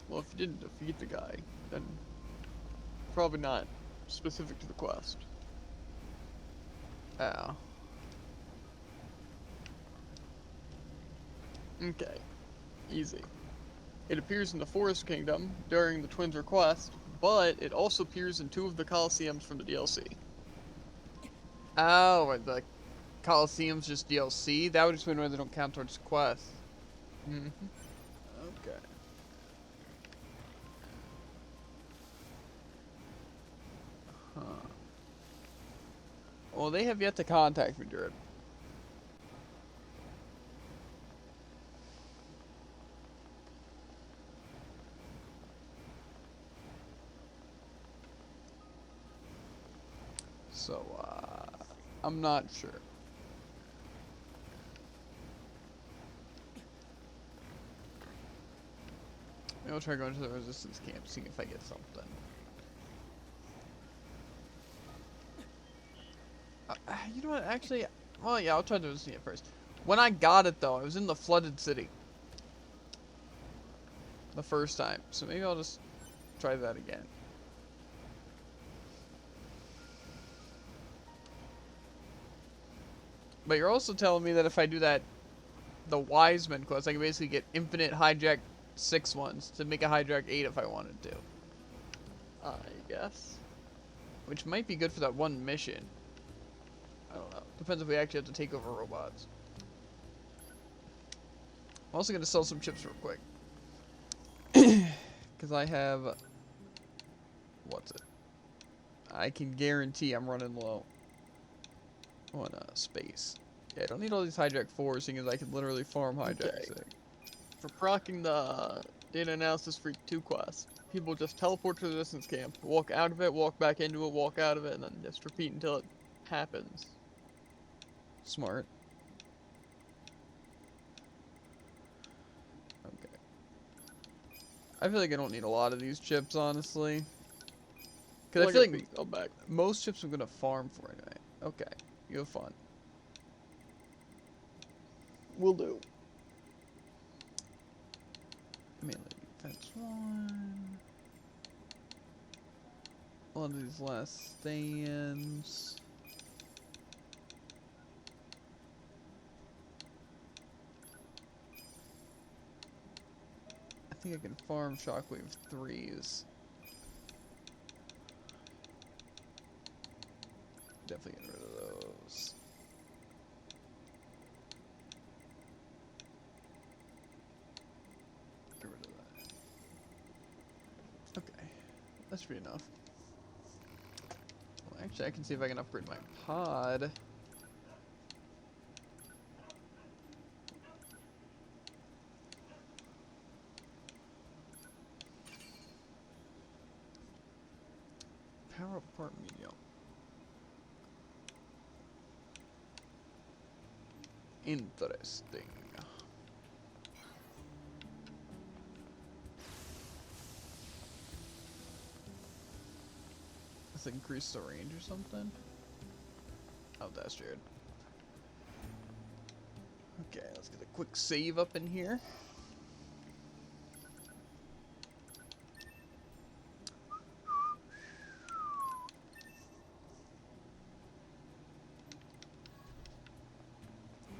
Well, if you didn't defeat the guy, then probably not specific to the quest. Oh. Okay. Easy. It appears in the Forest Kingdom during the Twins' request, but it also appears in 2 of the Colosseums from the DLC. Oh, and the Colosseum's just DLC? That would explain why they don't count towards the quest. Mm-hmm. Okay. Huh. Well, they have yet to contact me, Jared. So, I'm not sure. Maybe I'll try going to the resistance camp, seeing if I get something. You know what, actually, well, yeah, I'll try the resistance camp first. When I got it, though, I was in the flooded city. The first time, so maybe I'll just try that again. But you're also telling me that if I do that, the Wiseman quest, I can basically get infinite hijack 6 ones to make a hijack 8 if I wanted to. I guess. Which might be good for that one mission. I don't know. Depends if we actually have to take over robots. I'm also going to sell some chips real quick. Because I have... What's it? I can guarantee I'm running low on space. Yeah, I don't need all these hijack 4s, seeing as I can literally farm hijack Okay. 6. For procking the Data Analysis Freak 2 quest, people just teleport to the resistance camp, walk out of it, walk back into it, walk out of it, and then just repeat until it happens. Smart. Okay. I feel like I don't need a lot of these chips, honestly. Because I feel like Go back. most chips I'm going to farm for anyway. Okay. You have fun. Will do. Melee defense 1. One of these last stands. I think I can farm shockwave 3s. Definitely get rid of those. Get rid of that. Okay, that should be enough. Well, actually, I can see if I can upgrade my pod. Interesting. Let's increase the range or something. Oh, that's Jared. Okay, let's get a quick save up in here.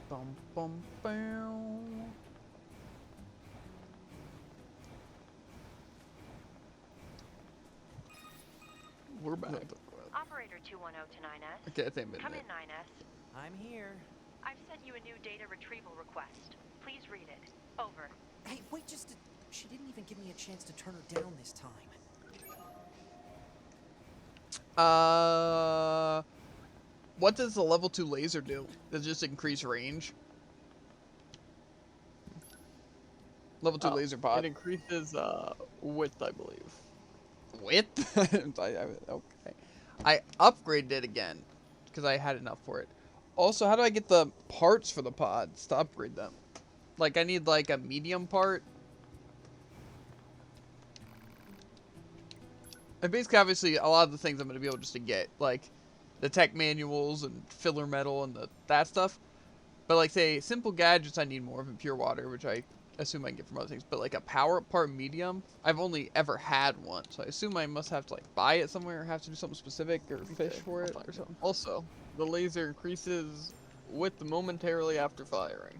Bum bum bum. We're back. Operator 210 to 9S. Okay, I think I'm in Come there. in, 9S. I'm here. I've sent you a new data retrieval request. Please read it. Over. Hey, wait just a... She didn't even give me a chance to turn her down this time. What does the level 2 laser do? Does it just increase range? Level 2 laser pod. It increases width, I believe. Width? Okay. I upgraded it again because I had enough for it. Also, how do I get the parts for the pods to upgrade them? Like, I need like a medium part. And basically, obviously, a lot of the things I'm going to be able just to get, like the tech manuals and filler metal and that stuff. But like, say, simple gadgets, I need more of in pure water, which I assume I can get from other things. But like a power part medium, I've only ever had one, so I assume I must have to like buy it somewhere or have to do something specific or fish for it or something. Also, the laser increases width momentarily after firing,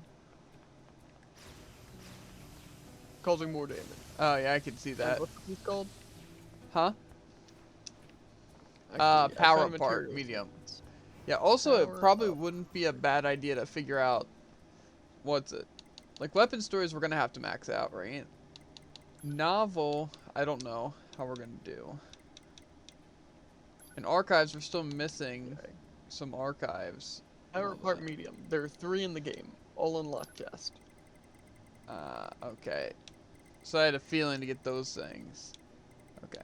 causing more damage. Oh yeah, I can see that. What's this called? Huh? Actually, Power I found part materials. medium. Yeah, also it Power probably up. wouldn't be a bad idea to figure out what's it. Like weapon stores we're gonna have to max out, right? Novel, I don't know how we're gonna do. And archives, we're still missing some archives. Power part medium. There are 3 in the game, all in lock chest. Okay. So I had a feeling to get those things. Okay.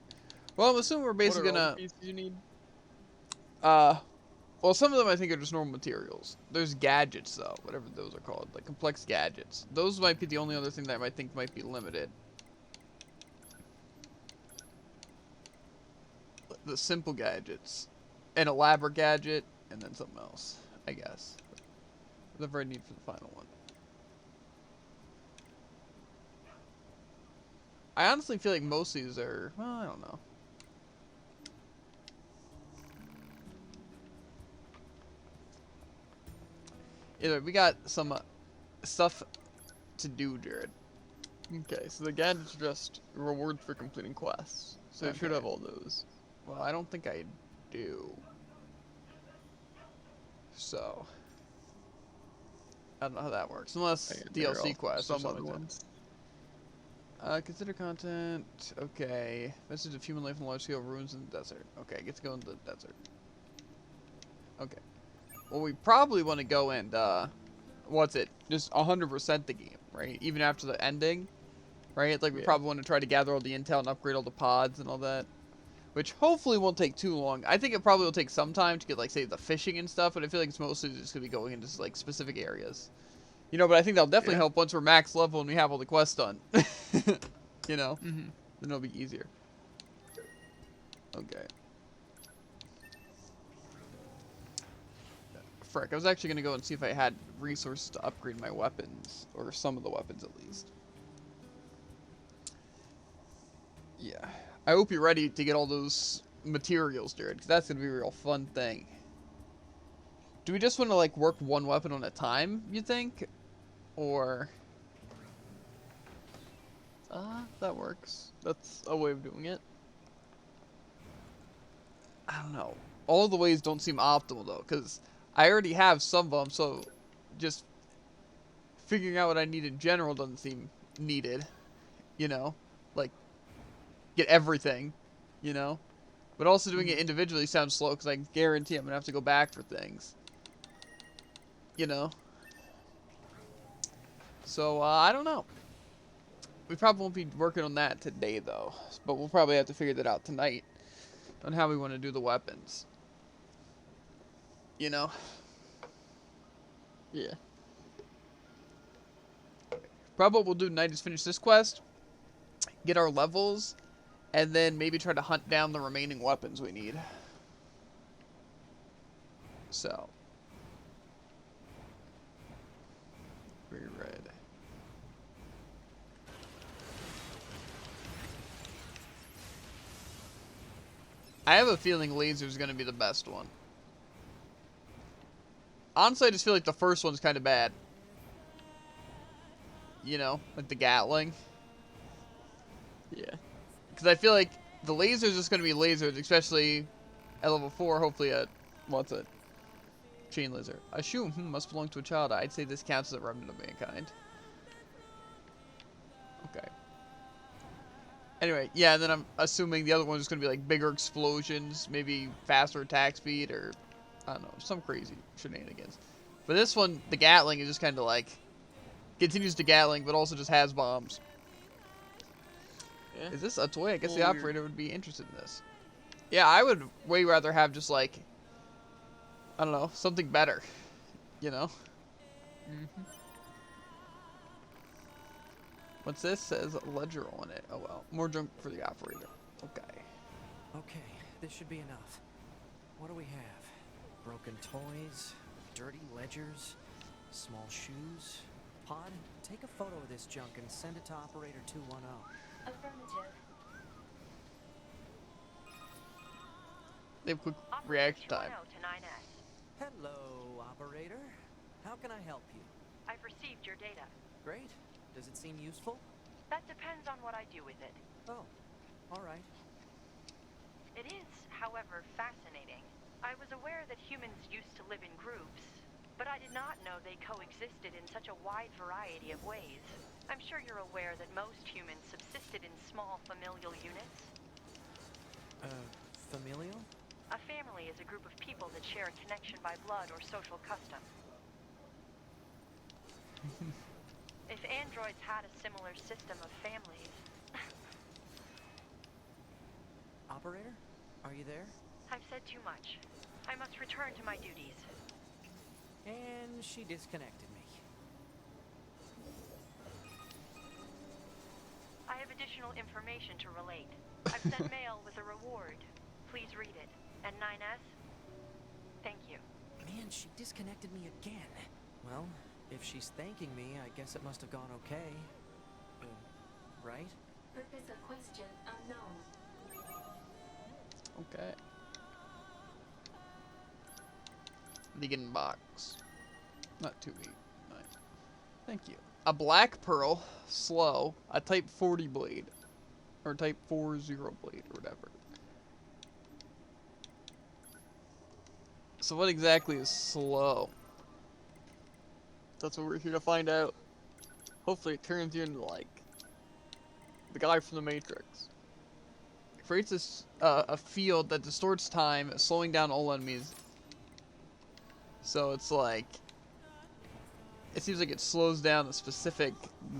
Well, I'm assuming we're basically What are all gonna. the pieces you need? Well, some of them I think are just normal materials. There's gadgets though, whatever those are called, like complex gadgets. Those might be the only other thing that I might think might be limited. The simple gadgets, an elaborate gadget, and then something else, I guess. Whatever I need for the final one. I honestly feel like most of these are, well, I don't know. Either we got some stuff to do, Jared. Okay, so the gadgets are just rewards for completing quests. So you should Okay. have all those. Well, I don't think I do. So, I don't know how that works. Unless And there are DLC quests or some something other like that. ones. Consider content. Okay. Message of human life in large scale ruins in the desert. Okay, I get to go into the desert. Okay. Well, we probably want to go and, what's it? Just 100% the game, right? Even after the ending, right? Like, we Yeah. probably want to try to gather all the intel and upgrade all the pods and all that. Which hopefully won't take too long. I think it probably will take some time to get, like, say, the fishing and stuff, but I feel like it's mostly just going to be going into, like, specific areas. You know, but I think that'll definitely help once we're max level and we have all the quests done. You know? Mm-hmm. Then it'll be easier. Okay. Frick, I was actually going to go and see if I had resources to upgrade my weapons. Or some of the weapons, at least. Yeah. I hope you're ready to get all those materials, Jared, because that's going to be a real fun thing. Do we just want to, like, work one weapon on a time, you think? Or... That works. That's a way of doing it. I don't know. All the ways don't seem optimal, though, because I already have some of them, so just figuring out what I need in general doesn't seem needed, you know? Like, get everything, you know? But also doing it individually sounds slow, because I guarantee I'm going to have to go back for things. You know? So, I don't know. We probably won't be working on that today, though. But we'll probably have to figure that out tonight on how we want to do the weapons. You know? Yeah. Probably what we'll do tonight is finish this quest, get our levels, and then maybe try to hunt down the remaining weapons we need. So. Reread. I have a feeling laser is going to be the best one. Honestly, I just feel like the first one's kind of bad. You know, like the Gatling. Yeah. Because I feel like the laser's just going to be lasers, especially at level 4, hopefully at, what's it? Chain laser. I assume, must belong to a child. I'd say this counts as a remnant of mankind. Okay. Anyway, yeah, and then I'm assuming the other one's just going to be like bigger explosions, maybe faster attack speed, or, I don't know, some crazy shenanigans. But this one, the Gatling is just kind of like, continues to Gatling, but also just has bombs. Yeah. Is this a toy? I guess the Weird. operator would be interested in this. Yeah, I would way rather have just like, I don't know, something better, you know? Mm-hmm. What's this? Says ledger on it. Oh well, more junk for the operator. Okay. Okay, this should be enough. What do we have? Broken toys, dirty ledgers, small shoes. Pod, take a photo of this junk and send it to Operator 210. Affirmative. They have quick Operator reaction time. 210 to 9S. Hello, Operator. How can I help you? I've received your data. Great. Does it seem useful? That depends on what I do with it. Oh, all right. It is, however, fascinating. I was aware that humans used to live in groups, but I did not know they coexisted in such a wide variety of ways. I'm sure you're aware that most humans subsisted in small familial units. Familial? A family is a group of people that share a connection by blood or social custom. If androids had a similar system of families... Operator? Are you there? I've said too much. I must return to my duties. And she disconnected me. I have additional information to relate. I've sent mail with a reward. Please read it. And 9S? Thank you. Man, she disconnected me again. Well, if she's thanking me, I guess it must have gone okay. Right? Purpose of question unknown. Okay. Vegan box. Not 2 weak. Nice. Thank you. A black pearl, slow, a type 40 blade. Or type 40 blade, or whatever. So what exactly is slow? That's what we're here to find out. Hopefully it turns you into, like, the guy from the Matrix. Creates a field that distorts time, slowing down all enemies. So it's like... It seems like it slows down a specific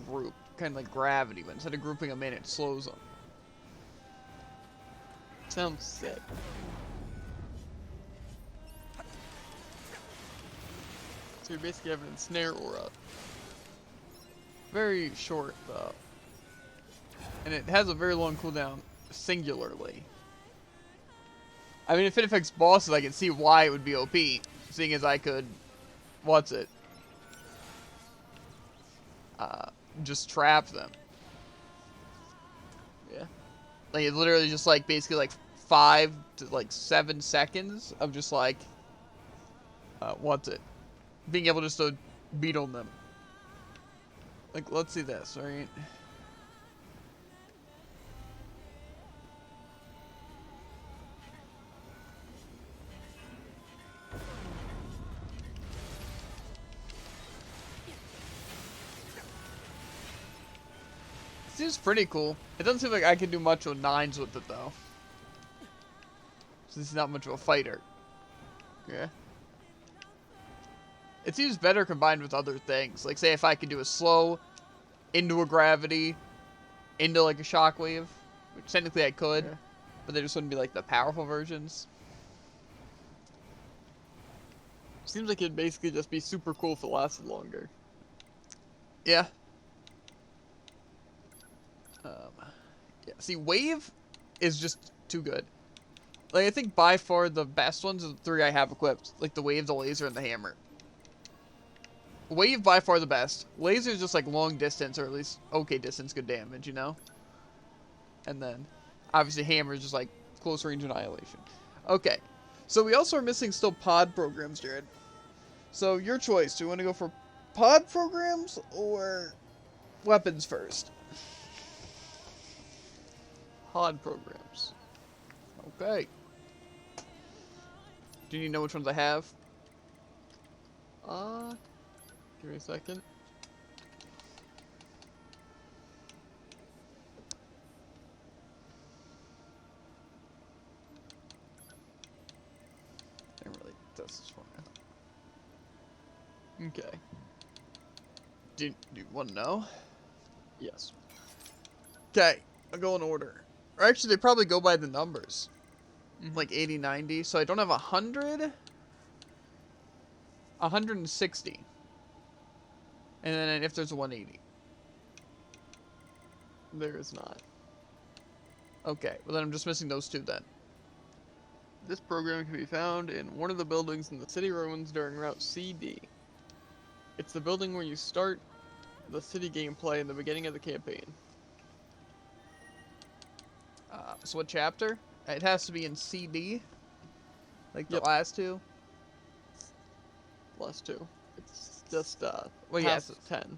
group. Kind of like gravity, but instead of grouping them in, it slows them. Sounds sick. So you're basically having a snare aura. Very short, though. And it has a very long cooldown, singularly. I mean, if it affects bosses, I can see why it would be OP. Seeing as I could... What's it? Just trap them. Yeah. Like, it's literally just, like, basically, like, 5 to, like, 7 seconds of just, like... what's it? Being able just to beat on them. Like, let's see this, right? Seems pretty cool. It doesn't seem like I can do much with 9s with it, though. Since he's not much of a fighter. Yeah. It seems better combined with other things. Like, say if I could do a slow, into a gravity, into, like, a shockwave. Which technically I could. Yeah. But they just wouldn't be, like, the powerful versions. Seems like it'd basically just be super cool if it lasted longer. Yeah. Yeah. See, Wave is just too good. Like, I think by far the best ones are the 3 I have equipped. Like the Wave, the Laser, and the Hammer. Wave by far the best. Laser is just like long distance, or at least okay distance, good damage, you know? And then, obviously, Hammer is just like close range annihilation. Okay. So we also are missing still pod programs, Jared. So your choice. Do you want to go for pod programs or weapons first? Pod programs. Okay. Do you need to know which ones I have? Give me a second. I didn't really test this one. Okay. Do you want to know? Yes. Okay, I'll go in order. Or actually, they probably go by the numbers. Mhm. Like 80, 90. So I don't have 100. 160. And then if there's a 180. There is not. Okay, well then I'm just missing those 2 then. This program can be found in one of the buildings in the city ruins during Route CD. It's the building where you start the city gameplay in the beginning of the campaign. So what chapter? It has to be in CD. Like the Yep. last 2. Plus 2. It's just Well, yeah, past it's- 10.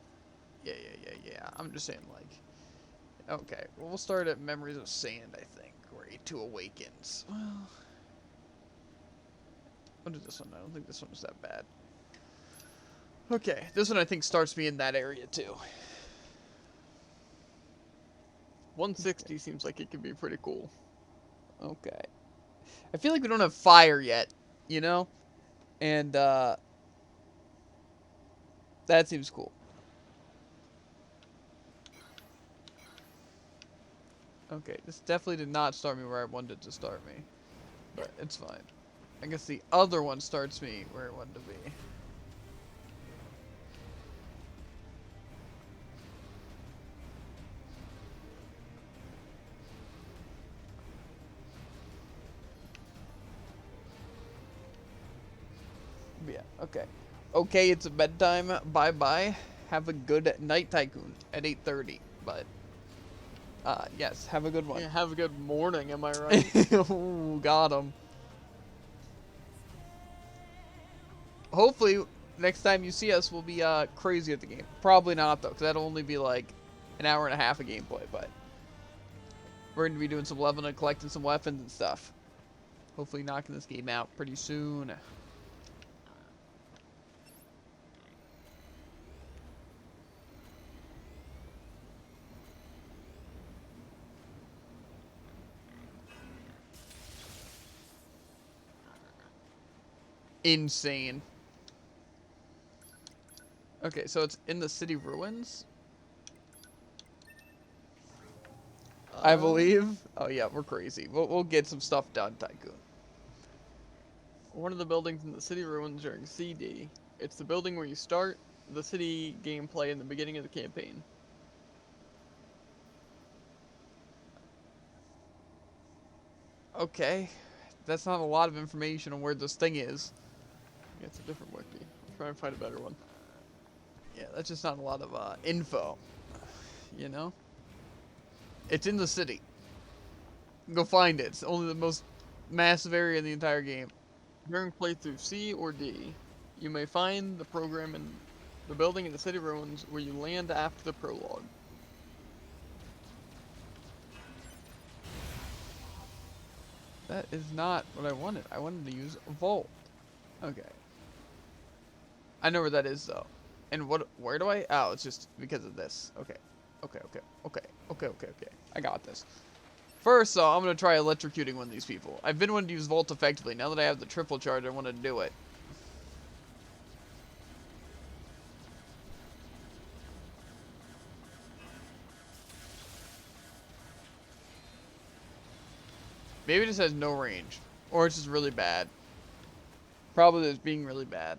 Yeah. I'm just saying, like... Okay, well, we'll start at Memories of Sand, I think. Where A2 awakens. Well... What is this one? I don't think this one is that bad. Okay, this one I think starts me in that area, too. 160 seems like it could be pretty cool. Okay. I feel like we don't have fire yet, you know? And, that seems cool. Okay, this definitely did not start me where I wanted it to start me. But it's fine. I guess the other one starts me where I wanted to be. Yeah, okay. Okay, it's bedtime. Bye-bye. Have a good night, Tycoon, at 8:30. But, yes, have a good one. Yeah, have a good morning, am I right? Ooh, got him. Hopefully, next time you see us, we'll be, crazy at the game. Probably not, though, because that'll only be, like, an hour and a half of gameplay, but... We're going to be doing some leveling and collecting some weapons and stuff. Hopefully knocking this game out pretty soon. Insane. Okay, so it's in the city ruins? I believe. Oh yeah, we're crazy. We'll get some stuff done, Tycoon. One of the buildings in the city ruins during CD. It's the building where you start the city gameplay in the beginning of the campaign. Okay. That's not a lot of information on where this thing is. Yeah, it's a different wiki. I'll try and find a better one. Yeah, that's just not a lot of info. You know? It's in the city. Go find it. It's only the most massive area in the entire game. During playthrough C or D, you may find the program in the building in the city ruins where you land after the prologue. That is not what I wanted. I wanted to use a vault. Okay. I know where that is, though. And where do I... Oh, it's just because of this. Okay. Okay. I got this. First, though, I'm going to try electrocuting one of these people. I've been wanting to use Volt effectively. Now that I have the triple charge, I want to do it. Maybe it just has no range. Or it's just really bad. Probably it's being really bad.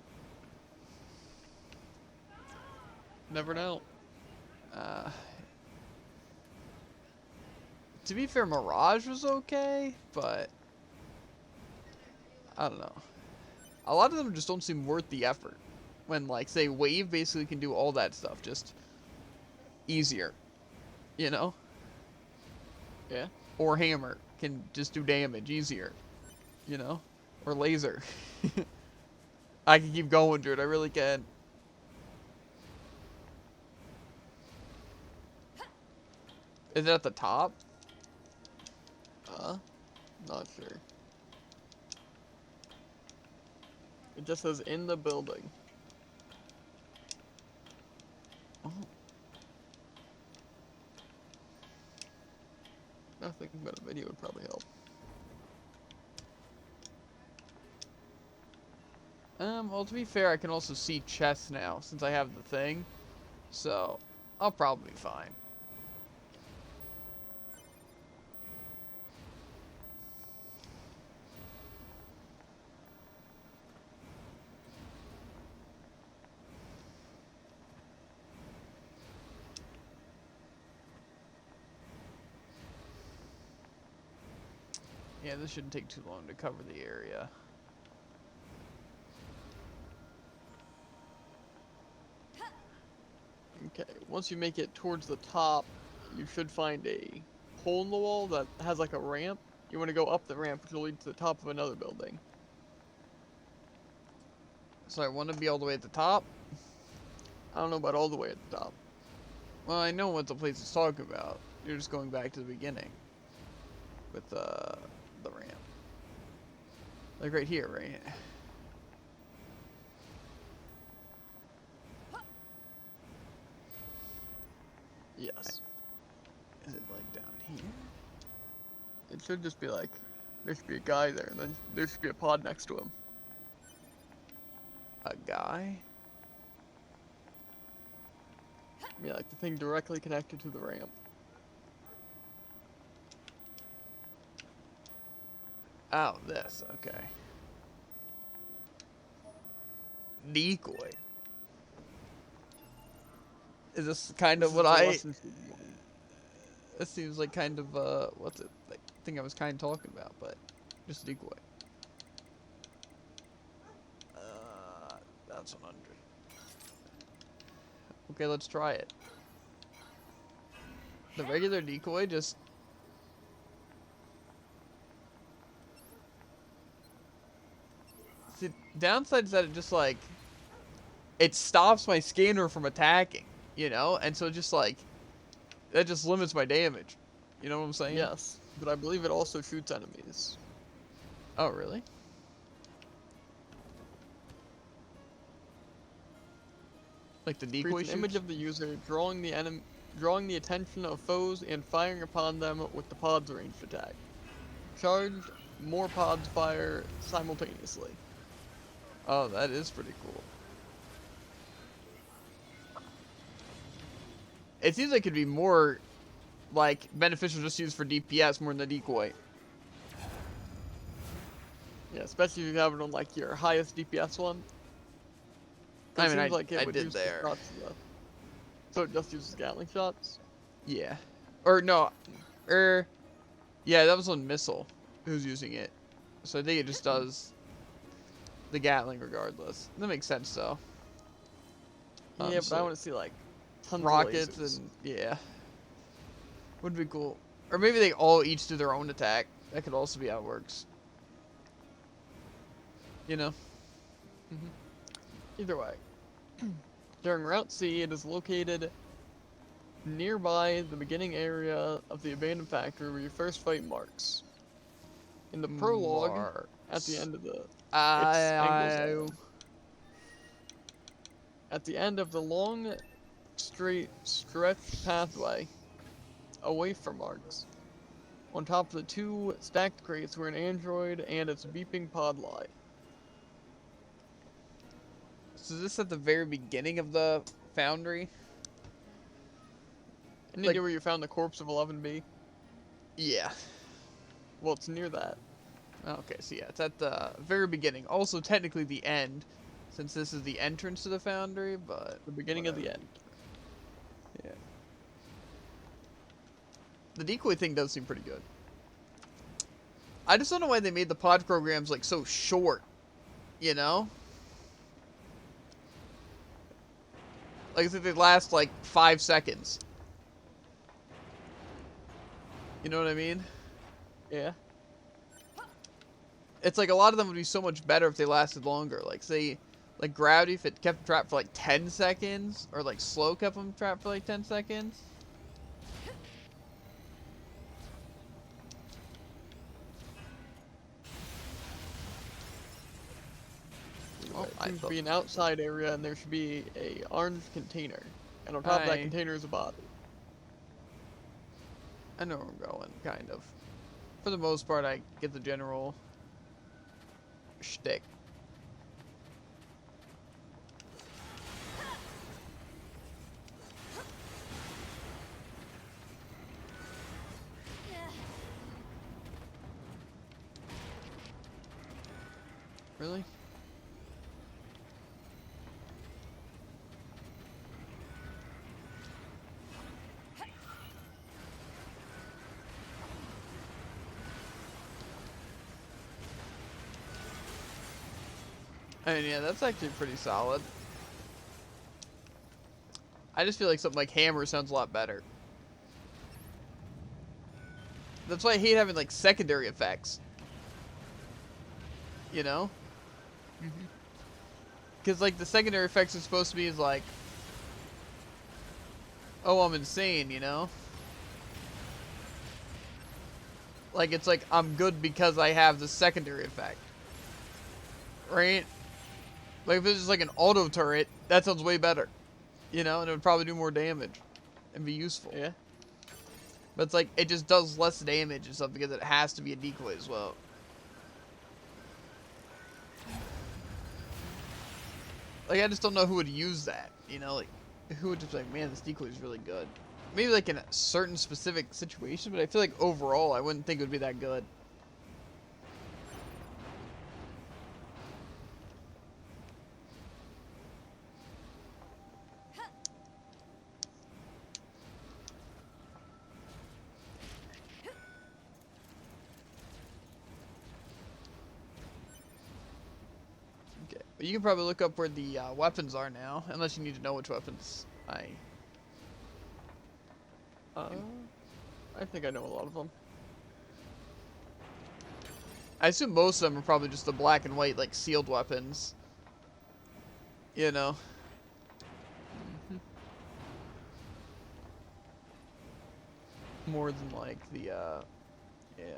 Never know. To be fair, Mirage was okay, but I don't know. A lot of them just don't seem worth the effort. When, like, say, Wave basically can do all that stuff, just easier, you know? Yeah. Or Hammer can just do damage easier, you know? Or Laser. I can keep going, dude. I really can. Is it at the top? Not sure. It just says in the building. Oh. Nothing but a video would probably help. Well, to be fair, I can also see chests now, since I have the thing. So, I'll probably be fine. Yeah, this shouldn't take too long to cover the area. Okay, once you make it towards the top, you should find a hole in the wall that has like a ramp. You want to go up the ramp, which will lead to the top of another building. So I want to be all the way at the top. I don't know about all the way at the top. Well, I know what the place is talking about. You're just going back to the beginning. With, the ramp. Like right here, right? Yes. Is it like down here? It should just be like, there should be a guy there, and then there should be a pod next to him. A guy? Yeah, like the thing directly connected to the ramp. Oh, this, okay. Decoy. Is this kind of what This seems like kind of, what's it? Like, thing I was kind of talking about, but just decoy. That's 100. Okay, let's try it. The regular decoy just... See, downside is that it just, like... It stops my scanner from attacking, you know? And so just, like... That just limits my damage. You know what I'm saying? Yes, but I believe it also shoots enemies. Oh, really? Like the decoy Creates an image of the user, drawing the attention of foes and firing upon them with the pod's ranged attack. Charged, more pods fire simultaneously. Oh, that is pretty cool. It seems like it could be more, like, beneficial just used for DPS more than the decoy. Yeah, especially if you have it on, like, your highest DPS one. I mean, seems like it I would did use there. the shots so it just uses Gatling shots? Yeah. Or, no. Yeah, that was on Missile who's using it. So I think it just does the Gatling regardless. That makes sense, though. Yeah, but so I want to see, like, tons rockets of lasers. and, yeah. Would be cool. Or maybe they all each do their own attack. That could also be how it works. You know? Either way. During Route C, it is located nearby the beginning area of the abandoned factory where you first fight Marks. In the prologue, at the end of the at the end of the long, straight stretch pathway away from Marks, on top of the two stacked crates were an android and its beeping pod light. So is this at the very beginning of the foundry? And Like- near where you found the corpse of 11B? Yeah. Well, it's near that. Okay, so yeah, it's at the very beginning. Also, technically the end, since this is the entrance to the foundry, but... The beginning of the end. Yeah. The decoy thing does seem pretty good. I just don't know why they made the pod programs like so short, you know? Like I said, they last like 5 seconds. You know what I mean? Yeah. It's like a lot of them would be so much better if they lasted longer. Like say, like Gravity, if it kept them trapped for like 10 seconds, or like Slow kept them trapped for like 10 seconds. Well, it seems to be an outside area, and there should be a orange container. And on top of that container is a body. I know where I'm going, kind of. For the most part, I get the general shtick. Really? I mean, yeah, that's actually pretty solid. I just feel like something like Hammer sounds a lot better. That's why I hate having, like, secondary effects. You know? Because, like, the secondary effects are supposed to be is like, oh, I'm insane, you know? Like, it's like, I'm good because I have the secondary effect. Right? Like, if it's just like an auto turret, that sounds way better. You know? And it would probably do more damage. And be useful. Yeah. But it's like, it just does less damage and stuff because it has to be a decoy as well. Like, I just don't know who would use that, you know? Like, who would just be like, man, this decoy is really good. Maybe, like, in a certain specific situation, but I feel like overall, I wouldn't think it would be that good. Okay, but you can probably look up where the weapons are now, unless you need to know which weapons I think I know a lot of them. I assume most of them are probably just the black and white, like, sealed weapons. You know? More than, like, the, yeah.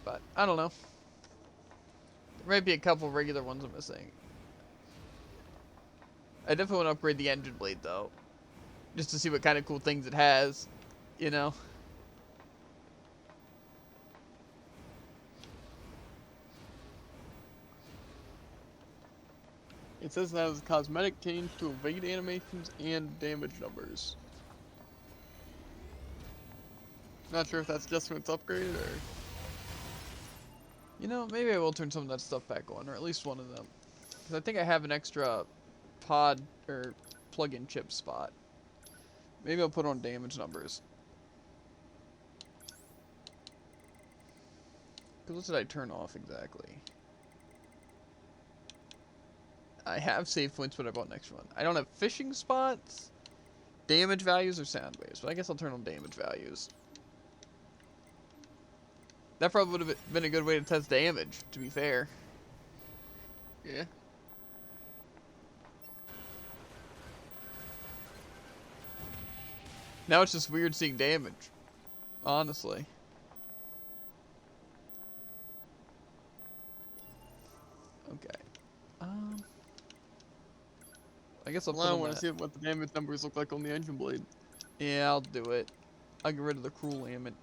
But, I don't know. There might be a couple regular ones I'm missing. I definitely want to upgrade the engine blade, though. Just to see what kind of cool things it has. You know? It says it has cosmetic change to evade animations and damage numbers. Not sure if that's just when it's upgraded or... You know, maybe I will turn some of that stuff back on, or at least one of them. Because I think I have an extra pod, or plug-in chip spot. Maybe I'll put on damage numbers. Because what did I turn off exactly? I have save points, but I bought next one. I don't have fishing spots, damage values, or sound waves, but I guess I'll turn on damage values. That probably would have been a good way to test damage, to be fair. Yeah. Now it's just weird seeing damage. Honestly. Okay. I guess I'll put Well, I on want to that. see what the damage numbers look like on the engine blade. Yeah, I'll do it. I'll get rid of the cruel ailment.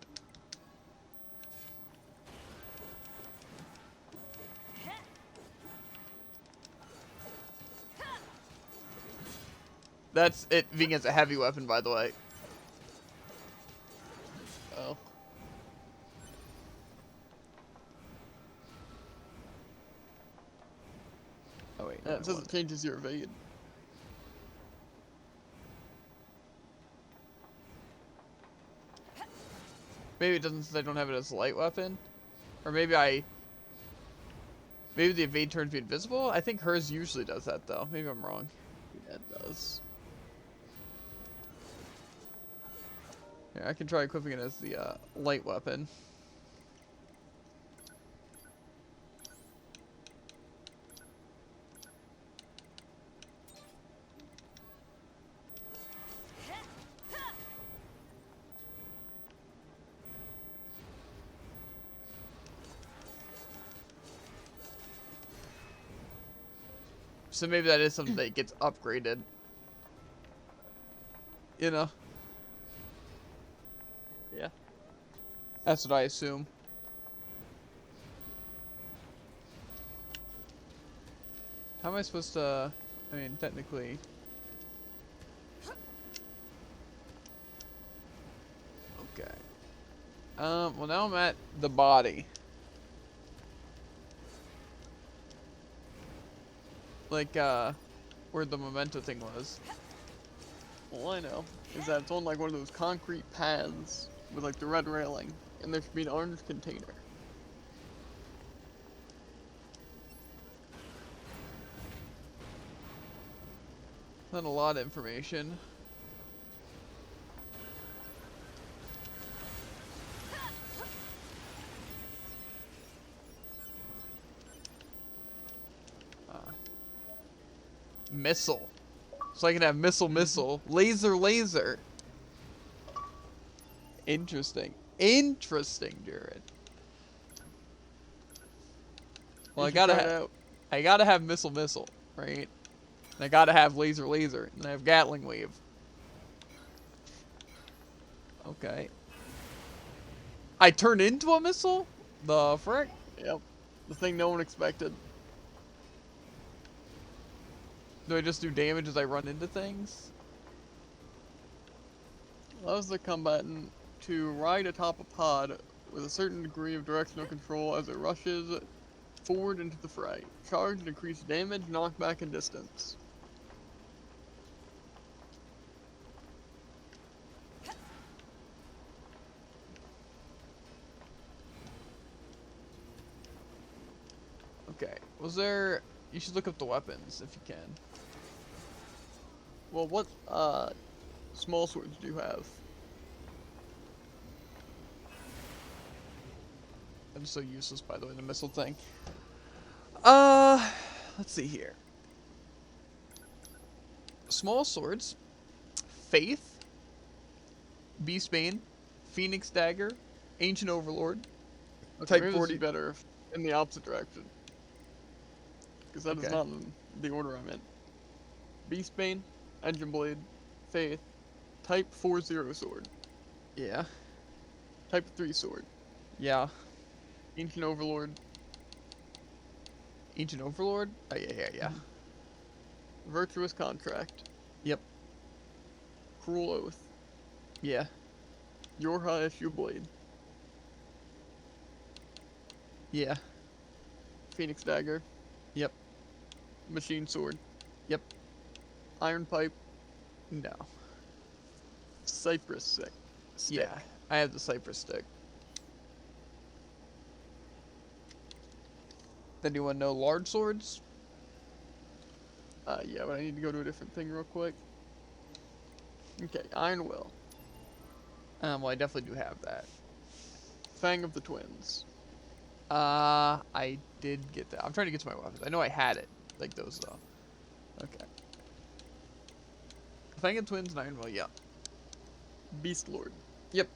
That's it being as a heavy weapon, by the way. Oh. Oh wait, Yeah, no, it says it changes your evade. maybe it doesn't since I don't have it as a light weapon, or maybe maybe the evade turns me invisible. I think hers usually does that though. Maybe I'm wrong. Yeah, it does. Yeah, I can try equipping it as the light weapon. So maybe that is something that gets upgraded. You know? Yeah. That's what I assume. How am I supposed to... I mean, technically... Okay. Well now I'm at the body. Like, where the memento thing was. All I know is that it's on like one of those concrete paths with like the red railing, and there should be an orange container. Not a lot of information. Missile. So I can have missile, laser. Interesting. Interesting, Jared. Well, You should try it out. I gotta have missile, right? And I gotta have laser, and I have Gatling wave. Okay. I turn into a missile? The frick? Yep. The thing no one expected. Do I just do damage as I run into things? Allows the combatant to ride atop a pod with a certain degree of directional control as it rushes forward into the fray. Charge and increase damage, knockback, and distance. Okay. Was there... You should look up the weapons if you can. Well, what small swords do you have? I'm so useless, by the way, the missile thing. Let's see here. Small swords. Faith. Beastbane. Phoenix Dagger. Ancient Overlord. Okay, Type maybe 40. this is better in the opposite direction. Because that is Okay. not in the order I'm in. Beastbane, Engine Blade, Faith, Type 40 sword, Yeah. Type 3 sword, Yeah. Ancient Overlord, Ancient Overlord? Oh, yeah. Virtuous Contract, Yep. Cruel Oath, Yeah. Yorha Issue Blade, Yeah. Phoenix Dagger, Yep. Machine Sword, Yep. Iron Pipe, No. Cypress Stick. Yeah. I have the Cypress Stick. Then you want to know large swords? Yeah, but I need to go to a different thing real quick. Okay, Iron Will, Well, I definitely do have that. Fang of the Twins, I did get that. I'm trying to get to my weapons. I know I had it. Like those, though. Okay. Fang and Twins and Iron Will, yeah. Beast Lord, Yep.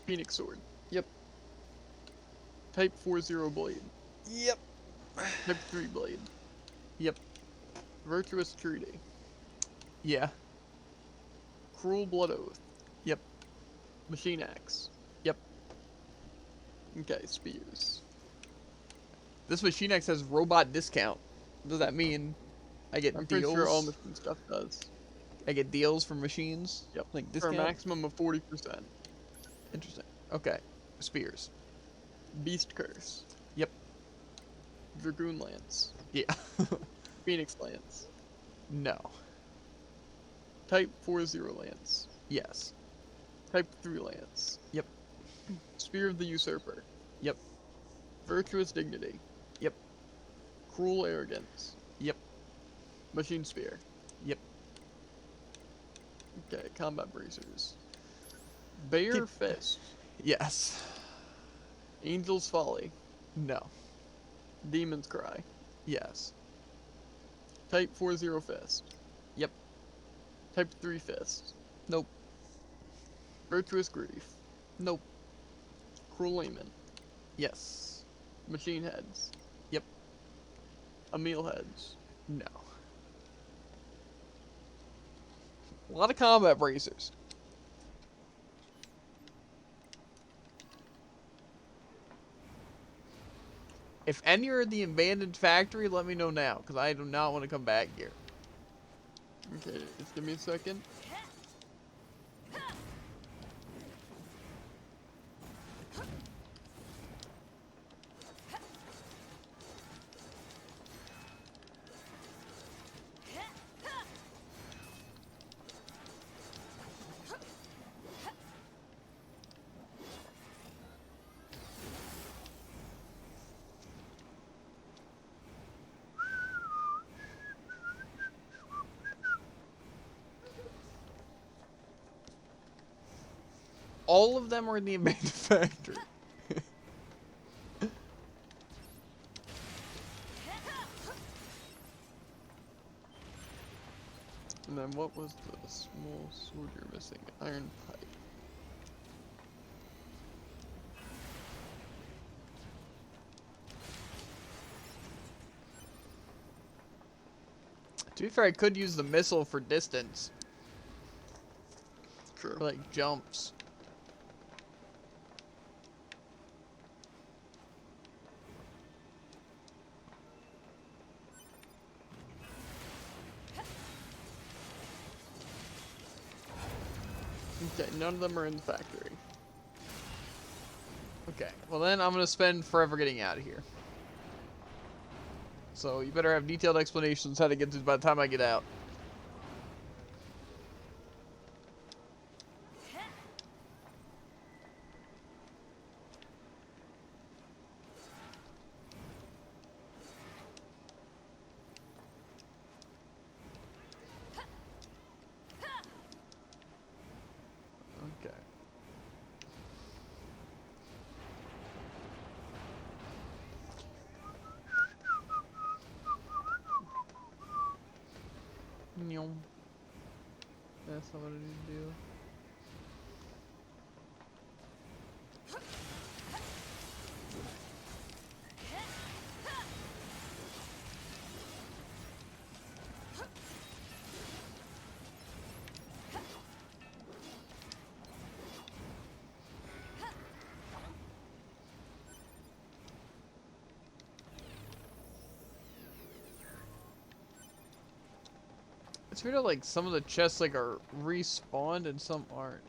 Phoenix Sword, Yep. Type 40 Blade, Yep. Type 3 Blade, Yep. Virtuous Treaty, Yeah. Cruel Blood Oath, Yep. Machine Axe. Yep. Okay, Spears. This Machine X has robot discount. What does that mean? I get I'm deals. pretty sure all machine stuff does. I get deals from machines. Yep. Like For a discount. maximum of 40%. Interesting. Okay. Spears. Beast Curse. Yep. Dragoon Lance. Yeah. Phoenix Lance. No. Type 40 Lance. Yes. Type 3 Lance. Yep. Spear of the Usurper. Yep. Virtuous Dignity. Yep. Cruel Arrogance. Yep. Machine Spear. Yep. Okay, Combat Bracers. Bare Fist. Yes. Angel's Folly. No. Demon's Cry. Yes. Type 40 Fist. Yep. Type 3 Fist. Nope. Virtuous Grief. Nope. Cruel Layman. Yes. Machine Heads. Yep. Emil Heads. No. A lot of combat bracers. If any are in the abandoned factory, let me know now, because I do not want to come back here. Okay, just give me a second. All of them are in the abandoned factory. And then what was the small sword you're missing? Iron Pipe. To be fair, I could use the missile for distance. True. For, like, jumps. Okay, none of them are in the factory. Okay, well then I'm gonna spend forever getting out of here. So you better have detailed explanations how to get to by the time I get out. Okay. Nyom. That's not what I need to do. It's weird how, like, some of the chests, like, are respawned and some aren't.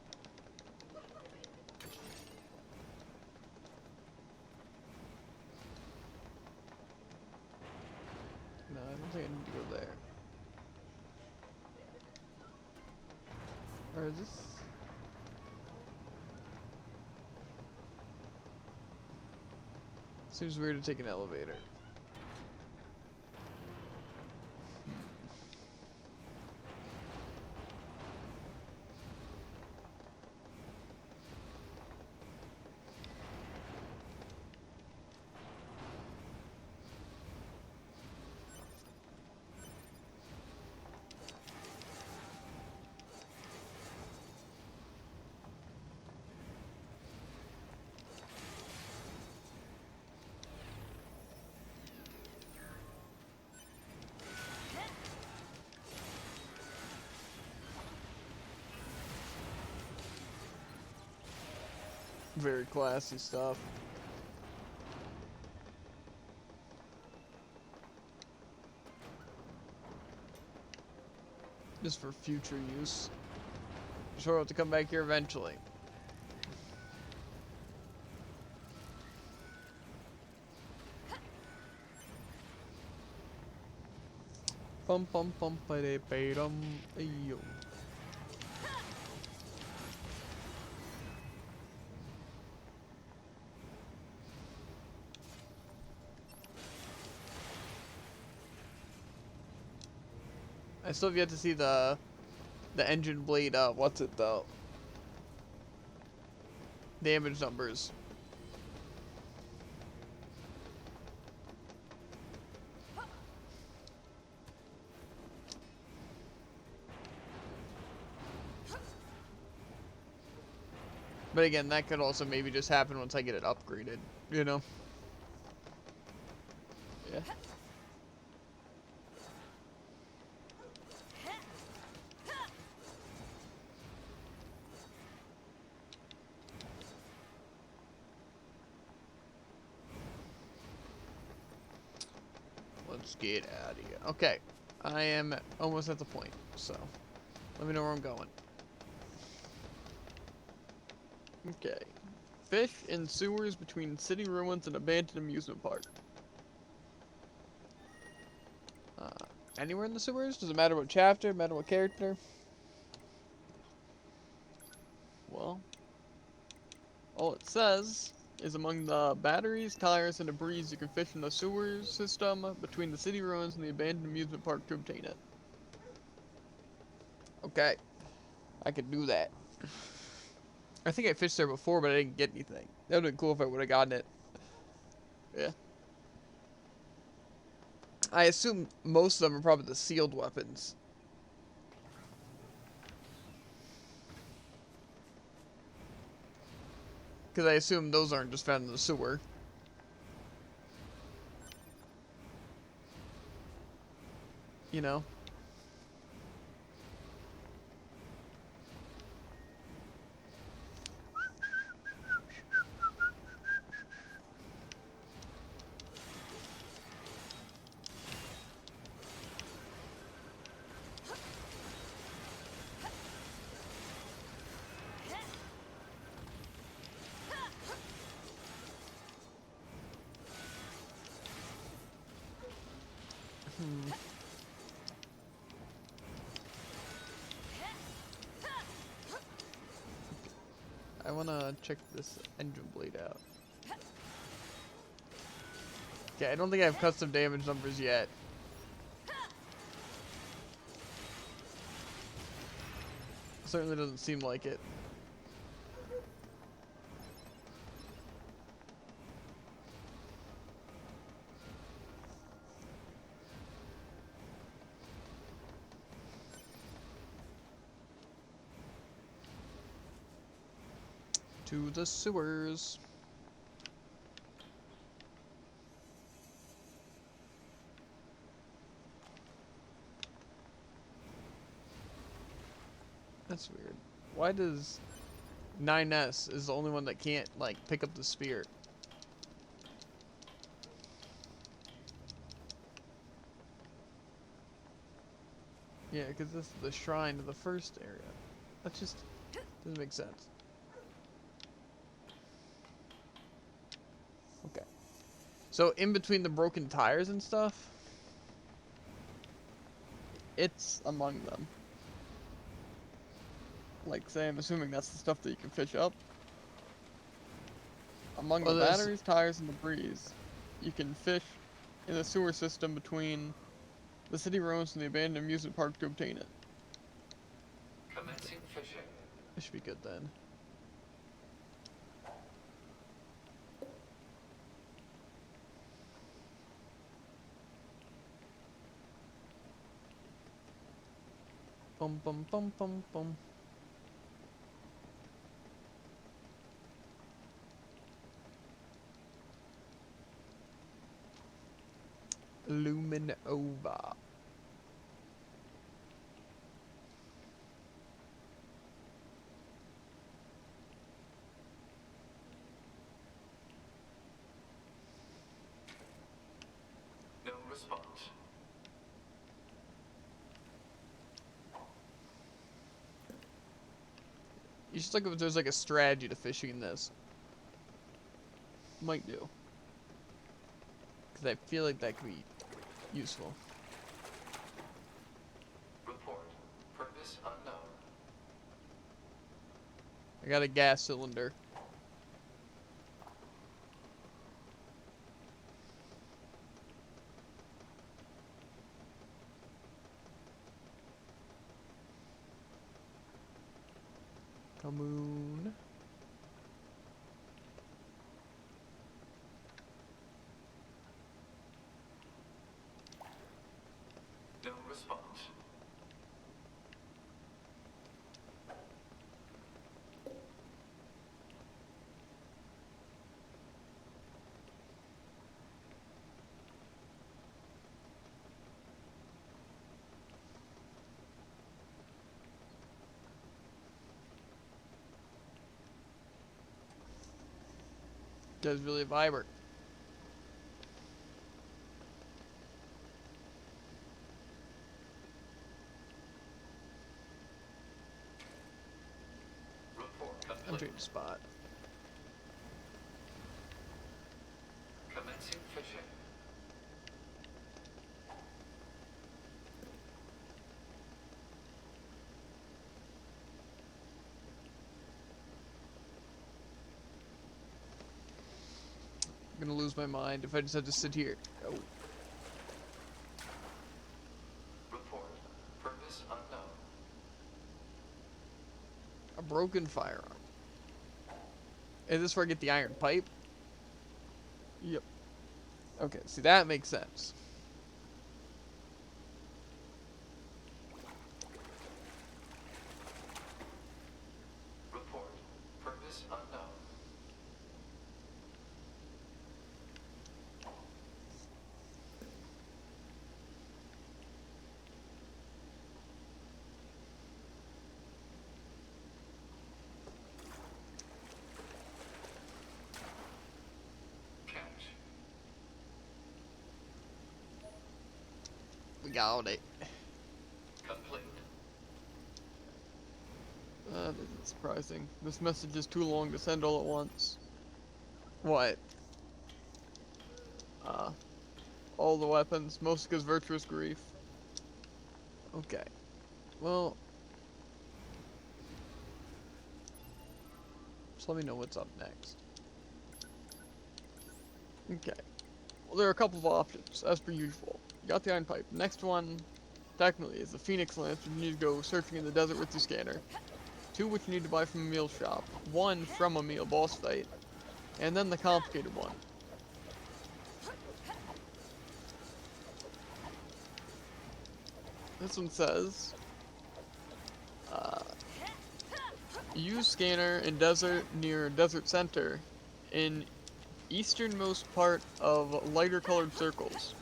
No, I don't think I need to go there. Or is this... Seems weird to take an elevator. Very classy stuff. Just for future use. Sure, I'll have to come back here eventually. Bum bum bum ba de ba dum. Ayo. I still have yet to see the engine blade. What's it though? Damage numbers. But again, that could also maybe just happen once I get it upgraded, you know? Yeah. Let's get out of here. Okay, I am almost at the point, so let me know where I'm going. Okay. Fish in sewers between city ruins and abandoned amusement park. Anywhere in the sewers? Does it matter what chapter? Matter what character? Well, all it says is among the batteries, tires, and debris you can fish in the sewer system between the city ruins and the abandoned amusement park to obtain it. Okay, I could do that. I think I fished there before, but I didn't get anything. That would've been cool if I would've gotten it. Yeah. I assume most of them are probably the sealed weapons. Because I assume those aren't just found in the sewer. You know? I wanna check this engine blade out. Okay, I don't think I have custom damage numbers yet. Certainly doesn't seem like it. To the sewers. That's weird. Why does 9S is the only one that can't, like, pick up the spear? Yeah, because this is the shrine to the first area. That just doesn't make sense. Okay. So, in between the broken tires and stuff? It's among them. Like, say, I'm assuming that's the stuff that you can fish up. Among Well, the there's- batteries, tires, and debris, you can fish in the sewer system between the city ruins and the abandoned amusement park to obtain it. Commencing fishing. This should be good then. Bum bum bum bum bum. Luminova. No response. You should look if there's like a strategy to fishing in this. Might do. Because I feel like that could be useful. I got a gas cylinder. Come on. No response. Guy's really vibrant. Report I'm complete. changing spot. Commencing fishing. I'm gonna lose my mind if I just have to sit here. Oh. Report. Purpose unknown. A broken firearm. Is this where I get the iron pipe? Yep. Okay, see that makes sense. Report. Purpose unknown. Catch. We got it. Complete. That isn't surprising. This message is too long to send all at once. What? All the weapons, Mosika's virtuous grief. Okay. Well, just let me know what's up next. Okay. Well, there are a couple of options, as per usual. You got the iron pipe. Next one, technically, is the Phoenix Lantern. You need to go searching in the desert with your scanner. 2 which you need to buy from a meal shop. 1 from a meal boss fight. And then the complicated one. This one says, use scanner in desert near desert center in easternmost part of lighter colored circles.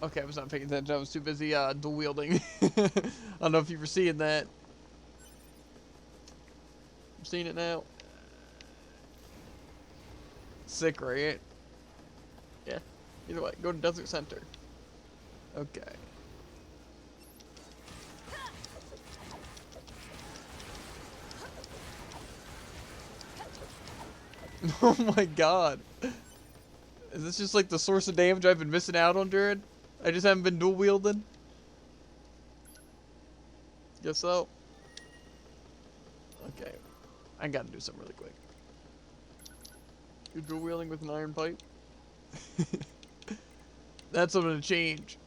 Okay, I was not paying attention. I was too busy dual wielding. I don't know if you were seeing that. I'm seeing it now. Sick, right? Yeah. Either way, go to desert center. Okay. Oh my god. Is this just like the source of damage I've been missing out on, Jared? I just haven't been dual wielding? Guess so. Okay. I gotta do something really quick. You're dual wielding with an iron pipe. That's what I'm gonna change.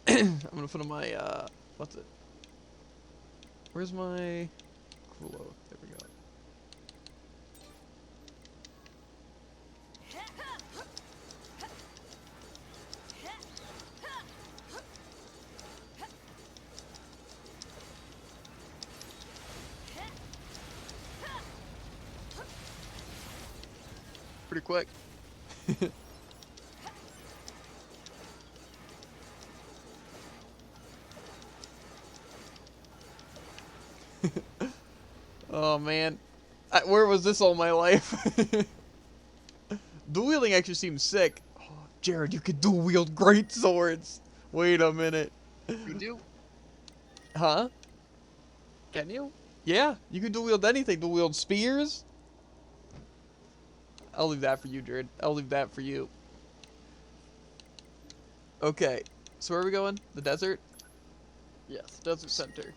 I'm gonna put on my, what's it? Where's my Kulo? There we go. Pretty quick. Oh man. Where was this all my life? Dual wielding actually seems sick. Oh, Jared, you could dual wield great swords. Wait a minute. You do? Huh? Can you? Yeah, you can dual wield anything. Dual wield spears. I'll leave that for you, Jared. I'll leave that for you. Okay. So where are we going? The desert? Yes, Desert Center.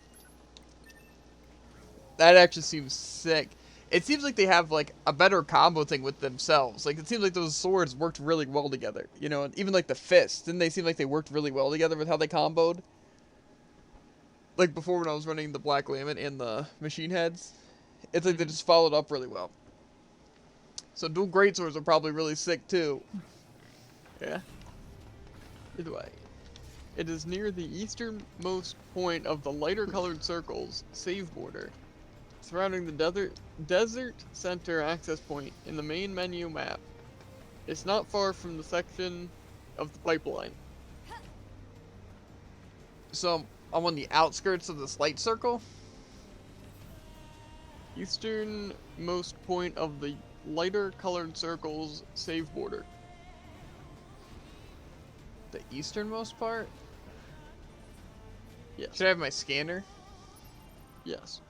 That actually seems sick. It seems like they have like a better combo thing with themselves. Like it seems like those swords worked really well together. You know, and even like the fists, didn't they seem like they worked really well together with how they comboed? Like before when I was running the Black Lament and the machine heads, it's like they just followed up really well. So dual greatswords are probably really sick too. Yeah. Either way. It is near the easternmost point of the lighter colored circle's save border, surrounding the desert center access point in the main menu map. It's not far from the section of the pipeline. So I'm on the outskirts of this light circle. Easternmost point of the lighter colored circle's save border. The easternmost part? Yes. Should I have my scanner? Yes.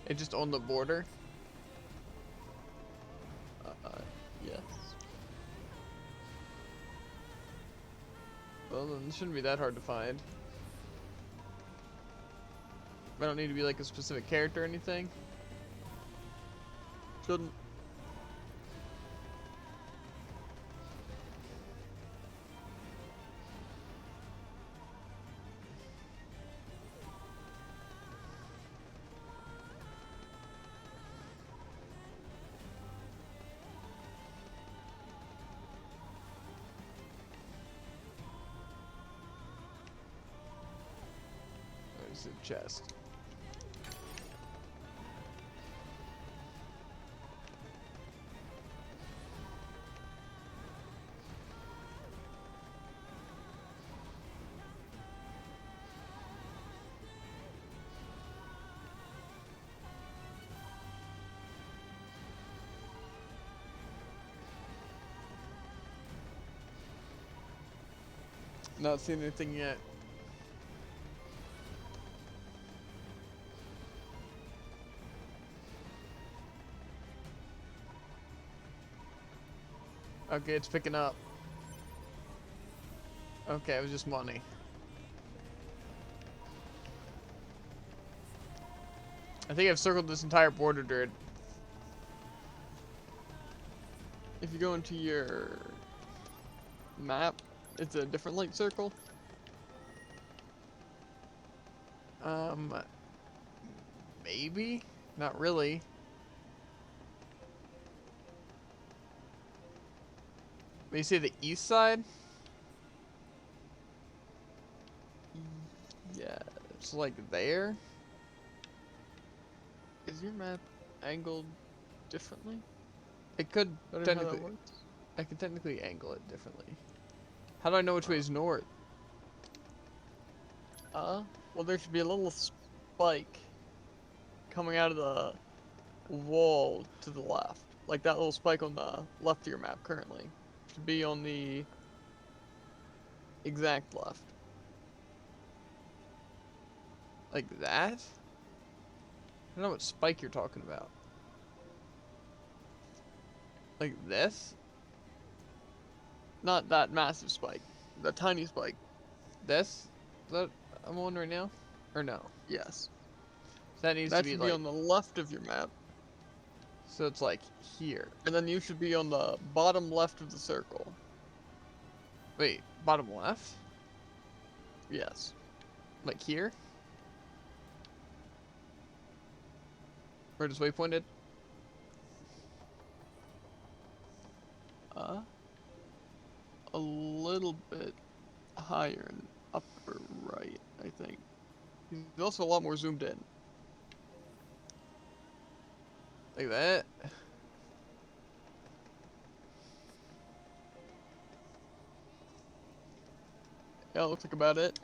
It's just on the border. Yes. Well, then it shouldn't be that hard to find. I don't need to be like a specific character or anything. Shouldn't. There's the chest. Not seen anything yet. Okay, it's picking up. Okay, it was just money. I think I've circled this entire border, dude. If you go into your map, it's a different light circle. Maybe? Not really. When you say the east side? Yeah. It's like there? Is your map angled differently? It could Better how technically. that works? I could technically angle it differently. How do I know which way is north? Well, there should be a little spike coming out of the wall to the left. Like that little spike on the left of your map currently. Should be on the exact left. Like that? I don't know what spike you're talking about. Like this? Not that massive spike. The tiny spike. This? Is that I'm on right now? Or no? Yes. That needs That to be should like. be on the left of your map. So it's like here. And then you should be on the bottom left of the circle. Wait, bottom left? Yes. Like here? Where does waypointed? A little bit higher and upper right, I think. He's also a lot more zoomed in. Like that? Yeah, looks like about it.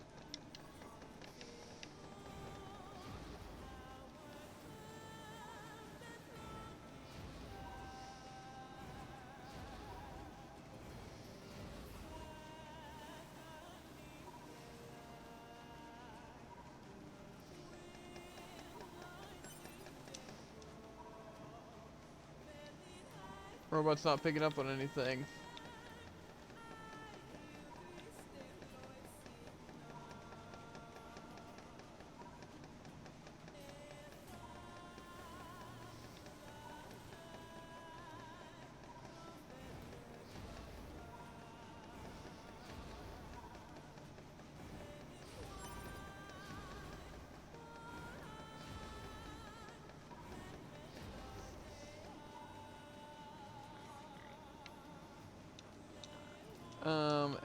Robot's not picking up on anything.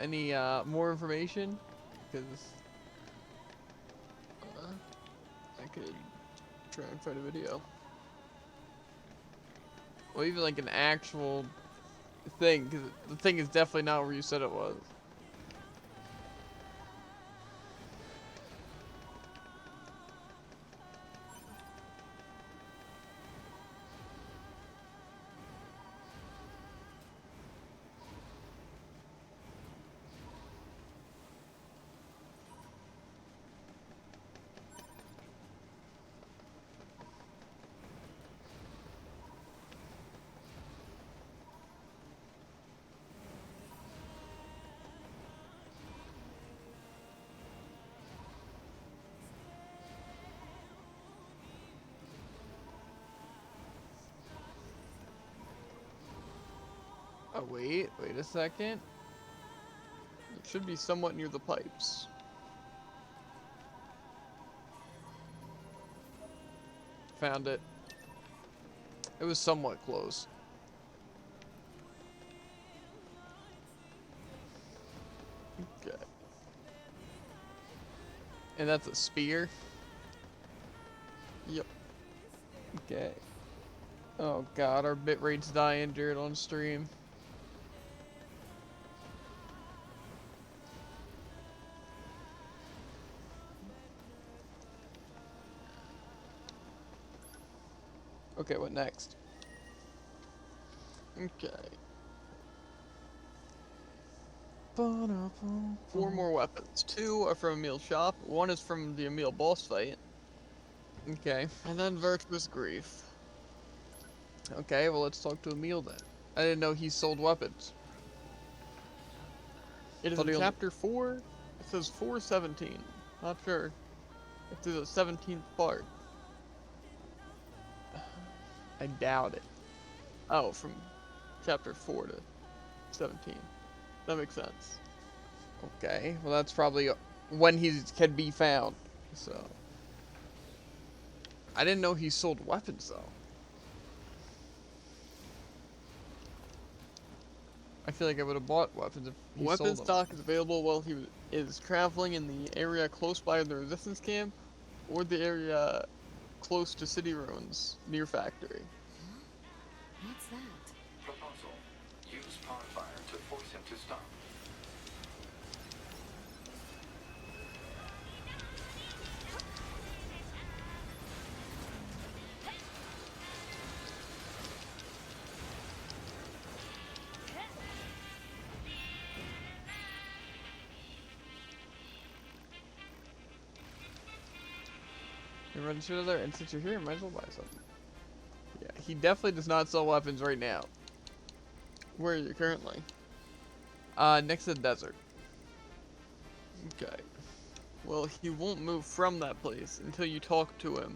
Any more information? Because I could try and find a video. Well, even like an actual thing, because the thing is definitely not where you said it was. Oh, wait a second. It should be somewhat near the pipes. Found it. It was somewhat close. Okay. And that's a spear? Yep. Okay. Oh god, our bitrate's dying, Jared, on stream. Okay, what next? Okay. 4 more weapons. 2 are from Emil's shop. 1 is from the Emil boss fight. Okay. And then Virtuous Grief. Okay, well let's talk to Emil then. I didn't know he sold weapons. It is in chapter 4. It says 417. Not sure if there's a 17th part. I doubt it. Oh, from chapter 4 to 17. That makes sense. Okay, well that's probably when he can be found. So I didn't know he sold weapons though. I feel like I would have bought weapons if he sold them. Weapon stock is available while he is traveling in the area close by the resistance camp or the area close to city ruins near factory. What's that? Proposal. Use pond fire to force him to stop. You run to another, and since you're here, might as well buy something. Yeah, he definitely does not sell weapons right now. Where are you currently? Next to the desert. Okay. Well, he won't move from that place until you talk to him.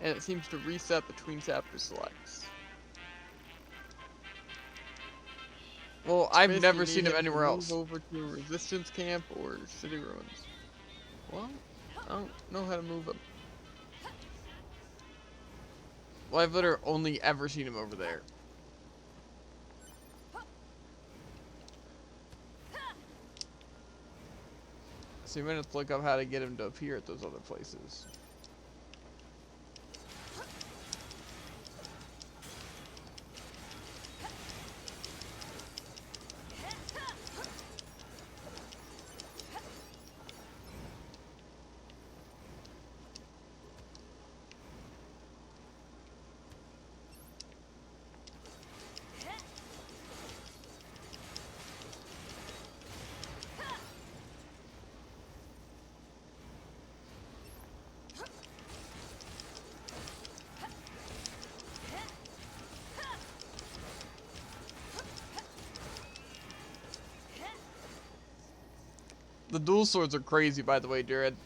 And it seems to reset between chapter selects. Well, I've never seen him anywhere else. Move over to a resistance camp or city ruins. Well, I don't know how to move him. Well, I've literally only ever seen him over there. So you might have to look up how to get him to appear at those other places. The dual swords are crazy, by the way, Jared.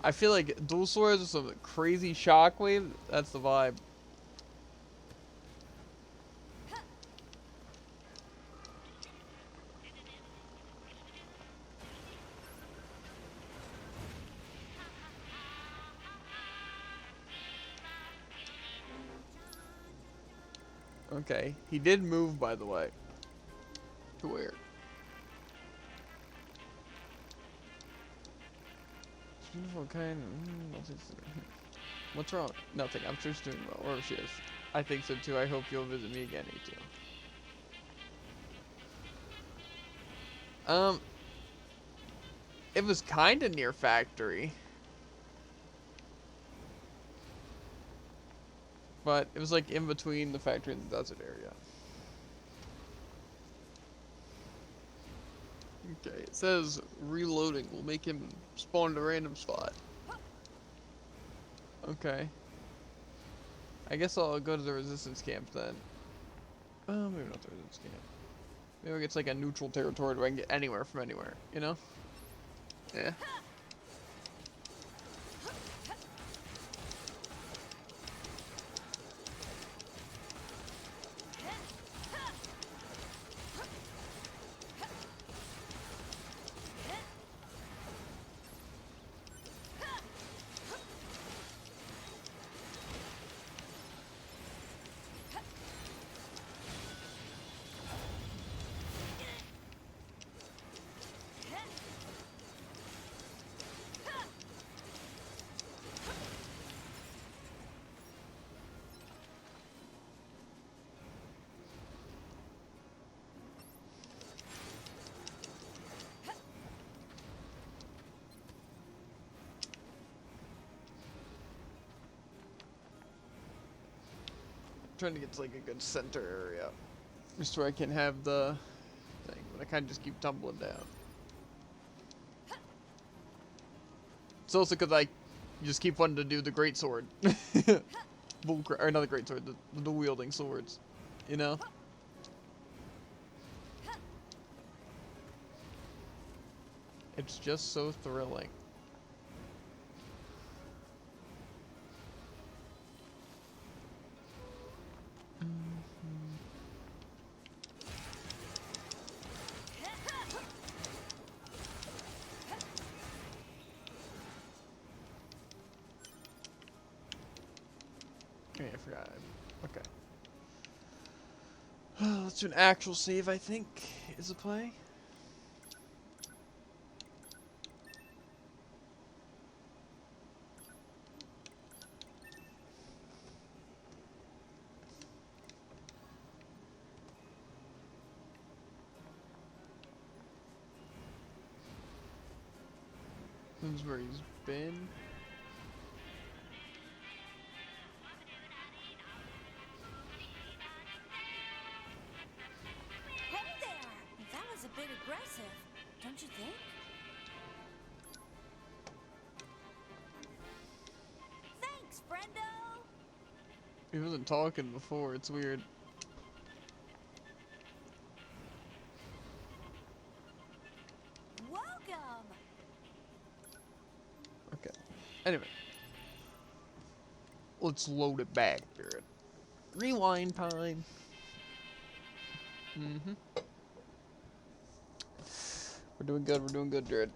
I feel like dual swords with some crazy shockwave. That's the vibe. Okay, he did move, by the way. To where? What kind? What's wrong? Nothing. I'm sure she's doing well, or she is. I think so too. I hope you'll visit me again, E2. It was kind of near factory, but it was like in between the factory and the desert area. Okay, it says reloading will make him spawn in a random spot. Okay. I guess I'll go to the resistance camp then. Maybe not the resistance camp. Maybe it's like a neutral territory where I can get anywhere from anywhere, you know? Yeah. Trying to get to like a good center area, just where I can have the thing, but I kind of just keep tumbling down. It's also because I just keep wanting to do the great sword, or not the great sword, the dual wielding swords, you know. It's just so thrilling. I forgot. Okay. Let's do an actual save, I think, is a play. This is where he's been. A bit aggressive, don't you think? Thanks, friendo! He wasn't talking before, it's weird. Welcome! Okay. Anyway. Let's load it back, Jared. Rewind time. We're doing good, Jared.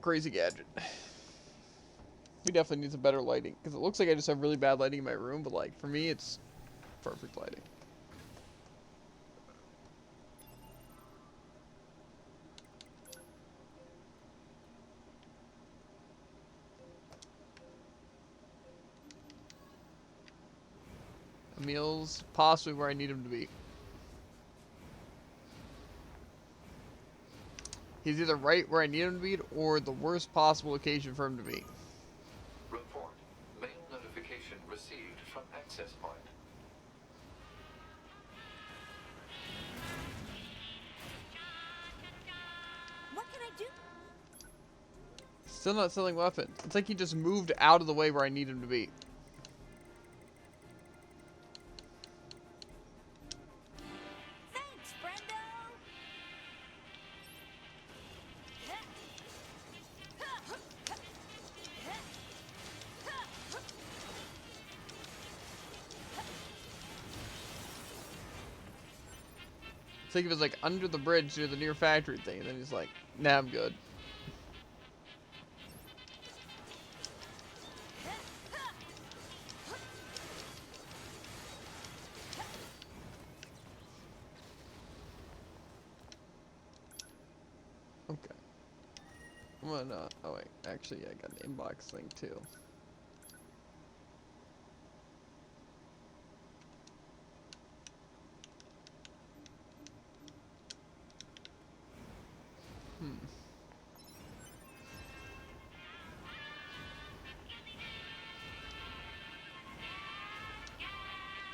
Crazy gadget. We definitely need some better lighting, because it looks like I just have really bad lighting in my room, but like, for me, it's perfect lighting. Emil's possibly where I need him to be. He's either right where I need him to be, or the worst possible location for him to be. Report. Mail notification received from access point. What can I do? Still not selling weapons. It's like he just moved out of the way where I need him to be. Think of it as like under the bridge near the Nier factory thing, and then he's like, nah, I'm good. Okay. I'm gonna, oh wait, actually, yeah, I got an inbox thing too.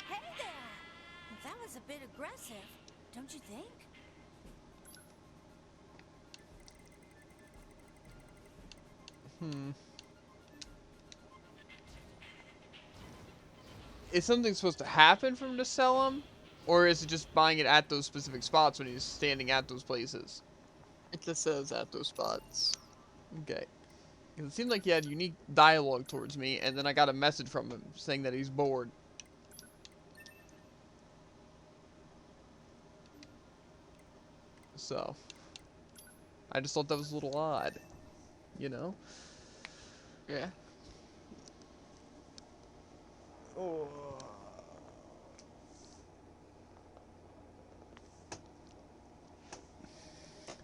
Hey there! That was a bit aggressive, don't you think? Is something supposed to happen for him to sell him? Or is it just buying it at those specific spots when he's standing at those places? It just says at those spots. Okay. Because it seemed like he had unique dialogue towards me, and then I got a message from him saying that he's bored. So, I just thought that was a little odd, you know? Yeah. Oh.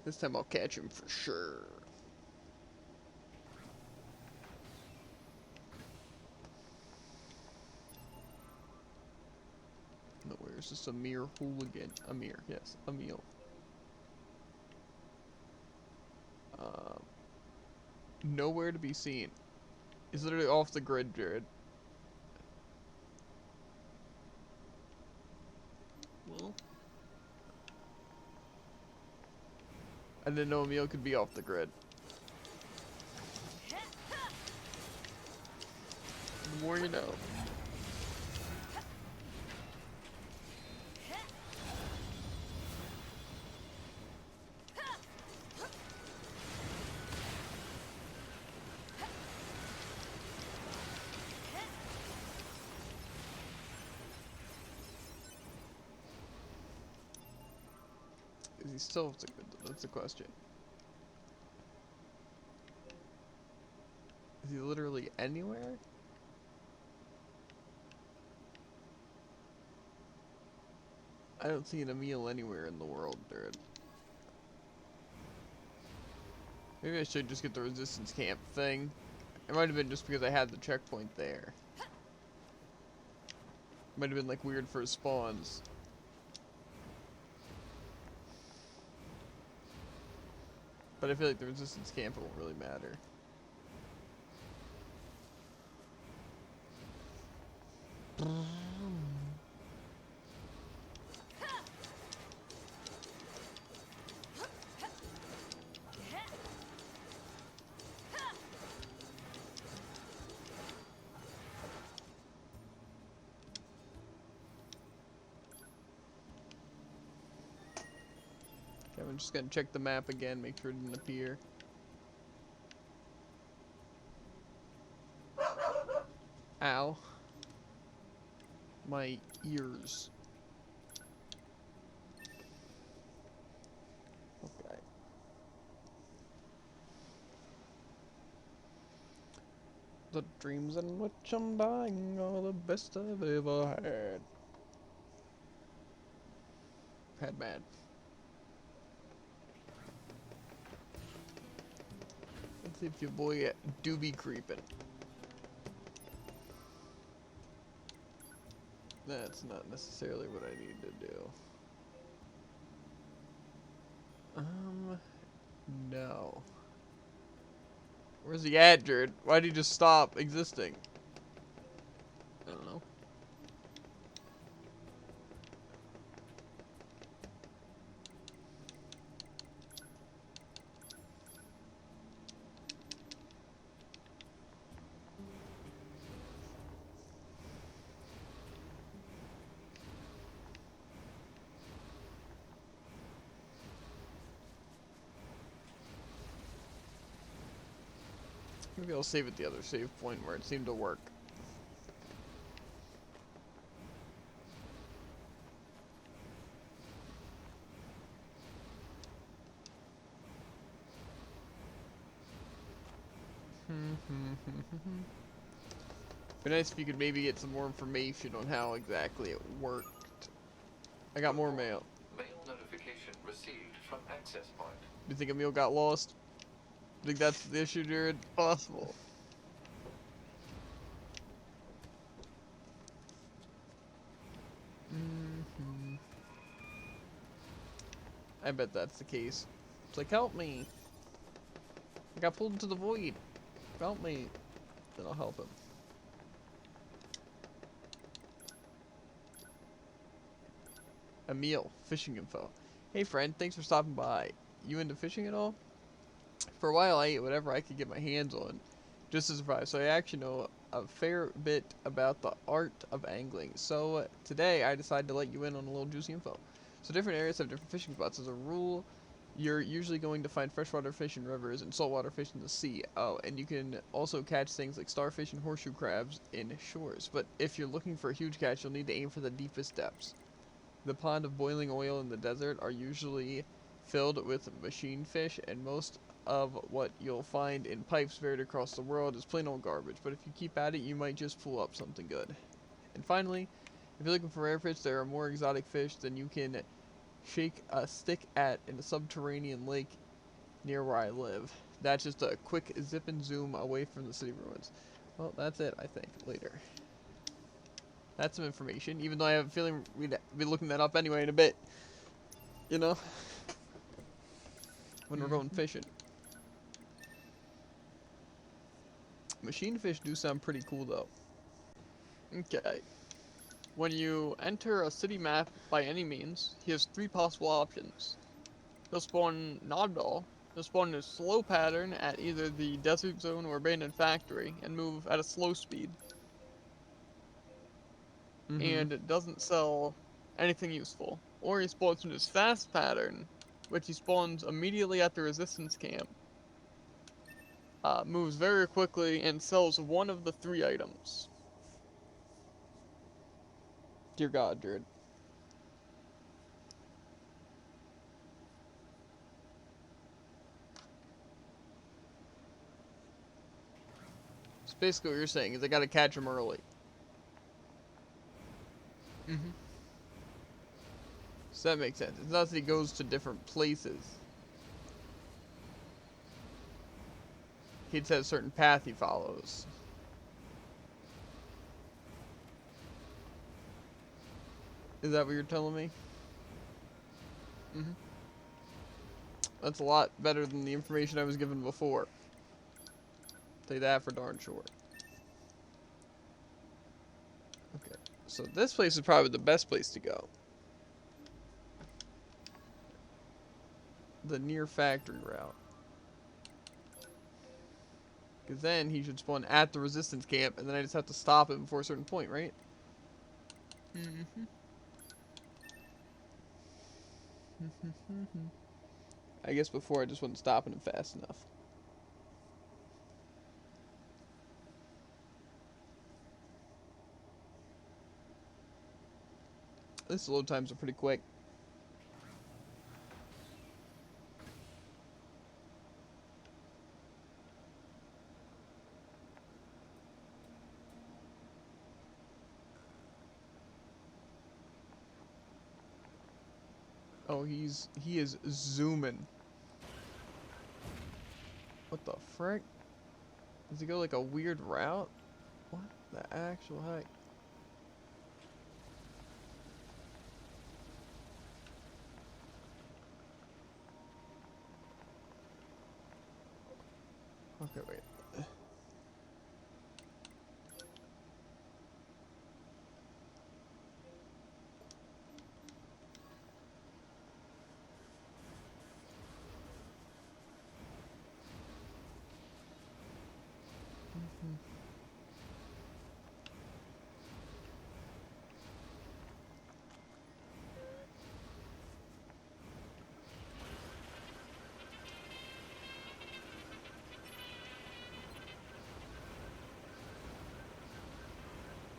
This time I'll catch him for sure. No, where's this Amir hooligan? Amir, yes, Emil. Nowhere to be seen. He's literally off the grid, Jared. Well, I didn't know Emil could be off the grid. the more you know. Is he still off the grid? That's the question. Is he literally anywhere? I don't see an Emil anywhere in the world, dude. Maybe I should just get the resistance camp thing. It might have been just because I had the checkpoint there. Might have been like weird for his spawns. But I feel like the resistance camp won't really matter. Okay, I'm just gonna check the map again, make sure it didn't appear. Ow. My ears. Okay. The dreams in which I'm dying are the best I've ever had. Had bad. Let's see if your boy do be creeping. That's not necessarily what I need to do. No. Where's he at, Jared? Why'd he just stop existing? I don't know. Maybe I'll save at the other save point where it seemed to work. Be nice if you could maybe get some more information on how exactly it worked. I got more mail. Mail notification received from access point. Do you think Emil got lost? Think that's the issue, Jared? Possible. I bet that's the case. It's like, help me. I got pulled into the void. Help me. Then I'll help him. Emil, fishing info. Hey friend, thanks for stopping by. You into fishing at all? For a while I ate whatever I could get my hands on, just to survive, so I actually know a fair bit about the art of angling. So today I decided to let you in on a little juicy info. So different areas have different fishing spots. As a rule, you're usually going to find freshwater fish in rivers and saltwater fish in the sea. Oh, and you can also catch things like starfish and horseshoe crabs in shores. But if you're looking for a huge catch, you'll need to aim for the deepest depths. The pond of boiling oil in the desert are usually filled with machine fish, and most of what you'll find in pipes buried across the world is plain old garbage. But if you keep at it, you might just pull up something good. And finally, if you're looking for rare fish, there are more exotic fish than you can shake a stick at in a subterranean lake near where I live. That's just a quick zip and zoom away from the city ruins. Well, that's it, I think. Later. That's some information, even though I have a feeling we'd be looking that up anyway in a bit. You know? When we're going fishing. Machine fish do sound pretty cool, though. Okay. When you enter a city map by any means, he has 3 possible options. He'll spawn not at all. He'll spawn in a slow pattern at either the desert zone or abandoned factory and move at a slow speed. And it doesn't sell anything useful. Or he spawns in his fast pattern, which he spawns immediately at the resistance camp. Moves very quickly and sells one of the 3 items. Dear God, Jared. So basically what you're saying is I gotta catch him early. So that makes sense. It's not that he goes to different places. He just has a certain path he follows. Is that what you're telling me? That's a lot better than the information I was given before. Say that for darn sure. Okay, so this place is probably the best place to go. The Nier factory route. Because then he should spawn at the resistance camp, and then I just have to stop him before a certain point, right? I guess before I just wasn't stopping him fast enough. This load times are pretty quick. Oh, he is zooming. What the frick? Does he go like a weird route? What the actual heck? Okay, wait.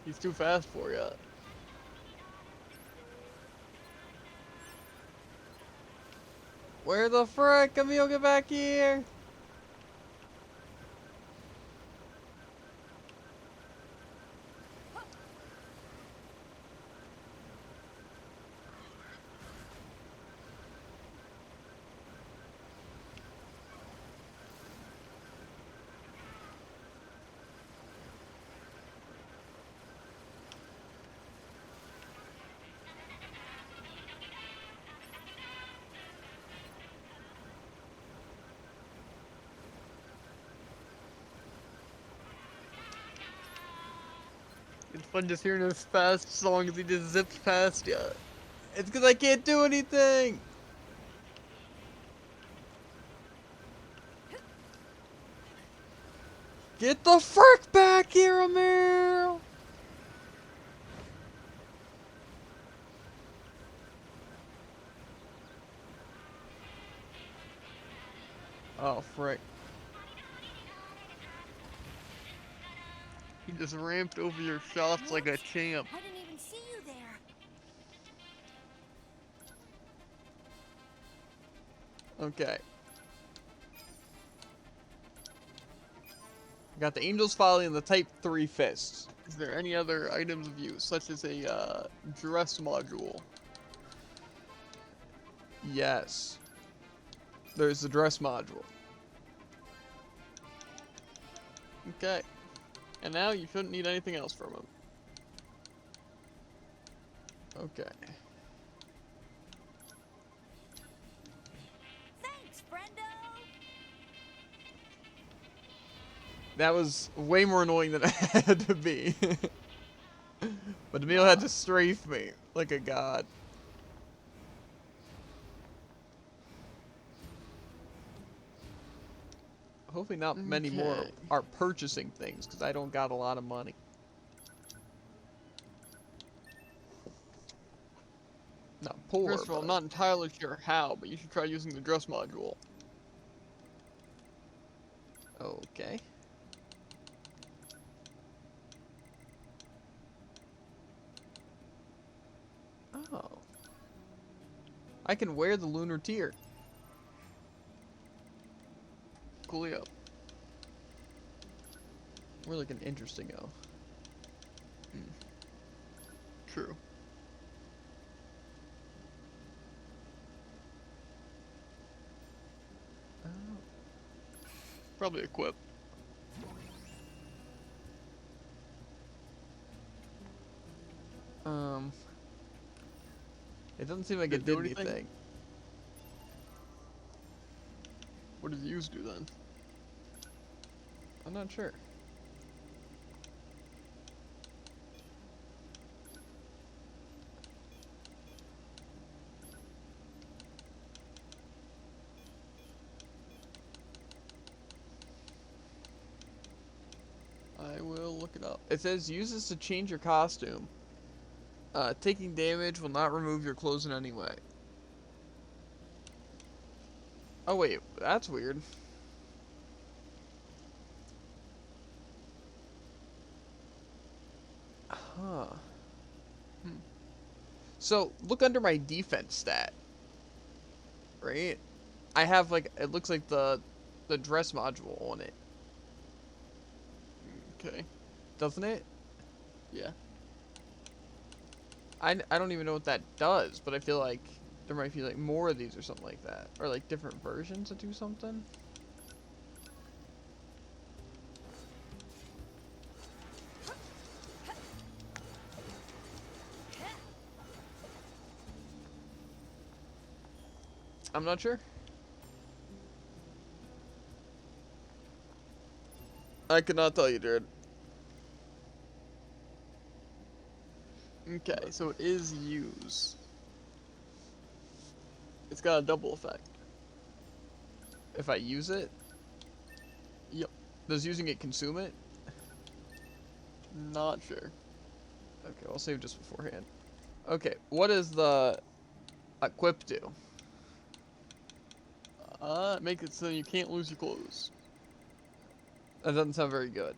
He's too fast for ya. Where the frick? Emil, get back here! It's fun just hearing his fast song as he just zips past ya. It's because I can't do anything. Get the frick back here, Amir! Oh, frick. He just ramped over your shots like a champ. I didn't even see you there. Okay. Got the Angel's Folly and the Type 3 Fists. Is there any other items of use, such as a dress module? Yes. There's the dress module. Okay. And now you shouldn't need anything else from him. Okay. Thanks, friendo. That was way more annoying than it had to be. But Emil had to strafe me like a god. Hopefully not many more Okay. are purchasing things, because I don't got a lot of money. Not poor, First of all, I'm but- not entirely sure how, but you should try using the dress module. Okay. Oh. I can wear the lunar tier. Coolio. We're looking interesting, though. True. Probably equip. It doesn't seem like Did it it do did anything? anything. What does use do then? I'm not sure. I will look it up. It says use this to change your costume. Taking damage will not remove your clothes in any way. Oh wait, that's weird. Huh. So, look under my defense stat. Right? I have like, it looks like the dress module on it. Okay. Doesn't it? Yeah. I don't even know what that does, but I feel like there might be like more of these or something like that. Or like different versions that do something. I'm not sure. I could not tell you, Jared. Okay, so it is use. It's got a double effect. If I use it, Yep. does using it consume it? Not sure. Okay, I'll save just beforehand. Okay, what does the equip do? Make it so you can't lose your clothes. That doesn't sound very good.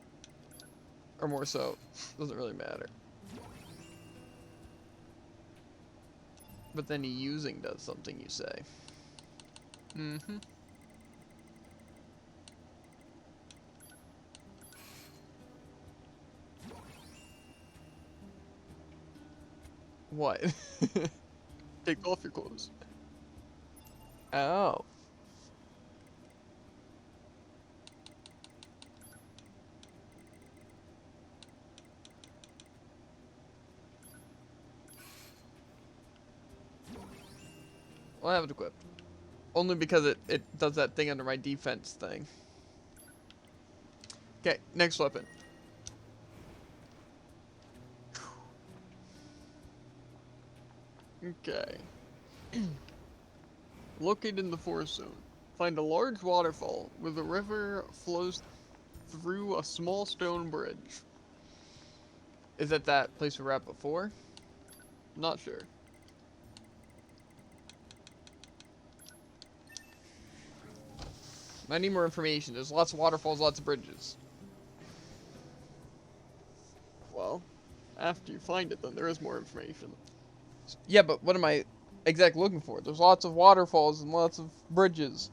Or more so, doesn't really matter. But then using does something, you say. Mm-hmm. What? Take off your clothes. Oh. Well, I have it equipped. Only because it does that thing under my defense thing. Okay, next weapon. Okay. Located in the forest zone, find a large waterfall where the river flows through a small stone bridge. Is that place we were at before? Not sure. I need more information. There's lots of waterfalls, lots of bridges. Well, after you find it, then there is more information. Yeah, but what am I exactly looking for? There's lots of waterfalls and lots of bridges.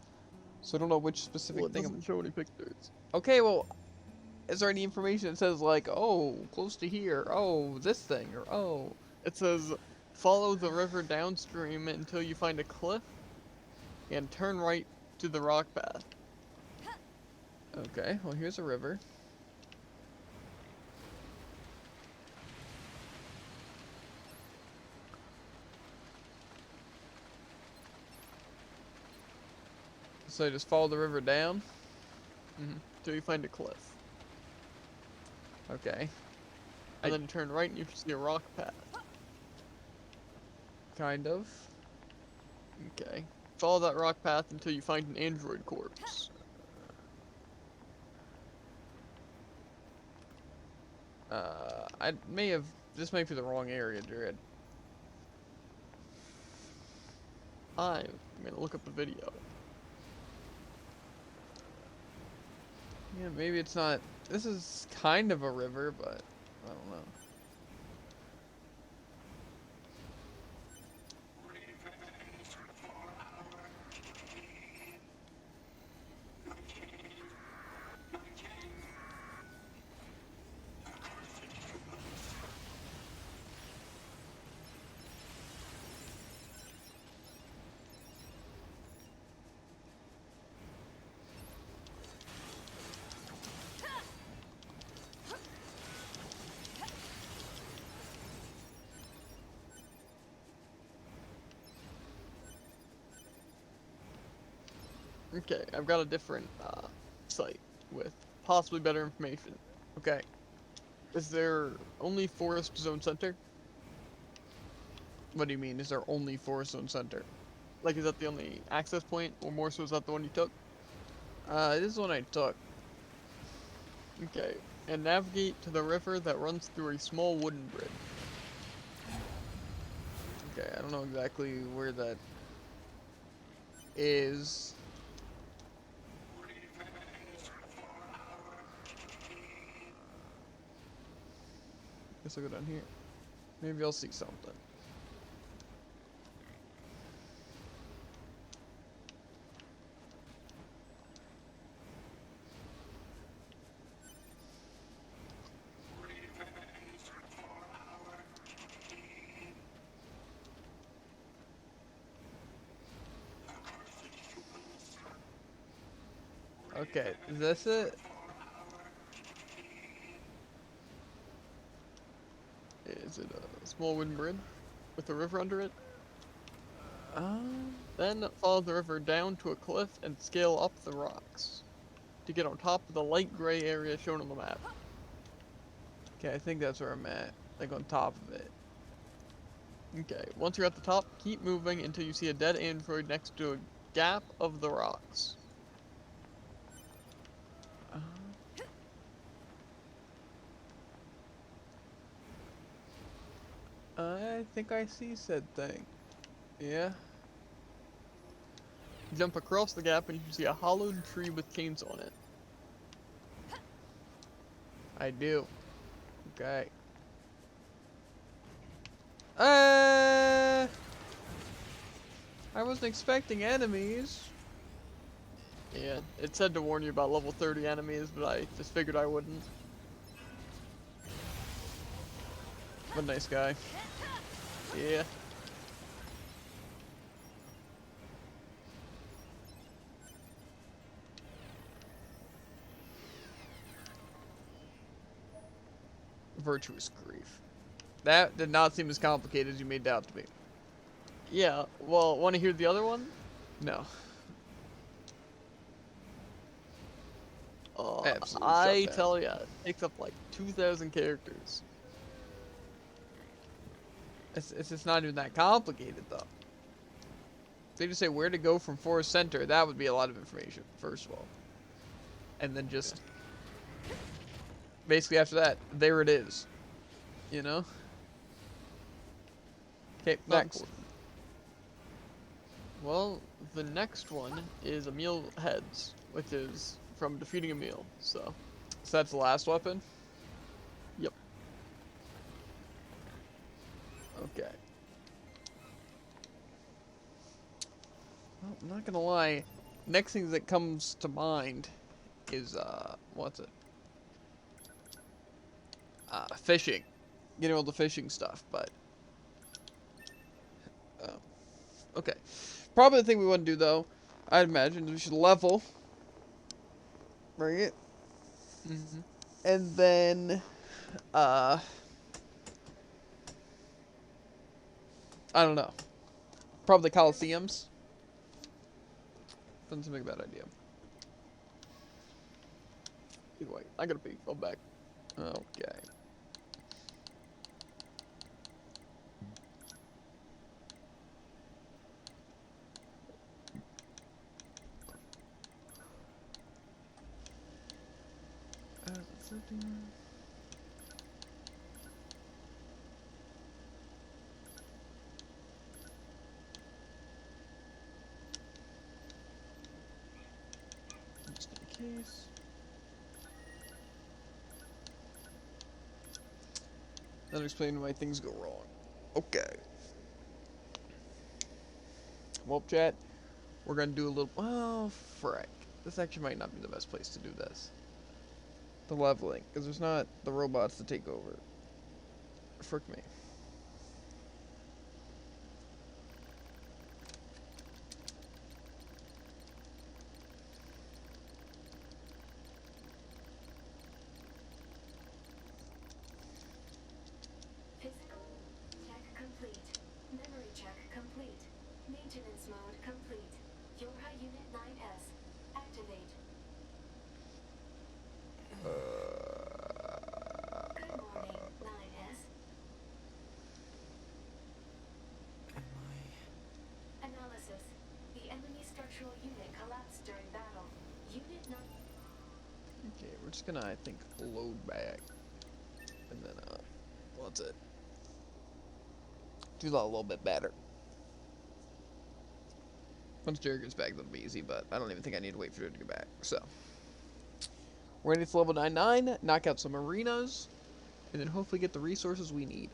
So I don't know which specific Well, it thing doesn't show any pictures. Okay, well, is there any information that says, like, oh, close to here, oh, this thing, or oh... It says, follow the river downstream until you find a cliff, and turn right to the rock path. Okay, well, here's a river. So just follow the river down? Until you find a cliff. Okay. And then turn right and you see a rock path. Kind of. Okay. Follow that rock path until you find an android corpse. I may have... This might be the wrong area, Jared. I'm gonna look up the video. Yeah, maybe it's not... This is kind of a river, but I don't know. Okay, I've got a different site with possibly better information. Okay. Is there only Forest Zone Center? What do you mean? Is there only Forest Zone Center? Like, is that the only access point, or more so is that the one you took? This is the one I took. Okay, and navigate to the river that runs through a small wooden bridge. Okay, I don't know exactly where that is. Guess I'll go down here. Maybe I'll see something. Okay, is this it? Is it a small wooden bridge with a river under it? Then follow the river down to a cliff and scale up the rocks to get on top of the light gray area shown on the map. Okay, I think that's where I'm at. Like on top of it. Okay, once you're at the top, keep moving until you see a dead android next to a gap of the rocks. I think I see said thing. Yeah. Jump across the gap and you see a hollowed tree with chains on it. I do. Okay. I wasn't expecting enemies. Yeah, it said to warn you about level 30 enemies, but I just figured I wouldn't. What a nice guy. Yeah. Virtuous grief. That did not seem as complicated as you made it out to be. Yeah, well, want to hear the other one? No. Absolutely I shut down. tell ya, it takes up like 2,000 characters. It's just not even that complicated, though. They just say where to go from Forest Center. That would be a lot of information, first of all. And then just... basically after that, there it is. You know? Okay, next. Well, the next one is Emil Heads, which is from defeating Emil, so. So that's the last weapon? Yep. Okay. Well, I'm not gonna lie. Next thing that comes to mind is, what's it? Fishing. Getting all the fishing stuff, but... okay. Probably the thing we want to do, though, I'd imagine, is we should level. Right? Mm-hmm. And then, I don't know. Probably Coliseums. Doesn't seem like a bad idea. Either way, I gotta pee. I'm back. Okay. Just in case. That'll explain why things go wrong. Okay. Well, chat, we're gonna do a little. Oh, frick. This actually might not be the best place to do this. The leveling, because there's not the robots to take over. Frick me. Physical check complete. Memory check complete. Maintenance mode complete. Yorha Unit 9S. Activate. Good morning, 9S. Analysis. The enemy structural unit collapsed during battle. Unit 9... Okay, we're just gonna, I think, load back. And then, what's it? Do that a little bit better. Once Jared gets back, that'll be easy, but I don't even think I need to wait for Jared to get back. So, we're gonna get to level 99, knock out some arenas, and then hopefully get the resources we need.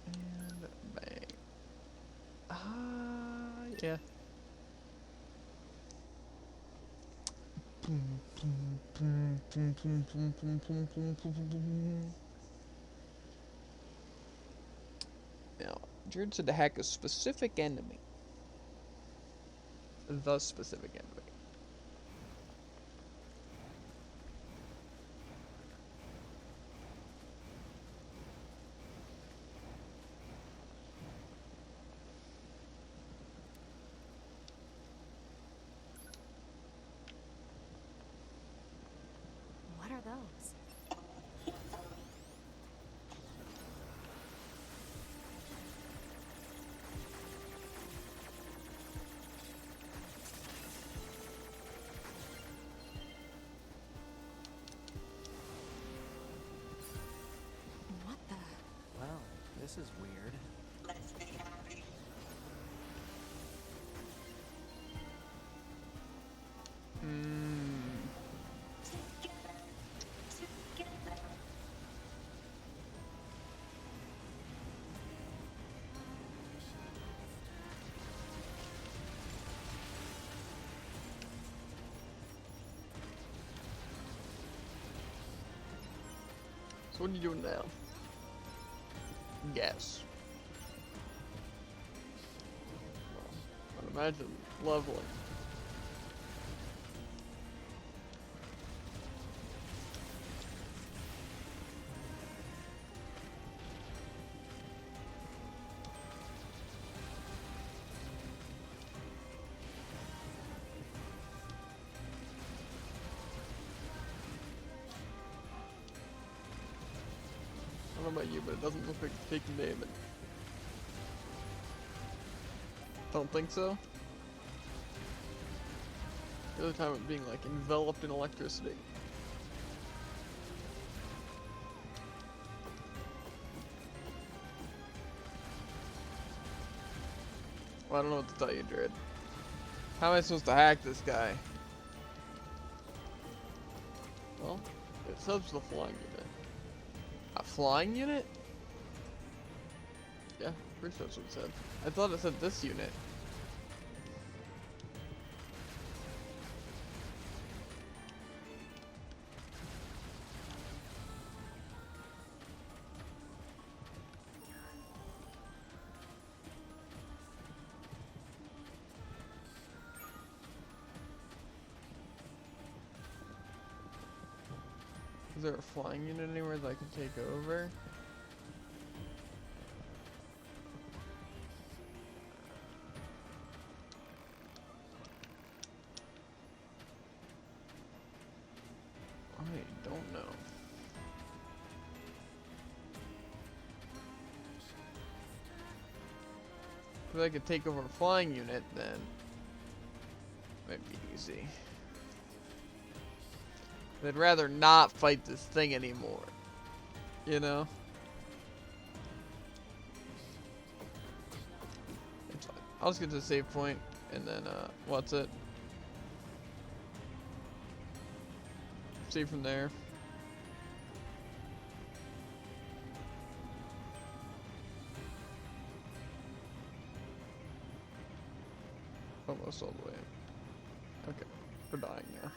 And bang. Yeah. Now, Jared said to hack a specific enemy. The specific enemy. What are those? What the? Well, this is weird. So what are you doing now? Guess. I'd imagine leveling. don't know about you, but it doesn't look like it's taking damage. Don't think so. The other time it being like enveloped in electricity. Well, I don't know what to tell you, Jared. How am I supposed to hack this guy? Well, it says the flying unit. A flying unit? Yeah, pretty sure that's what it said. I thought it said this unit. Is there a flying unit anywhere that I can take over? I don't know. If I could take over a flying unit, then might be easy. I'd rather not fight this thing anymore. You know? It's fine. I'll just get to the save point and then what's it? Save from there. Almost all the way. Okay, we're dying now.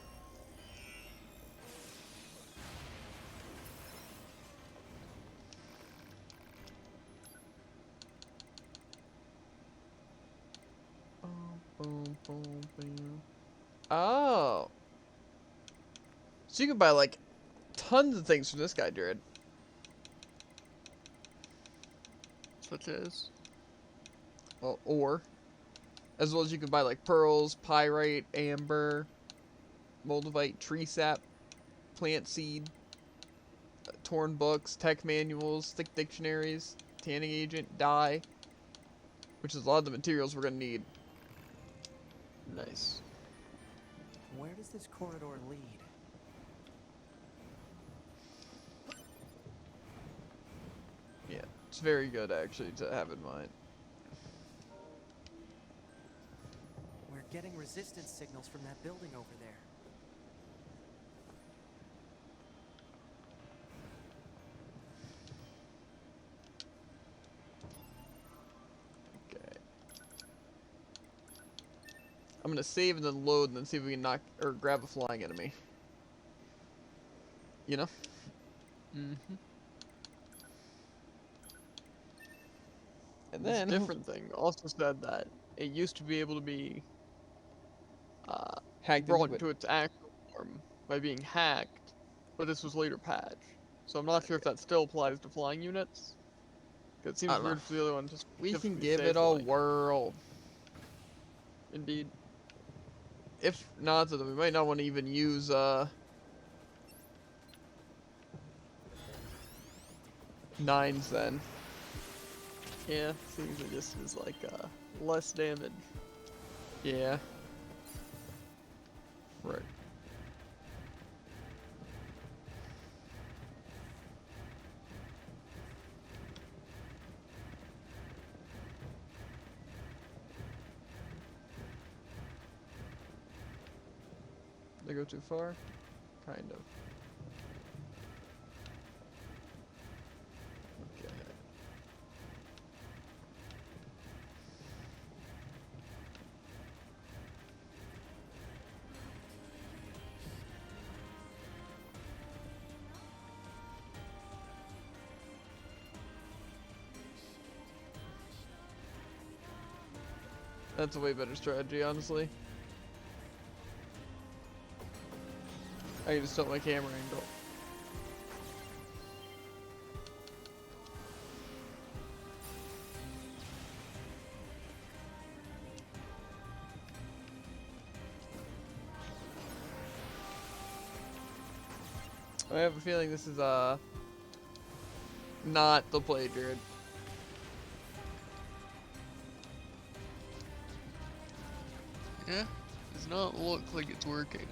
Boom, boom, boom. Oh. So you can buy like tons of things from this guy, Jared. Such as? Well, ore. As well as you can buy like pearls, pyrite, amber, moldavite, tree sap, plant seed, torn books, tech manuals, thick dictionaries, tanning agent, dye. Which is a lot of the materials we're gonna need. Nice. Where does this corridor lead? Yeah, it's very good actually to have in mind. We're getting resistance signals from that building over there. Okay. I'm gonna save and then load and then see if we can knock or grab a flying enemy. You know? Mm-hmm. And This then different thing also said that it used to be able to be hacked brought into into its actual form by being hacked, but this was later patched. So I'm not sure if that still applies to flying units. 'Cause it I seems don't know. weird for the other one to We can specifically give say it a flying. whirl. Indeed. If not, then we might not want to even use nines then. Yeah, seems it just is like less damage. Yeah. Right. They go too far? Kind of. Okay. That's a way better strategy, honestly. I can just tilt my camera angle. I have a feeling this is not the play, Jared. Yeah, does not look like it's working.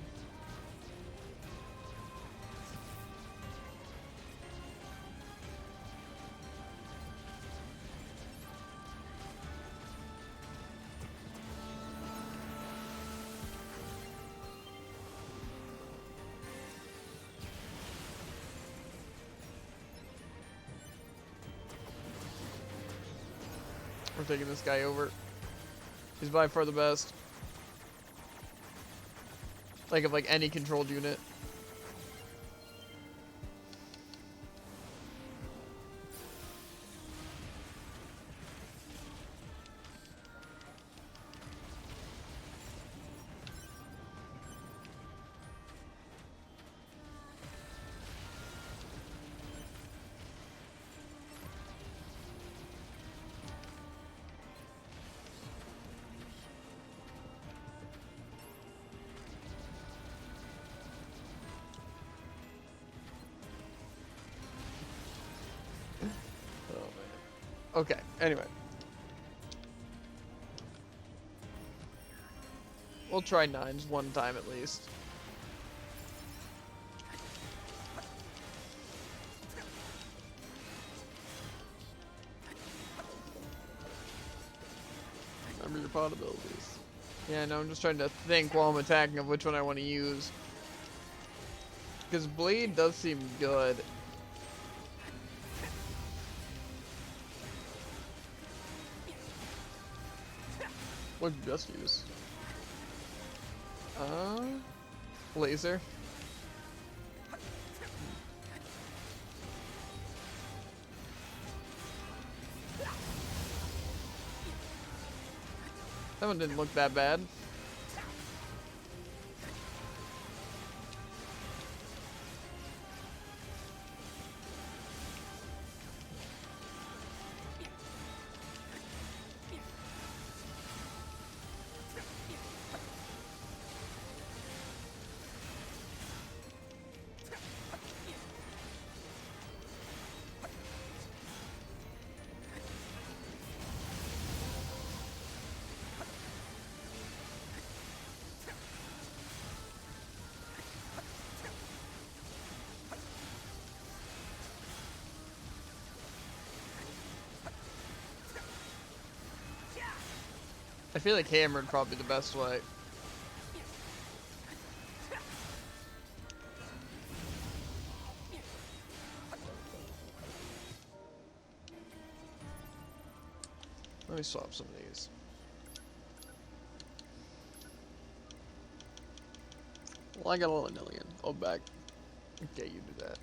We're taking this guy over. He's by far the best. Like, of like any controlled unit. Okay, anyway. We'll try 9s one time at least. Remember your pod abilities. Yeah, no, I'm just trying to think while I'm attacking of which one I want to use. Because Blade does seem good. What'd you just use? Laser. That one didn't look that bad. I feel like hammered probably the best way. Let me swap some of these. Well, I got a little million. I'll back. Okay, you do that.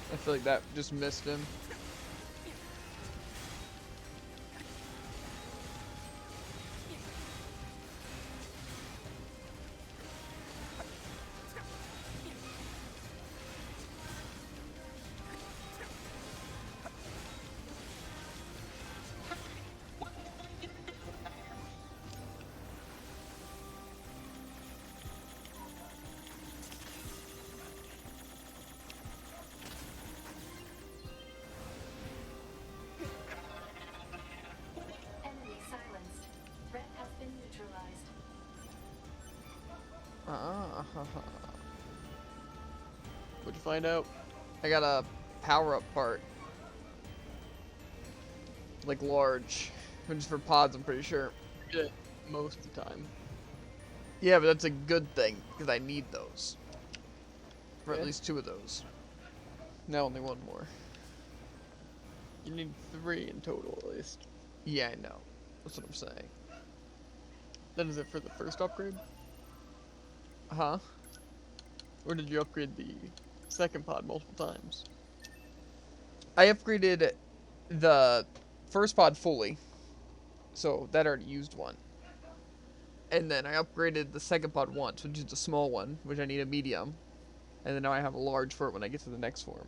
I feel like that just missed him. Enemy silenced. Threat has been neutralized. What'd you find out? I got a power-up part. Like large. Which is for pods, I'm pretty sure. Get it most of the time. Yeah, but that's a good thing, because I need those. For at Yeah. least 2 of those. Now only 1 more. You need 3 in total at least. Yeah, I know. That's what I'm saying. Then is it for the first upgrade? Huh? Or did you upgrade the second pod multiple times? I upgraded the first pod fully. So that already used 1. And then I upgraded the second pod once, which is the small one, which I need a medium. And then now I have a large for it when I get to the next form.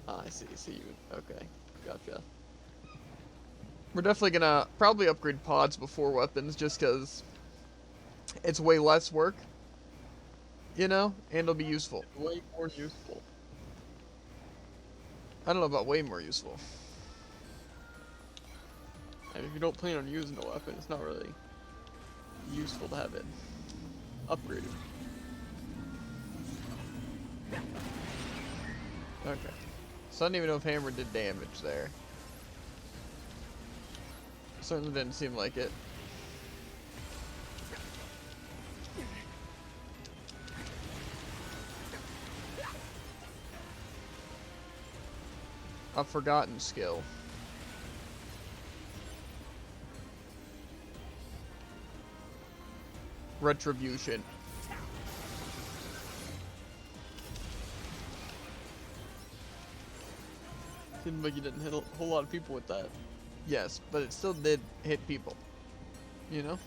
Ah, I see. Okay, gotcha. We're definitely gonna probably upgrade pods before weapons, just because it's way less work, you know, and it'll be useful. Way more useful. I don't know about way more useful. And if you don't plan on using a weapon, it's not really useful to have it upgraded. Okay. So I don't even know if hammer did damage there. Certainly didn't seem like it. A forgotten skill. Retribution. Seemed like you didn't hit a whole lot of people with that. Yes, but it still did hit people. You know?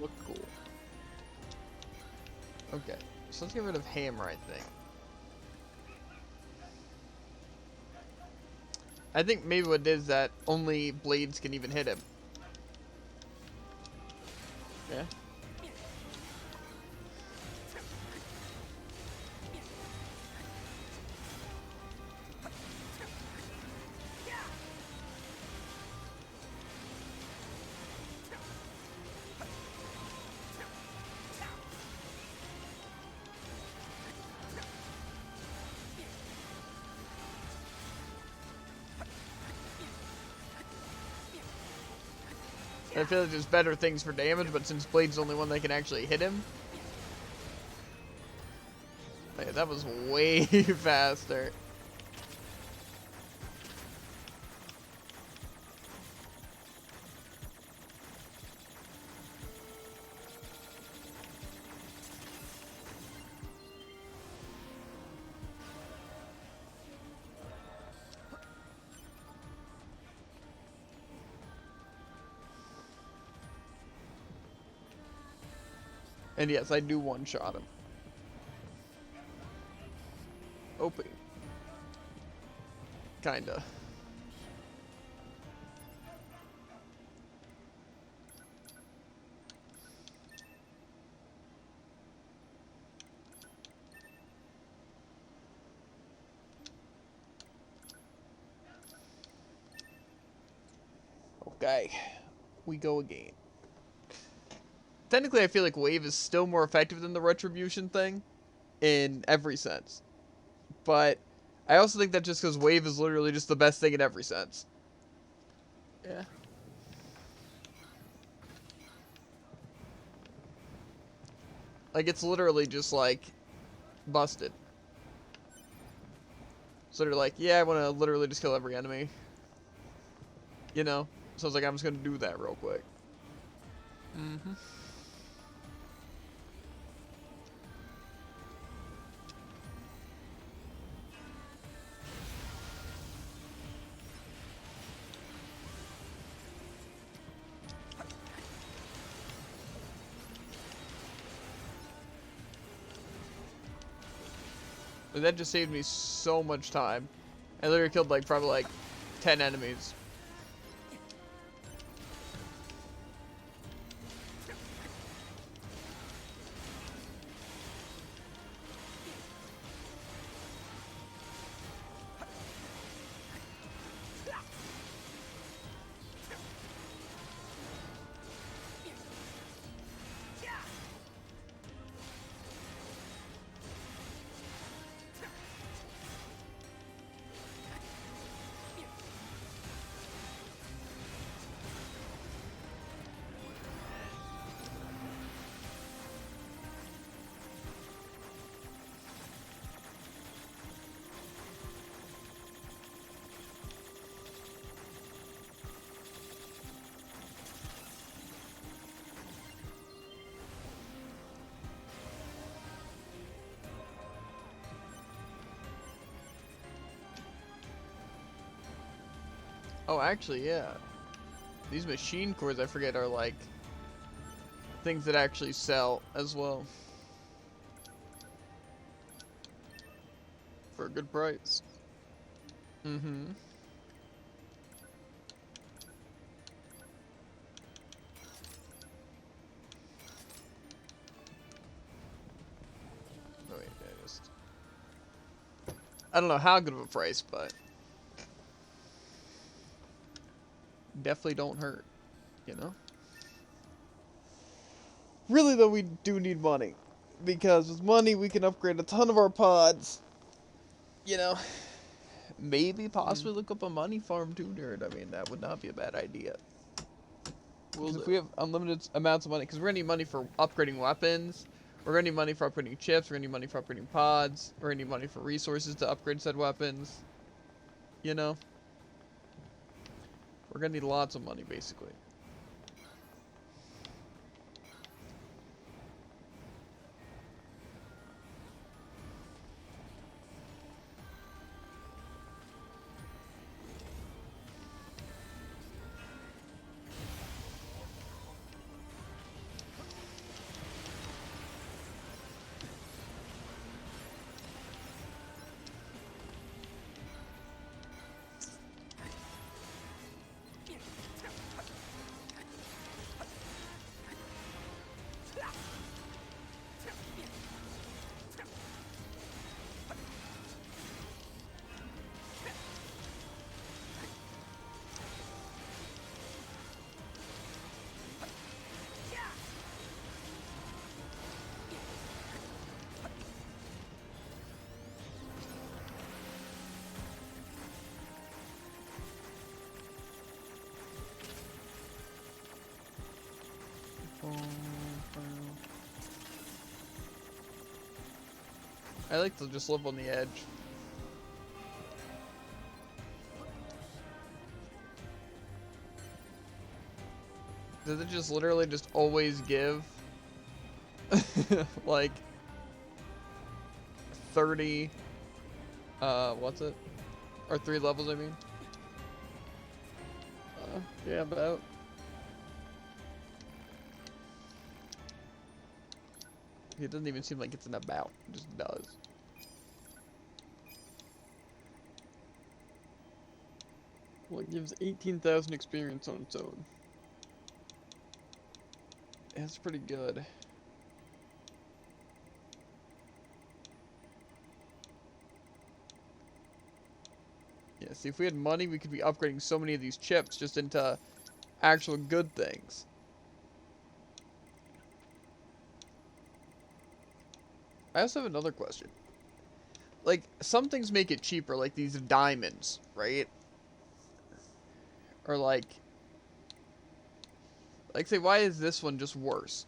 Looked cool. Okay. So let's get rid of hammer, I think. I think maybe what it is that only blades can even hit him. Yeah. I feel like there's better things for damage, but since blade's the only one that can actually hit him. Like, that was way faster. And yes, I do one-shot him. Open. Kinda. Okay. We go again. Technically, I feel like Wave is still more effective than the Retribution thing in every sense. But I also think that just because Wave is literally just the best thing in every sense. Yeah. Like, it's literally just, like, busted. So they're like, yeah, I want to literally just kill every enemy. You know? So I was like, I'm just going to do that real quick. Mm-hmm. But that just saved me so much time. I literally killed like probably like 10 enemies. Oh, actually, yeah. These machine cores, I forget, are like things that actually sell as well. For a good price. Mm-hmm. Oh, wait, I don't know how good of a price, but definitely don't hurt, you know? Really, though, we do need money. Because with money, we can upgrade a ton of our pods. You know? Maybe possibly look up a money farm too, nerd. I mean, that would not be a bad idea. Because if we have unlimited amounts of money, because we're going to need money for upgrading weapons, we're going to need money for upgrading chips, we're going to need money for upgrading pods, we're going to need money for resources to upgrade said weapons. You know? We're going to need lots of money, basically. I like to just live on the edge. Does it just literally just always give like 30 what's it? Or 3 levels, I mean? Yeah, about. It doesn't even seem like it's an about. It just does. Well, it gives 18,000 experience on its own. That's pretty good. Yeah, see, if we had money, we could be upgrading so many of these chips just into actual good things. I also have another question. Like, some things make it cheaper, like these diamonds, right? Or like, say, why is this one just worse?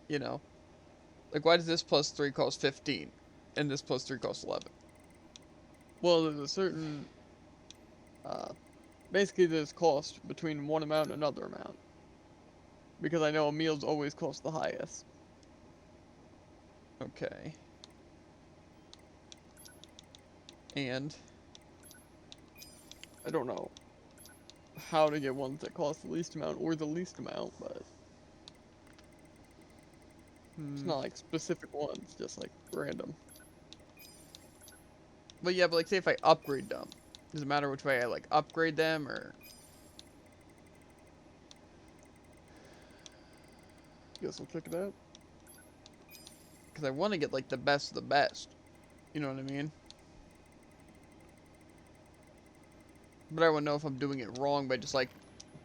You know? Like, why does this plus 3 cost 15, and this plus 3 cost 11? Well, there's a certain, basically there's cost between one amount and another amount. Because I know a meal's always cost the highest. Okay. And? I don't know how to get ones that cost the least amount or the least amount, but it's not like specific ones, just like random. But yeah, but like, say if I upgrade them, does it matter which way I like upgrade them, or? Guess I'll check it out. Because I want to get like the best of the best. You know what I mean? But I want to know if I'm doing it wrong by just like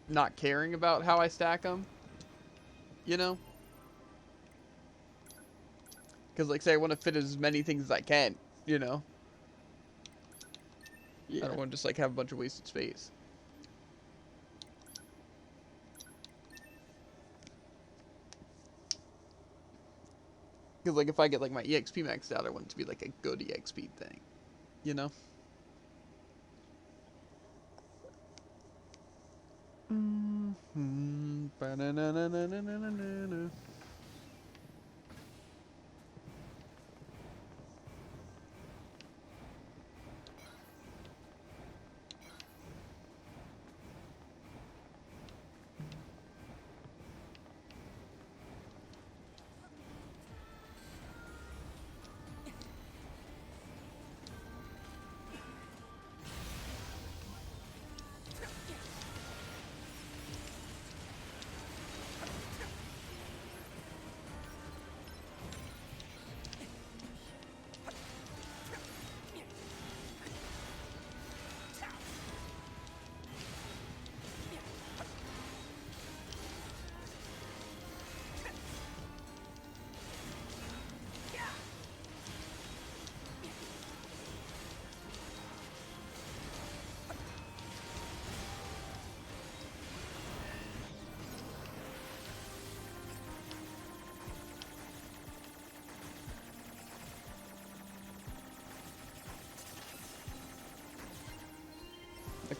not caring about how I stack them. You know? Because like, say I want to fit as many things as I can. You know? Yeah. I don't want to just like have a bunch of wasted space. Because like, if I get like my EXP maxed out, I want it to be like a good EXP thing. You know? Ba-na-na-na-na-na-na-na-na.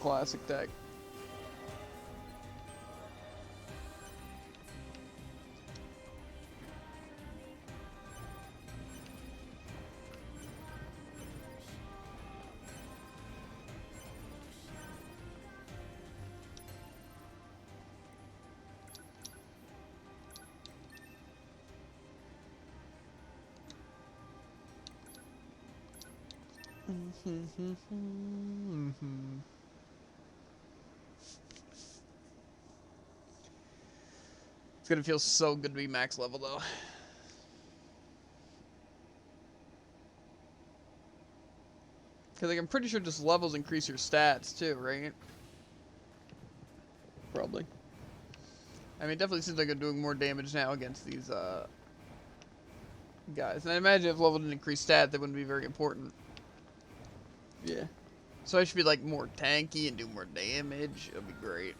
classic tech. It's gonna feel so good to be max level though. Cause like I'm pretty sure just levels increase your stats too, right? Probably. I mean, it definitely seems like I'm doing more damage now against these guys. And I imagine if level didn't increase stat, that wouldn't be very important. Yeah. So I should be like more tanky and do more damage. It'll be great.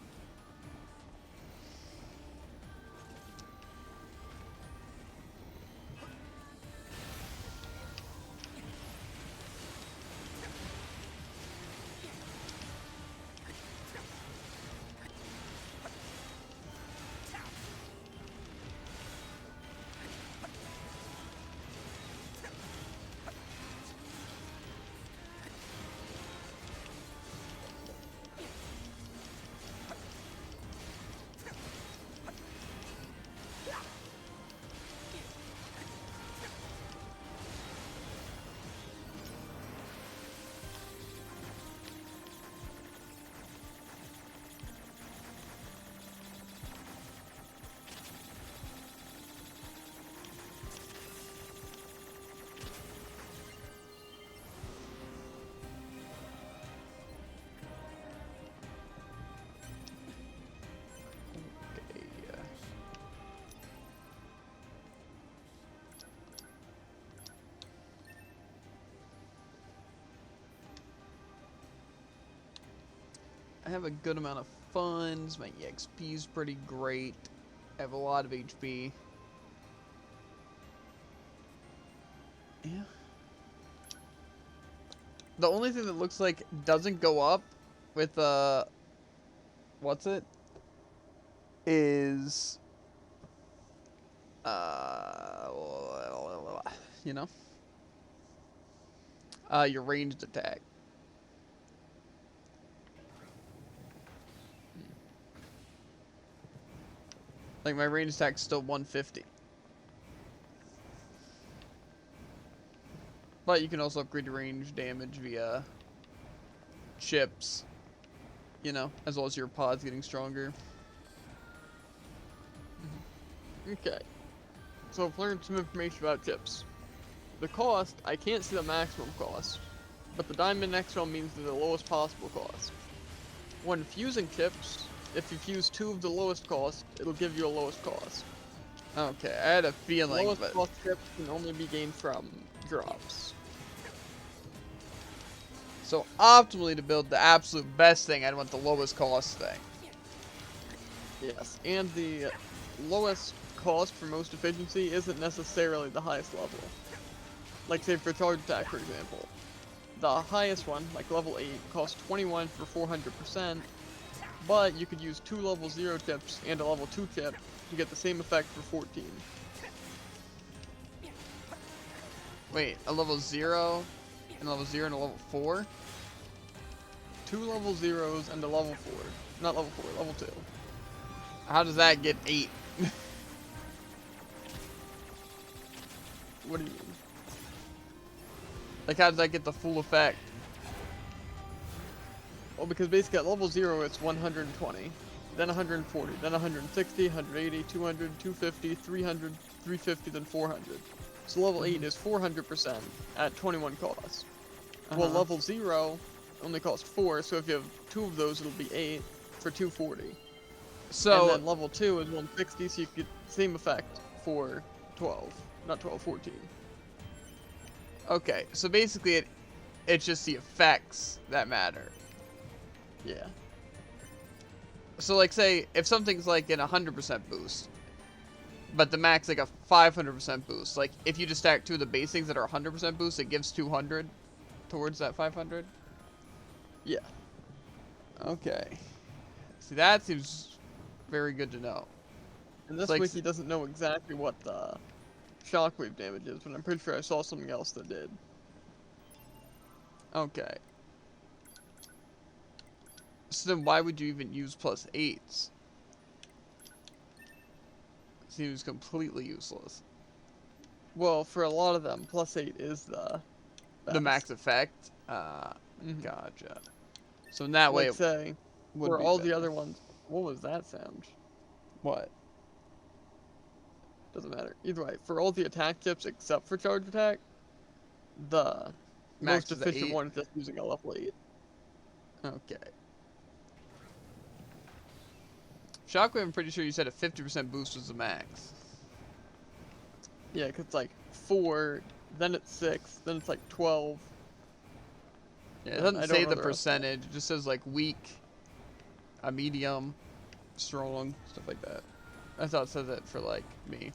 I have a good amount of funds. My EXP is pretty great. I have a lot of HP. Yeah. The only thing that looks like doesn't go up with what's it? Is you know? Your ranged attack. Like, my range attack's still 150. But you can also upgrade your range damage via chips, you know, as well as your pods getting stronger. Okay. So I've learned some information about chips. The cost, I can't see the maximum cost, but the diamond extra means they're the lowest possible cost. When fusing chips, if you fuse 2 of the lowest cost, it'll give you a lowest cost. Okay, I had a feeling, Lowest but cost chips can only be gained from drops. so optimally to build the absolute best thing, I'd want the lowest cost thing. Yes, and the lowest cost for most efficiency isn't necessarily the highest level. Like say for charge attack, for example. The highest one, like level 8, costs 21 for 400%, but you could use 2 level 0 chips and a level 2 chip to get the same effect for 14. Wait, a level 0, and a level 0 and a level 4? 2 level 0s and a level 4. Not level 4, level 2. How does that get 8? What do you mean? Like, how does that get the full effect? Well, because basically at level 0 it's 120, then 140, then 160, 180, 200, 250, 300, 350, then 400. So level 8 is 400% at 21 cost. Well, level 0 only costs 4, so if you have 2 of those it'll be 8 for 240. So, and then level 2 is 160, so you get the same effect for 12. Not 12, 14. okay, so basically it's just the effects that matter. Yeah. So like say, if something's like in 100% boost, but the max like a 500% boost, like if you just stack 2 of the base things that are 100% boost, it gives 200 towards that 500? Yeah. Okay. See, that seems very good to know. And It's this like, wiki doesn't know exactly what the shockwave damage is, but I'm pretty sure I saw something else that did. okay. So then why would you even use +8s? Seems completely useless. Well, for a lot of them, +8 is the best. The max effect? Mhm. Gotcha. So in that way Like, it say, would for be all the better. other ones, what was that sound? What? Doesn't matter. Either way, for all the attack tips except for charge attack, the Max most is the efficient 8? one is just using a level 8. Okay. Shockwave, I'm pretty sure you said a 50% boost was the max. Yeah, because it's like 4, then it's 6, then it's like 12. Yeah, it And doesn't I don't say know the the rest of them. percentage. It just says like weak, a medium, strong, stuff like that. I thought it said that for like me.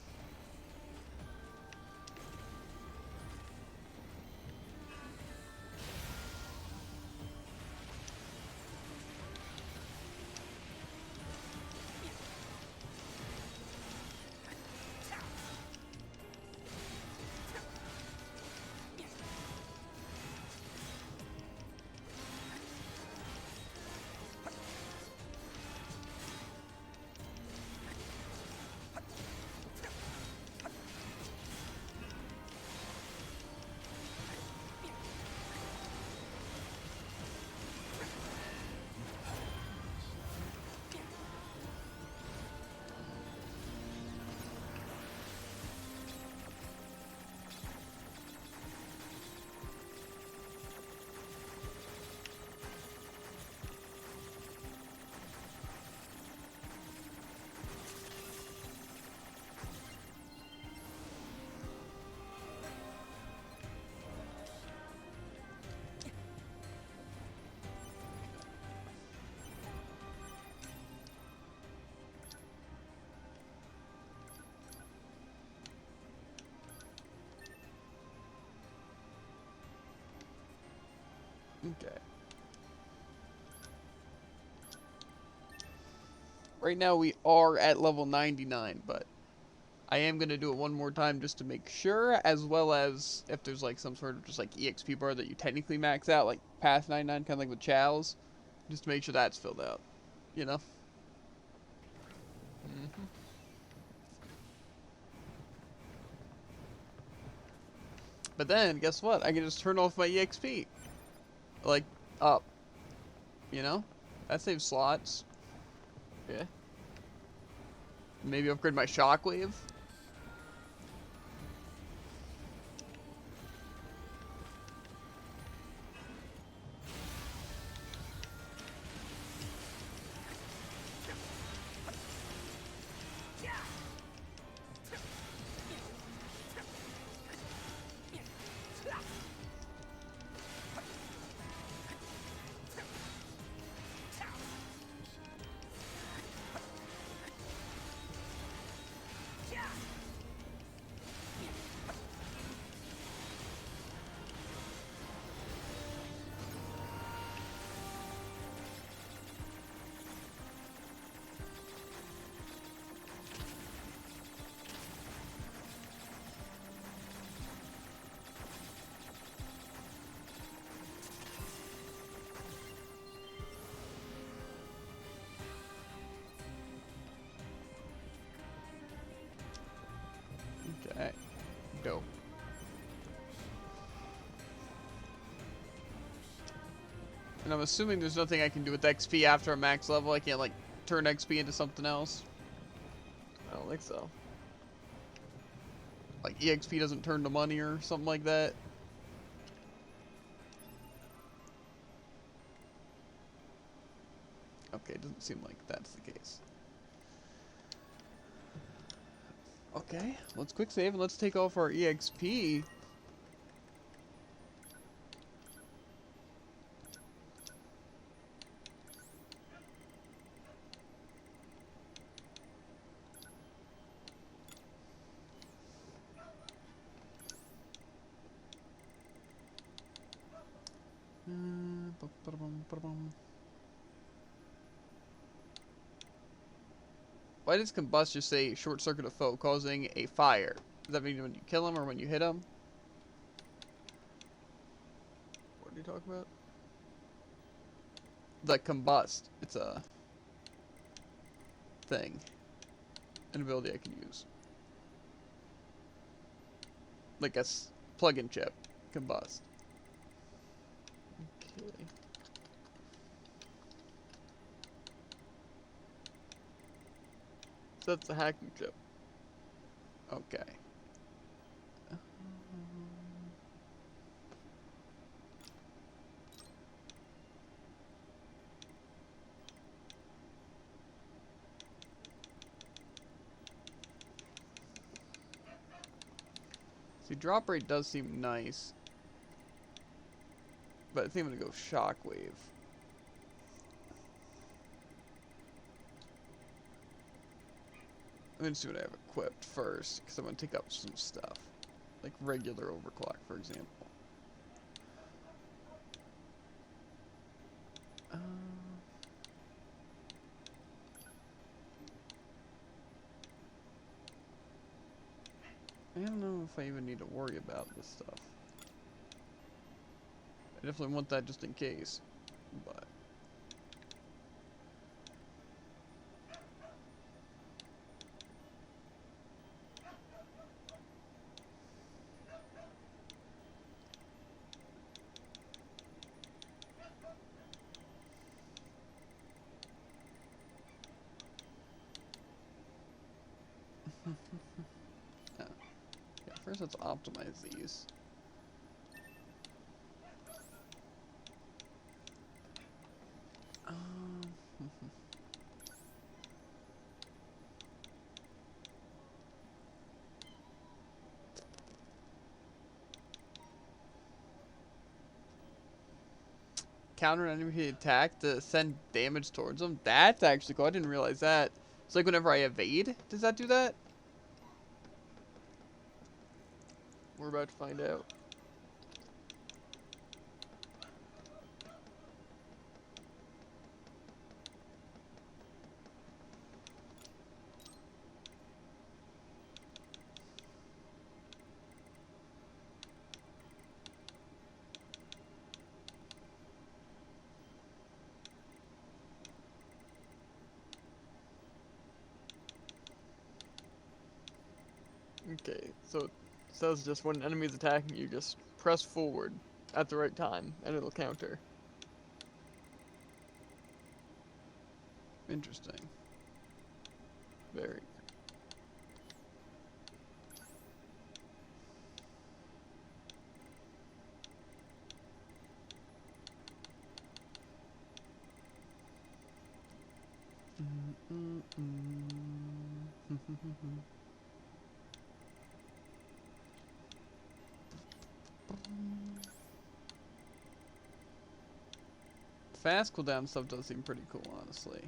Okay. Right now we are at level 99, but I am going to do it one more time just to make sure, as well as if there's like some sort of just like EXP bar that you technically max out, like past 99, kind of like with Chow's, just to make sure that's filled out, you know? Mm-hmm. But then, guess what? I can just turn off my EXP. Like, up. You know? That saves slots. Yeah. Maybe upgrade my shockwave. Okay. Go. And I'm assuming there's nothing I can do with XP after a max level. I can't, like, turn XP into something else. I don't think so. Like, EXP doesn't turn to money or something like that. Okay, it doesn't seem like that's the case. Okay, let's quick save and let's take off our EXP. Ba-ba-dum, ba-dum. Why does combust just say short circuit a foe, causing a fire? Does that mean when you kill him or when you hit him? What are you talking about? The combust. It's a thing. An ability I can use. Like a plug-in chip. Combust. Okay. So that's a hacking chip. Okay. See, drop rate does seem nice. But I think I'm gonna go shockwave. I'm gonna see what I have equipped first, because I'm gonna take up some stuff. Like regular overclock, for example. I don't know if I even need to worry about this stuff. I definitely want that just in case, but... Yeah, first let's optimize these. Counter an enemy attack to send damage towards them. That's actually cool. I didn't realize that. It's like whenever I evade, does that do that? We're about to find out. Okay, so it says just when an enemy is attacking you, just press forward at the right time, and it'll counter. Interesting. Very. Fast cooldown stuff does seem pretty cool, honestly.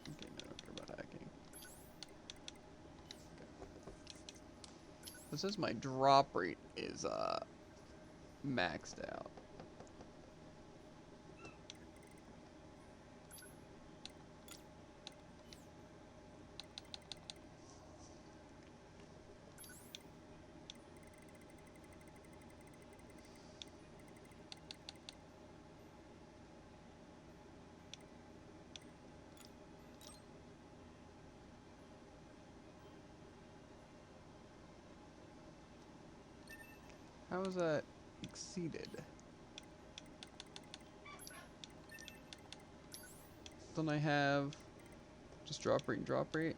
Okay, no, I don't care about hacking. This says my drop rate is maxed out. How is that exceeded? Don't I have just drop rate and drop rate?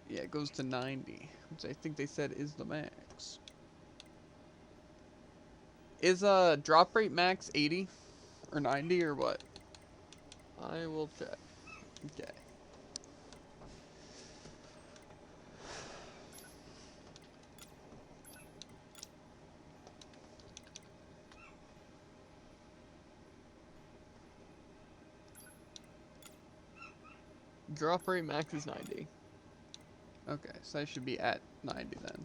Yeah, it goes to 90, which I think they said is the max. Is drop rate max 80 or 90 or what? I will check. Okay. Drop rate max is 90. Okay, so I should be at 90 then.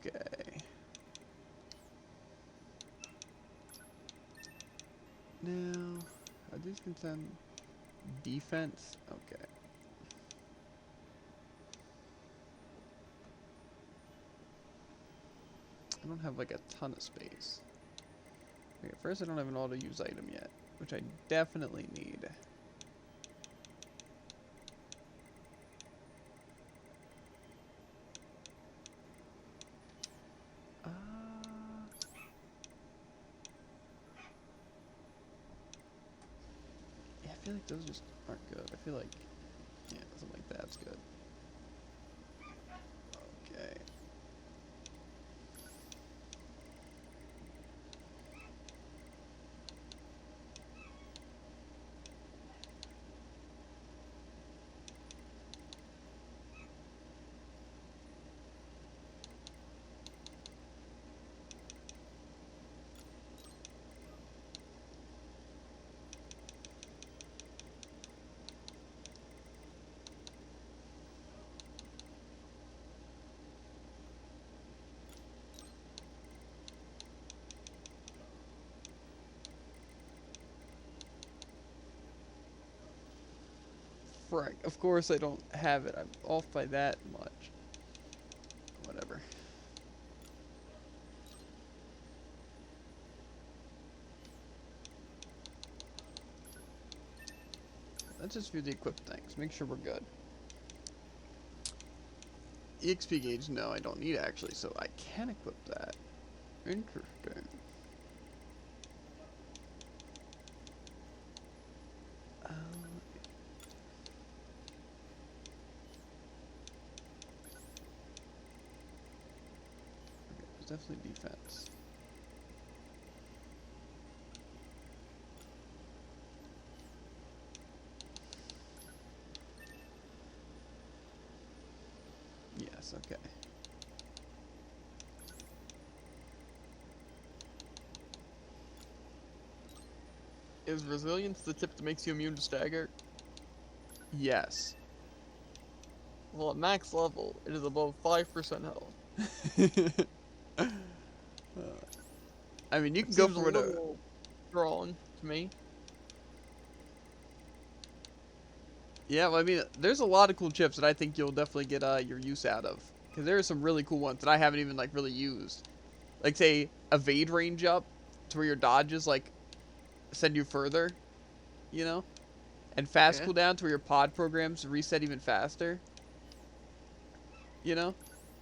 Okay. Now, are these concerned defense? Okay. I don't have like a ton of space. Okay, first I don't have an auto-use item yet, which I definitely need. Yeah, I feel like those just aren't good. I feel like, yeah, something like that's good. Okay. Frick. Of course I don't have it. I'm off by that much. Whatever. Let's just view the equipped things. Make sure we're good. EXP gauge, no, I don't need actually, so I can equip that. Interesting. Okay, there's definitely defense. Yes, okay. Is resilience the tip that makes you immune to stagger? Yes. Well, at max level, it is above 5% health. I mean, you can It go seems for a it. little strong to me. Yeah, well, I mean, there's a lot of cool chips that I think you'll definitely get your use out of. Because there are some really cool ones that I haven't even, like, really used. Like, say, evade range up to where your dodges, like, send you further, you know? And fast Yeah. cooldown to where your pod programs reset even faster. You know?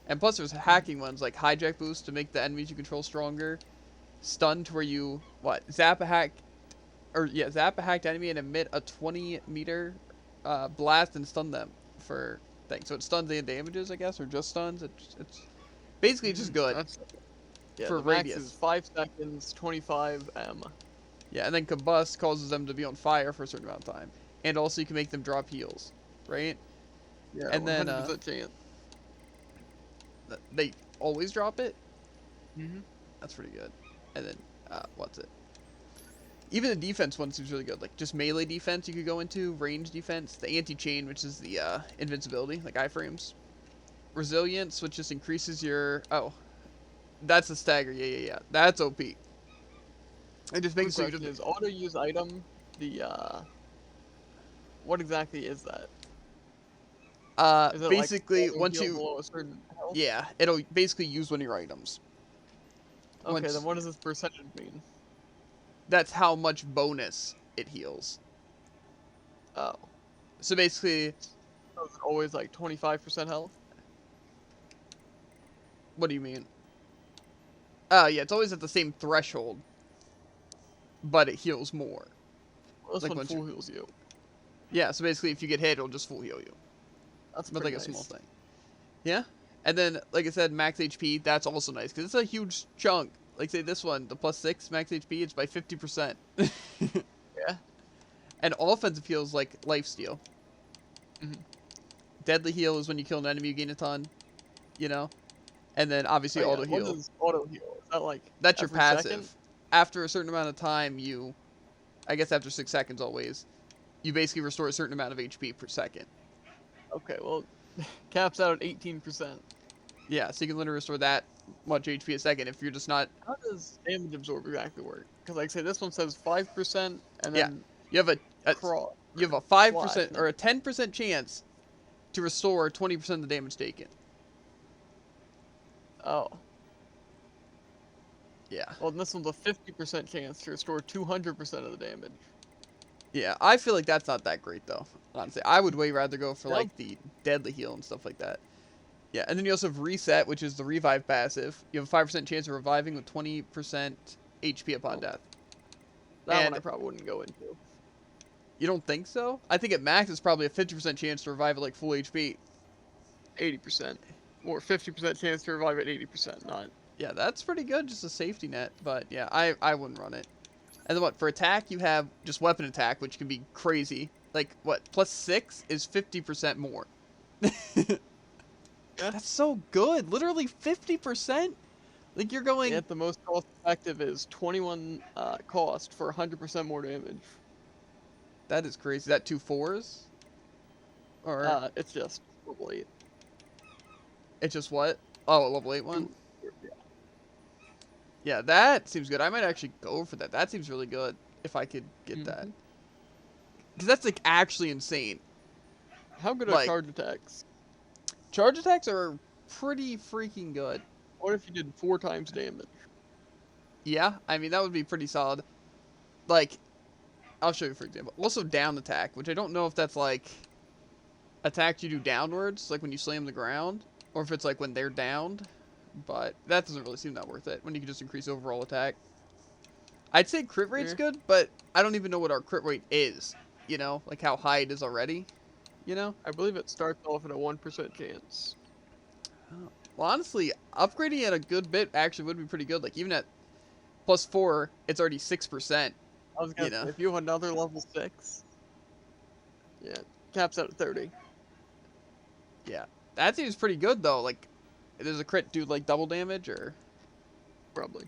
And plus there's hacking ones like hijack boost to make the enemies you control stronger. Stun to where you, zap a hacked enemy and emit a 20-meter blast and stun them for things. So it stuns and damages, I guess, or just stuns. It's basically just good Yeah, for the max radius. is 5 seconds, 25 M. Yeah, and then combust causes them to be on fire for a certain amount of time. And also you can make them drop heals, right? Yeah, And then 100% chance. they always drop it. Mm-hmm. That's pretty good. And then what's it? Even the defense one seems really good. Like just melee defense you could go into, range defense, the anti-chain, which is the invincibility, like iframes. Resilience, which just increases your that's a stagger. Yeah. That's OP. It just makes so you Question just is auto use item the what exactly is that? Is it basically like once heal you below a certain health? it'll basically use one of your items. Okay, then what does this percentage mean? That's how much bonus it heals. Oh. So basically, So is it always like 25% health? what do you mean? Oh yeah, it's always at the same threshold, but it heals more. Well, this Like one once full heals you. Yeah, so basically if you get hit, it'll just full heal you. That's But pretty like a nice. small thing. Yeah? And then, like I said, max HP, that's also nice, because it's a huge chunk. Like, say this one, the +6 max HP, it's by 50%. Yeah. And offensive heals like lifesteal. Mm-hmm. Deadly heal is when you kill an enemy, you gain a ton. You know? And then, obviously, auto heal. What is auto heal? Is that like That's your every passive. second? After a certain amount of time, you I guess after 6 seconds always, you basically restore a certain amount of HP per second. Okay, well, caps out at 18%. Yeah, so you can literally restore that much HP a second if you're just not. How does damage absorb exactly work? Because like I say, this one says 5% and Yeah, then you have a crawl. you have a slash, 5% or a 10% chance to restore 20% of the damage taken. Oh. Yeah. Well, and this one's a 50% chance to restore 200% of the damage. Yeah, I feel like that's not that great though. Honestly, I would way rather go for Nope. like the deadly heal and stuff like that. Yeah, and then you also have reset, which is the revive passive. You have a 5% chance of reviving with 20% HP upon death. That one And- I probably wouldn't go into. You don't think so? I think at max it's probably a 50% chance to revive at like full HP. 80%. Or 50% chance to revive at 80%, not... Yeah, that's pretty good, just a safety net. But yeah, I wouldn't run it. And then what, for attack, you have just weapon attack, which can be crazy. Like, what, plus 6 is 50% more. That's so good. Literally 50%? Like, you're going... Yet the most cost effective is 21 cost for 100% more damage. That is crazy. Is that 2 4s? Or... It's just level 8. It's just what? Oh, a level 8 one? Yeah. Yeah, that seems good. I might actually go for that. That seems really good if I could get that. Because that's, like, actually insane. How good are Like- charge attacks? Charge attacks are pretty freaking good. What if you did 4 times damage? Yeah, I mean, that would be pretty solid. Like, I'll show you for example. Also down attack, which I don't know if that's, like, attack you do downwards, like when you slam the ground, or if it's, like, when they're downed. But that doesn't really seem that worth it, when you can just increase overall attack. I'd say crit rate's good, but I don't even know what our crit rate is, you know? Like, how high it is already, you know? I believe it starts off at a 1% chance. Well, honestly, upgrading at a good bit actually would be pretty good. Like, even at plus 4, it's already 6%. I was gonna You know. say, if you have another level 6... Yeah, caps out at 30. Yeah. That seems pretty good, though. Like, does a crit do, like, double damage, or? Probably.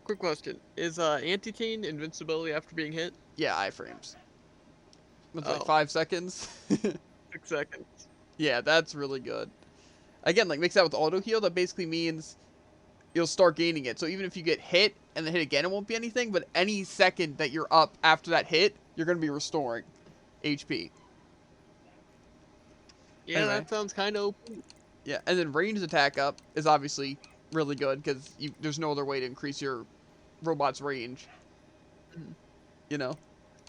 Quick question. Is anti-chain invincibility after being hit? Yeah, iframes. With, like, Oh. 5 seconds. 6 seconds. Yeah, that's really good. Again, like, mix that with auto heal, that basically means you'll start gaining it. So even if you get hit and then hit again, it won't be anything, but any second that you're up after that hit, you're going to be restoring HP. Yeah, Anyway. that sounds kind of open. Yeah, and then ranged attack up is obviously really good, because there's no other way to increase your robot's range. You know?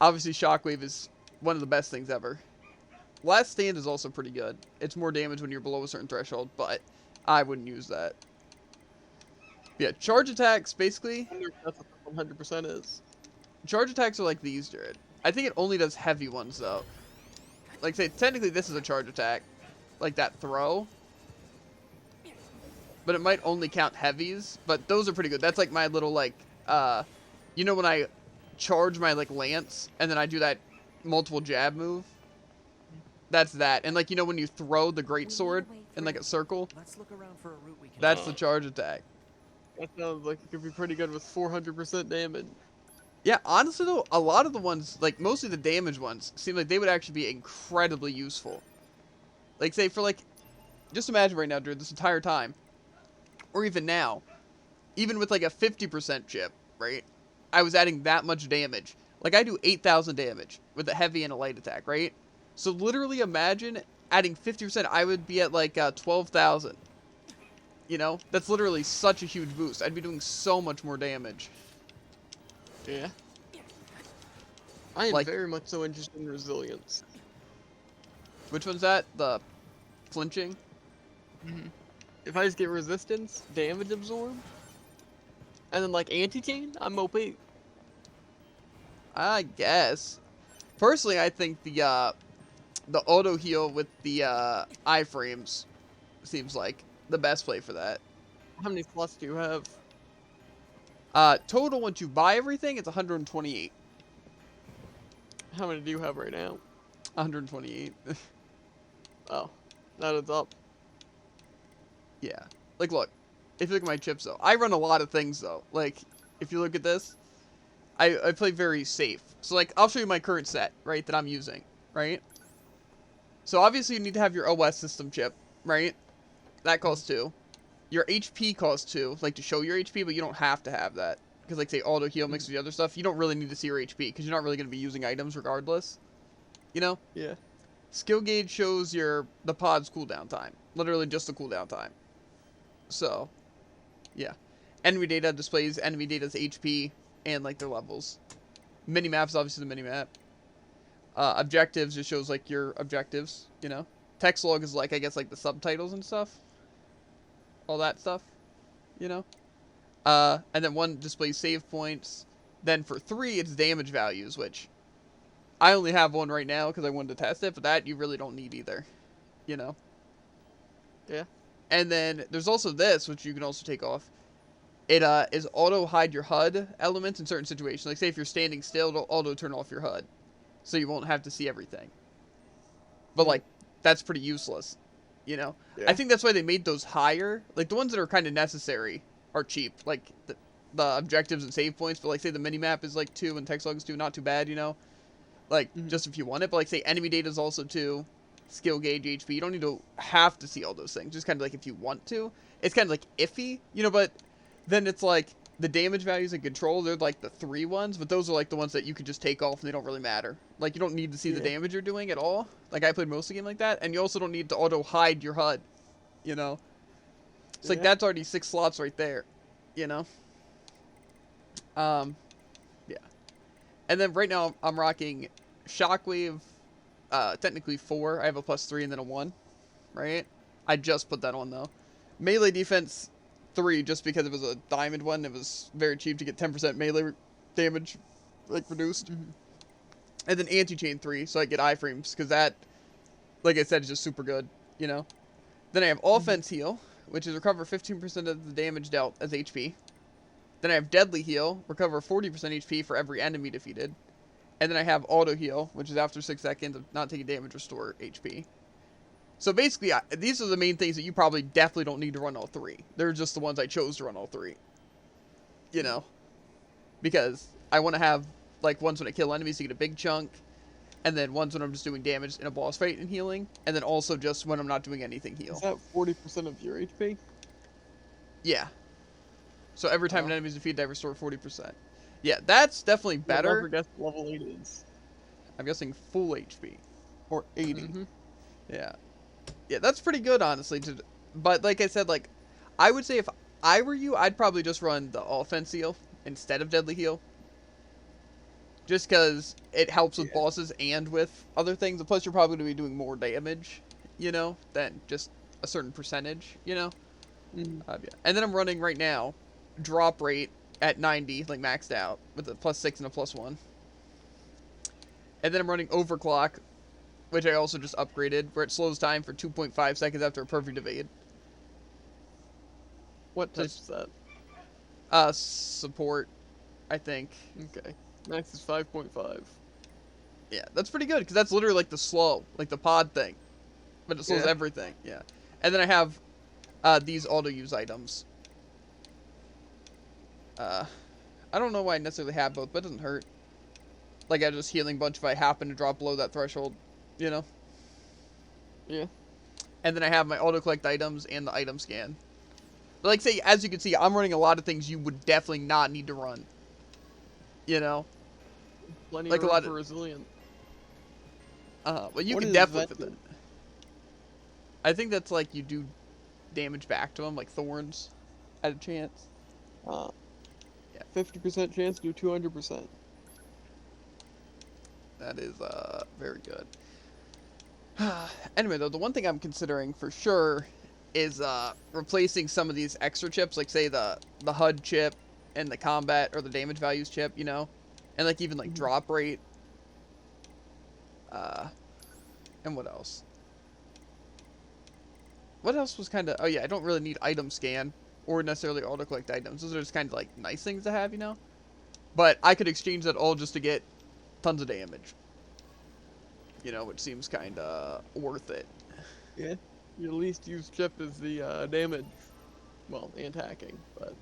Obviously, Shockwave is one of the best things ever. Last Stand is also pretty good. It's more damage when you're below a certain threshold, but I wouldn't use that. Yeah, charge attacks, basically... I wonder if that's what 100% is. Charge attacks are like these, Jared. I think it only does heavy ones, though. Like, say, technically this is a charge attack. Like that throw. But it might only count heavies. But those are pretty good. That's like my little, like, you know when I charge my, like, lance, and then I do that multiple jab move? That's that. And, like, you know when you throw the great sword in, like, a circle? Let's look around for a route we can. That's the charge attack. That sounds like it could be pretty good with 400% damage. Yeah, honestly, though, a lot of the ones, like, mostly the damage ones, seem like they would actually be incredibly useful. Like, say, for, like, just imagine right now, dude, this entire time, or even now, even with, like, a 50% chip, right, I was adding that much damage. Like, I do 8,000 damage with a heavy and a light attack, right? So, literally imagine adding 50%, I would be at, like, 12,000. You know? That's literally such a huge boost. I'd be doing so much more damage. Yeah. I am Like- very much so interested in resilience. Which one's that? The flinching? If I just get resistance, damage absorb, and then like anti-chain, I'm OP. I guess. Personally, I think the auto heal with the iframes seems like the best play for that. How many slots do you have? Total, once you buy everything, it's 128. How many do you have right now? 128. Oh, that adds up. Yeah. Like, look. If you look at my chips, though. I run a lot of things, though. Like, if you look at this, I play very safe. So like I'll show you my current set, right, that I'm using, right? So obviously you need to have your OS system chip, right? That costs 2. Your HP costs 2, like to show your HP, but you don't have to have that. Because like say auto heal mixed with the other stuff, you don't really need to see your HP because you're not really going to be using items regardless. You know? Yeah. Skill gauge shows the pod's cooldown time. Literally just the cooldown time. So, yeah. Enemy data displays enemy data's HP and like their levels. Minimap's obviously the minimap. Objectives just shows like your objectives, you know. Text log is like I guess like the subtitles and stuff. All that stuff, you know. And then 1 displays save points. Then for 3 it's damage values, which I only have 1 right now because I wanted to test it, but that you really don't need either, you know. Yeah. And then there's also this, which you can also take off. It is auto hide your HUD elements in certain situations. Like say if you're standing still, it'll auto turn off your HUD, so you won't have to see everything. But like that's pretty useless, you know. Yeah. I think that's why they made those higher. Like the ones that are kind of necessary are cheap, like the objectives and save points. But like say the minimap is like 2 and text log is 2, not too bad, you know. Like just if you want it. But like say enemy data is also 2, skill gauge, HP. You don't need to have to see all those things. Just kind of like if you want to. It's kind of like iffy, you know. But then it's like the damage values and control, they're like the 3 ones, but those are like the ones that you could just take off and they don't really matter. Like you don't need to see the damage you're doing at all. Like I played most of the game like that, and you also don't need to auto hide your HUD, you know. It's like that's already 6 slots right there, you know. Yeah. And then right now I'm rocking Shockwave, technically 4. I have a +3 and then a 1, right? I just put that on though. Melee defense 3 just because it was a diamond one. It was very cheap to get 10% melee damage like reduced. And then anti-chain 3 so I get iframes because that, like I said, is just super good, you know. Then I have offense heal, which is recover 15% of the damage dealt as HP. Then I have deadly heal, recover 40% HP for every enemy defeated. And then I have auto heal, which is after 6 seconds of not taking damage, restore HP. So basically, these are the main things that you probably definitely don't need to run all 3. They're just the ones I chose to run all 3. You know? Because I want to have, like, ones when I kill enemies to get a big chunk. And then ones when I'm just doing damage in a boss fight and healing. And then also just when I'm not doing anything heal. Is that 40% of your HP? Yeah. So every time an enemy is defeated, I restore 40%. Yeah, that's definitely better. I'll never guess what level 8 is. I'm guessing full HP. Or 80. Yeah. Yeah, that's pretty good, honestly. But like I said, like, I would say if I were you, I'd probably just run the offense heal instead of deadly heal. Just because it helps with bosses and with other things. Plus, you're probably going to be doing more damage, you know, than just a certain percentage, you know? Yeah. And then I'm running right now drop rate at 90, like maxed out, with a +6 and a +1. And then I'm running overclock, which I also just upgraded, where it slows time for 2.5 seconds after a perfect evade. What type is that? Support, I think. Okay. Max is 5.5. Yeah, that's pretty good, because that's literally like the slow, like the pod thing. But it slows everything, yeah. And then I have these auto-use items. I don't know why I necessarily have both, but it doesn't hurt. Like, I just healing bunch if I happen to drop below that threshold, you know? Yeah. And then I have my auto-collect items and the item scan. But like, say, as you can see, I'm running a lot of things you would definitely not need to run. You know? Plenty like of a lot for of resilient. Well, you What can is definitely that fit that. I think that's like you do damage back to them, like thorns, at a chance. Yeah. 50% chance to do 200%. That is very good. Anyway, though, the one thing I'm considering for sure is replacing some of these extra chips, like say the HUD chip and the combat or the damage values chip, you know, and like even like drop rate. And what else? What else was kind of... Oh, yeah, I don't really need item scan or necessarily auto-collect items. Those are just kind of, like, nice things to have, you know? But I could exchange that all just to get tons of damage. You know, which seems kind of worth it. Yeah. Your least used chip is the damage. Well, and hacking, but...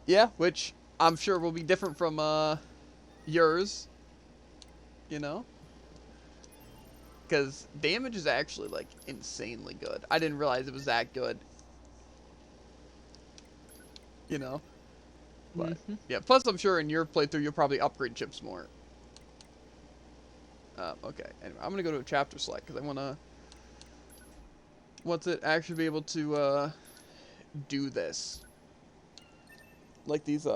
Yeah, which I'm sure will be different from yours, you know? Because damage is actually, like, insanely good. I didn't realize it was that good. You know? But, yeah. Plus, I'm sure in your playthrough, you'll probably upgrade chips more. Okay. Anyway, I'm going to go to a chapter select, because I want to... actually be able to, do this. Like these,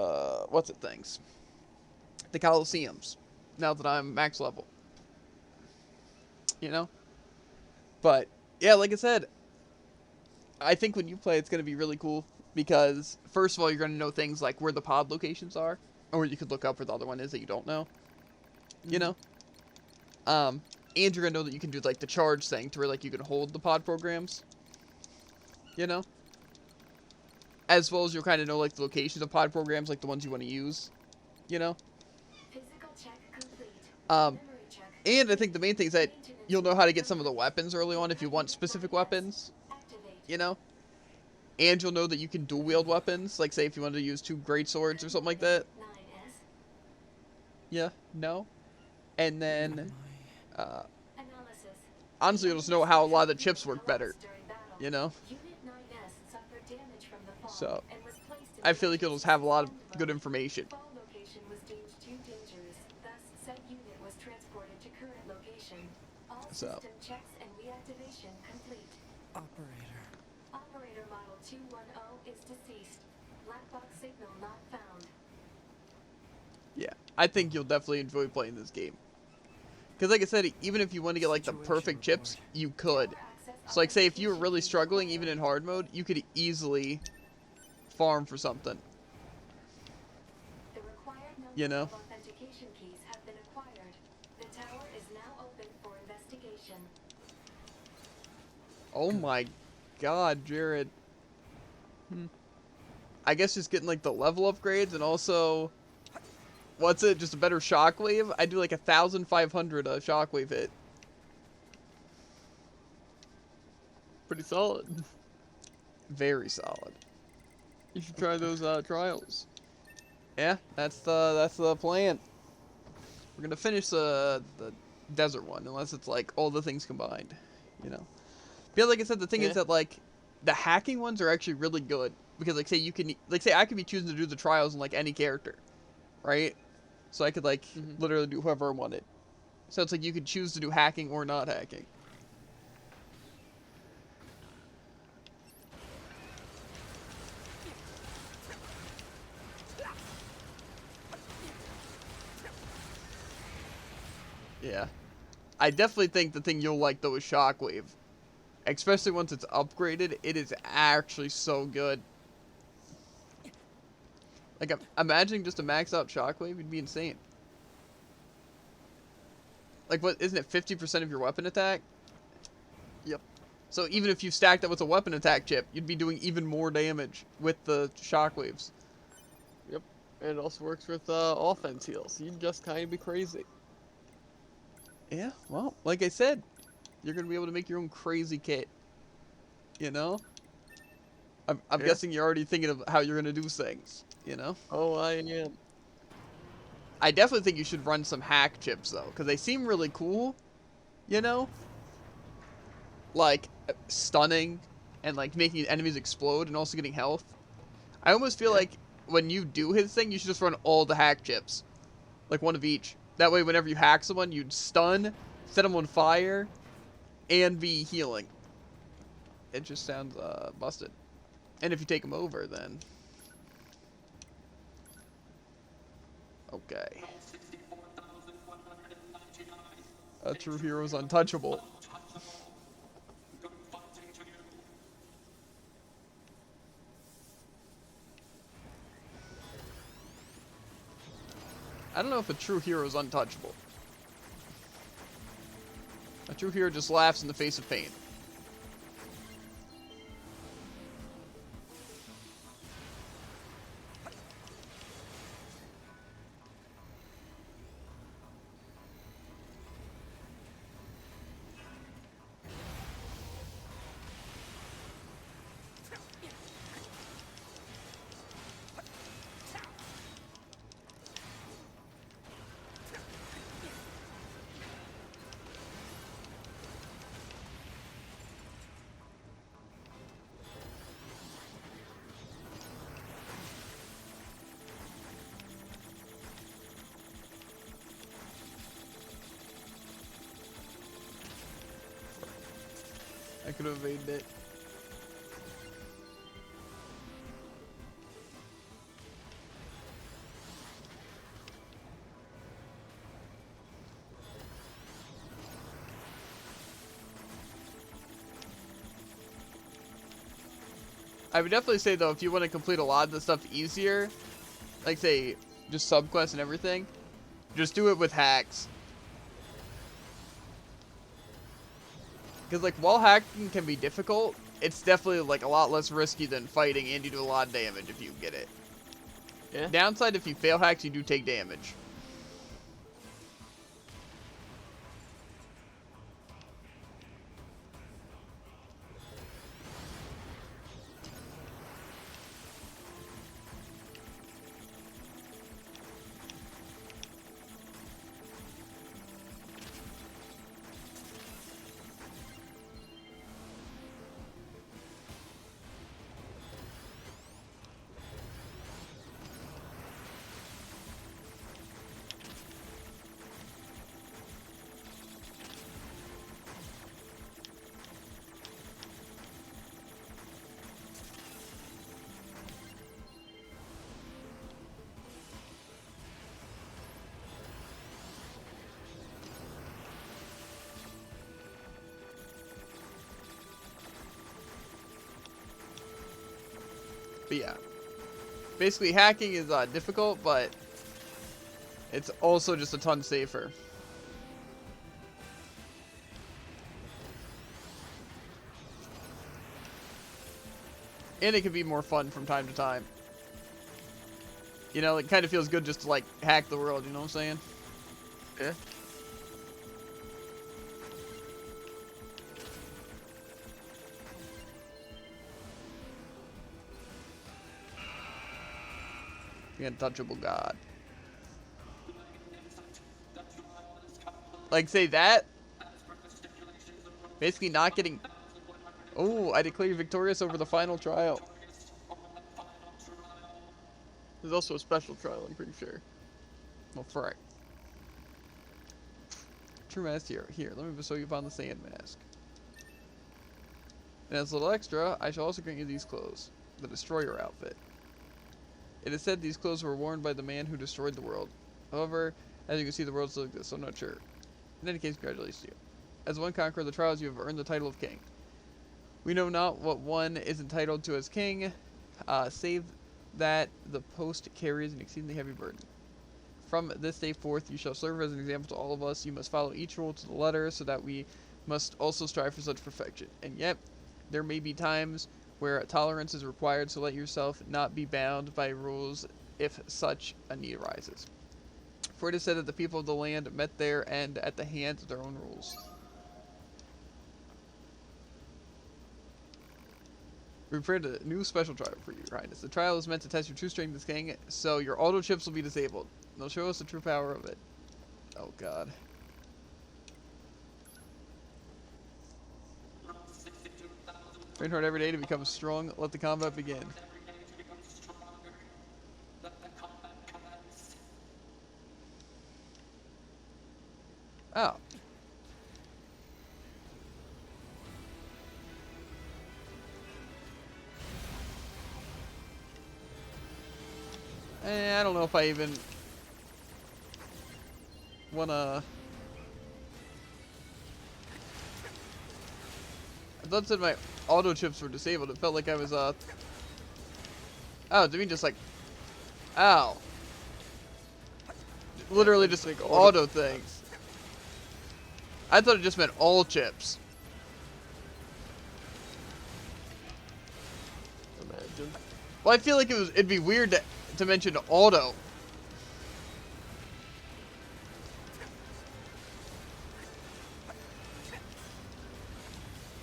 things? The Coliseums. Now that I'm max level. You know? But, yeah, like I said, I think when you play, it's going to be really cool. Because, first of all, you're going to know things like where the pod locations are. Or you could look up where the other one is that you don't know. You know? And you're going to know that you can do, like, the charge thing to where, like, you can hold the pod programs. You know? As well as you'll kind of know, like, the locations of pod programs, like the ones you want to use. You know? Physical check complete. And Memory check. I think the main thing is that you'll know how to get some of the weapons early on if you want specific weapons. Activate. You know? And you'll know that you can dual wield weapons. Like, say, if you wanted to use 2 great swords or something like that. 9S. Yeah, no. And then, Analysis. honestly, you'll just know how a lot of the chips work better. During battle, You know? Unit 9S suffered damage from the fall So, and was placed in I feel like you'll just have a lot of good information. Fall location was deemed too dangerous. Thus, said unit was transported to current location. All So. system checks and reactivation complete. Operator. Operator model 210 is deceased. Black box signal not found. Yeah, I think you'll definitely enjoy playing this game. Because, like I said, even if you want to get, like, the perfect chips, you could. So, like, say, if you were really struggling, even in hard mode, you could easily farm for something. The required number You know? of authentication keys have been acquired. The tower is now open for investigation. Oh my god, Jared. I guess just getting, like, the level upgrades and also... just a better shockwave? I do, like, 1,500 shockwave hit. Pretty solid. Very solid. You should try those trials. Yeah, that's the plan. We're gonna finish the desert one, unless it's like all the things combined, you know. But yeah, like I said, the thing is that like the hacking ones are actually really good because like say you can say I could be choosing to do the trials on like any character, right? So I could like literally do whoever I wanted. So it's like you could choose to do hacking or not hacking. Yeah. I definitely think the thing you'll like, though, is Shockwave. Especially once it's upgraded, it is actually so good. Like, imagine just a max out Shockwave, it'd be insane. Like, what, isn't it 50% of your weapon attack? Yep. So even if you stacked that with a weapon attack chip, you'd be doing even more damage with the Shockwaves. Yep. And it also works with offense heals. You'd just kind of be crazy. Yeah, well, like I said, you're going to be able to make your own crazy kit. You know? I'm guessing you're already thinking of how you're going to do things, you know? Oh, I am. I definitely think you should run some hack chips, though, because they seem really cool, you know? Like, stunning and, like, making enemies explode and also getting health. I almost feel like when you do his thing, you should just run all the hack chips. Like, one of each. That way, whenever you hack someone, you'd stun, set them on fire, and be healing. It just sounds busted. And if you take them over, then... Okay. A true hero is untouchable. I don't know if a true hero is untouchable. A true hero just laughs in the face of pain. I could have evaded it. I would definitely say, though, if you want to complete a lot of the stuff easier, like, say, just subquests and everything, just do it with hacks. Because, like, while hacking can be difficult, it's definitely, like, a lot less risky than fighting, and you do a lot of damage if you get it. Yeah. Downside, if you fail hacks, you do take damage. But yeah, basically hacking is difficult, but it's also just a ton safer. And it can be more fun from time to time. You know, it kind of feels good just to, like, hack the world, you know what I'm saying? Yeah. The untouchable god. Like, say that. Basically not getting... Oh, I declare you victorious over the final trial. There's also a special trial, I'm pretty sure. Well, frick. True mask here. Here, let me bestow you upon the sand mask. And as a little extra, I shall also grant you these clothes. The destroyer outfit. It is said these clothes were worn by the man who destroyed the world. However, as you can see, the world still exists, so I'm not sure. In any case, congratulations to you. As one conqueror of the trials, you have earned the title of king. We know not what one is entitled to as king, save that the post carries an exceedingly heavy burden. From this day forth, you shall serve as an example to all of us. You must follow each rule to the letter, so that we must also strive for such perfection. And yet, there may be times where tolerance is required, so let yourself not be bound by rules if such a need arises. For it is said that the people of the land met their end at the hands of their own rules. We prepared a new special trial for you, Your Highness. The trial is meant to test your true strength as king, so your auto chips will be disabled. They'll show us the true power of it. Oh, God. Train hard every day to become strong. Let the combat begin. Oh. I don't know if I even wanna... I thought it said my auto chips were disabled. It felt like I was, Oh, do you mean just like... Ow. Literally just like auto things. I thought it just meant all chips. Imagine. Well, I feel like it'd be weird to mention auto.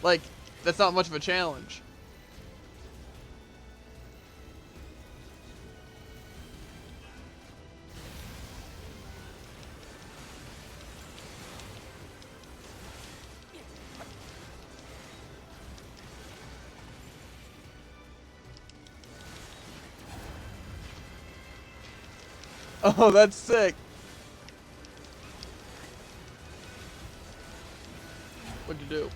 Like, that's not much of a challenge. Oh, that's sick. What'd you do?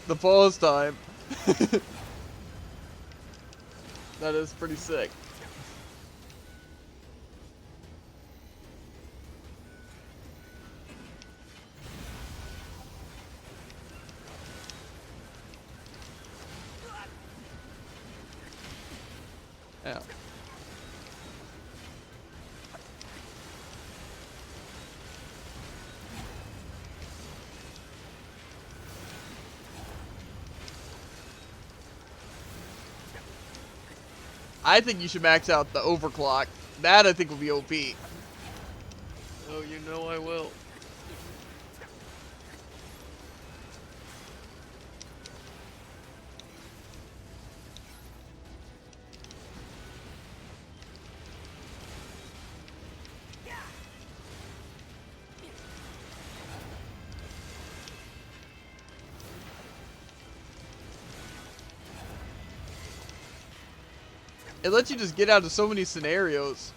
The pause time. That is pretty sick. Yeah. I think you should max out the overclock. That I think will be OP. Oh, you know I will. It lets you just get out of so many scenarios.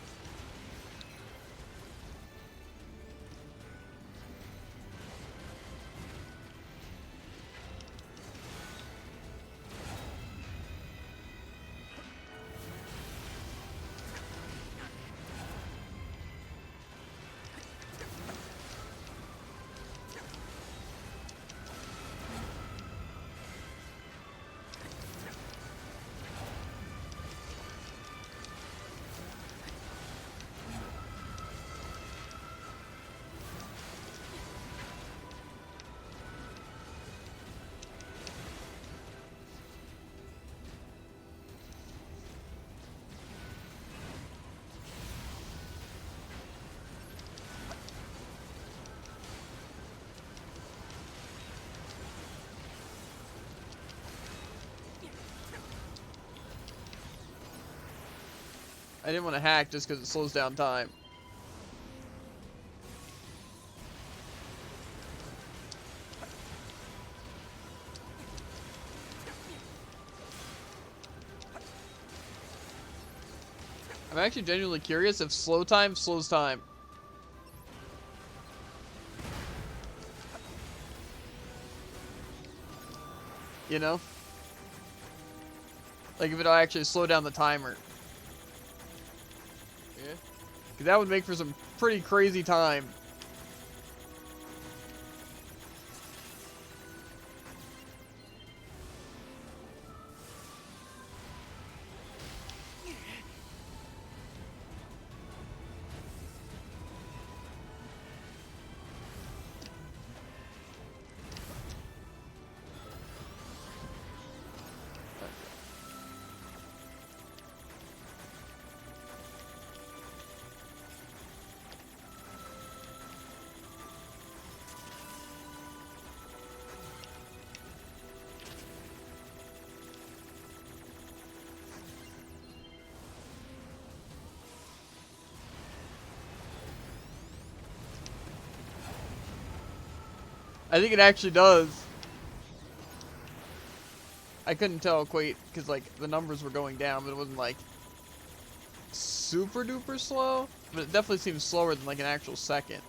I didn't want to hack just because it slows down time. I'm actually genuinely curious if slow time slows time. You know? Like if it'll actually slow down the timer. Yeah. 'Cause that would make for some pretty crazy time. I think it actually does. I couldn't tell quite because like the numbers were going down, but it wasn't like super duper slow. But it definitely seems slower than like an actual second.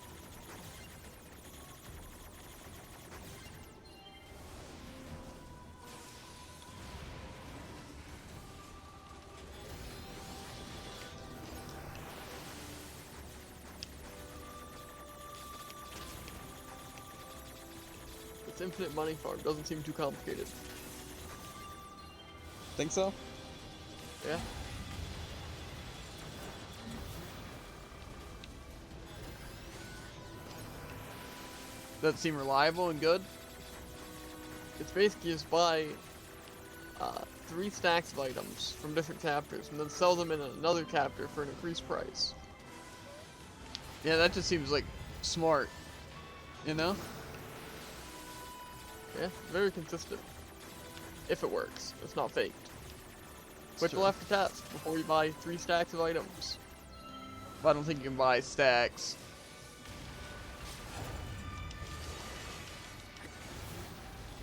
This infinite money farm doesn't seem too complicated. Think so? Yeah. Does it seem reliable and good? It's basically just buy 3 stacks of items from different chapters and then sell them in another chapter for an increased price. Yeah, that just seems like smart. You know? Yeah, very consistent. If it works. It's not faked. Which Sure. we'll have to test before we buy 3 stacks of items. But I don't think you can buy stacks.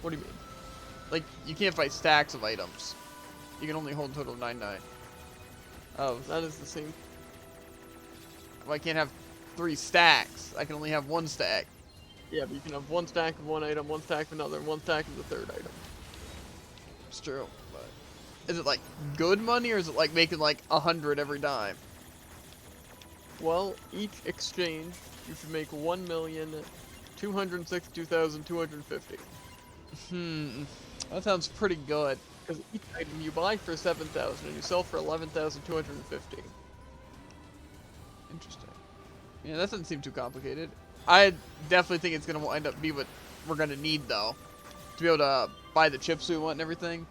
What do you mean? Like, you can't buy stacks of items. You can only hold a total of 99. Oh, that is the same. Well, I can't have 3 stacks. I can only have 1 stack. Yeah, but you can have 1 stack of one item, 1 stack of another, and 1 stack of the third item. It's true, but is it like good money or is it like making like 100 every time? Well, each exchange, you should make 1,262,250. That sounds pretty good. Because each item you buy for 7,000 and you sell for 11,250. Interesting. Yeah, that doesn't seem too complicated. I definitely think it's gonna end up be what we're gonna need though, to be able to buy the chips we want and everything.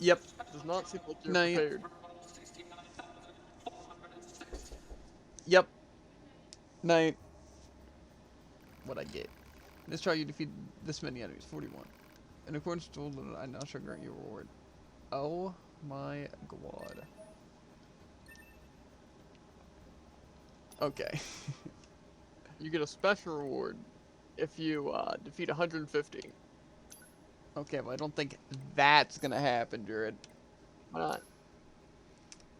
Yep. Does not seem like you're No, prepared. Yep. Night. What I get. Let's try you defeat this many enemies. 41. In accordance with the rule, I now shall grant you a reward. Oh my god. Okay. You get a special reward if you defeat 150. Okay, well I don't think that's gonna happen, Jared. Why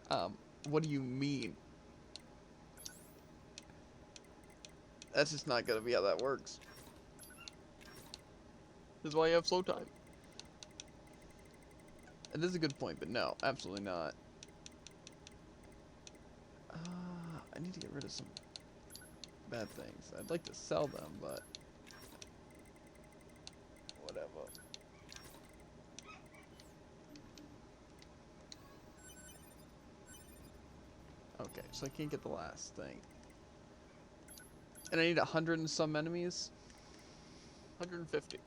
not? What do you mean? That's just not gonna be how that works. This is why you have slow time. It is a good point, but no, absolutely not. I need to get rid of some bad things. I'd like to sell them, but whatever. Okay, so I can't get the last thing. And I need 100 and some enemies? 150.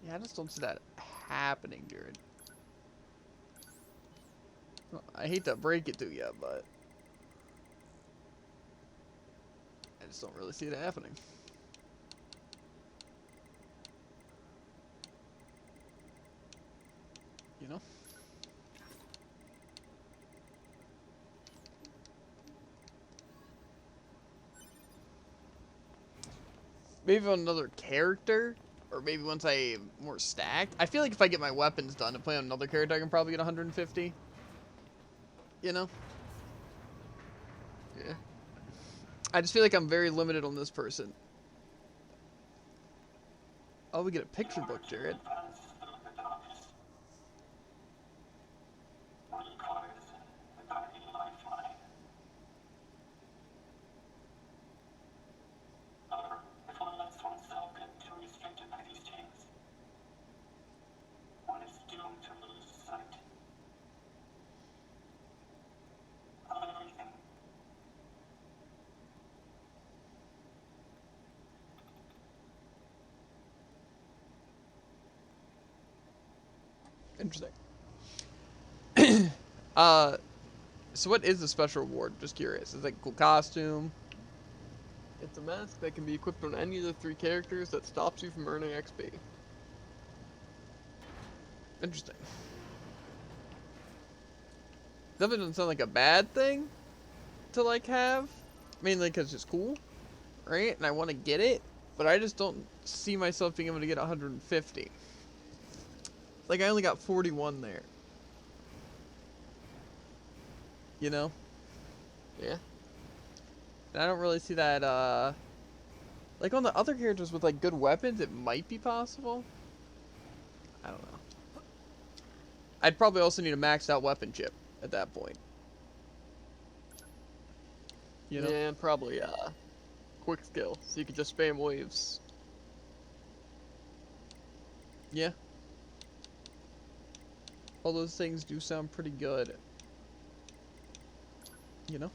Yeah, I just don't see that happening, Jared. Well, I hate to break it to you, but I just don't really see it happening. You know? Maybe on another character, or maybe once I'm more stacked. I feel like if I get my weapons done and play on another character, I can probably get 150. You know? Yeah. I just feel like I'm very limited on this person. Oh, we get a picture book, Jared. Interesting. So what is the special reward? Just curious. Is it like a cool costume? It's a mask that can be equipped on any of the 3 characters that stops you from earning XP. Interesting. Definitely doesn't sound like a bad thing to like have. Mainly because it's cool, right? And I want to get it, but I just don't see myself being able to get 150. Like I only got 41 there. You know? Yeah. And I don't really see that, like on the other characters with like good weapons, it might be possible. I don't know. I'd probably also need a maxed out weapon chip at that point. You know? Yeah, and probably quick skill, so you could just spam waves. Yeah. All those things do sound pretty good. You know?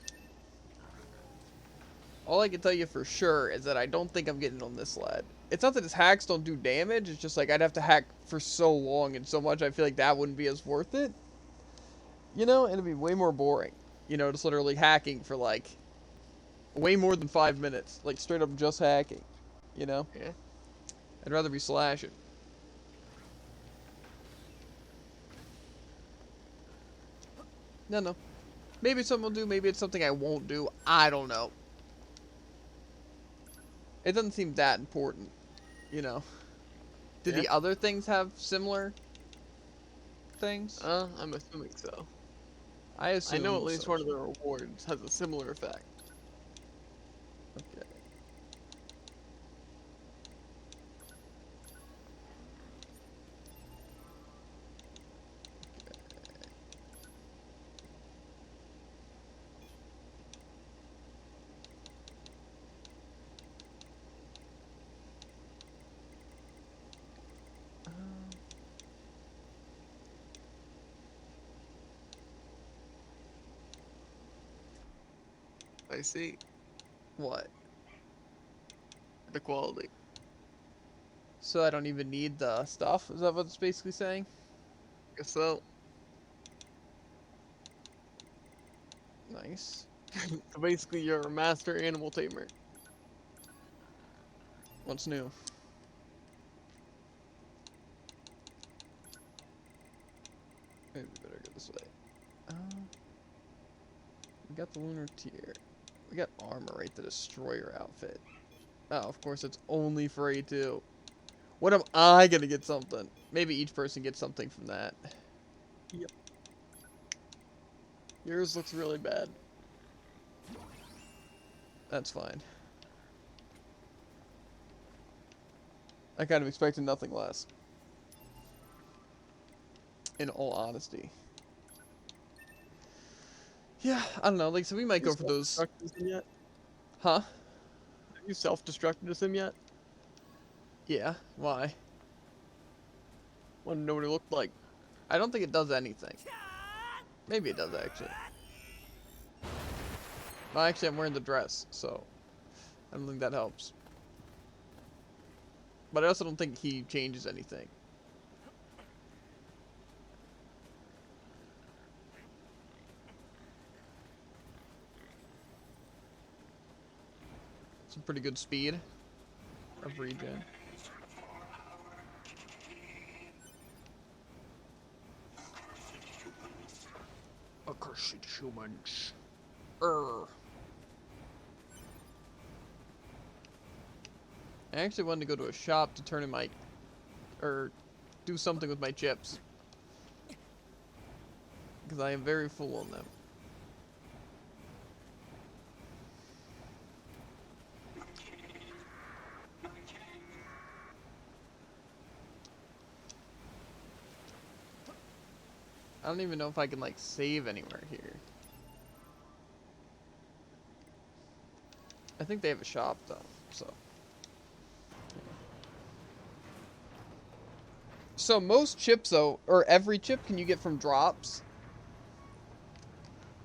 All I can tell you for sure is that I don't think I'm getting on this lad. It's not that his hacks don't do damage, it's just like I'd have to hack for so long and so much, I feel like that wouldn't be as worth it. You know? It'd be way more boring. You know, just literally hacking for like way more than 5 minutes. Like straight up just hacking. You know? Yeah. I'd rather be slashing. No. Maybe it's something I'll do, maybe it's something I won't do. I don't know. It doesn't seem that important, you know. Did Yeah. the other things have similar things? I'm assuming so. I I know at assume least so. one of the rewards has a similar effect. Okay. I see. What? The quality. So I don't even need the stuff? Is that what it's basically saying? Guess so. Nice. So basically, you're a master animal tamer. What's new? Maybe we better go this way. We got the lunar tier. We got armor, right? The destroyer outfit. Oh, of course, it's only for A2. What am I gonna get something? Maybe each person gets something from that. Yep. Yours looks really bad. That's fine. I kind of expected nothing less. In all honesty. Yeah, I don't know. Like, so we might You go for those. self-destructed him yet? Huh? Have you self-destructed him yet? Yeah. Why? Want to know what he looked like? I don't think it does anything. Maybe it does, actually. Well, actually, I'm wearing the dress, so I don't think that helps. But I also don't think he changes anything. Some pretty good speed of regen. Accursed humans. I actually wanted to go to a shop to turn in my, or do something with my chips. Because I am very full on them. I don't even know if I can, like, save anywhere here. I think they have a shop, though, so. So most chips, though, or every chip can you get from drops?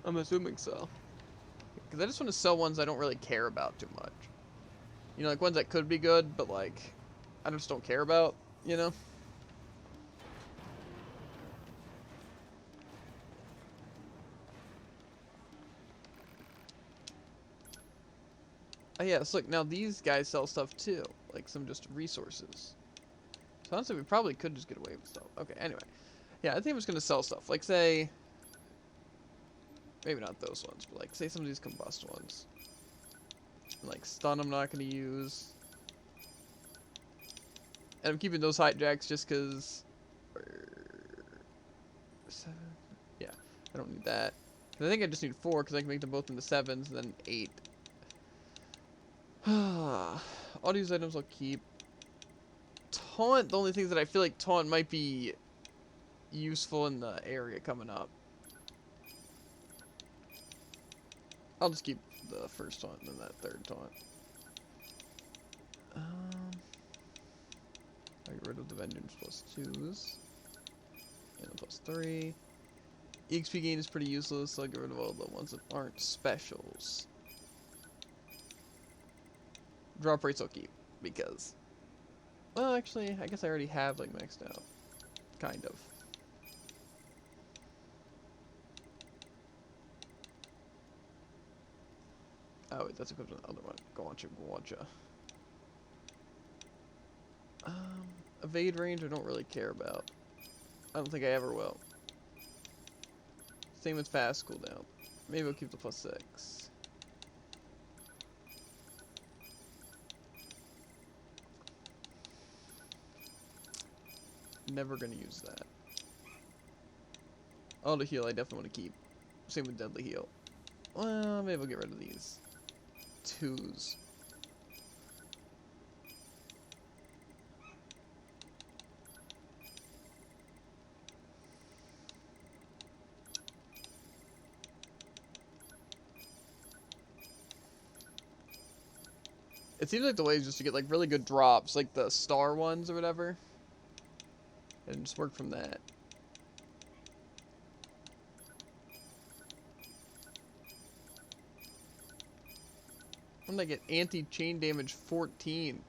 I'm assuming so. Because I just want to sell ones I don't really care about too much. You know, like ones that could be good, but, like, I just don't care about, you know? Oh yeah, so look, now these guys sell stuff too. Like some just resources. So honestly, we probably could just get away with stuff. Okay, anyway. Yeah, I think I'm just gonna sell stuff. Like say, maybe not those ones, but like say some of these combust ones. Like stun I'm not gonna use. And I'm keeping those hijacks just cause... 7? Yeah, I don't need that. I think I just need 4 because I can make them both into 7s and then 8. All these items I'll keep. Taunt, the only things that I feel like taunt might be useful in the area coming up. I'll just keep the first taunt and then that third taunt. I get rid of the vengeance +2s. And +3. EXP gain is pretty useless, so I'll get rid of all the ones that aren't specials. Drop rates I'll keep, because... Well, actually, I guess I already have, like, maxed out. Kind of. Oh, wait, that's equipped to the other one. Gotcha. Evade range I don't really care about. I don't think I ever will. Same with fast cooldown. Maybe we'll keep the +6. Never gonna use that. Auto heal I definitely want to keep. Same with deadly heal. Well, maybe we'll get rid of these 2s. It seems like the way is just to get like really good drops, like the star ones or whatever, and just work from that. When did I get anti-chain damage 14?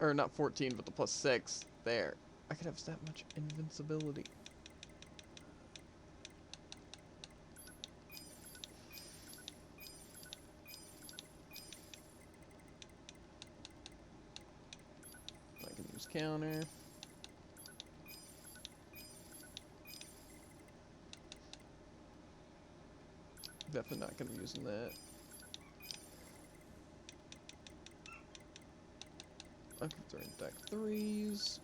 Or not 14, but the +6 there. I could have that much invincibility. I can use counter. Definitely not going to be using that. I can throw in deck 3s.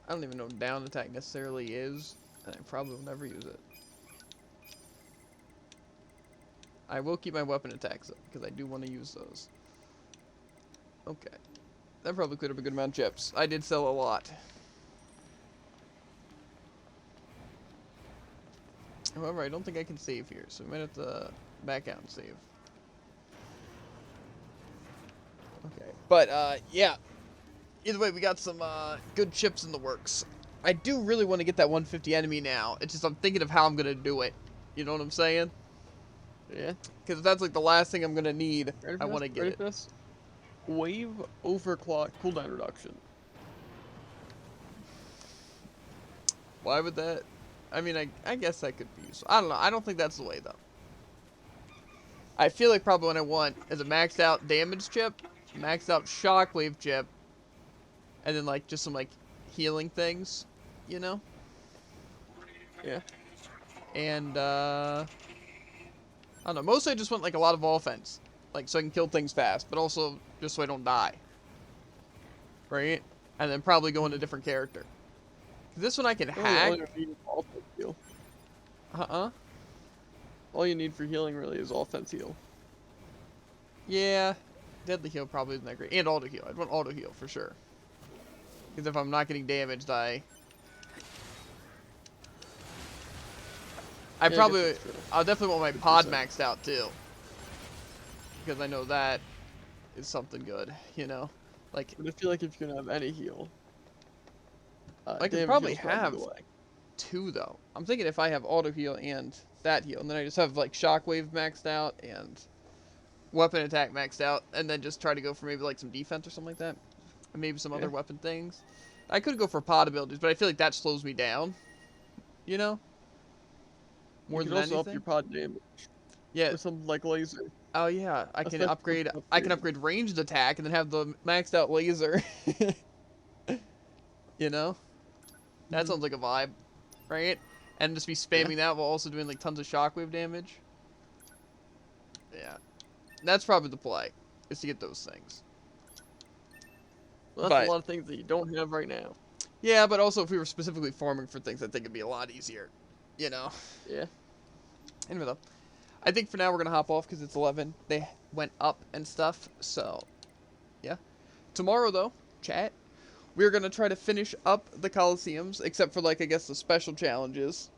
I don't even know what down attack necessarily is, and I probably will never use it. I will keep my weapon attacks up, because I do want to use those. Okay. That probably cleared up a good amount of chips. I did sell a lot. However, I don't think I can save here, so we might have to back out and save. Okay. But, yeah. Either way, we got some good chips in the works. I do really want to get that 150 enemy now. It's just I'm thinking of how I'm going to do it. You know what I'm saying? Yeah. Because if that's like the last thing I'm going to need, I want to get it. This? Wave overclock cooldown reduction. Why would that? I mean, I guess that could be useful. I don't know. I don't think that's the way, though. I feel like probably what I want is a maxed out damage chip, maxed out shockwave chip, and then, like, just some, like, healing things, you know? Yeah. And, I don't know. Mostly I just want, like, a lot of offense. Like, so I can kill things fast, but also just so I don't die. Right? And then probably go into a different character. This one I can hack. All you need is offense heal. All you need for healing really is offense heal. Yeah. Deadly heal probably isn't that great. And auto heal. I'd want auto heal for sure. Because if I'm not getting damaged, I'll definitely want my pod maxed out too. Because I know that is something good, you know? Like, But I feel like if you're gonna have any heal, I can probably have 2 though. I'm thinking if I have auto heal and that heal, and then I just have like shockwave maxed out and weapon attack maxed out, and then just try to go for maybe like some defense or something like that. And maybe some other weapon things. I could go for pod abilities, but I feel like that slows me down. You know? More than anything. You can also up your pod damage. Yeah. With something like laser. Oh yeah, I can That's upgrade. I can upgrade ranged attack and then have the maxed out laser. You know? That sounds like a vibe, right? And just be spamming that while also doing like tons of shockwave damage. Yeah. That's probably the play, is to get those things. Well, that's a lot of things that you don't have right now. Yeah, but also if we were specifically farming for things, I think it'd be a lot easier. You know? Yeah. Anyway, though. I think for now we're going to hop off because it's 11. They went up and stuff, so yeah. Tomorrow, though, chat, we're going to try to finish up the Coliseums, except for, like, I guess the special challenges.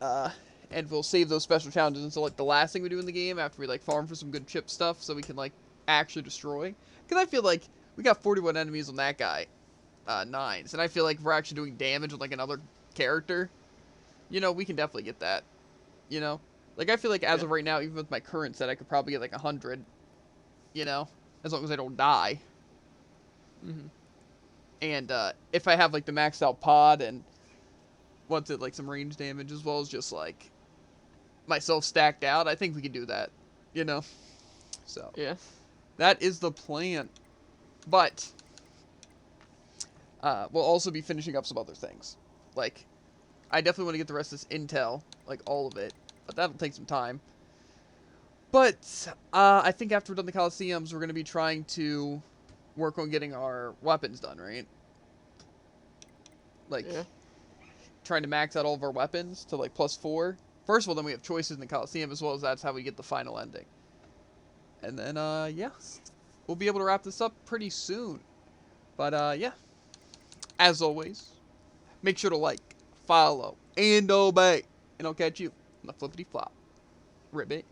And we'll save those special challenges until, like, the last thing we do in the game after we, like, farm for some good chip stuff so we can, like, actually destroy. Because I feel like we got 41 enemies on that guy, 9s, and I feel like if we're actually doing damage with, like, another character, you know, we can definitely get that, you know? Like, I feel like as of right now, even with my current set, I could probably get, like, 100, you know? As long as I don't die. Mm-hmm. And, if I have, like, the maxed out pod and what's it, like some range damage as well as just like myself stacked out, I think we could do that, you know? So, Yeah. that is the plan. But, we'll also be finishing up some other things. Like, I definitely want to get the rest of this intel, like all of it, but that'll take some time. But, I think after we're done the Coliseums, we're going to be trying to work on getting our weapons done, right? Like, Yeah. trying to max out all of our weapons to, like, +4. First of all, then we have choices in the Coliseum, as well as that's how we get the final ending. And then, yeah, we'll be able to wrap this up pretty soon. But, yeah, as always, make sure to like, follow, and obey. And I'll catch you on the flippity flop. Ribbit.